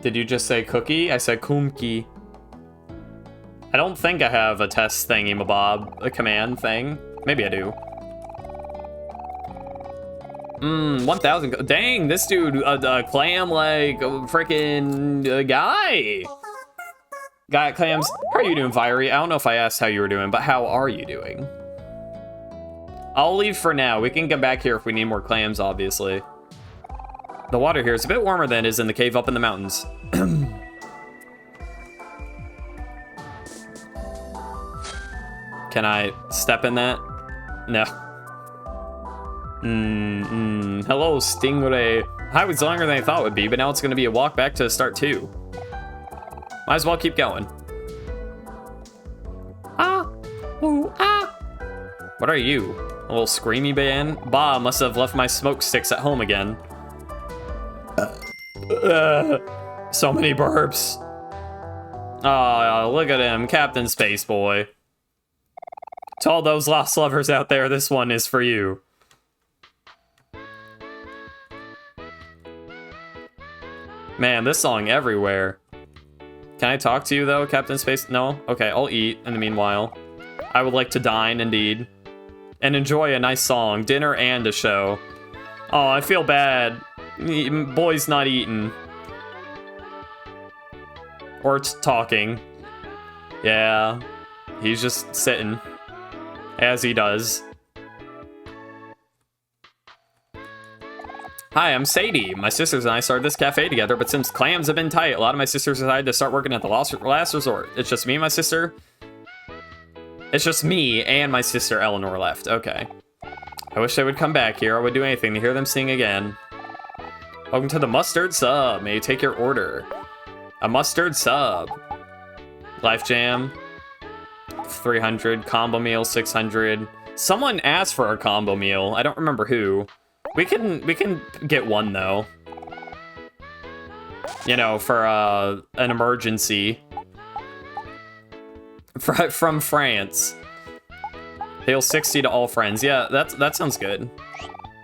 Did you just say cookie? I said kumki. I don't think I have a test thingy-mabob, a command thing. Maybe I do. 1,000. Dang, this dude, clam like a freaking guy. Got clams. How are you doing, Fiery? I don't know if I asked how you were doing, but how are you doing? I'll leave for now. We can come back here if we need more clams, obviously. The water here is a bit warmer than it is in the cave up in the mountains. Can I step in that? No. Hello, Stingray. Highway was longer than I thought it would be, but now it's going to be a walk back to start 2. Might as well keep going. Ah! Ooh, ah! What are you? A little screamy band? Bah, must have left my smoke sticks at home again. So many burps. Oh, look at him, Captain Space Boy. To all those lost lovers out there, this one is for you. Man, this song everywhere. Can I talk to you, though, Captain Space? No? Okay, I'll eat in the meanwhile. I would like to dine, indeed. And enjoy a nice song, dinner and a show. Oh, I feel bad. Boy's not eating. Or talking. Yeah. He's just sitting. As he does. Hi, I'm Sadie. My sisters and I started this cafe together, but since clams have been tight, a lot of my sisters decided to start working at the last resort. It's just me and my sister. It's just me and my sister Eleanor left. Okay. I wish they would come back here. I would do anything to hear them sing again. Welcome to the mustard sub. May you take your order. A mustard sub. Life Jam. 300. Combo meal 600. Someone asked for a combo meal. I don't remember who. We can get one though. You know, for an emergency. From France. Heal 60 to all friends. Yeah, that sounds good.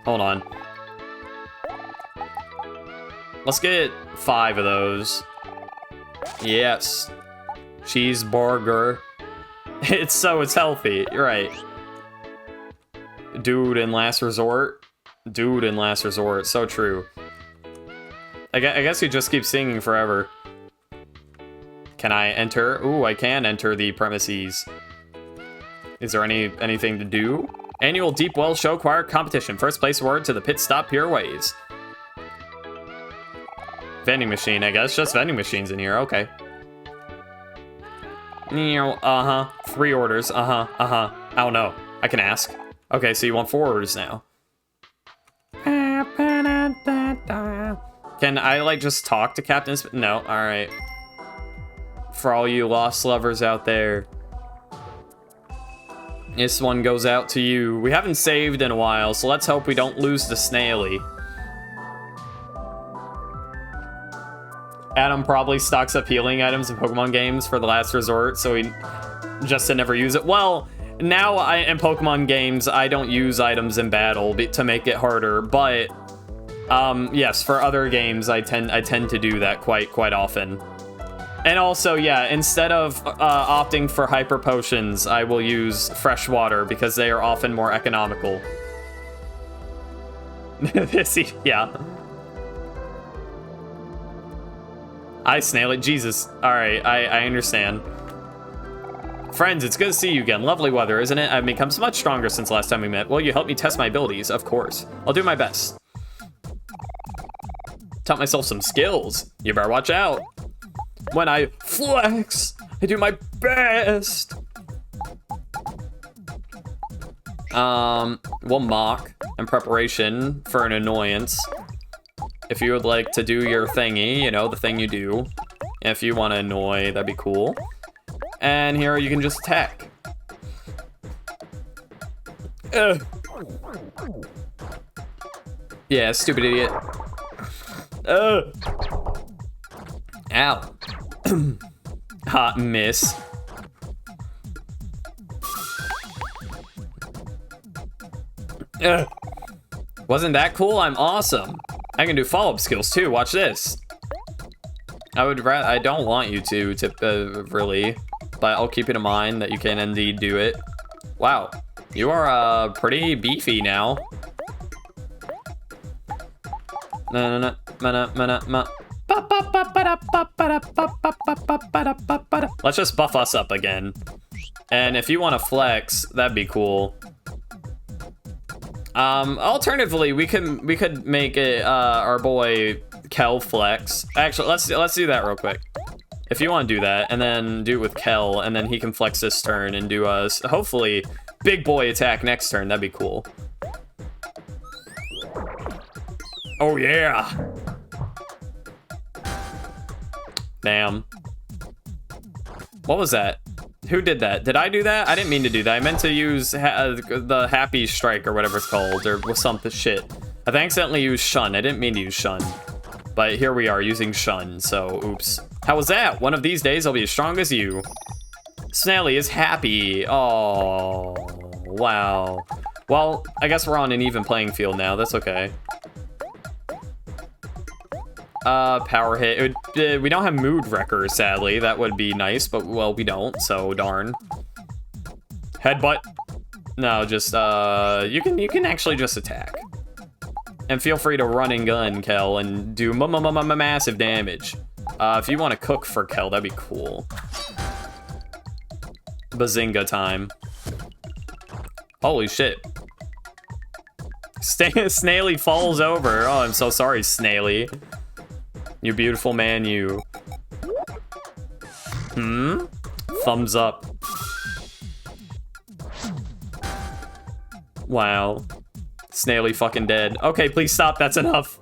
Hold on. Let's get 5 of those. Yes. Cheeseburger. It's healthy. You're right. Dude in last resort. Dude in last resort. So true. I guess you just keep singing forever. Can I enter? Ooh, I can enter the premises. Is there anything to do? Annual Deep Well Show Choir Competition. First place award to the Pit Stop Pure Ways. Vending machine, I guess. Just vending machines in here. Okay. Uh-huh. 3 orders. Uh-huh. Uh-huh. I don't know. I can ask. Okay, so you want 4 orders now. Can I, like, just talk to Captain No, alright. For all you lost lovers out there. This one goes out to you. We haven't saved in a while, so let's hope we don't lose the Snaily. Adam probably stocks up healing items in Pokemon games for the last resort, so he just to never use it. Well, now in Pokemon games, I don't use items in battle to make it harder, but yes, for other games, I tend to do that quite often. And also, yeah, instead of opting for hyper potions, I will use fresh water because they are often more economical. Yeah. I snail it. Jesus. All right, I understand. Friends, it's good to see you again. Lovely weather, isn't it? I've become so much stronger since last time we met. Will you help me test my abilities? Of course. I'll do my best. Taught myself some skills. You better watch out. When I flex, I do my best. We'll mock in preparation for an annoyance. If you would like to do your thingy, you know, the thing you do. If you want to annoy, that'd be cool. And here you can just attack. Yeah, stupid idiot. Ow. Hot miss. Wasn't that cool? I'm awesome. I can do follow-up skills too. Watch this. I don't want you to really, but I'll keep it in mind that you can indeed do it. Wow, you are pretty beefy now. Let's just buff us up again. And if you want to flex, that'd be cool. Alternatively, we could make it our boy Kel flex. Actually, let's do that real quick. If you want to do that, and then do it with Kel, and then he can flex this turn and do us hopefully big boy attack next turn. That'd be cool. Oh yeah. Damn. What was that? Who did that? Did I do that? I didn't mean to do that. I meant to use the Happy Strike or whatever it's called, or something shit. I accidentally used Shun. I didn't mean to use Shun. But here we are using Shun, so oops. How was that? One of these days I'll be as strong as you. Snaily is happy. Oh, wow. Well, I guess we're on an even playing field now. That's okay. Power hit. We don't have Mood Wrecker, sadly. That would be nice, but, well, we don't, so darn. Headbutt. No, just, you can actually just attack. And feel free to run and gun, Kel, and do massive damage. If you want to cook for Kel, that'd be cool. Bazinga time. Holy shit. Snaily falls over. Oh, I'm so sorry, Snaily. You beautiful man, you. Thumbs up. Wow. Snaily fucking dead. Okay, please stop. That's enough.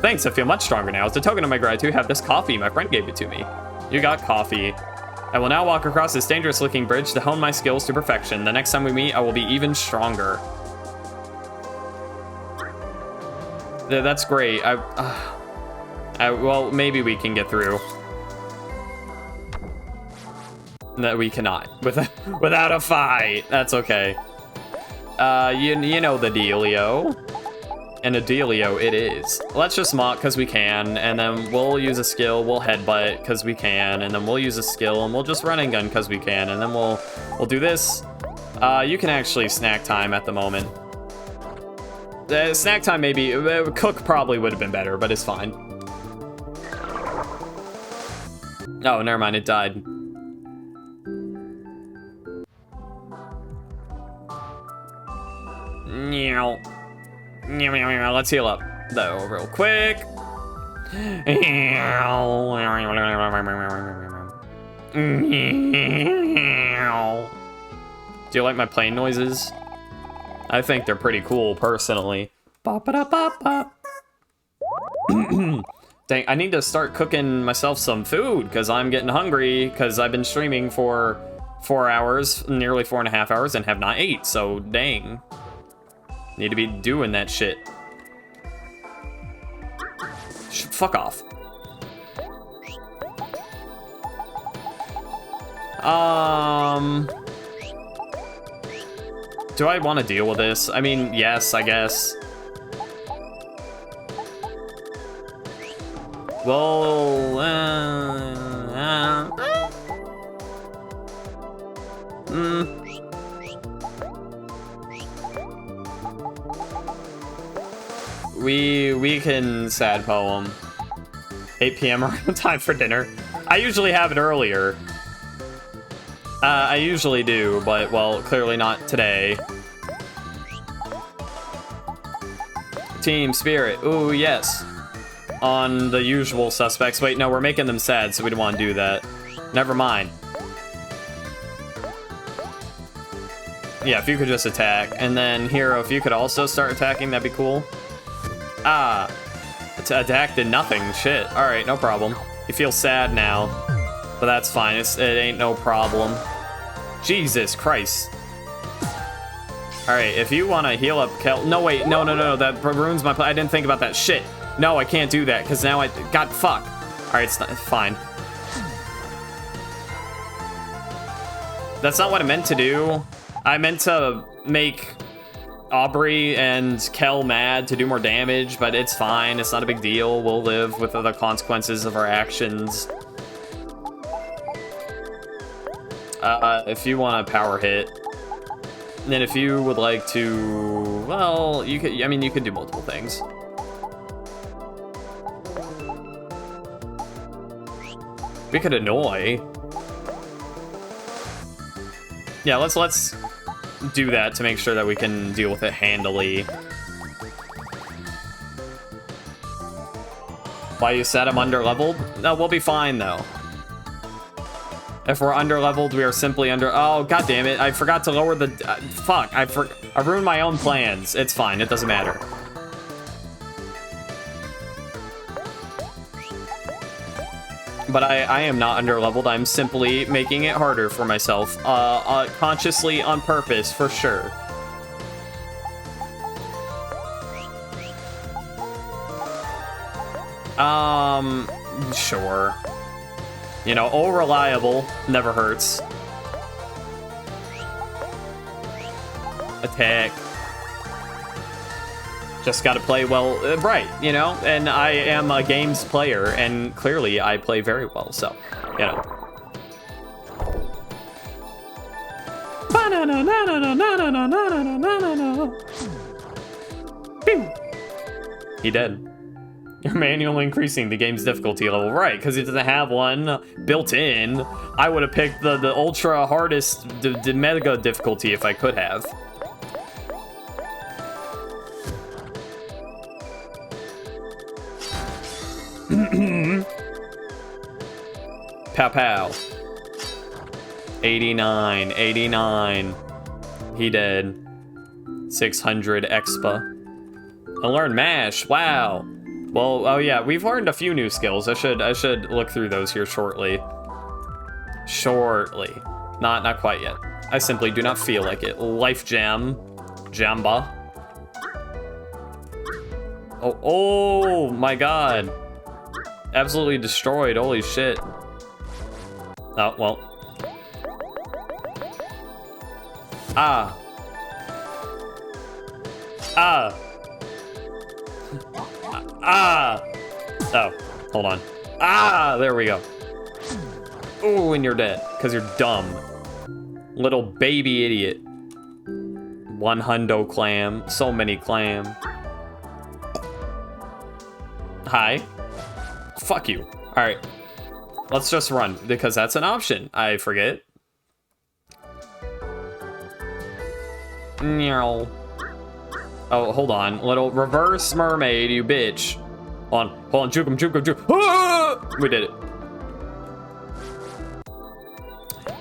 Thanks, I feel much stronger now. As a token of my gratitude, have this coffee. My friend gave it to me. You got coffee. I will now walk across this dangerous-looking bridge to hone my skills to perfection. The next time we meet, I will be even stronger. That's great. Well, maybe we can get through. That we cannot. Without a fight. That's okay. You know the dealio. And a dealio it is. Let's just mock because we can, and then we'll use a skill, we'll headbutt because we can, and then we'll use a skill, and we'll just run and gun because we can, and then we'll do this. You can actually snack time at the moment. Snack time maybe, cook probably would have been better, but it's fine. Oh, never mind, it died. Let's heal up, though, real quick. Do you like my plane noises? I think they're pretty cool, personally. Bop-a-da-bop-bop. Dang, I need to start cooking myself some food, because I'm getting hungry, because I've been streaming for 4 hours, nearly 4.5 hours, and have not ate, so dang. Need to be doing that shit. Fuck off. Do I want to deal with this? I mean, yes, I guess. Well, We can sad poem. 8 p.m. around time for dinner. I usually have it earlier. I usually do, but, well, clearly not today. Team Spirit. Ooh, yes. On the usual suspects. Wait, no, we're making them sad, so we don't want to do that. Never mind. Yeah, if you could just attack. And then, Hero, if you could also start attacking, that'd be cool. Ah. Attack did nothing. Shit. Alright, no problem. He feels sad now. But that's fine. It ain't no problem. Jesus Christ. Alright, if you want to heal up Kel... No, wait. No. That ruins my... I didn't think about that. Shit. No, I can't do that, because now I... God, fuck. Alright, it's fine. That's not what I meant to do. I meant to make Aubrey and Kel mad to do more damage, but it's fine. It's not a big deal. We'll live with the consequences of our actions. If you want a power hit, then if you would like to, well, you could. I mean, you could do multiple things. We could annoy. Yeah, let's do that to make sure that we can deal with it handily. Why you said I'm under-leveled? No, we'll be fine, though. If we're under-leveled, we are simply under... Oh, god damn it. I forgot to lower the... fuck. I ruined my own plans. It's fine. It doesn't matter. But I am not under-leveled. I'm simply making it harder for myself. Consciously, on purpose, for sure. Sure. You know, all reliable never hurts. Attack. Just gotta play well, right, you know? And I am a games player, and clearly I play very well, so, you know. He dead. You're manually increasing the game's difficulty level. Right, because it doesn't have one built in. I would have picked the ultra hardest, the mega difficulty if I could have. Pow pow. 89, 89. He dead. 600 expa. I learned mash. Wow. Well, oh yeah, we've learned a few new skills. I should look through those here shortly. Shortly. Not quite yet. I simply do not feel like it. Life Jam. Jamba. Oh my god. Absolutely destroyed. Holy shit. Oh, well. Ah. Ah. Ah. Oh, hold on. Ah, there we go. Ooh, and you're dead, because you're dumb. Little baby idiot. One hundo clam. So many clam. Hi. Fuck you. Alright. Let's just run, because that's an option. I forget. Meow. Oh, hold on. Little reverse mermaid, you bitch. Hold on. Juke him, juke him, juke. Ah! We did it.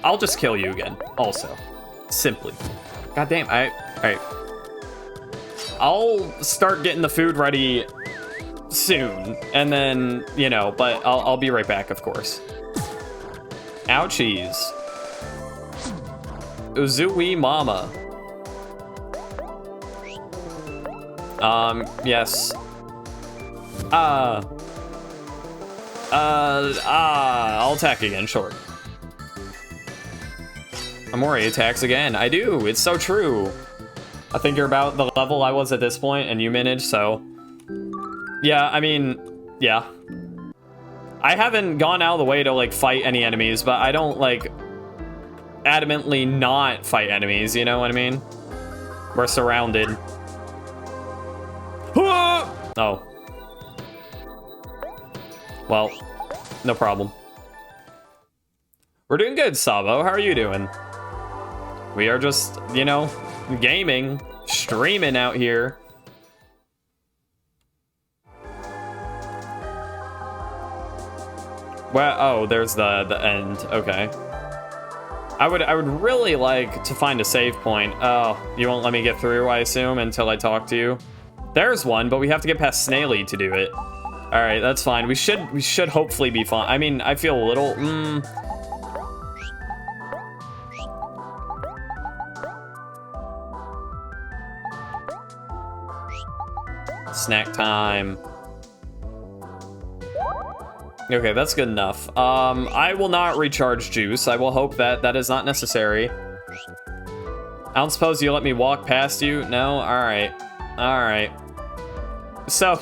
I'll just kill you again, also. Simply. God damn, alright. I'll start getting the food ready soon, and then, you know, but I'll be right back, of course. Ouchies. Uzui mama. Yes. I'll attack again, sure. Omori attacks again. I do, it's so true. I think you're about the level I was at this point, and you managed, so. Yeah, I mean, yeah. I haven't gone out of the way to, like, fight any enemies, but I don't, like, adamantly not fight enemies, you know what I mean? We're surrounded. Oh. Well, no problem. We're doing good, Sabo. How are you doing? We are just, you know, gaming, streaming out here. Well, oh, there's the end. Okay. I would really like to find a save point. Oh, you won't let me get through, I assume, until I talk to you. There's one, but we have to get past Snaily to do it. All right, that's fine. We should hopefully be fine. I mean, I feel a little. Snack time. Okay, that's good enough. I will not recharge juice. I will hope that that is not necessary. I don't suppose you'll let me walk past you? No? Alright. Alright. So,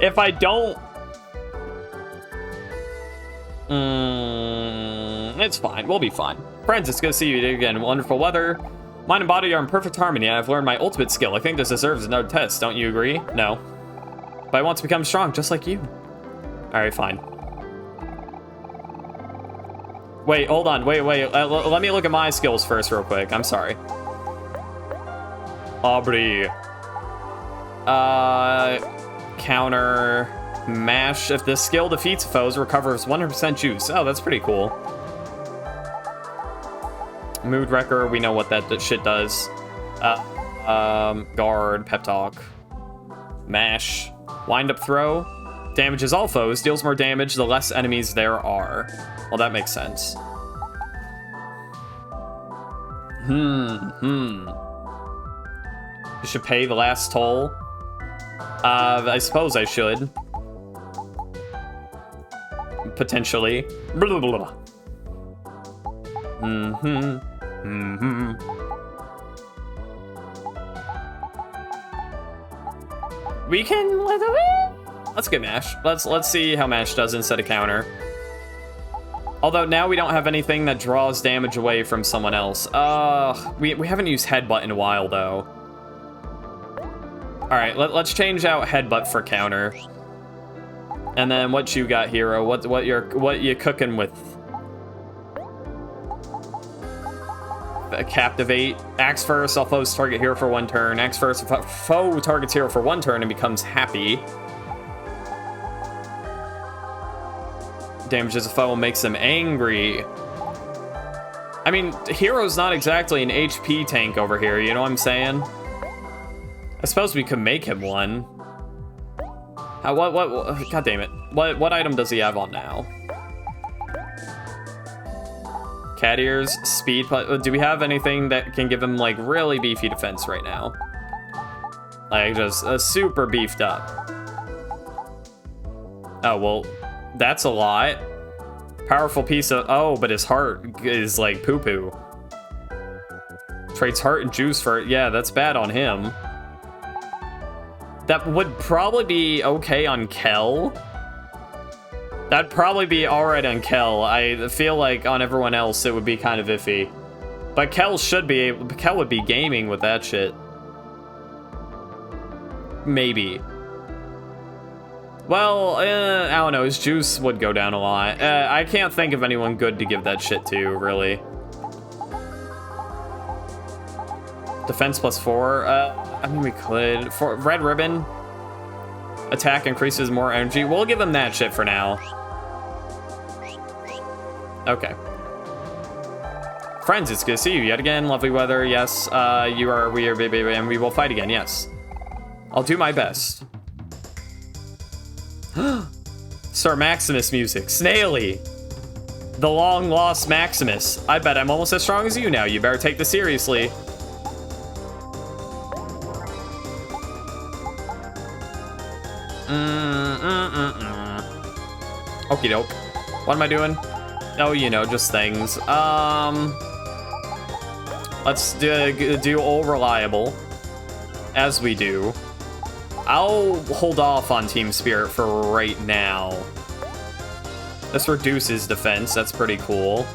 if I don't... it's fine. We'll be fine. Friends, it's good to see you again. Wonderful weather. Mind and body are in perfect harmony, and I've learned my ultimate skill. I think this deserves another test. Don't you agree? No. But I want to become strong, just like you. Alright, fine. Wait, hold on. Wait. Let me look at my skills first real quick. I'm sorry. Aubrey. Counter. Mash. If this skill defeats foes, recovers 100% juice. Oh, that's pretty cool. Mood Wrecker. We know what that shit does. Guard. Pep Talk. Mash. Wind Up Throw. Damages all foes, deals more damage the less enemies there are. Well, that makes sense. You should pay the last toll. I suppose I should. Potentially. Blah, blah, blah. We can let it. Let's get Mash. Let's see how Mash does instead of counter. Although now we don't have anything that draws damage away from someone else. We haven't used Headbutt in a while though. All right, let's change out Headbutt for counter. And then what you got, Hero? What you cooking with? Captivate. Axe first, all foes target hero for 1 turn. Axe first, foe targets hero for 1 turn and becomes happy. Damages a foe and makes them angry. I mean, Hero's not exactly an HP tank over here, you know what I'm saying? I suppose we could make him one. What god damn it. What item does he have on now? Cat ears, speed. Do we have anything that can give him like really beefy defense right now? Like just super beefed up. Oh, well, that's a lot. Powerful piece of, oh, but his heart is like poo-poo. Trades heart and juice for it. Yeah, that's bad on him. That would probably be okay on Kel. That'd probably be alright on Kel. I feel like on everyone else it would be kind of iffy. But Kel would be gaming with that shit. Maybe. Well, I don't know, his juice would go down a lot. I can't think of anyone good to give that shit to, really. Defense +4, I mean, we could. For Red Ribbon, attack increases more energy. We'll give him that shit for now. Okay. Friends, it's good to see you yet again. Lovely weather, yes. We are, baby, and we will fight again, yes. I'll do my best. Sir Maximus music. Snaily. The long-lost Maximus. I bet I'm almost as strong as you now. You better take this seriously. Okie doke. What am I doing? Oh, you know, just things. Let's do all reliable. As we do. I'll hold off on Team Spirit for right now. This reduces defense. That's pretty cool.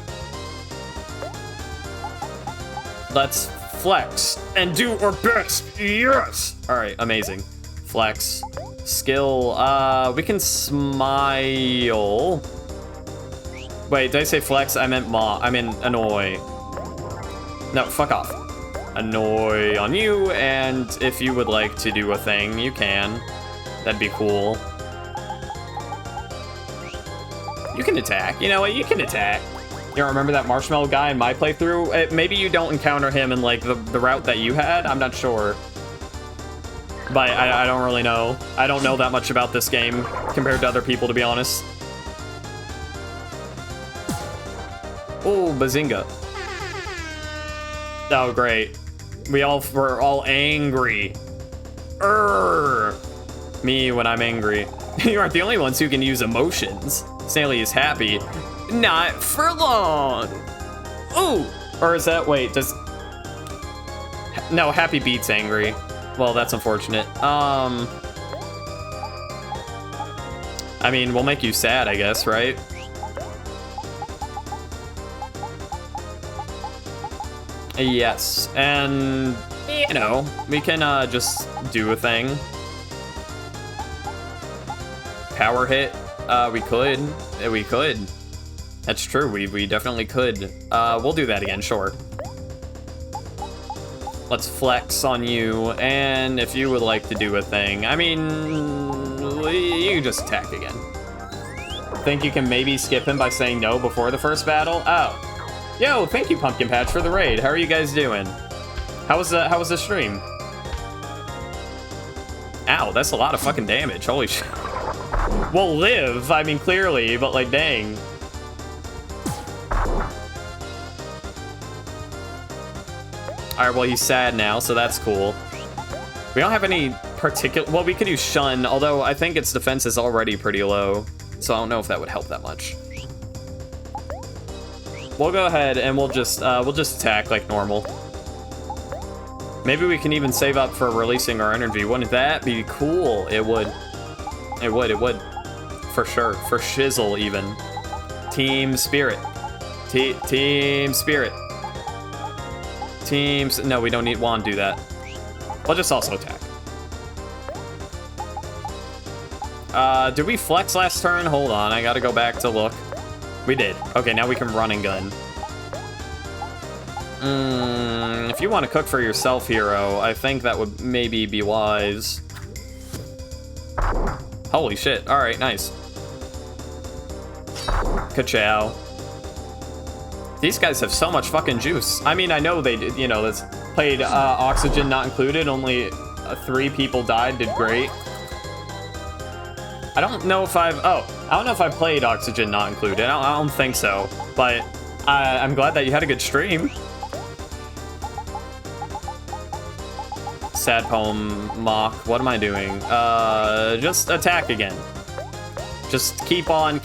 Let's flex and do our best. Yes! Alright, amazing. Flex. Skill. We can smile. Wait, did I say flex? I meant annoy. No, fuck off. Annoy on you, and if you would like to do a thing, you can. That'd be cool. You can attack. You know what? You can attack. You don't remember that marshmallow guy in my playthrough? Maybe you don't encounter him in, like, the route that you had? I'm not sure. But I don't really know. I don't know that much about this game compared to other people, to be honest. Oh, bazinga. Oh, great. We're all angry. Me when I'm angry. You aren't the only ones who can use emotions. Snaily is happy. Not for long. Ooh. Or is that, wait, no, happy beats angry. Well, that's unfortunate. I mean, we'll make you sad, I guess, right? Yes, and, you know, we can just do a thing. Power hit, we could. That's true, we definitely could. We'll do that again, sure. Let's flex on you, and if you would like to do a thing, I mean, you can just attack again. Think you can maybe skip him by saying no before the first battle? Oh. Yo, thank you, Pumpkin Patch, for the raid. How are you guys doing? How was the stream? Ow, that's a lot of fucking damage. Holy shit. We'll live, I mean, clearly, but like, dang. Alright, well, he's sad now, so that's cool. We don't have any particular... Well, we could use Shun, although I think its defense is already pretty low, so I don't know if that would help that much. We'll go ahead and we'll just attack like normal. Maybe we can even save up for releasing our energy. Wouldn't that be cool? It would. It would. For sure. For shizzle, even. Team Spirit. Team Spirit. Teams. No, we don't want to do that. We'll just also attack. Did we flex last turn? Hold on, I gotta go back to look. We did. Okay, now we can run and gun. If you want to cook for yourself, hero, I think that would maybe be wise. Holy shit. Alright, nice. Ka-chow. These guys have so much fucking juice. I mean, I know they did, you know, that's played Oxygen Not Included. Only 3 people died, did great. I don't know if I don't know if I played Oxygen Not Included. I don't think so. But I'm glad that you had a good stream. Sad poem mock. What am I doing? Just attack again. Just keep on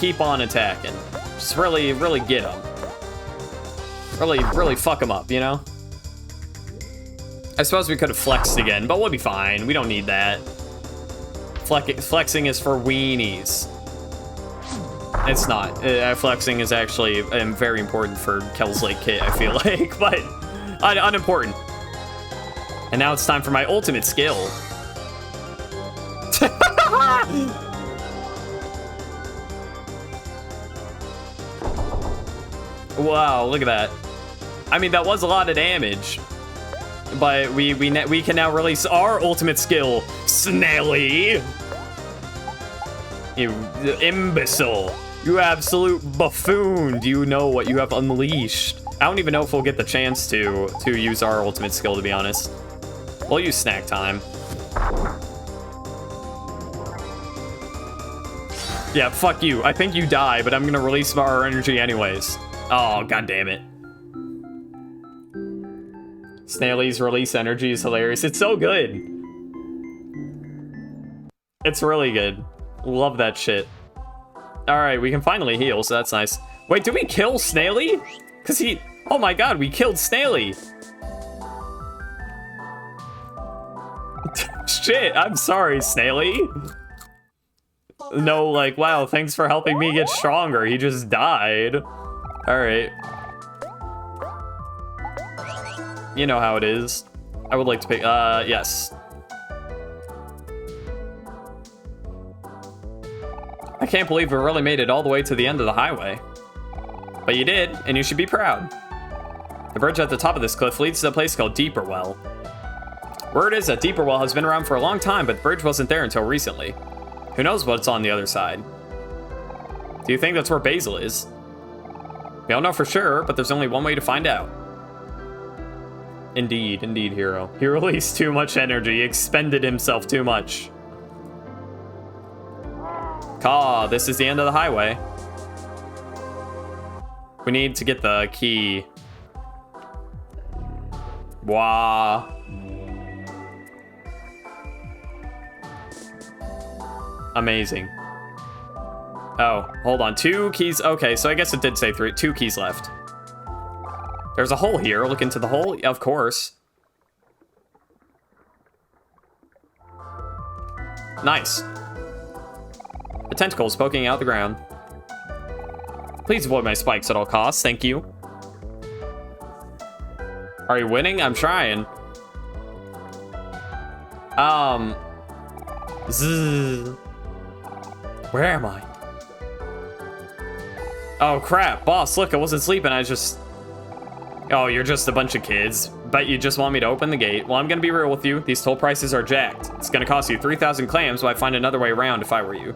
attacking. Just really get them. Really fuck them up, you know? I suppose we could have flexed again, but we'll be fine. We don't need that. Flexing is for weenies. It's not. Flexing is actually very important for Kel's Lake Kit, I feel like, but unimportant. And now it's time for my ultimate skill. Wow, look at that. I mean, that was a lot of damage. But we can now release our ultimate skill, Snaily. You imbecile. You absolute buffoon. Do you know what you have unleashed? I don't even know if we'll get the chance to use our ultimate skill, to be honest. We'll use snack time. Yeah, fuck you. I think you die, but I'm gonna release our energy anyways. Oh, god damn it. Snaily's release energy is hilarious. It's so good. It's really good. Love that shit. Alright, we can finally heal, so that's nice. Wait, did we kill Snaily? Because he... Oh my god, we killed Snaily. Shit, I'm sorry, Snaily. No, like, wow, thanks for helping me get stronger. He just died. Alright. You know how it is. I would like to pick, yes. I can't believe we really made it all the way to the end of the highway. But you did, and you should be proud. The bridge at the top of this cliff leads to a place called Deeper Well. Word is that Deeper Well has been around for a long time, but the bridge wasn't there until recently. Who knows what's on the other side? Do you think that's where Basil is? We don't know for sure, but there's only one way to find out. Indeed, indeed, hero. He released too much energy, expended himself too much. Caw, this is the end of the highway. We need to get the key. Wah. Amazing. Oh, hold on. 2 keys. Okay, so I guess it did say 2 keys left. There's a hole here. Look into the hole. Of course. Nice. The tentacles poking out the ground. Please avoid my spikes at all costs. Thank you. Are you winning? I'm trying. Zzz. Where am I? Oh, crap. Boss, look, I wasn't sleeping. I just... Oh, you're just a bunch of kids. Bet you just want me to open the gate. Well, I'm gonna be real with you. These toll prices are jacked. It's gonna cost you 3,000 clams, but I'd find another way around if I were you.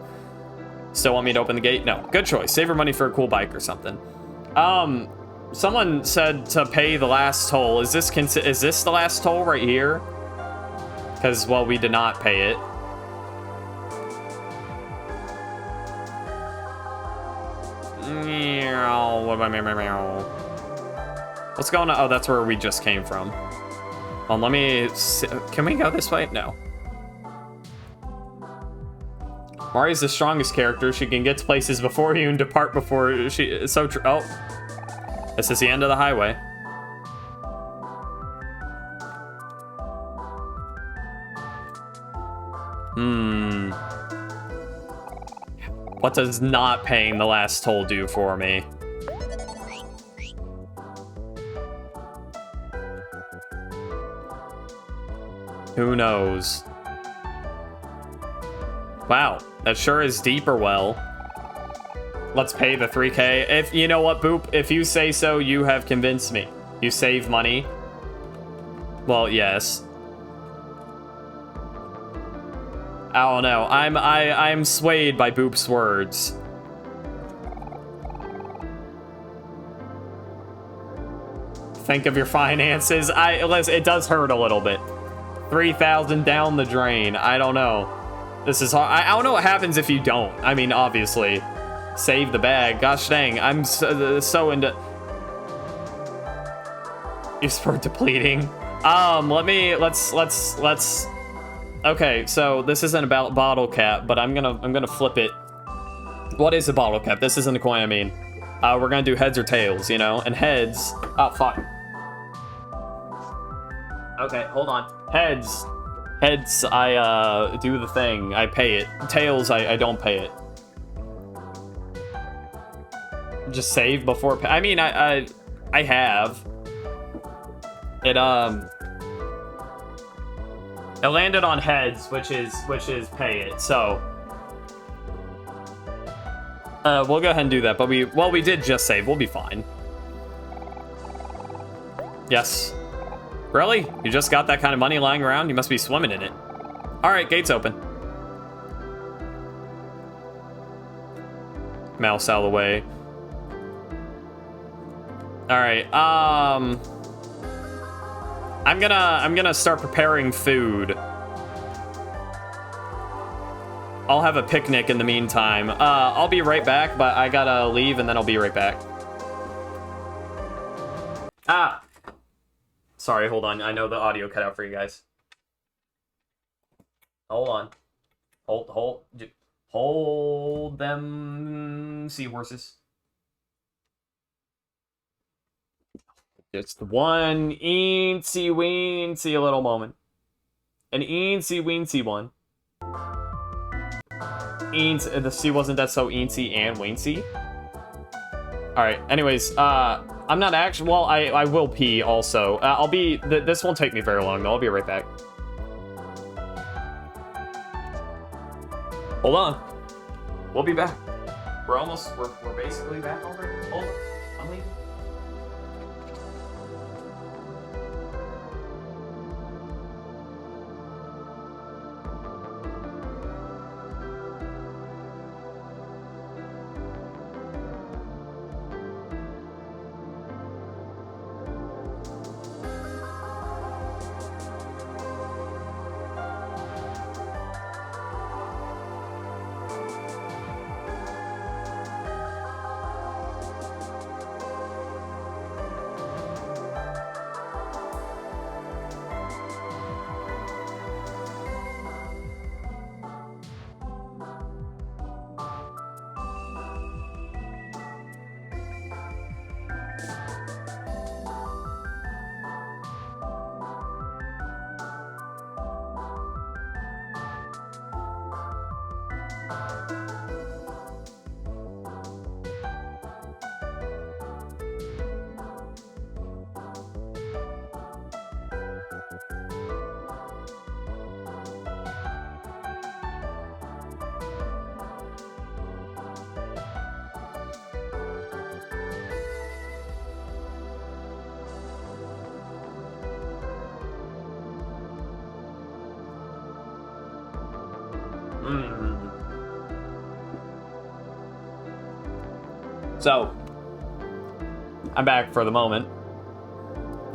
Still want me to open the gate? No. Good choice. Save your money for a cool bike or something. Someone said to pay the last toll. Is this the last toll right here? Because, well, we did not pay it. What's going on? Oh, that's where we just came from. Well, let me see. Can we go this way? No. Mari's the strongest character. She can get to places before you and depart before she... So true. Oh. This is the end of the highway. What does not paying the last toll do for me? Who knows? Wow, that sure is Deeper Well. Let's pay the 3K. If you know what, Boop, if you say so, you have convinced me. You save money. Well, yes. I don't know. I'm swayed by Boop's words. Think of your finances. It does hurt a little bit. 3,000 down the drain. I don't know. This is hard. I don't know what happens if you don't. I mean, obviously, save the bag. Gosh dang, I'm so into. You spurt depleting. Let's. Okay, so this isn't about bottle cap, but I'm gonna flip it. What is a bottle cap? This isn't a coin. I mean, we're gonna do heads or tails, you know, and heads. Oh fuck. Okay, hold on. Heads. Heads, I, do the thing. I pay it. Tails, I don't pay it. Just save before pay. I mean, I have. It landed on heads, which is pay it, so. We'll go ahead and do that, but we did just save. We'll be fine. Yes. Really? You just got that kind of money lying around? You must be swimming in it. Alright, gate's open. Mouse out of the way. Alright, I'm gonna start preparing food. I'll have a picnic in the meantime. I'll be right back, but I gotta leave and then I'll be right back. Ah! Sorry, hold on. I know the audio cut out for you guys. Hold on. Hold them seahorses. Just one eensy weensy little moment. An eensy weensy one. The sea wasn't that so eensy and weensy. Alright, anyways, I'm not actually, well, I will pee also. I'll be, this won't take me very long though, I'll be right back. Hold on. We'll be back. We're basically back already. Hold on, I'm leaving. So, I'm back for the moment.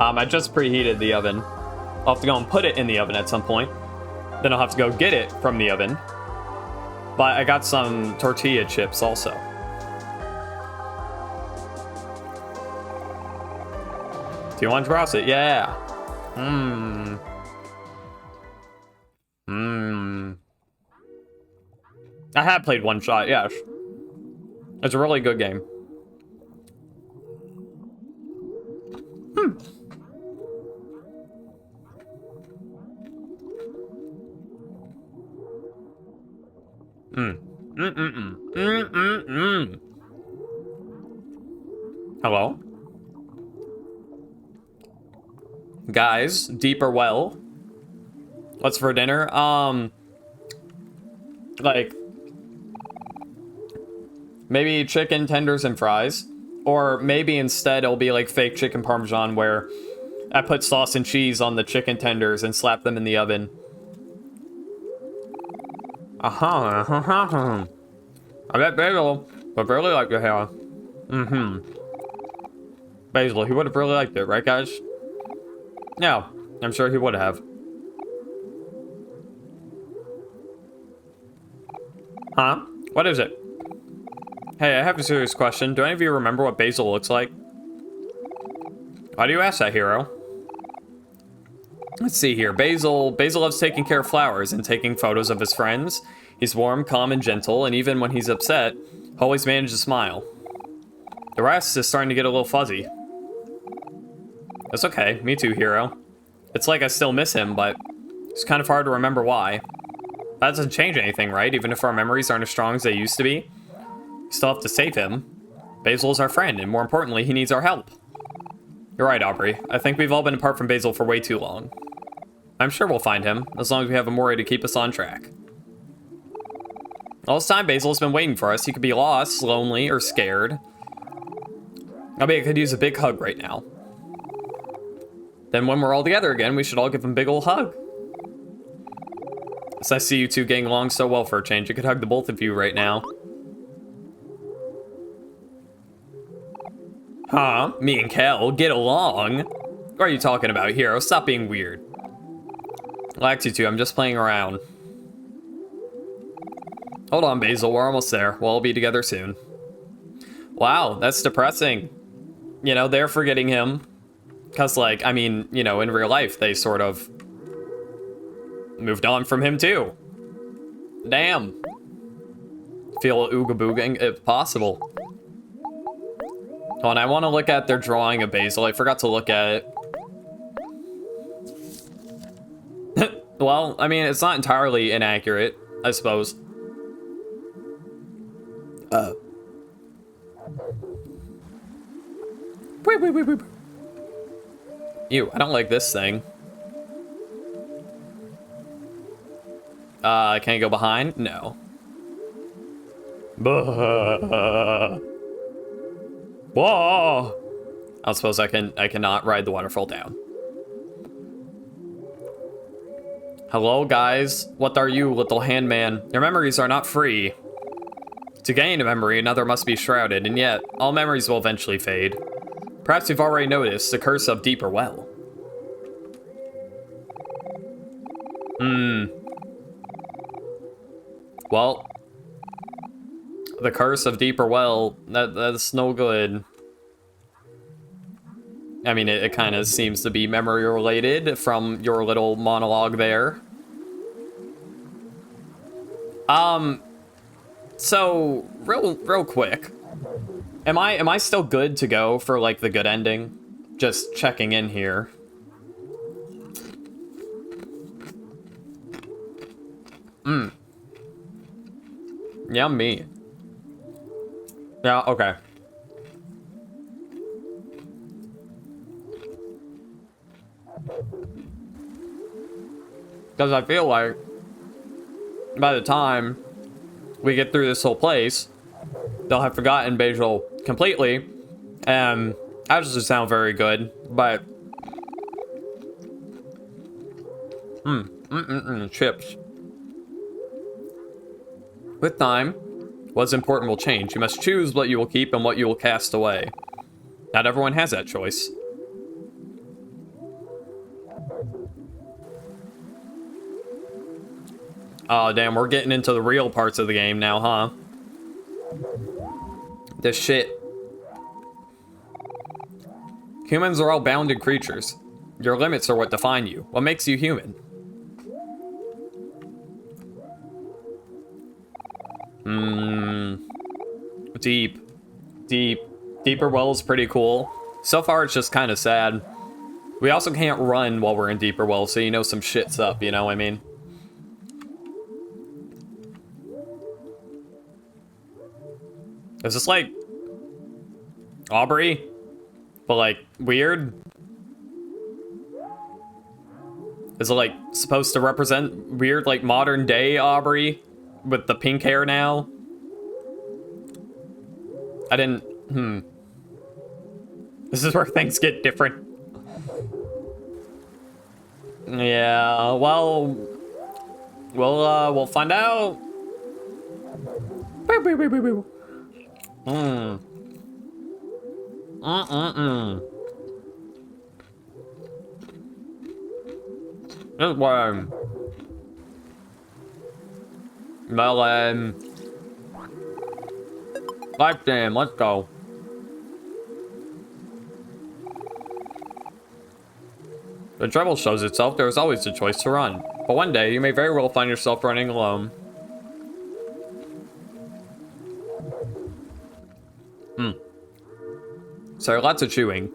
I just preheated the oven. I'll have to go and put it in the oven at some point. Then I'll have to go get it from the oven. But I got some tortilla chips also. Do you want to browse it? Yeah. I have played One Shot, yes. It's a really good game. Hello? Guys, deep or well? What's for dinner? Like, maybe chicken tenders and fries. Or maybe instead it'll be like fake chicken parmesan where I put sauce and cheese on the chicken tenders and slap them in the oven. I bet Basil would really like to have. Basil, he would have really liked it, right guys? Yeah, I'm sure he would have. Huh? What is it? Hey, I have a serious question. Do any of you remember what Basil looks like? Why do you ask that, hero? Let's see here. Basil loves taking care of flowers and taking photos of his friends. He's warm, calm, and gentle, and even when he's upset, always manages to smile. The rest is starting to get a little fuzzy. That's okay. Me too, hero. It's like I still miss him, but it's kind of hard to remember why. That doesn't change anything, right? Even if our memories aren't as strong as they used to be. We still have to save him. Basil is our friend, and more importantly, he needs our help. You're right, Aubrey. I think we've all been apart from Basil for way too long. I'm sure we'll find him, as long as we have Omori to keep us on track. All this time, Basil's been waiting for us. He could be lost, lonely, or scared. I mean, I could use a big hug right now. Then when we're all together again, we should all give him a big ol' hug. As I see you two getting along so well for a change, I could hug the both of you right now. Huh? Me and Kel get along? What are you talking about, Hero? Stop being weird. Relax, you two. I'm just playing around. Hold on, Basil. We're almost there. We'll all be together soon. Wow, that's depressing. You know, they're forgetting him. Because, like, I mean, you know, in real life, they sort of moved on from him, too. Damn. Feel ooga booging if possible. Oh, and I want to look at their drawing of Basil. I forgot to look at it. Well, I mean, it's not entirely inaccurate, I suppose. Wait. Ew, I don't like this thing. Can I go behind? No. Whoa! I suppose I cannot ride the waterfall down. Hello, guys. What are you, little handman? Your memories are not free. To gain a memory, another must be shrouded, and yet, all memories will eventually fade. Perhaps you've already noticed the curse of Deeper Well. Well, the curse of Deeper Well, that's no good. I mean, it kind of seems to be memory related from your little monologue there. So real quick, am I still good to go for like the good ending? Just checking in here. Yummy. Yeah, okay. Because I feel like by the time we get through this whole place, they'll have forgotten Basil completely. And that doesn't sound very good, but... chips. With time, what's important will change. You must choose what you will keep and what you will cast away. Not everyone has that choice. Oh, damn, we're getting into the real parts of the game now, huh? This shit. Humans are all bounded creatures. Your limits are what define you. What makes you human? Deeper Well is pretty cool. So far, it's just kind of sad. We also can't run while we're in Deeper Well, so you know some shit's up, you know what I mean? Is this like Aubrey? But like weird? Is it like supposed to represent weird like modern day Aubrey with the pink hair now? I didn't, This is where things get different. Yeah, well, we'll find out. This one. Melon. Life Jam, let's go. When trouble shows itself, there is always the choice to run. But one day, you may very well find yourself running alone. So lots of chewing.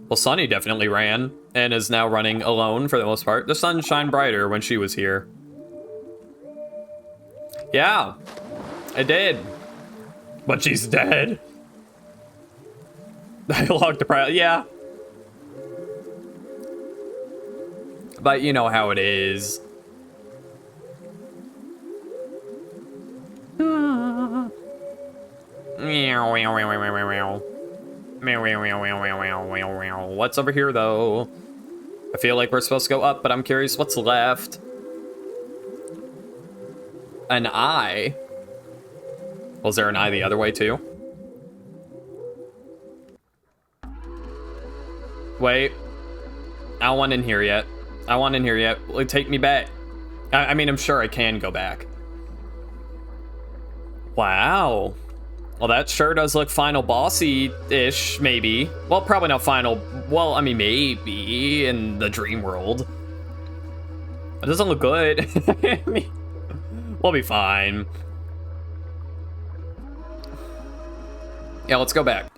Well, Sunny definitely ran. and is now running alone for the most part. The sun shined brighter when she was here. Yeah, it did. But she's dead. I logged the price. Yeah. But you know how it is. What's over here, though? I feel like we're supposed to go up, but I'm curious what's left. An eye? Was there an eye the other way, too? Wait. I don't want in here yet. I want in here yet. Will it take me back? I mean, I'm sure I can go back. Wow. Well, that sure does look final bossy-ish, maybe. Well, probably not final. Well, I mean, maybe in the dream world. It doesn't look good. We'll be fine. Yeah, let's go back.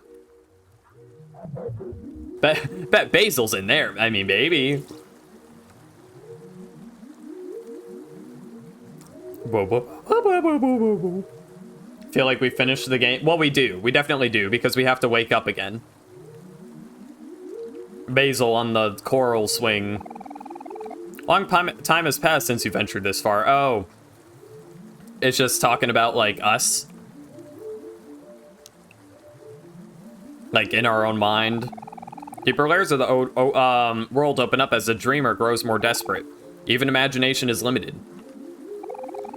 Bet Basil's in there. I mean, maybe. Whoa, whoa, whoa, whoa, whoa, whoa, whoa. Feel like we finished the game. Well, we do. We definitely do, because we have to wake up again. Basil on the coral swing. Long time has passed since you ventured this far. Oh. It's just talking about, like, us. Like, in our own mind. Deeper layers of the world open up as the dreamer grows more desperate. Even imagination is limited.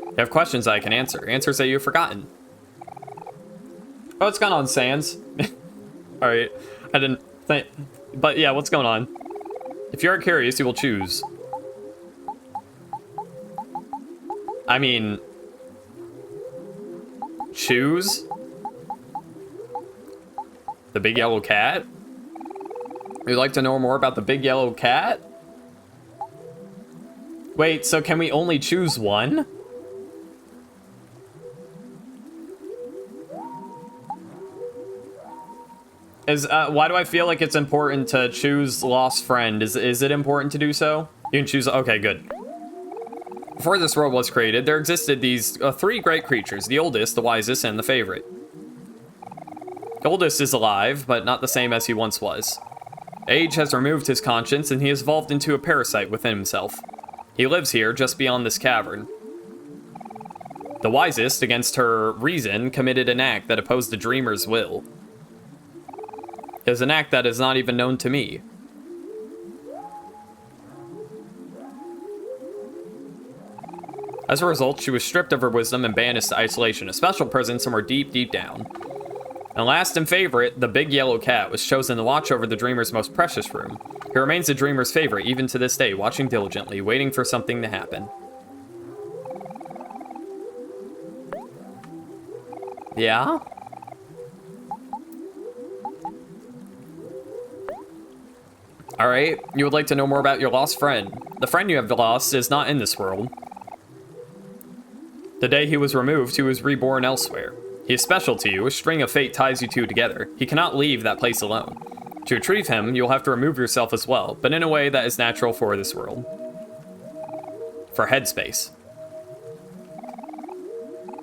You have questions I can answer. Answers that you've forgotten. Oh, what's going on, Sans? Alright, I didn't think... But yeah, what's going on? If you are curious, you will choose. I mean... Choose? The big yellow cat? Would you like to know more about the big yellow cat? Wait, so can we only choose one? Why do I feel like it's important to choose lost friend? Is it important to do so? You can choose, okay, good. Before this world was created, there existed these three great creatures, the oldest, the wisest, and the favorite. The oldest is alive, but not the same as he once was. Age has removed his conscience, and he has evolved into a parasite within himself. He lives here, just beyond this cavern. The wisest, against her reason, committed an act that opposed the dreamer's will. It is an act that is not even known to me. As a result, she was stripped of her wisdom and banished to isolation, a special prison somewhere deep, deep down. And last and favorite, the big yellow cat was chosen to watch over the dreamer's most precious room. He remains the dreamer's favorite even to this day, watching diligently, waiting for something to happen. Yeah? Alright, you would like to know more about your lost friend. The friend you have lost is not in this world. The day he was removed, he was reborn elsewhere. He is special to you, a string of fate ties you two together. He cannot leave that place alone. To retrieve him, you'll have to remove yourself as well, but in a way that is natural for this world. For headspace.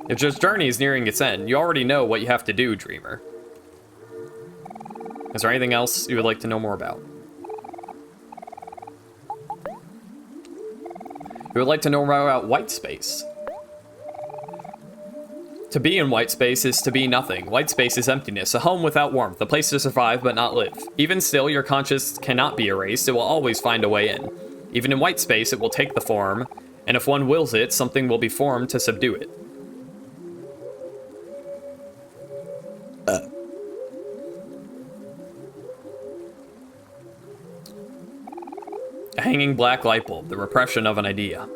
If your journey is nearing its end, you already know what you have to do, dreamer. Is there anything else you would like to know more about? You would like to know more about white space. To be in white space is to be nothing. White space is emptiness, a home without warmth, a place to survive but not live. Even still, your conscience cannot be erased, it will always find a way in. Even in white space, it will take the form, and if one wills it, something will be formed to subdue it. A hanging black light bulb, the repression of an idea.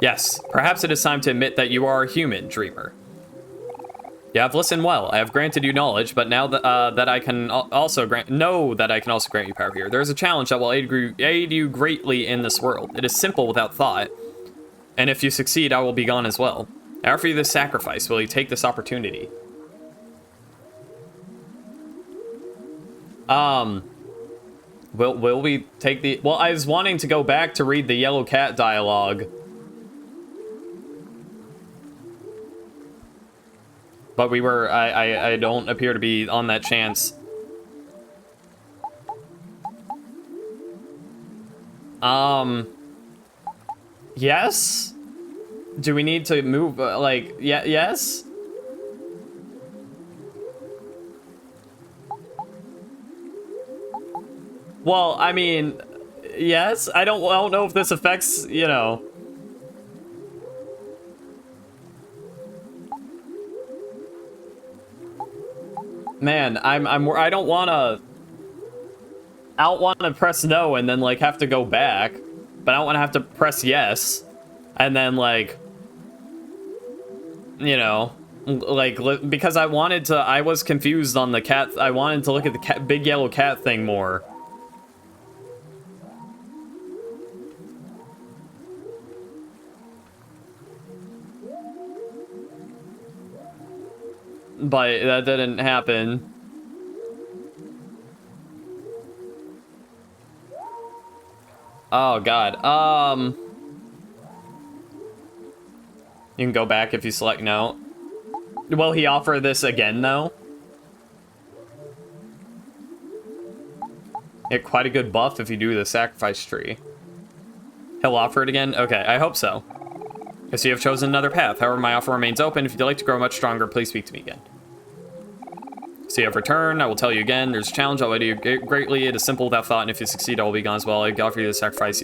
Yes, perhaps it is time to admit that you are a human, dreamer. You have listened well. I have granted you knowledge, but now that I can also grant you power here. There is a challenge that will aid you greatly in this world. It is simple without thought, and if you succeed, I will be gone as well. I offer you this sacrifice. Will you take this opportunity? Will we take the... Well, I was wanting to go back to read the yellow cat dialogue. But we were... I don't appear to be on that chance. Yes? Do we need to move, like, yeah, yes? Well, I mean, yes? I don't know if this affects, you know... Man, I don't wanna press no and then, like, have to go back. But I don't wanna have to press yes. And then, like... You know... Like, because I was confused on the cat... I wanted to look at the big yellow cat thing more. But that didn't happen. Oh, God. You can go back if you select no. Will he offer this again, though? Get quite a good buff if you do the sacrifice tree. He'll offer it again? Okay, I hope so. Yes, you have chosen another path. However, my offer remains open. If you'd like to grow much stronger, please speak to me again. So you have returned. I will tell you again. There's a challenge. I'll let you greatly. It is simple without thought, and if you succeed, I will be gone as well. I offer you the sacrifice.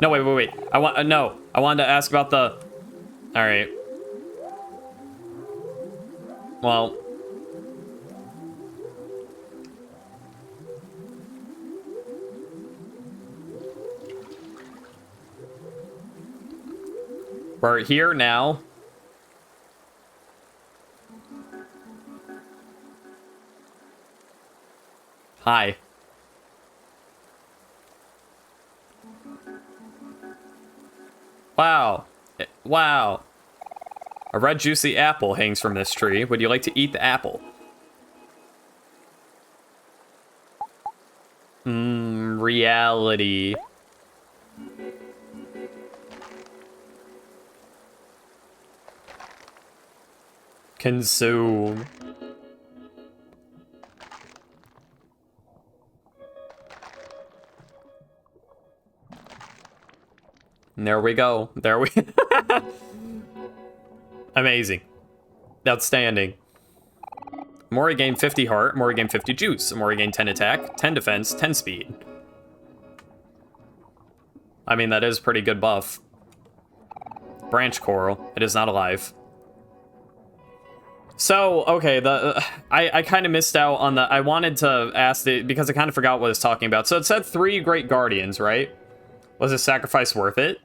No, wait. I want... no. I wanted to ask about the... Alright. Well... We're here now. Hi. Wow. Wow. A red juicy apple hangs from this tree. Would you like to eat the apple? Reality. Consume. And there we go. There we... Amazing. Outstanding. Omori gained 50 heart. Omori gained 50 juice. Omori gained 10 attack, 10 defense, 10 speed. I mean, that is pretty good buff. Branch coral. It is not alive. So, okay, I kind of missed out on the... I wanted to ask it because I kind of forgot what I was talking about. So it said 3 great guardians, right? Was the sacrifice worth it?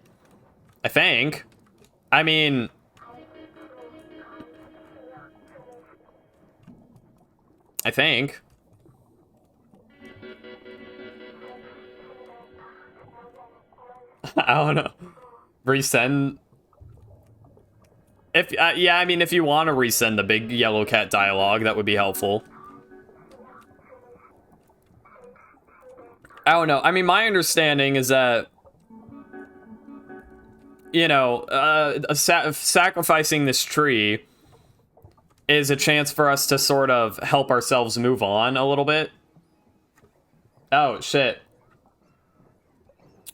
I think. I mean... I think. I don't know. Resend... If yeah, I mean, if you want to resend the big yellow cat dialogue, that would be helpful. I don't know. I mean, my understanding is that, you know, sacrificing this tree is a chance for us to sort of help ourselves move on a little bit. Oh, shit.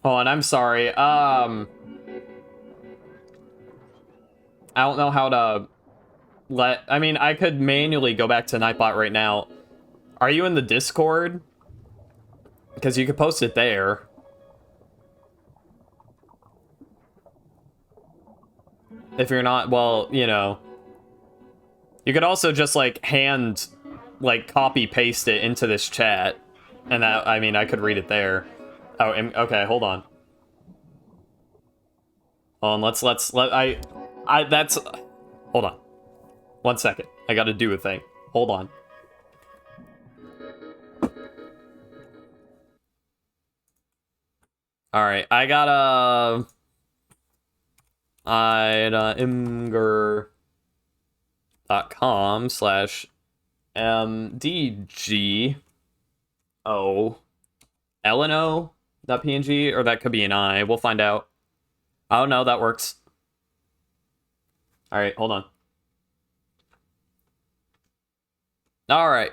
Oh, and I'm sorry. I don't know how to I mean, I could manually go back to Nightbot right now. Are you in the Discord? Because you could post it there. If you're not, well, you know. You could also just, like, copy paste it into this chat. And that, I mean, I could read it there. Oh, okay, hold on. Hold on, that's... Hold on. 1 second. I gotta do a thing. Hold on. Alright, I gotta... imgur.com/mdg O. LNO.png, or that could be an I. We'll find out. Oh, no, that works. All right, hold on. All right.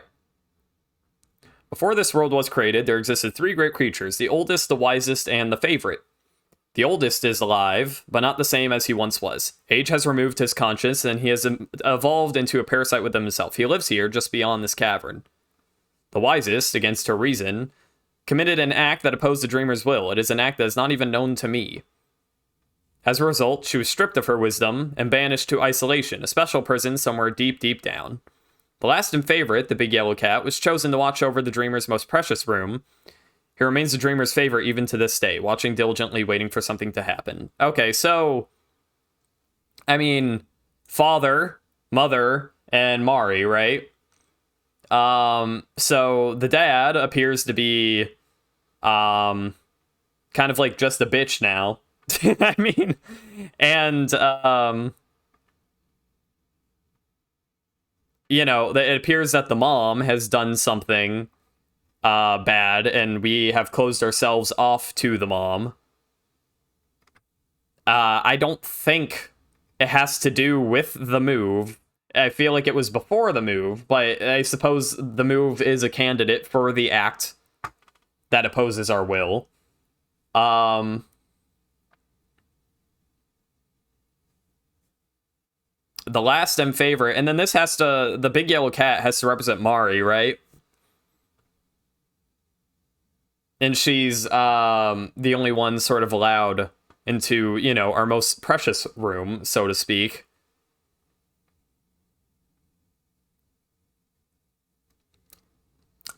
Before this world was created, there existed three great creatures, the oldest, the wisest, and the favorite. The oldest is alive, but not the same as he once was. Age has removed his conscience, and he has evolved into a parasite within himself. He lives here, just beyond this cavern. The wisest, against her reason, committed an act that opposed the dreamer's will. It is an act that is not even known to me. As a result, she was stripped of her wisdom and banished to isolation, a special prison somewhere deep, deep down. The last and favorite, the big yellow cat, was chosen to watch over the dreamer's most precious room. He remains the dreamer's favorite even to this day, watching diligently, waiting for something to happen. Okay, so, I mean, father, mother, and Mari, right? So the dad appears to be, kind of like just a bitch now. I mean, and, you know, it appears that the mom has done something bad, and we have closed ourselves off to the mom. I don't think it has to do with the move. I feel like it was before the move, but I suppose the move is a candidate for the act that opposes our will. The last and favorite, and then this has to, the big yellow cat has to represent Mari, right? And she's the only one sort of allowed into, you know, our most precious room, so to speak.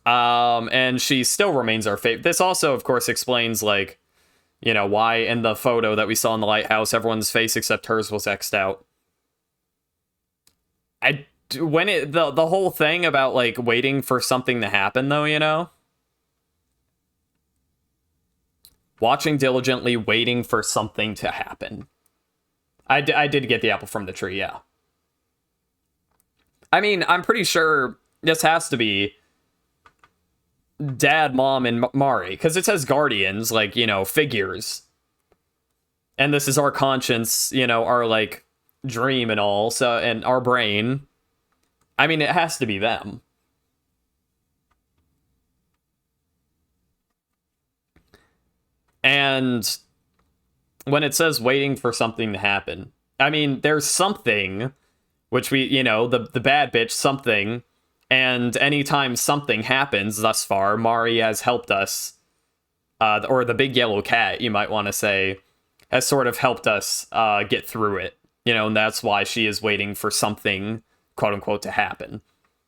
And she still remains our favorite. This also, of course, explains, like, you know, why in the photo that we saw in the lighthouse, everyone's face except hers was X'd out. The whole thing about, like, waiting for something to happen, though, you know? Watching diligently, waiting for something to happen. I did get the apple from the tree, yeah. I mean, I'm pretty sure this has to be dad, mom, and Mari, because it says guardians, like, you know, figures. And this is our conscience, you know, our, like, dream and all, so, and our brain. I mean, it has to be them. And when it says waiting for something to happen, I mean, there's something, which we, you know, the bad bitch, something, and anytime something happens thus far, Mari has helped us, or the big yellow cat, you might want to say, has sort of helped us get through it, you know, and that's why she is waiting for something, quote unquote, to happen.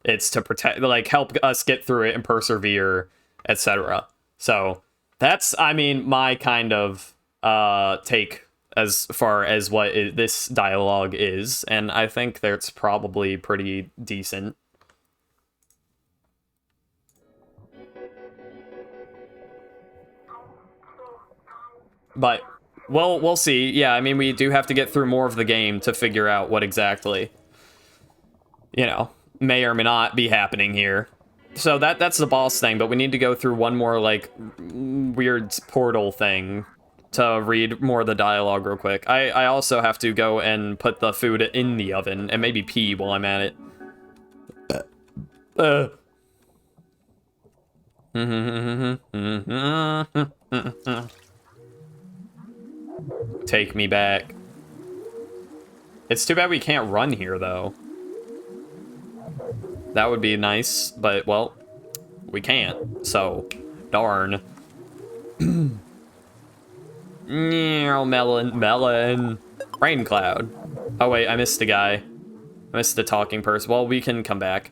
It's to protect, like, help us get through it and persevere, etc. So that's, I mean, my kind of take as far as what this dialogue is, and I think that's probably pretty decent. But we'll see. Yeah, I mean, we do have to get through more of the game to figure out what exactly, you know, may or may not be happening here. So that's the boss thing, but we need to go through one more, like, weird portal thing to read more of the dialogue real quick. I also have to go and put the food in the oven and maybe pee while I'm at it. Take me back. It's too bad we can't run here, though. That would be nice, but, well, we can't, so darn. Melon. Rain cloud. Oh, wait, I missed the guy. I missed the talking person. Well, we can come back.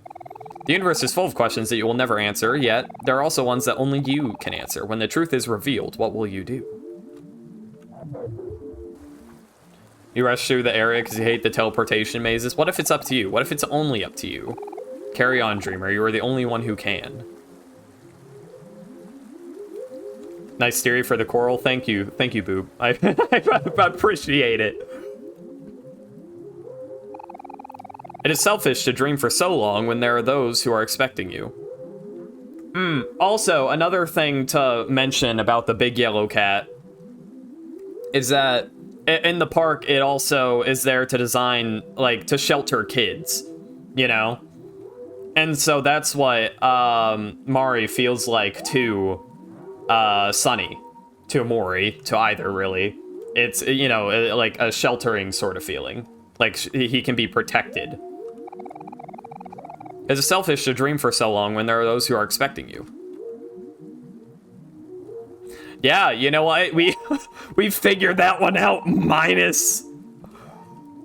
The universe is full of questions that you will never answer, yet there are also ones that only you can answer. When the truth is revealed, what will you do? You rush through the area because you hate the teleportation mazes. What if it's up to you? What if it's only up to you? Carry on, dreamer. You are the only one who can. Nice theory for the coral. Thank you. Thank you, Boob. I appreciate it. It is selfish to dream for so long when there are those who are expecting you. Also, another thing to mention about the big yellow cat is that in the park, it also is there to design, like, to shelter kids, you know? And so that's what Mari feels like to Sunny, to Omori, to either, really. It's, you know, like a sheltering sort of feeling. Like, he can be protected. It's selfish to dream for so long when there are those who are expecting you. Yeah, you know what? We figured that one out, minus...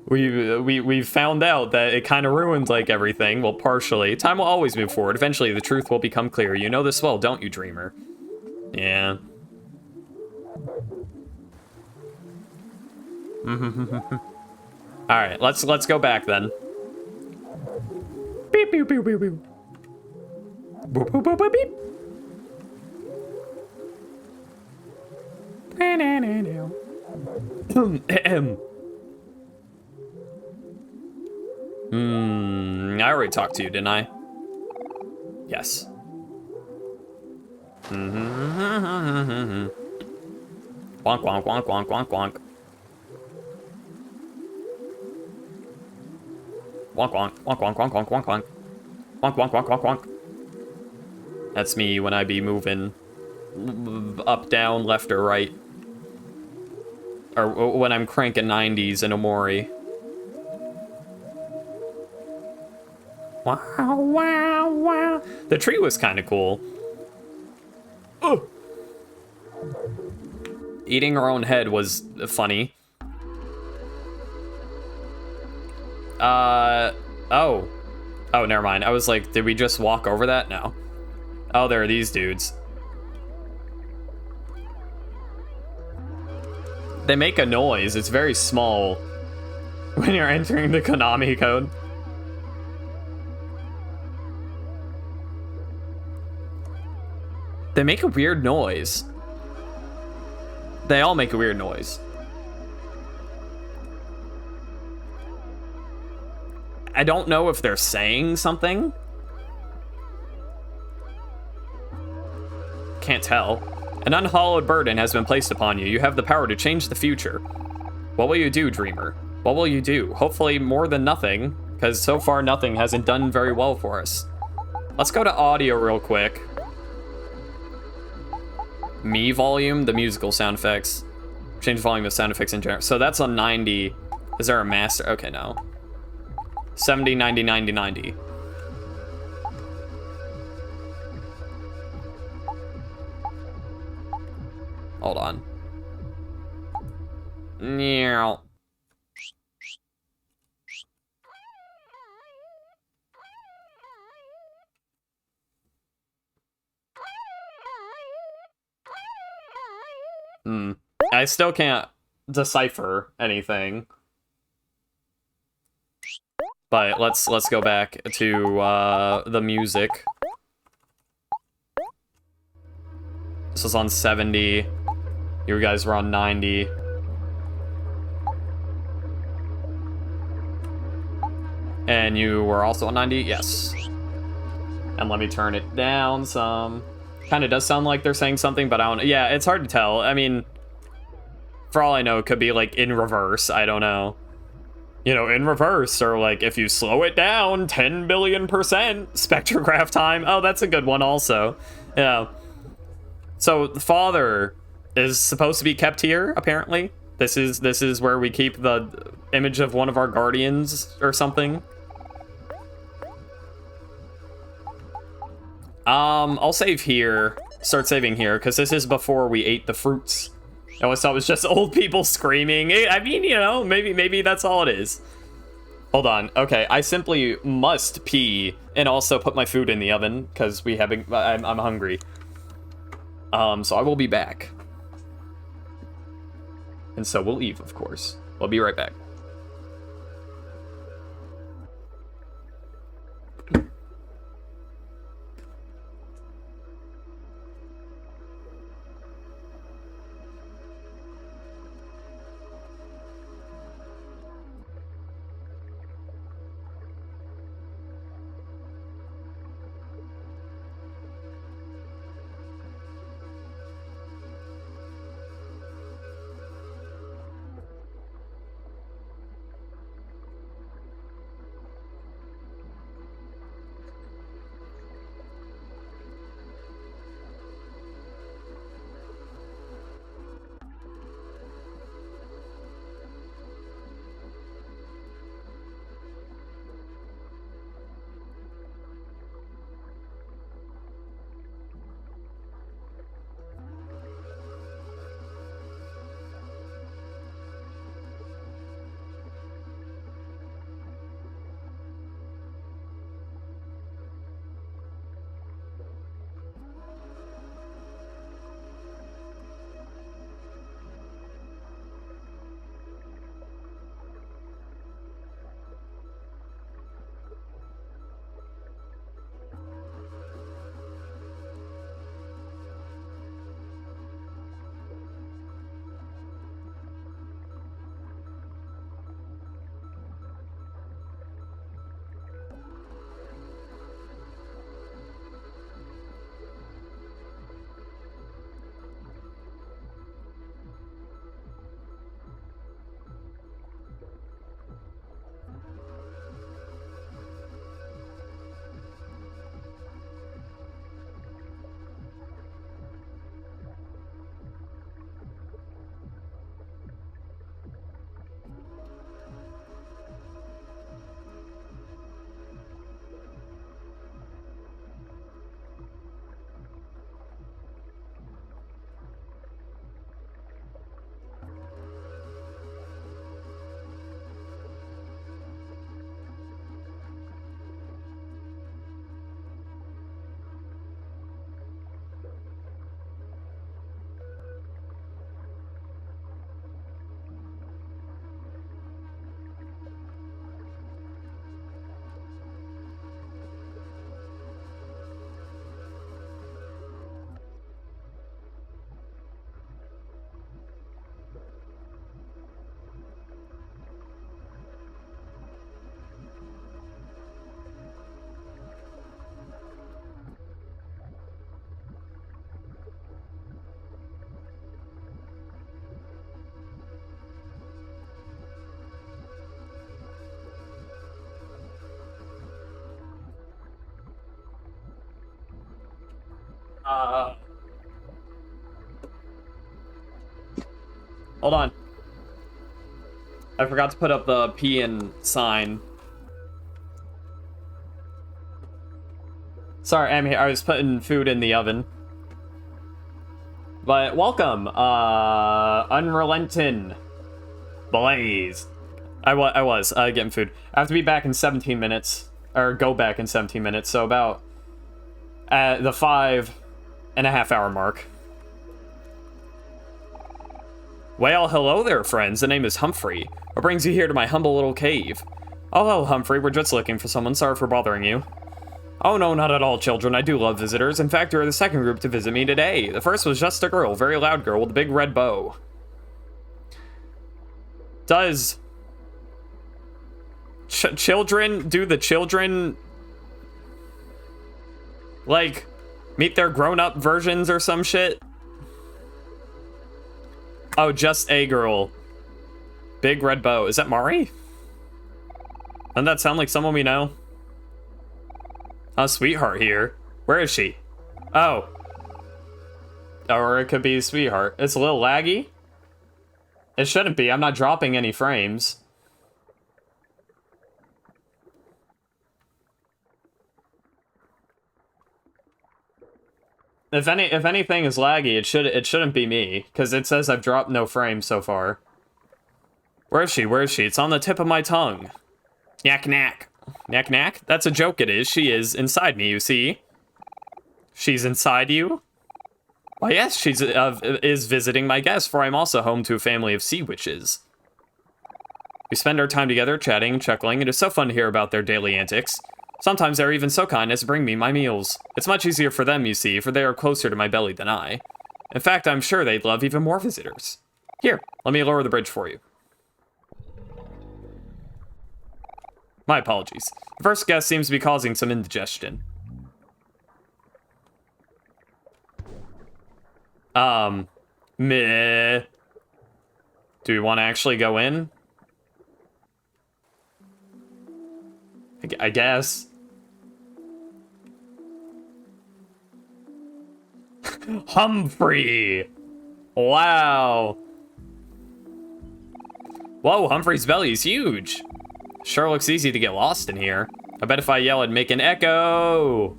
We found out that it kind of ruined, like, everything. Well, partially. Time will always move forward. Eventually, the truth will become clear. You know this well, don't you, dreamer? Yeah. Alright, let's go back, then. Beep, beep, beep, beep, beep. Boop, boop, boop, boop, beep. I already talked to you, didn't I? Yes. Wonk, wonk, wonk, wonk, wonk, wonk. Wonk, wonk, wonk, wonk, wonk, wonk, wonk, wonk. Wonk, wonk, wonk, wonk, wonk. That's me when I be moving up, down, left, or right. Or when I'm cranking 90s in Omori. Wow, wow, wow. The tree was kind of cool. Ugh. Eating her own head was funny. Oh. Oh, never mind. I was like, did we just walk over that? No. Oh, there are these dudes. They make a noise. It's very small when you're entering the Konami code. They make a weird noise. They all make a weird noise. I don't know if they're saying something. Can't tell. An unhallowed burden has been placed upon you. You have the power to change the future. What will you do, dreamer? What will you do? Hopefully more than nothing, because so far nothing hasn't done very well for us. Let's go to audio real quick. Me volume, the musical sound effects. Change the volume of sound effects in general. So that's on 90. Is there a master? Okay, no. 70, 90, 90, 90. Hold on. Meow. I still can't decipher anything. But let's go back to the music. This was on 70. You guys were on 90. And you were also on 90? Yes. And let me turn it down some. Kind of does sound like they're saying something, but I don't... Yeah, it's hard to tell. I mean, for all I know, it could be, like, in reverse. I don't know. You know, in reverse, or, like, if you slow it down 10 billion %, spectrograph time. Oh, that's a good one also. Yeah. So, the father is supposed to be kept here, apparently. This is where we keep the image of one of our guardians or something. I'll save here. Start saving here, because this is before we ate the fruits. I always thought it was just old people screaming. I mean, you know, maybe that's all it is. Hold on. Okay, I simply must pee and also put my food in the oven, because I'm hungry. So I will be back. And so will Eve, of course. We'll be right back. Hold on. I forgot to put up the peeing sign. Sorry, I'm here. I was putting food in the oven. But welcome, Unrelenting Blaze. I was getting food. I have to be back in 17 minutes, or go back in 17 minutes, so about at the 5.5 hour mark. Well, hello there, friends. The name is Humphrey. What brings you here to my humble little cave? Oh, hello, Humphrey. We're just looking for someone. Sorry for bothering you. Oh, no, not at all, children. I do love visitors. In fact, you're the second group to visit me today. The first was just a girl, very loud girl with a big red bow. Does children, do the children, like, meet their grown-up versions or some shit? Oh, just a girl. Big red bow. Is that Mari? Doesn't that sound like someone we know? Oh, Sweetheart here. Where is she? Oh. Or it could be Sweetheart. It's a little laggy. It shouldn't be. I'm not dropping any frames. If anything is laggy, it shouldn't be me, because it says I've dropped no frames so far. Where is she? Where is she? It's on the tip of my tongue. Knack knack. Knack knack? That's a joke it is. She is inside me, you see. She's inside you? Why yes, she's is visiting my guest, for I'm also home to a family of sea witches. We spend our time together, chatting, chuckling. It is so fun to hear about their daily antics. Sometimes they're even so kind as to bring me my meals. It's much easier for them, you see, for they are closer to my belly than I. In fact, I'm sure they'd love even more visitors. Here, let me lower the bridge for you. My apologies. The first guest seems to be causing some indigestion. Meh. Do we want to actually go in? I guess. Humphrey! Wow. Whoa, Humphrey's belly is huge. Sure looks easy to get lost in here. I bet if I yell, it'd make an echo.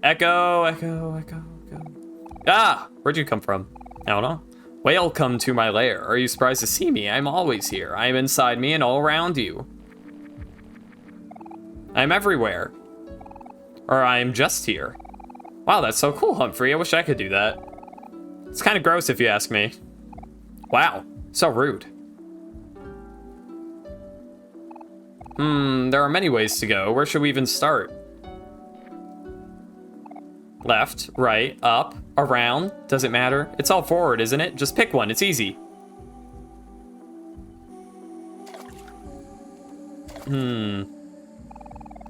Echo, echo, echo, echo. Ah! Where'd you come from? I don't know. Welcome to my lair. Are you surprised to see me? I'm always here. I am inside me and all around you. I'm everywhere. Or I am just here. Wow, that's so cool, Humphrey. I wish I could do that. It's kind of gross if you ask me. Wow, so rude. There are many ways to go. Where should we even start? Left, right, up, around. Does it matter? It's all forward, isn't it? Just pick one. It's easy. I'm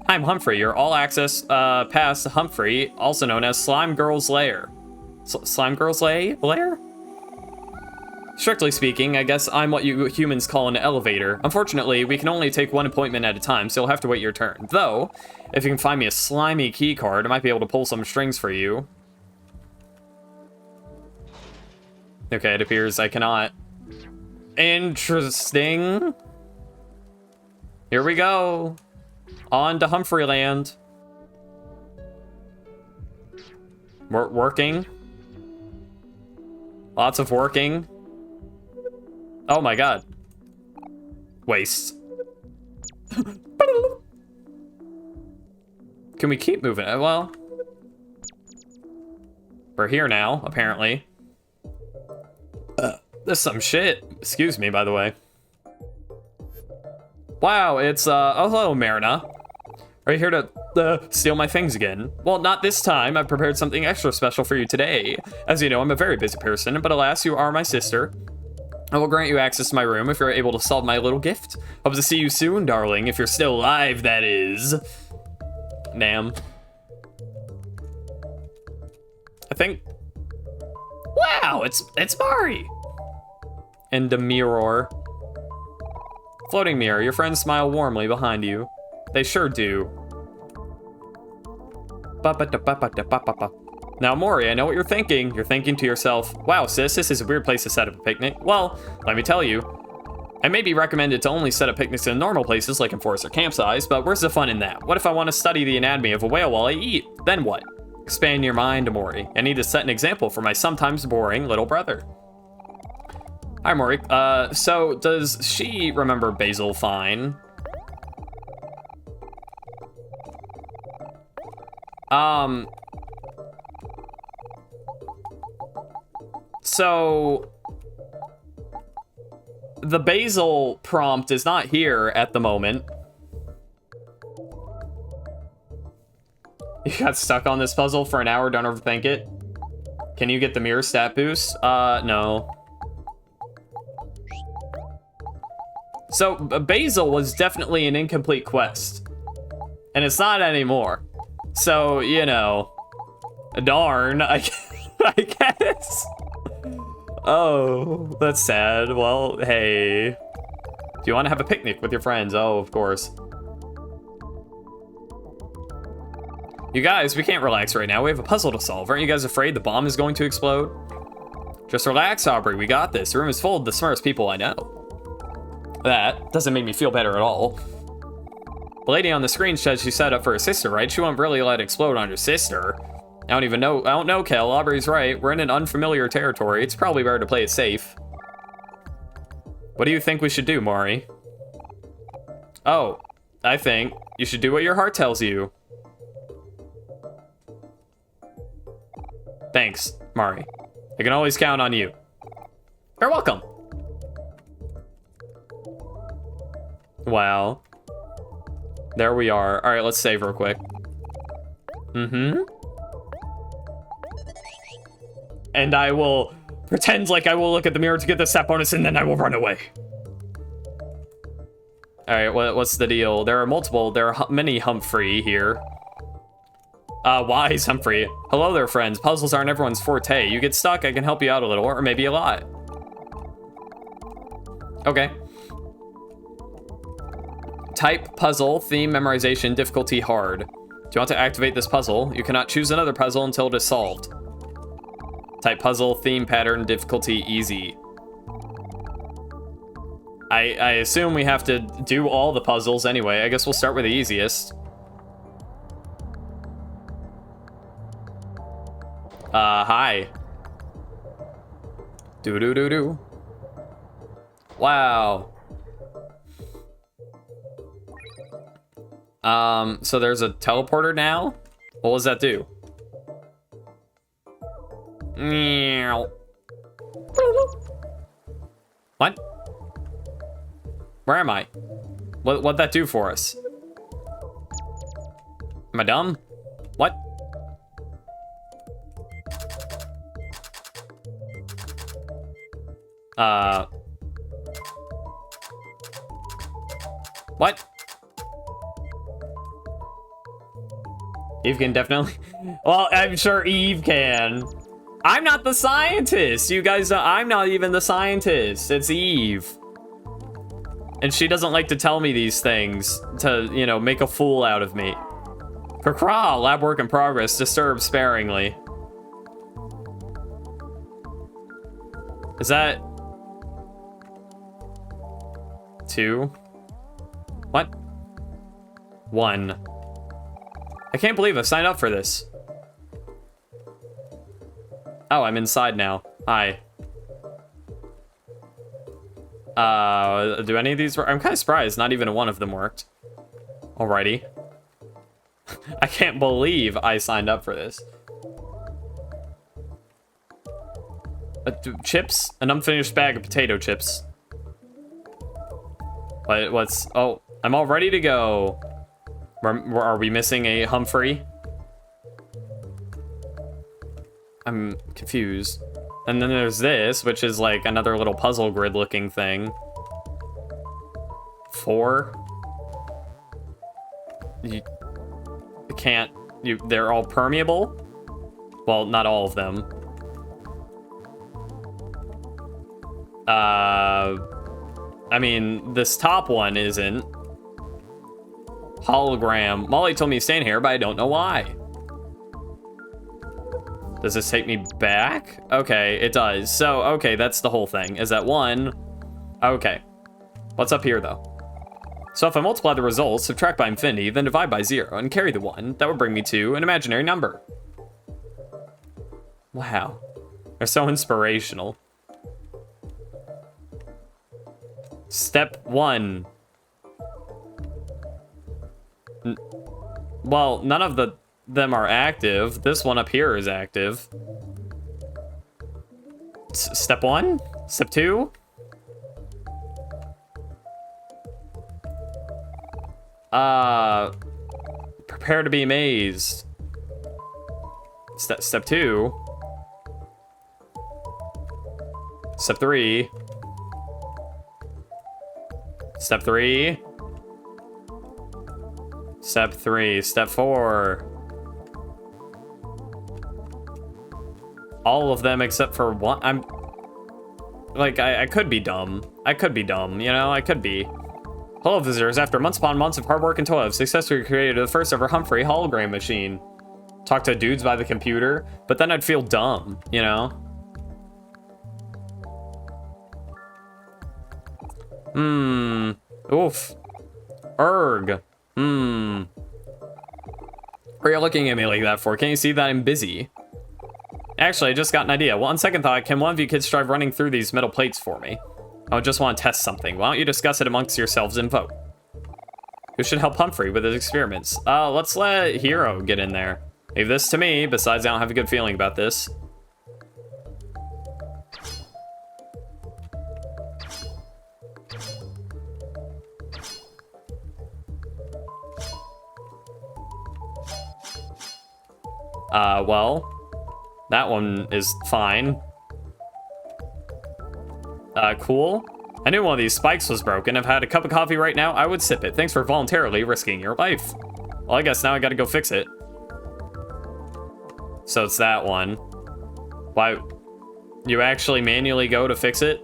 Humphrey, your all-access pass to Humphrey, also known as Slime Girl's Lair. Slime Girl's Lair? Strictly speaking, I guess I'm what you humans call an elevator. Unfortunately, we can only take one appointment at a time, so you'll have to wait your turn. Though, if you can find me a slimy key card, I might be able to pull some strings for you. Okay, it appears I cannot. Interesting. Here we go. On to Humphreyland. Working. Lots of working. Oh my god. Waste. Can we keep moving? Well, we're here now, apparently. There's some shit. Excuse me, by the way. Wow, it's, oh, hello, Marina. Are you here to steal my things again? Well, not this time. I've prepared something extra special for you today. As you know, I'm a very busy person, but alas, you are my sister. I will grant you access to my room if you're able to solve my little gift. Hope to see you soon, darling, if you're still alive, that is. Damn. I think... Wow, it's Mari! And a mirror. Floating mirror, your friends smile warmly behind you. They sure do. Now, Omori, I know what you're thinking. You're thinking to yourself, wow, sis, this is a weird place to set up a picnic. Well, let me tell you, I may be recommended to only set up picnics in normal places like in forests or campsites, but where's the fun in that? What if I want to study the anatomy of a whale while I eat? Then what? Expand your mind, Omori. I need to set an example for my sometimes boring little brother. Hi, Omori. So does she remember Basil fine? So the Basil prompt is not here at the moment. You got stuck on this puzzle for an hour, don't overthink it. Can you get the mirror stat boost? No. So Basil was definitely an incomplete quest. And it's not anymore. So, you know, darn, I guess. Oh, that's sad. Well, hey. Do you want to have a picnic with your friends? Oh, of course. You guys, we can't relax right now. We have a puzzle to solve. Aren't you guys afraid the bomb is going to explode? Just relax, Aubrey. We got this. The room is full of the smartest people I know. That doesn't make me feel better at all. The lady on the screen said she set up for her sister, right? She won't really let it explode on her sister. I don't know, Kel. Aubrey's right. We're in an unfamiliar territory. It's probably better to play it safe. What do you think we should do, Mari? Oh, I think you should do what your heart tells you. Thanks, Mari. I can always count on you. You're welcome. Wow. There we are. All right, let's save real quick. And I will pretend like I will look at the mirror to get the stat bonus, and then I will run away. All right, what's the deal? There are many Humphrey here. Wise Humphrey. Hello there, friends. Puzzles aren't everyone's forte. You get stuck, I can help you out a little, or maybe a lot. Okay. Type puzzle, theme, memorization, difficulty, hard. Do you want to activate this puzzle? You cannot choose another puzzle until it is solved. Type puzzle, theme, pattern, difficulty, easy. I assume we have to do all the puzzles anyway. I guess we'll start with the easiest. Hi. Do. Wow. So there's a teleporter now? What does that do? Meow. What? Where am I? What'd that do for us? Am I dumb? What? What? Eve can definitely... Well, I'm sure Eve can. I'm not the scientist. You guys, I'm not even the scientist. It's Eve. And she doesn't like to tell me these things to, you know, make a fool out of me. Krakra, lab work in progress. Disturb sparingly. Is that... 2? What? 1. I can't believe I've signed up for this. Oh, I'm inside now. Hi. Do any of these work? I'm kind of surprised not even one of them worked. Alrighty. I can't believe I signed up for this. Chips? An unfinished bag of potato chips. What's... Oh, I'm all ready to go. Are we missing a Humphrey? I'm confused. And then there's this, which is like another little puzzle grid looking thing. 4? You can't... They're all permeable? Well, not all of them. I mean, this top one isn't. Hologram. Molly told me to stand here, but I don't know why. Does this take me back? Okay, it does. So, okay, that's the whole thing. Is that 1? Okay. What's up here, though? So if I multiply the results, subtract by infinity, then divide by 0, and carry the 1, that would bring me to an imaginary number. Wow. They're so inspirational. Step 1. Well, none of them are active. This one up here is active. Step 1? Step 2? Prepare to be amazed. Step 2. Step 3. Step 3. Step 3. Step 4. All of them except for 1. I'm... Like, I could be dumb. I could be dumb, you know? I could be. Hello, visitors. After months upon months of hard work and toil, I've successfully created the first ever Humphrey hologram machine. Talk to dudes by the computer, but then I'd feel dumb, you know? Oof. Erg. What are you looking at me like that for? Can't you see that I'm busy? Actually, I just got an idea. Well, on second thought, can one of you kids try running through these metal plates for me? I just want to test something. Why don't you discuss it amongst yourselves and vote? Who should help Humphrey with his experiments? Let's let Hero get in there. Leave this to me. Besides, I don't have a good feeling about this. Well, that one is fine. Cool. I knew one of these spikes was broken. If I had a cup of coffee right now, I would sip it. Thanks for voluntarily risking your life. Well, I guess now I gotta go fix it. So it's that one. Why? You actually manually go to fix it?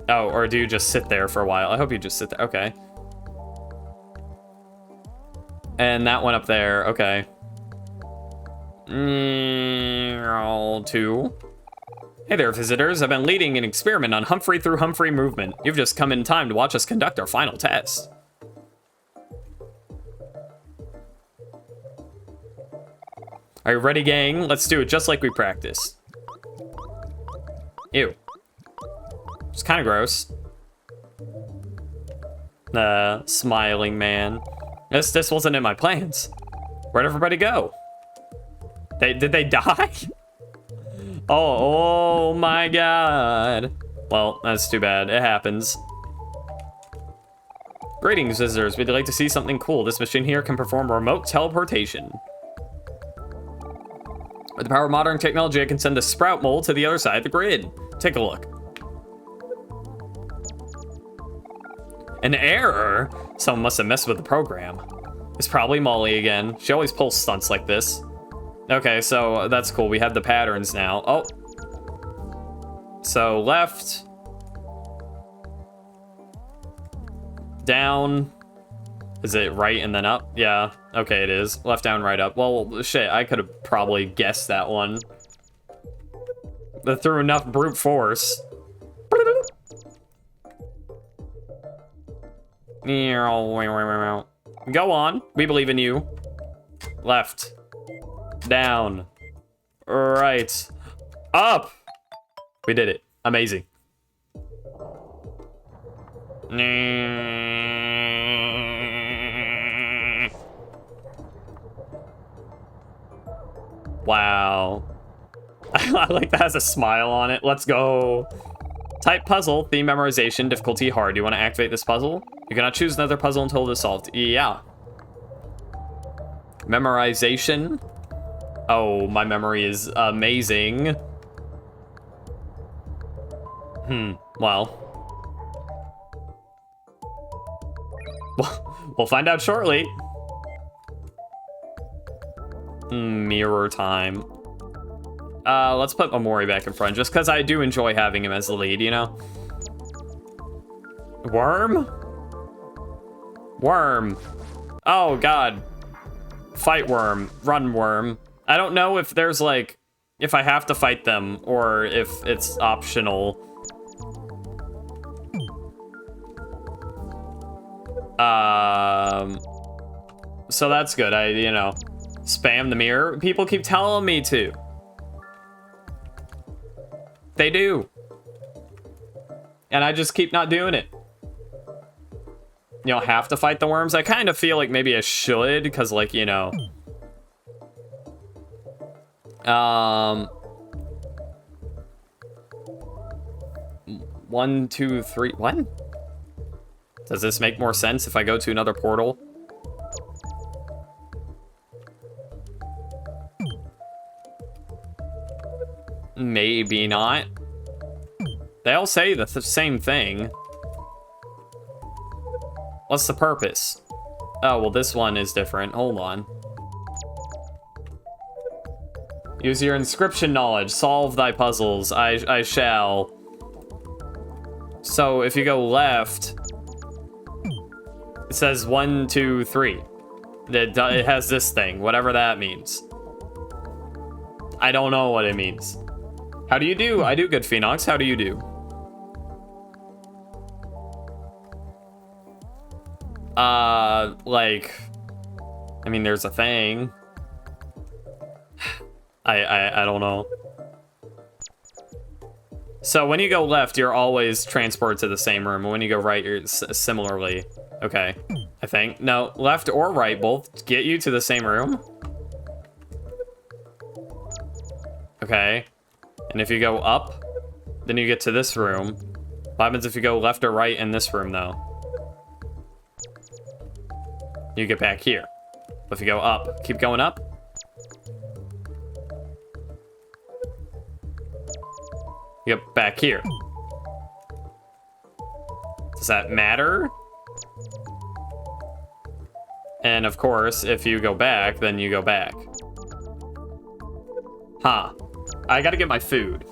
Oh, or do you just sit there for a while? I hope you just sit there. Okay. And that one up there. Okay. 2. Hey there, visitors. I've been leading an experiment on Humphrey through Humphrey movement. You've just come in time to watch us conduct our final test. Are you ready, gang? Let's do it just like we practiced. Ew. It's kind of gross. Smiling man. This wasn't in my plans. Where'd everybody go? Did they die? Oh my god. Well, that's too bad. It happens. Greetings, visitors. We'd like to see something cool. This machine here can perform remote teleportation. With the power of modern technology, I can send the sprout mold to the other side of the grid. Take a look. An error? Someone must have messed with the program. It's probably Molly again. She always pulls stunts like this. Okay, so that's cool. We have the patterns now. Oh. So left. Down. Is it right and then up? Yeah. Okay, it is. Left, down, right, up. Well, shit, I could have probably guessed that one. But through enough brute force. Go on. We believe in you. Left. Down. Right. Up! We did it. Amazing. Wow. I like that has a smile on it. Let's go. Type puzzle, theme memorization, difficulty hard. Do you want to activate this puzzle? You cannot choose another puzzle until it is solved. Yeah. Memorization. Oh, my memory is amazing. Well. We'll find out shortly. Mirror time. Let's put Omori back in front, just because I do enjoy having him as the lead, you know? Worm? Worm. Oh, God. Fight worm. Run worm. I don't know if there's like, if I have to fight them or if it's optional. So that's good. I, you know, spam the mirror. People keep telling me to. They do. And I just keep not doing it. You don't have to fight the worms. I kind of feel like maybe I should, because, like, you know. 1, 2, 3. What? Does this make more sense if I go to another portal? Maybe not. They all say the same thing. What's the purpose? Oh, well, this one is different. Hold on. Use your inscription knowledge. Solve thy puzzles. I shall. So, if you go left, it says 1, 2, 3. It has this thing, whatever that means. I don't know what it means. How do you do? I do good, Phoenox. How do you do? Like, I mean, there's a thing. I don't know. So when you go left, you're always transported to the same room. And when you go right, you're similarly. Okay, I think. No, left or right both get you to the same room. Okay. And if you go up, then you get to this room. What happens if you go left or right in this room, though? You get back here. But if you go up, keep going up. You get back here. Does that matter? And of course, if you go back, then you go back. Huh. I gotta get my food.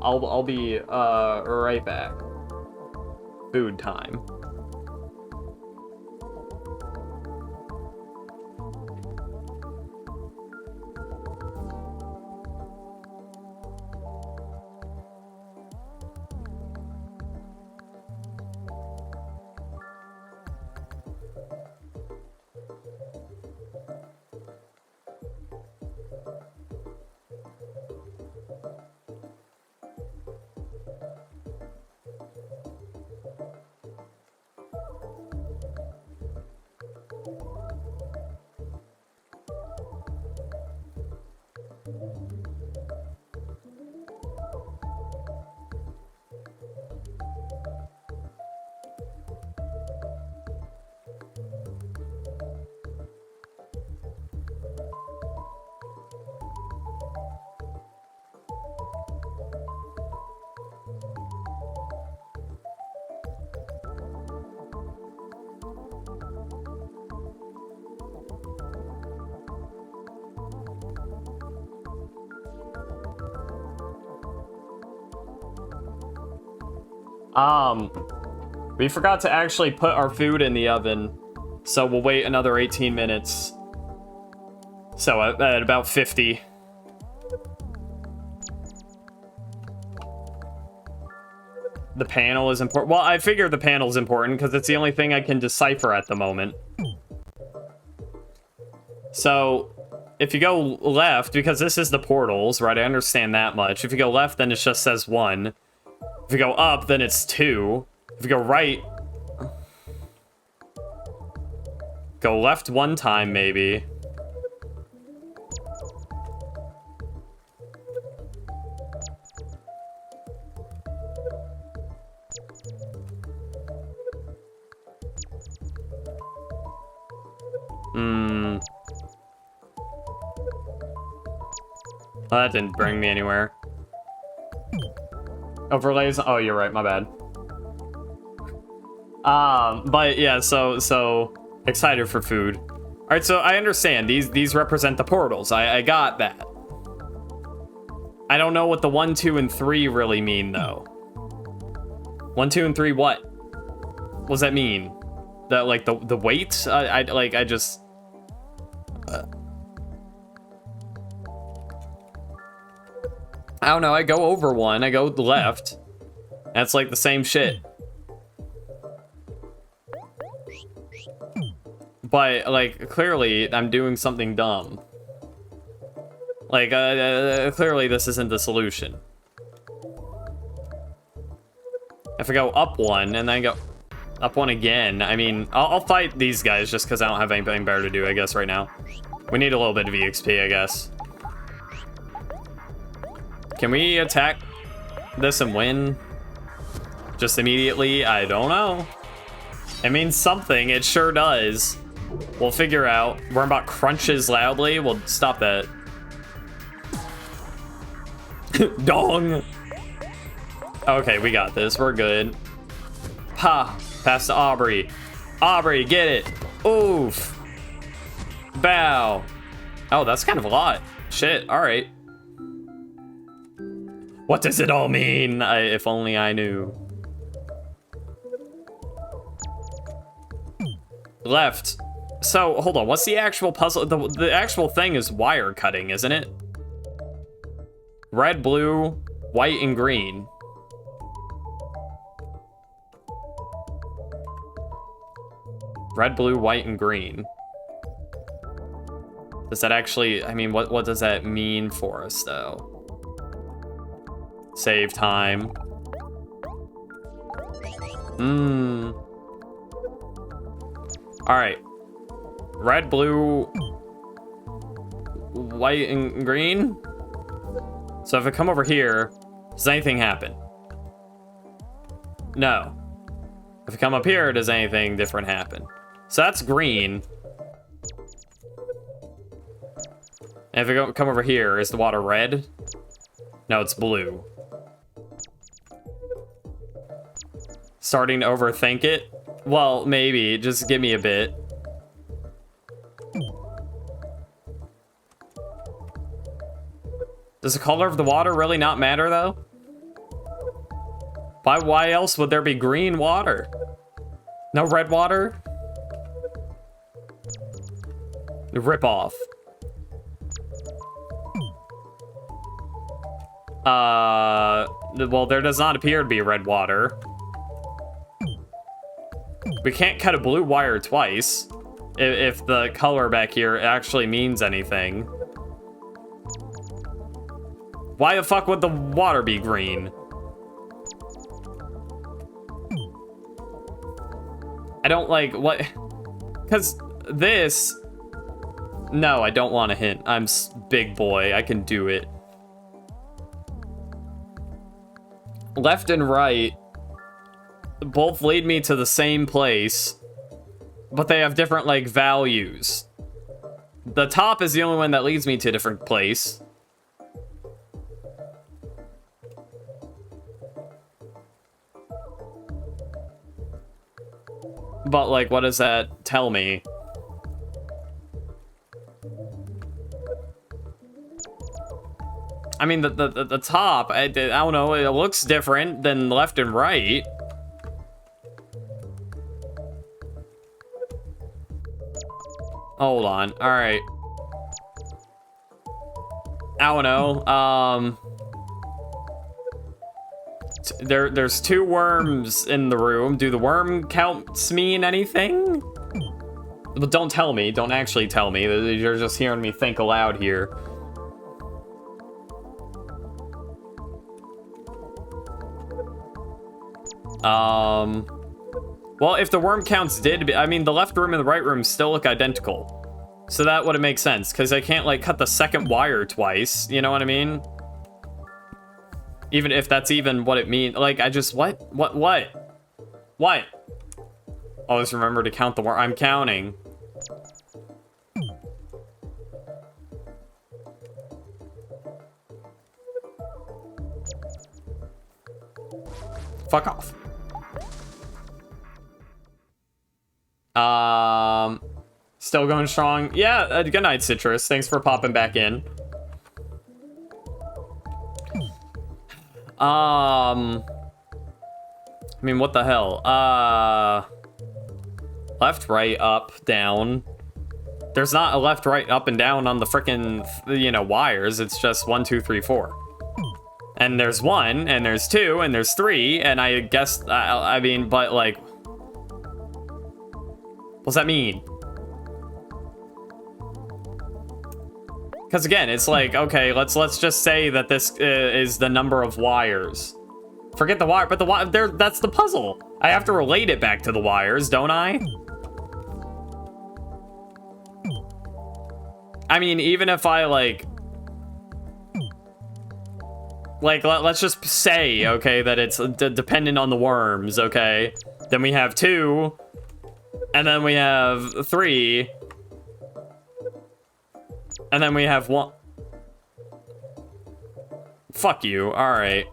I'll be right back. Food time. We forgot to actually put our food in the oven, so we'll wait another 18 minutes. So at about 50. The panel is important. Well, I figure the panel is important because it's the only thing I can decipher at the moment. So if you go left, because this is the portals, right? I understand that much. If you go left, then it just says 1. If you go up, then it's 2. If you go right... Go left one time, maybe. Oh, that didn't bring me anywhere. Overlays? Oh, you're right, my bad. But yeah, so excited for food. All right, so I understand these represent the portals. I got that. I don't know what the 1, 2, and 3 really mean though. 1, 2, and 3, what? What does that mean? That like the weight? I just. I don't know, I go over one, I go left. That's like the same shit. But, like, clearly, I'm doing something dumb. Like, clearly this isn't the solution. If I go up one, and then go up one again, I mean, I'll fight these guys just because I don't have anything better to do, I guess, right now. We need a little bit of EXP, I guess. Can we attack this and win? Just immediately? I don't know. It means something, it sure does. We'll figure out. Worm about crunches loudly. We'll stop that. Dong! Okay, we got this. We're good. Ha! Pass to Aubrey. Aubrey, get it! Oof! Bow! Oh, that's kind of a lot. Shit, alright. What does it all mean? If only I knew. Left. So, hold on, what's the actual puzzle? The actual thing is wire cutting, isn't it? Red, blue, white, and green. Red, blue, white, and green. Does that actually, I mean, what does that mean for us, though? Save time. Alright. Red, blue, white, and green? So if I come over here, does anything happen? No. If I come up here, does anything different happen? So that's green. And if I come over here, is the water red? No, it's blue. Starting to overthink it? Well, maybe. Just give me a bit. Does the color of the water really not matter, though? Why else would there be green water? No red water? Rip off. Well, there does not appear to be red water. We can't cut a blue wire twice. If the color back here actually means anything. Why the fuck would the water be green? I don't like, what? Because this... No, I don't want a hint. I'm big boy. I can do it. Left and right both lead me to the same place, but they have different, like, values. The top is the only one that leads me to a different place. But, like, what does that tell me? I mean, the top, I don't know, it looks different than left and right. Hold on, alright. I don't know, there's two worms in the room. Do the worm counts mean anything? But don't tell me, don't actually tell me. You're just hearing me think aloud here. Well, if the worm counts I mean, the left room and the right room still look identical. So that wouldn't make sense, because I can't, like, cut the second wire twice, you know what I mean? Even if that's even what it means. Like, I just, what? Always remember to count the worm. I'm counting. Fuck off. Still going strong. Yeah, good night, Citrus. Thanks for popping back in. I mean, what the hell? Left, right, up, down. There's not a left, right, up, and down on the frickin', you know, wires. It's just 1, 2, 3, 4. And there's 1, and there's 2, and there's 3, and I guess, I mean, but like, what's that mean? Because again, it's like, okay, let's just say that this is the number of wires. Forget the wire, but the wire, that's the puzzle. I have to relate it back to the wires, don't I? I mean, even if I like let's just say, okay, that it's dependent on the worms, okay? Then we have 2, and then we have 3, and then we have 1. Fuck you, alright.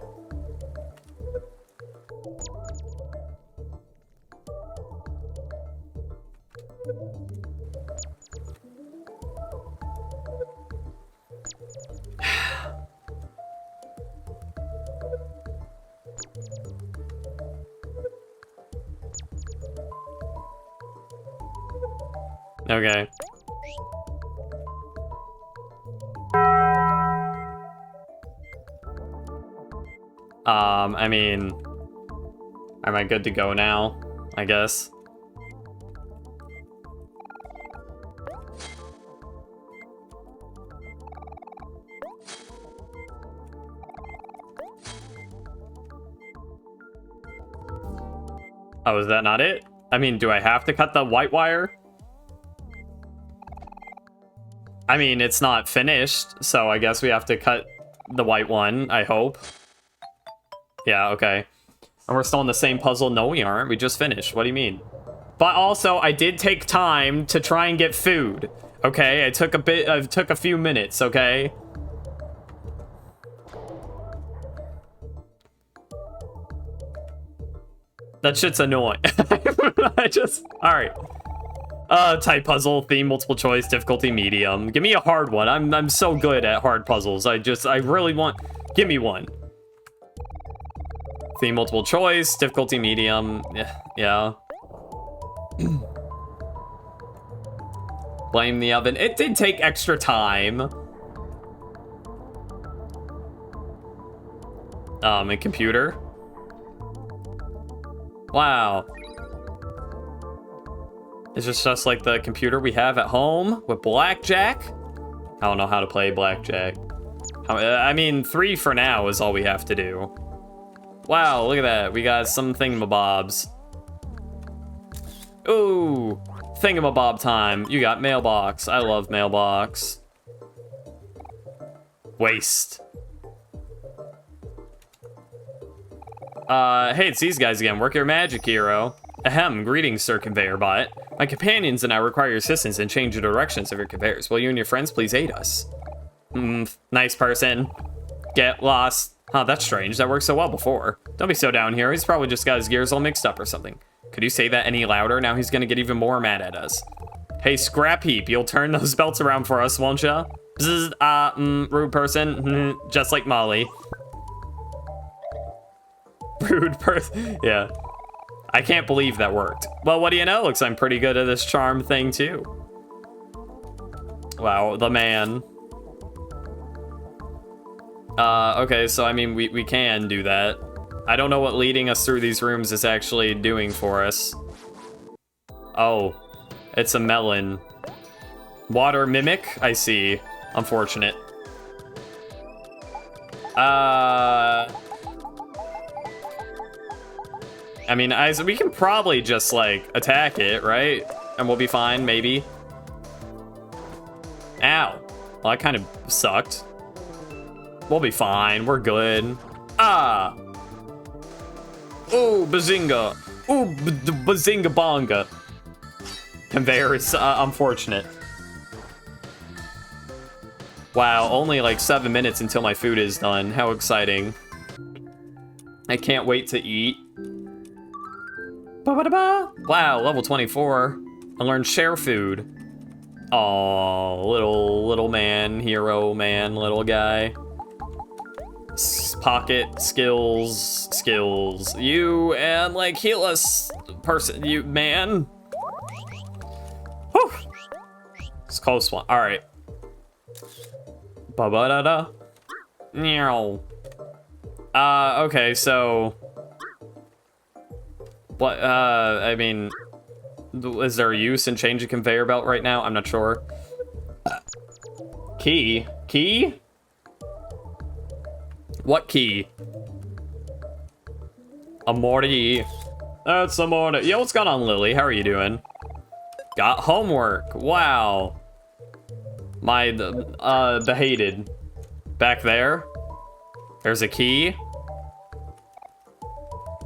Okay. I mean, am I good to go now? I guess. Oh, is that not it? I mean, do I have to cut the white wire? I mean, it's not finished, so I guess we have to cut the white one, I hope. Yeah, okay. And we're still in the same puzzle. No, we aren't. We just finished. What do you mean? But also, I did take time to try and get food. Okay, I took a few minutes, okay? That shit's annoying. Alright. Type puzzle, theme, multiple choice, difficulty, medium. Give me a hard one. I'm so good at hard puzzles. I really want... Give me one. Theme, multiple choice, difficulty, medium. Yeah. Blame the oven. It did take extra time. A computer. Wow. Is this just like the computer we have at home with blackjack? I don't know how to play blackjack. I mean, 3 for now is all we have to do. Wow, look at that. We got some thingamabobs. Ooh, thingamabob time. You got mailbox. I love mailbox. Waste. Hey, it's these guys again. Work your magic, hero. Ahem, greetings, Sir Conveyor Bot. My companions and I require your assistance in changing the directions of your conveyors. Will you and your friends please aid us? Nice person. Get lost. Huh, that's strange. That worked so well before. Don't be so down here. He's probably just got his gears all mixed up or something. Could you say that any louder? Now he's gonna get even more mad at us. Hey, Scrap Heap, you'll turn those belts around for us, won't ya? Bzz, rude person. Just like Molly. Rude person. Yeah. I can't believe that worked. Well, what do you know? Looks like I'm pretty good at this charm thing, too. Wow, the man. Okay, so, I mean, we can do that. I don't know what leading us through these rooms is actually doing for us. Oh, it's a melon. Water mimic? I see. Unfortunate. I mean, we can probably just, like, attack it, right? And we'll be fine, maybe. Ow. Well, that kind of sucked. We'll be fine. We're good. Ah. Ooh, bazinga. Ooh, bazinga bonga. Conveyor is unfortunate. Wow, only like 7 minutes until my food is done. How exciting. I can't wait to eat. Ba-ba-da-ba. Wow, level 24. I learned share food. Aw, little man, hero man, little guy. Pocket skills. You and like heal us person, you man. Whew. It's a close one. All right. Ba-ba-da-da. Meow. Okay, so... What, I mean... Is there a use in changing conveyor belt right now? I'm not sure. Key? Key? What key? Omori. That's Omori. Yo, what's going on, Lily? How are you doing? Got homework. Wow. The hated. Back there? There's a key?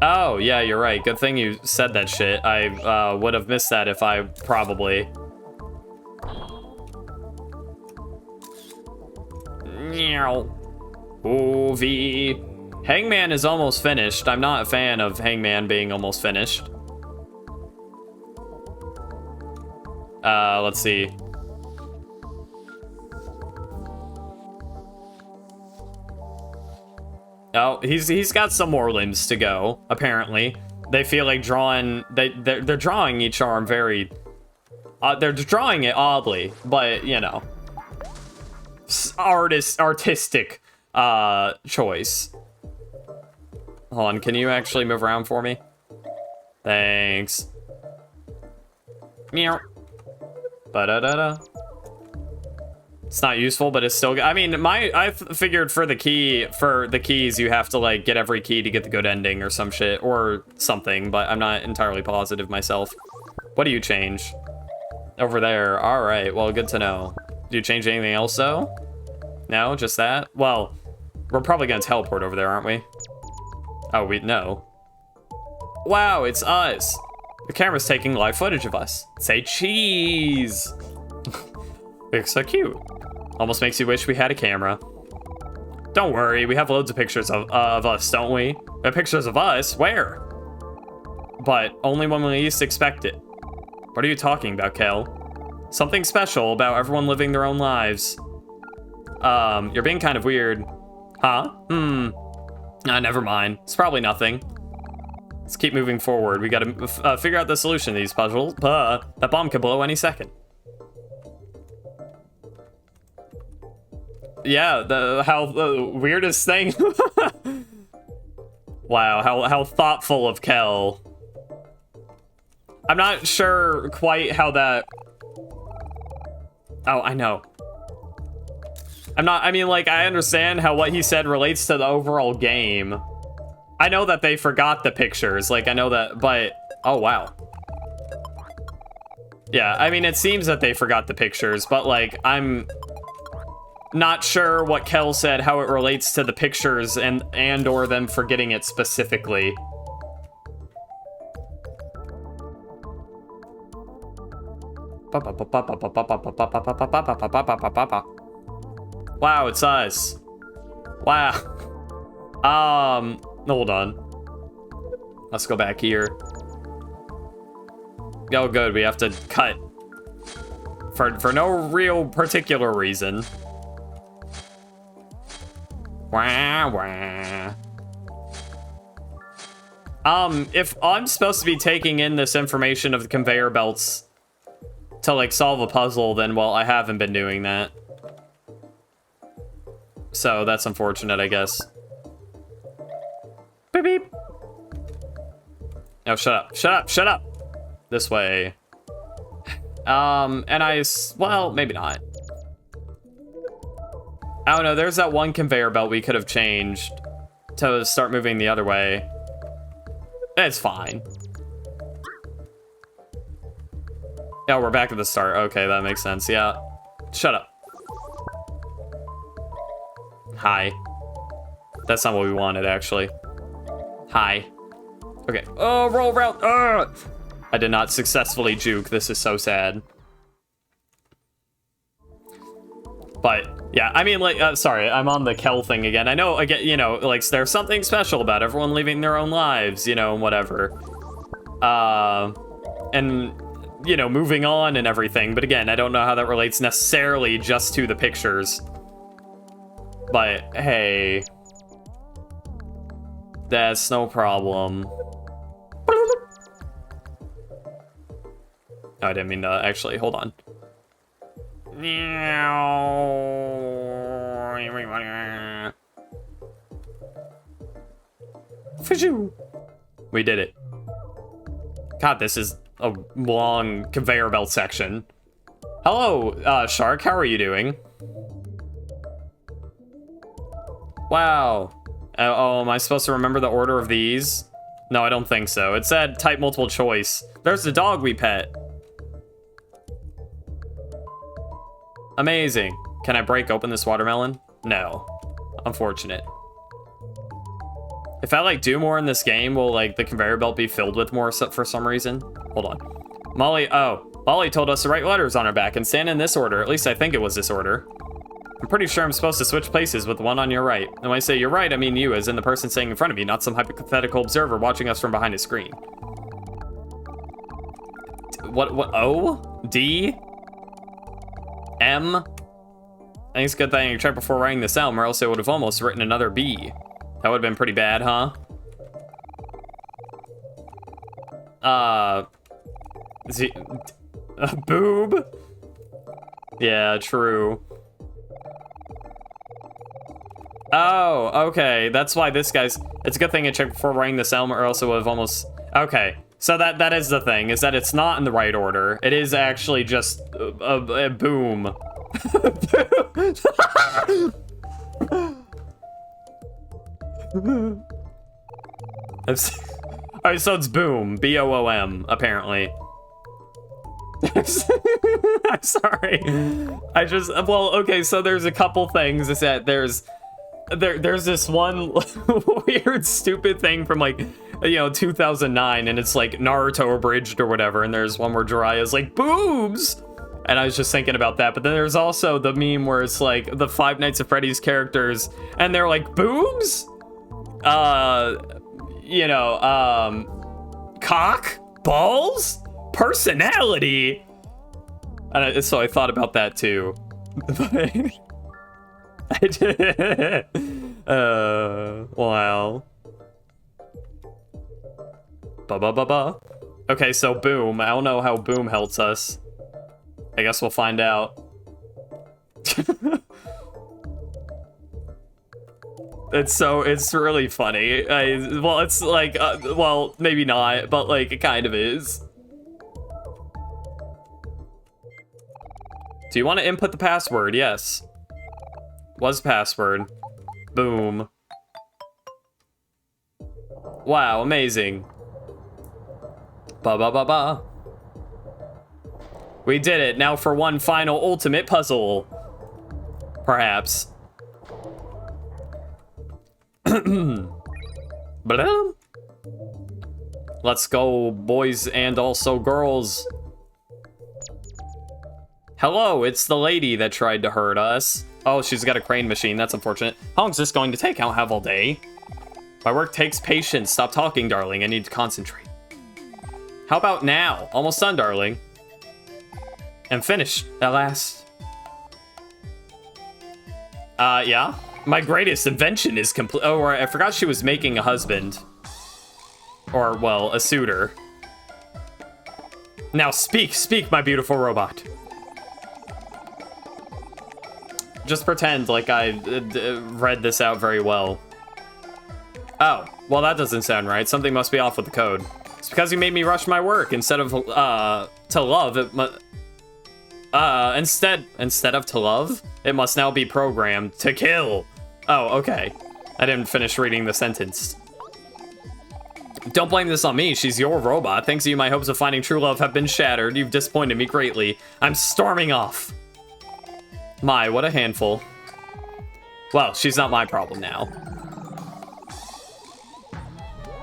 Oh, yeah, you're right. Good thing you said that shit. I would have missed that if I probably... Movie. Hangman is almost finished. I'm not a fan of Hangman being almost finished. Let's see. Oh, he's got some more limbs to go, apparently. They feel like drawing... They're drawing each arm very... they're drawing it oddly, but, you know. Artistic choice. Hold on, can you actually move around for me? Thanks. Meow. Ba-da-da-da. It's not useful, but it's still good. I mean, I figured for the keys, you have to, like, get every key to get the good ending or some shit, or something, but I'm not entirely positive myself. What do you change? Over there. All right, well, good to know. Do you change anything else, though? No, just that? Well, we're probably gonna teleport over there, aren't we? Oh, no. Wow, it's us. The camera's taking live footage of us. Say cheese. It's so cute. Almost makes you wish we had a camera. Don't worry, we have loads of pictures of us, don't we? We have pictures of us? Where? But only when we least expect it. What are you talking about, Kel? Something special about everyone living their own lives. You're being kind of weird. Huh? Never mind. It's probably nothing. Let's keep moving forward. We gotta figure out the solution to these puzzles. That bomb could blow any second. Yeah, the weirdest thing. Wow, how thoughtful of Kel. I'm not sure quite how that... Oh, I know. I mean, like, I understand how what he said relates to the overall game. I know that they forgot the pictures, like, I know that, but... Oh, wow. Yeah, I mean, it seems that they forgot the pictures, but, like, I'm not sure what Kel said, how it relates to the pictures and or them forgetting it specifically. Wow, it's us. Wow. Hold on. Let's go back here. Oh, good. We have to cut for no real particular reason. Wah, wah. If I'm supposed to be taking in this information of the conveyor belts to, like, solve a puzzle, then, well, I haven't been doing that. So that's unfortunate, I guess. Beep, beep. Oh, shut up. Shut up. Shut up. This way. Well, maybe not. I don't know. There's that one conveyor belt we could have changed to start moving the other way. It's fine. Yeah, we're back at the start. Okay, that makes sense. Yeah. Shut up. Hi. That's not what we wanted, actually. Hi. Okay. Oh, roll around. I did not successfully juke. This is so sad. But, yeah, I mean, like, sorry, I'm on the Kel thing again. I know, again, you know, like, there's something special about everyone living their own lives, you know, and whatever. And, you know, moving on and everything. But again, I don't know how that relates necessarily just to the pictures. But, hey. That's no problem. Oh, I didn't mean to actually, hold on. Phew. We did it. God, this is a long conveyor belt section. Hello, Shark, how are you doing? Wow. Oh, am I supposed to remember the order of these? No, I don't think so. It said type multiple choice. There's the dog we pet. Amazing. Can I break open this watermelon? No. Unfortunate. If I, like, do more in this game, will, like, the conveyor belt be filled with more for some reason? Hold on. Molly told us to write letters on her back and stand in this order. At least I think it was this order. I'm pretty sure I'm supposed to switch places with the one on your right. And when I say you're right, I mean you, as in the person standing in front of me, not some hypothetical observer watching us from behind a screen. What, O? D? M? I think it's a good thing I checked before writing this out, or else I would have almost written another B. That would have been pretty bad, huh? Boob? Yeah, true. Oh, okay. That's why this guy's... It's a good thing I checked before writing this out, or else it would have almost... Okay. So that is the thing, is that it's not in the right order. It is actually just a boom. Alright, so it's boom. B-O-O-M, apparently. I'm sorry. Well, okay, so there's a couple things. Is that there's this one weird, stupid thing from, like, 2009, and it's, like, Naruto abridged or whatever, and there's one where Jiraiya's like, boobs! And I was just thinking about that, but then there's also the meme where it's, like, the Five Nights at Freddy's characters, and they're like, boobs? Cock? Balls? Personality? And so I thought about that, too. I did. Wow. Ba-ba-ba-ba. Okay, so boom. I don't know how boom helps us. I guess we'll find out. It's really funny. Well, it's like, well, maybe not, but like, it kind of is. Do you want to input the password? Yes. Was password. Boom. Wow, amazing. Ba-ba-ba-ba. We did it. Now for one final ultimate puzzle. Perhaps. Let's go, boys and also girls. Hello, it's the lady that tried to hurt us. Oh, she's got a crane machine. That's unfortunate. How long is this going to take? I don't have all day. My work takes patience. Stop talking, darling. I need to concentrate. How about now? Almost done, darling. And finished, at last. Yeah? My greatest invention is complete. Oh, right, I forgot she was making a husband. Or, well, a suitor. Now speak, my beautiful robot. Just pretend like I read this out very well. Oh, well, that doesn't sound right. Something must be off with the code. It's because you made me rush my work. Instead of, to love, instead of to love, it must now be programmed to kill. Oh, okay. I didn't finish reading the sentence. Don't blame this on me. She's your robot. Thanks to you, my hopes of finding true love have been shattered. You've disappointed me greatly. I'm storming off. My, what a handful. Well, she's not my problem now.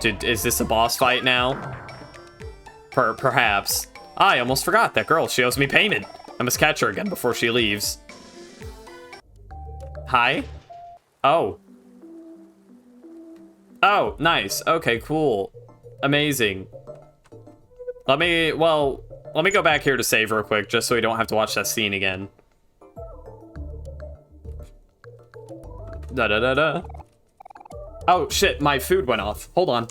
Dude, is this a boss fight now? Perhaps. I almost forgot. That girl, she owes me payment. I must catch her again before she leaves. Hi? Oh. Oh, nice. Okay, cool. Amazing. Let me go back here to save real quick, just so we don't have to watch that scene again. Da-da-da-da. Oh, shit, my food went off. Hold on.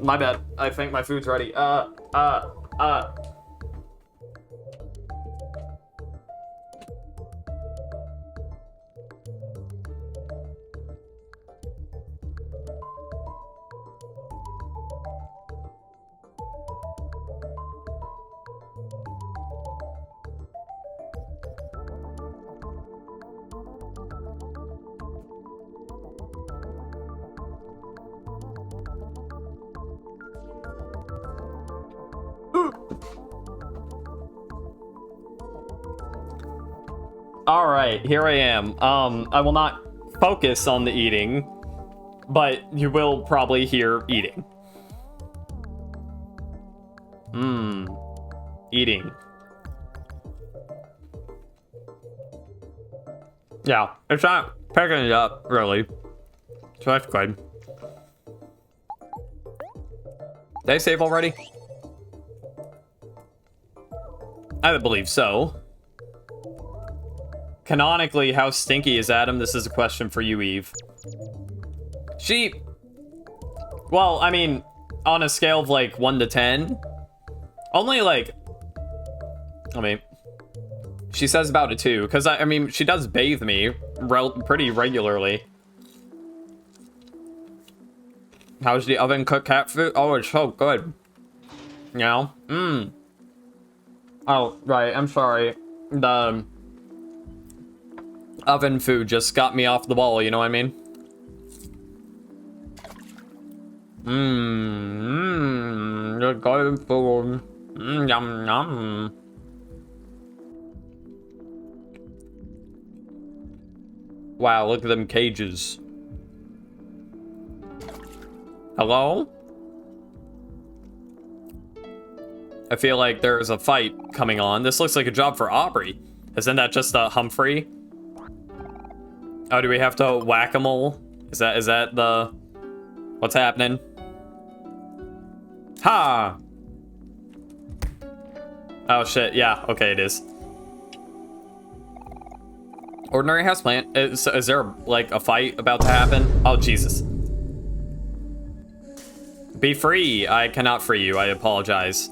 My bad. I think my food's ready. Alright, here I am. I will not focus on the eating, but you will probably hear eating. Eating. Yeah, it's not picking it up, really. So that's good. Did I save already? I would believe so. Canonically, how stinky is Adam? This is a question for you, Eve. She... Well, I mean, on a scale of, like, 1 to 10, only, like... I mean... She says about a 2, because, I mean, she does bathe me pretty regularly. How's the oven cooked cat food? Oh, it's so good. You know? Oh, right, I'm sorry. The oven food just got me off the ball, you know what I mean? Good food. Yum, yum. Wow, look at them cages. Hello? I feel like there's a fight coming on. This looks like a job for Aubrey. Isn't that just Humphrey? Oh, do we have to whack-a-mole? Is that the... What's happening? Ha! Oh shit, yeah, okay, it is. Ordinary houseplant. Is there, like, a fight about to happen? Oh, Jesus. Be free. I cannot free you. I apologize.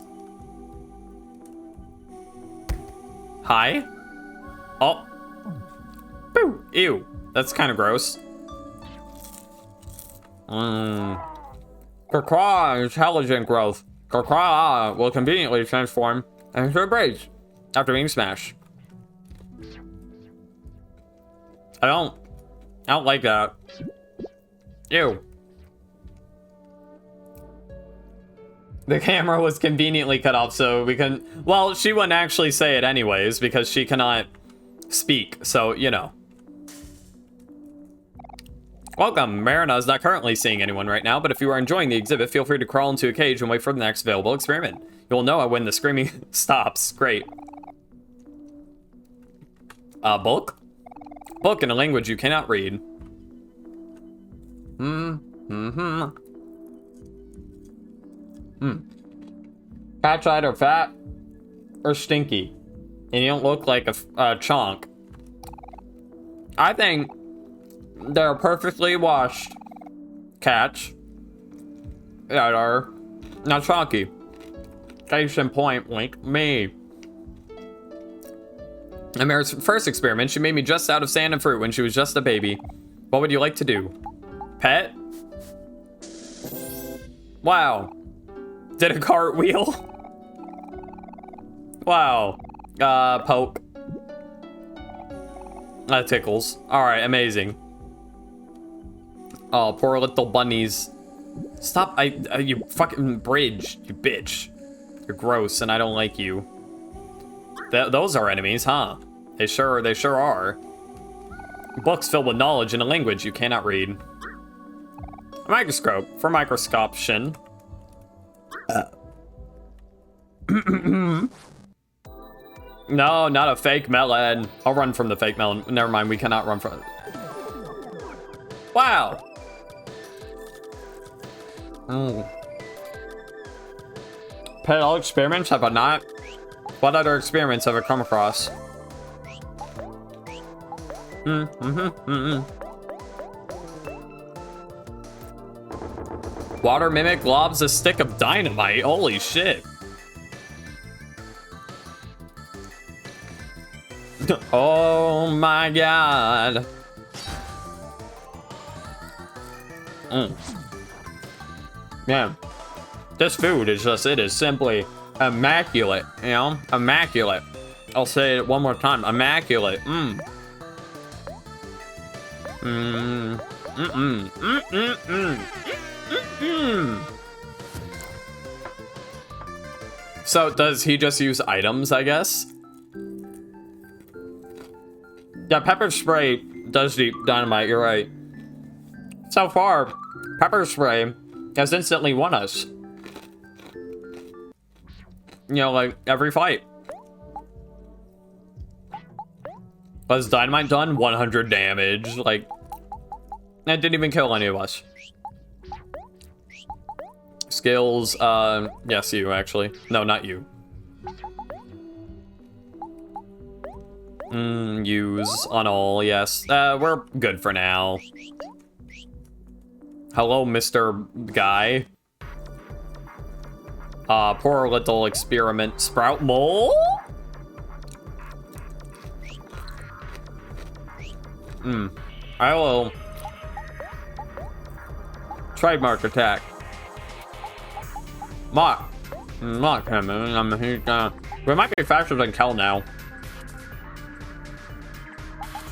Hi? Oh. Boo. Ew. That's kind of gross. Kakra, intelligent growth. Kakra will conveniently transform into a bridge after being smashed. I don't like that. Ew. The camera was conveniently cut off, so we couldn't... Well, she wouldn't actually say it anyways, because she cannot speak, so, you know. Welcome. Marina is not currently seeing anyone right now, but if you are enjoying the exhibit, feel free to crawl into a cage and wait for the next available experiment. You will know when the screaming stops. Great. Book? Book in a language you cannot read. Cat's either fat or stinky, and you don't look like a chonk. I think they're perfectly washed cats that are not chonky. Case in point, wink me. In Mary's first experiment, she made me just out of sand and fruit when she was just a baby. What would you like to do? Pet? Wow. Did a cartwheel? Wow. Poke. That tickles. Alright, amazing. Oh, poor little bunnies. Stop, you fucking bridge, you bitch. You're gross and I don't like you. Those are enemies, huh? They sure are. Books filled with knowledge in a language you cannot read. A microscope for microscoption. No, not a fake melon. I'll run from the fake melon. Never mind, we cannot run from it. Wow. Pet all experiments have I not? What other experiments have I come across? Water mimic lobs a stick of dynamite. Holy shit. Oh my god. Man, this food is just, it is simply immaculate, you know? Immaculate. I'll say it one more time. Immaculate. So does he just use items, I guess? Yeah, pepper spray does deep dynamite, you're right. So far, pepper spray has instantly won us. You know, like, every fight. Was dynamite done? 100 damage. Like, it didn't even kill any of us. Skills, yes, you, actually. No, not you. Use on all, yes. We're good for now. Hello, Mr. Guy. Poor little experiment sprout mole? I will... Trademark attack. Mock him. We might be faster than Kel now.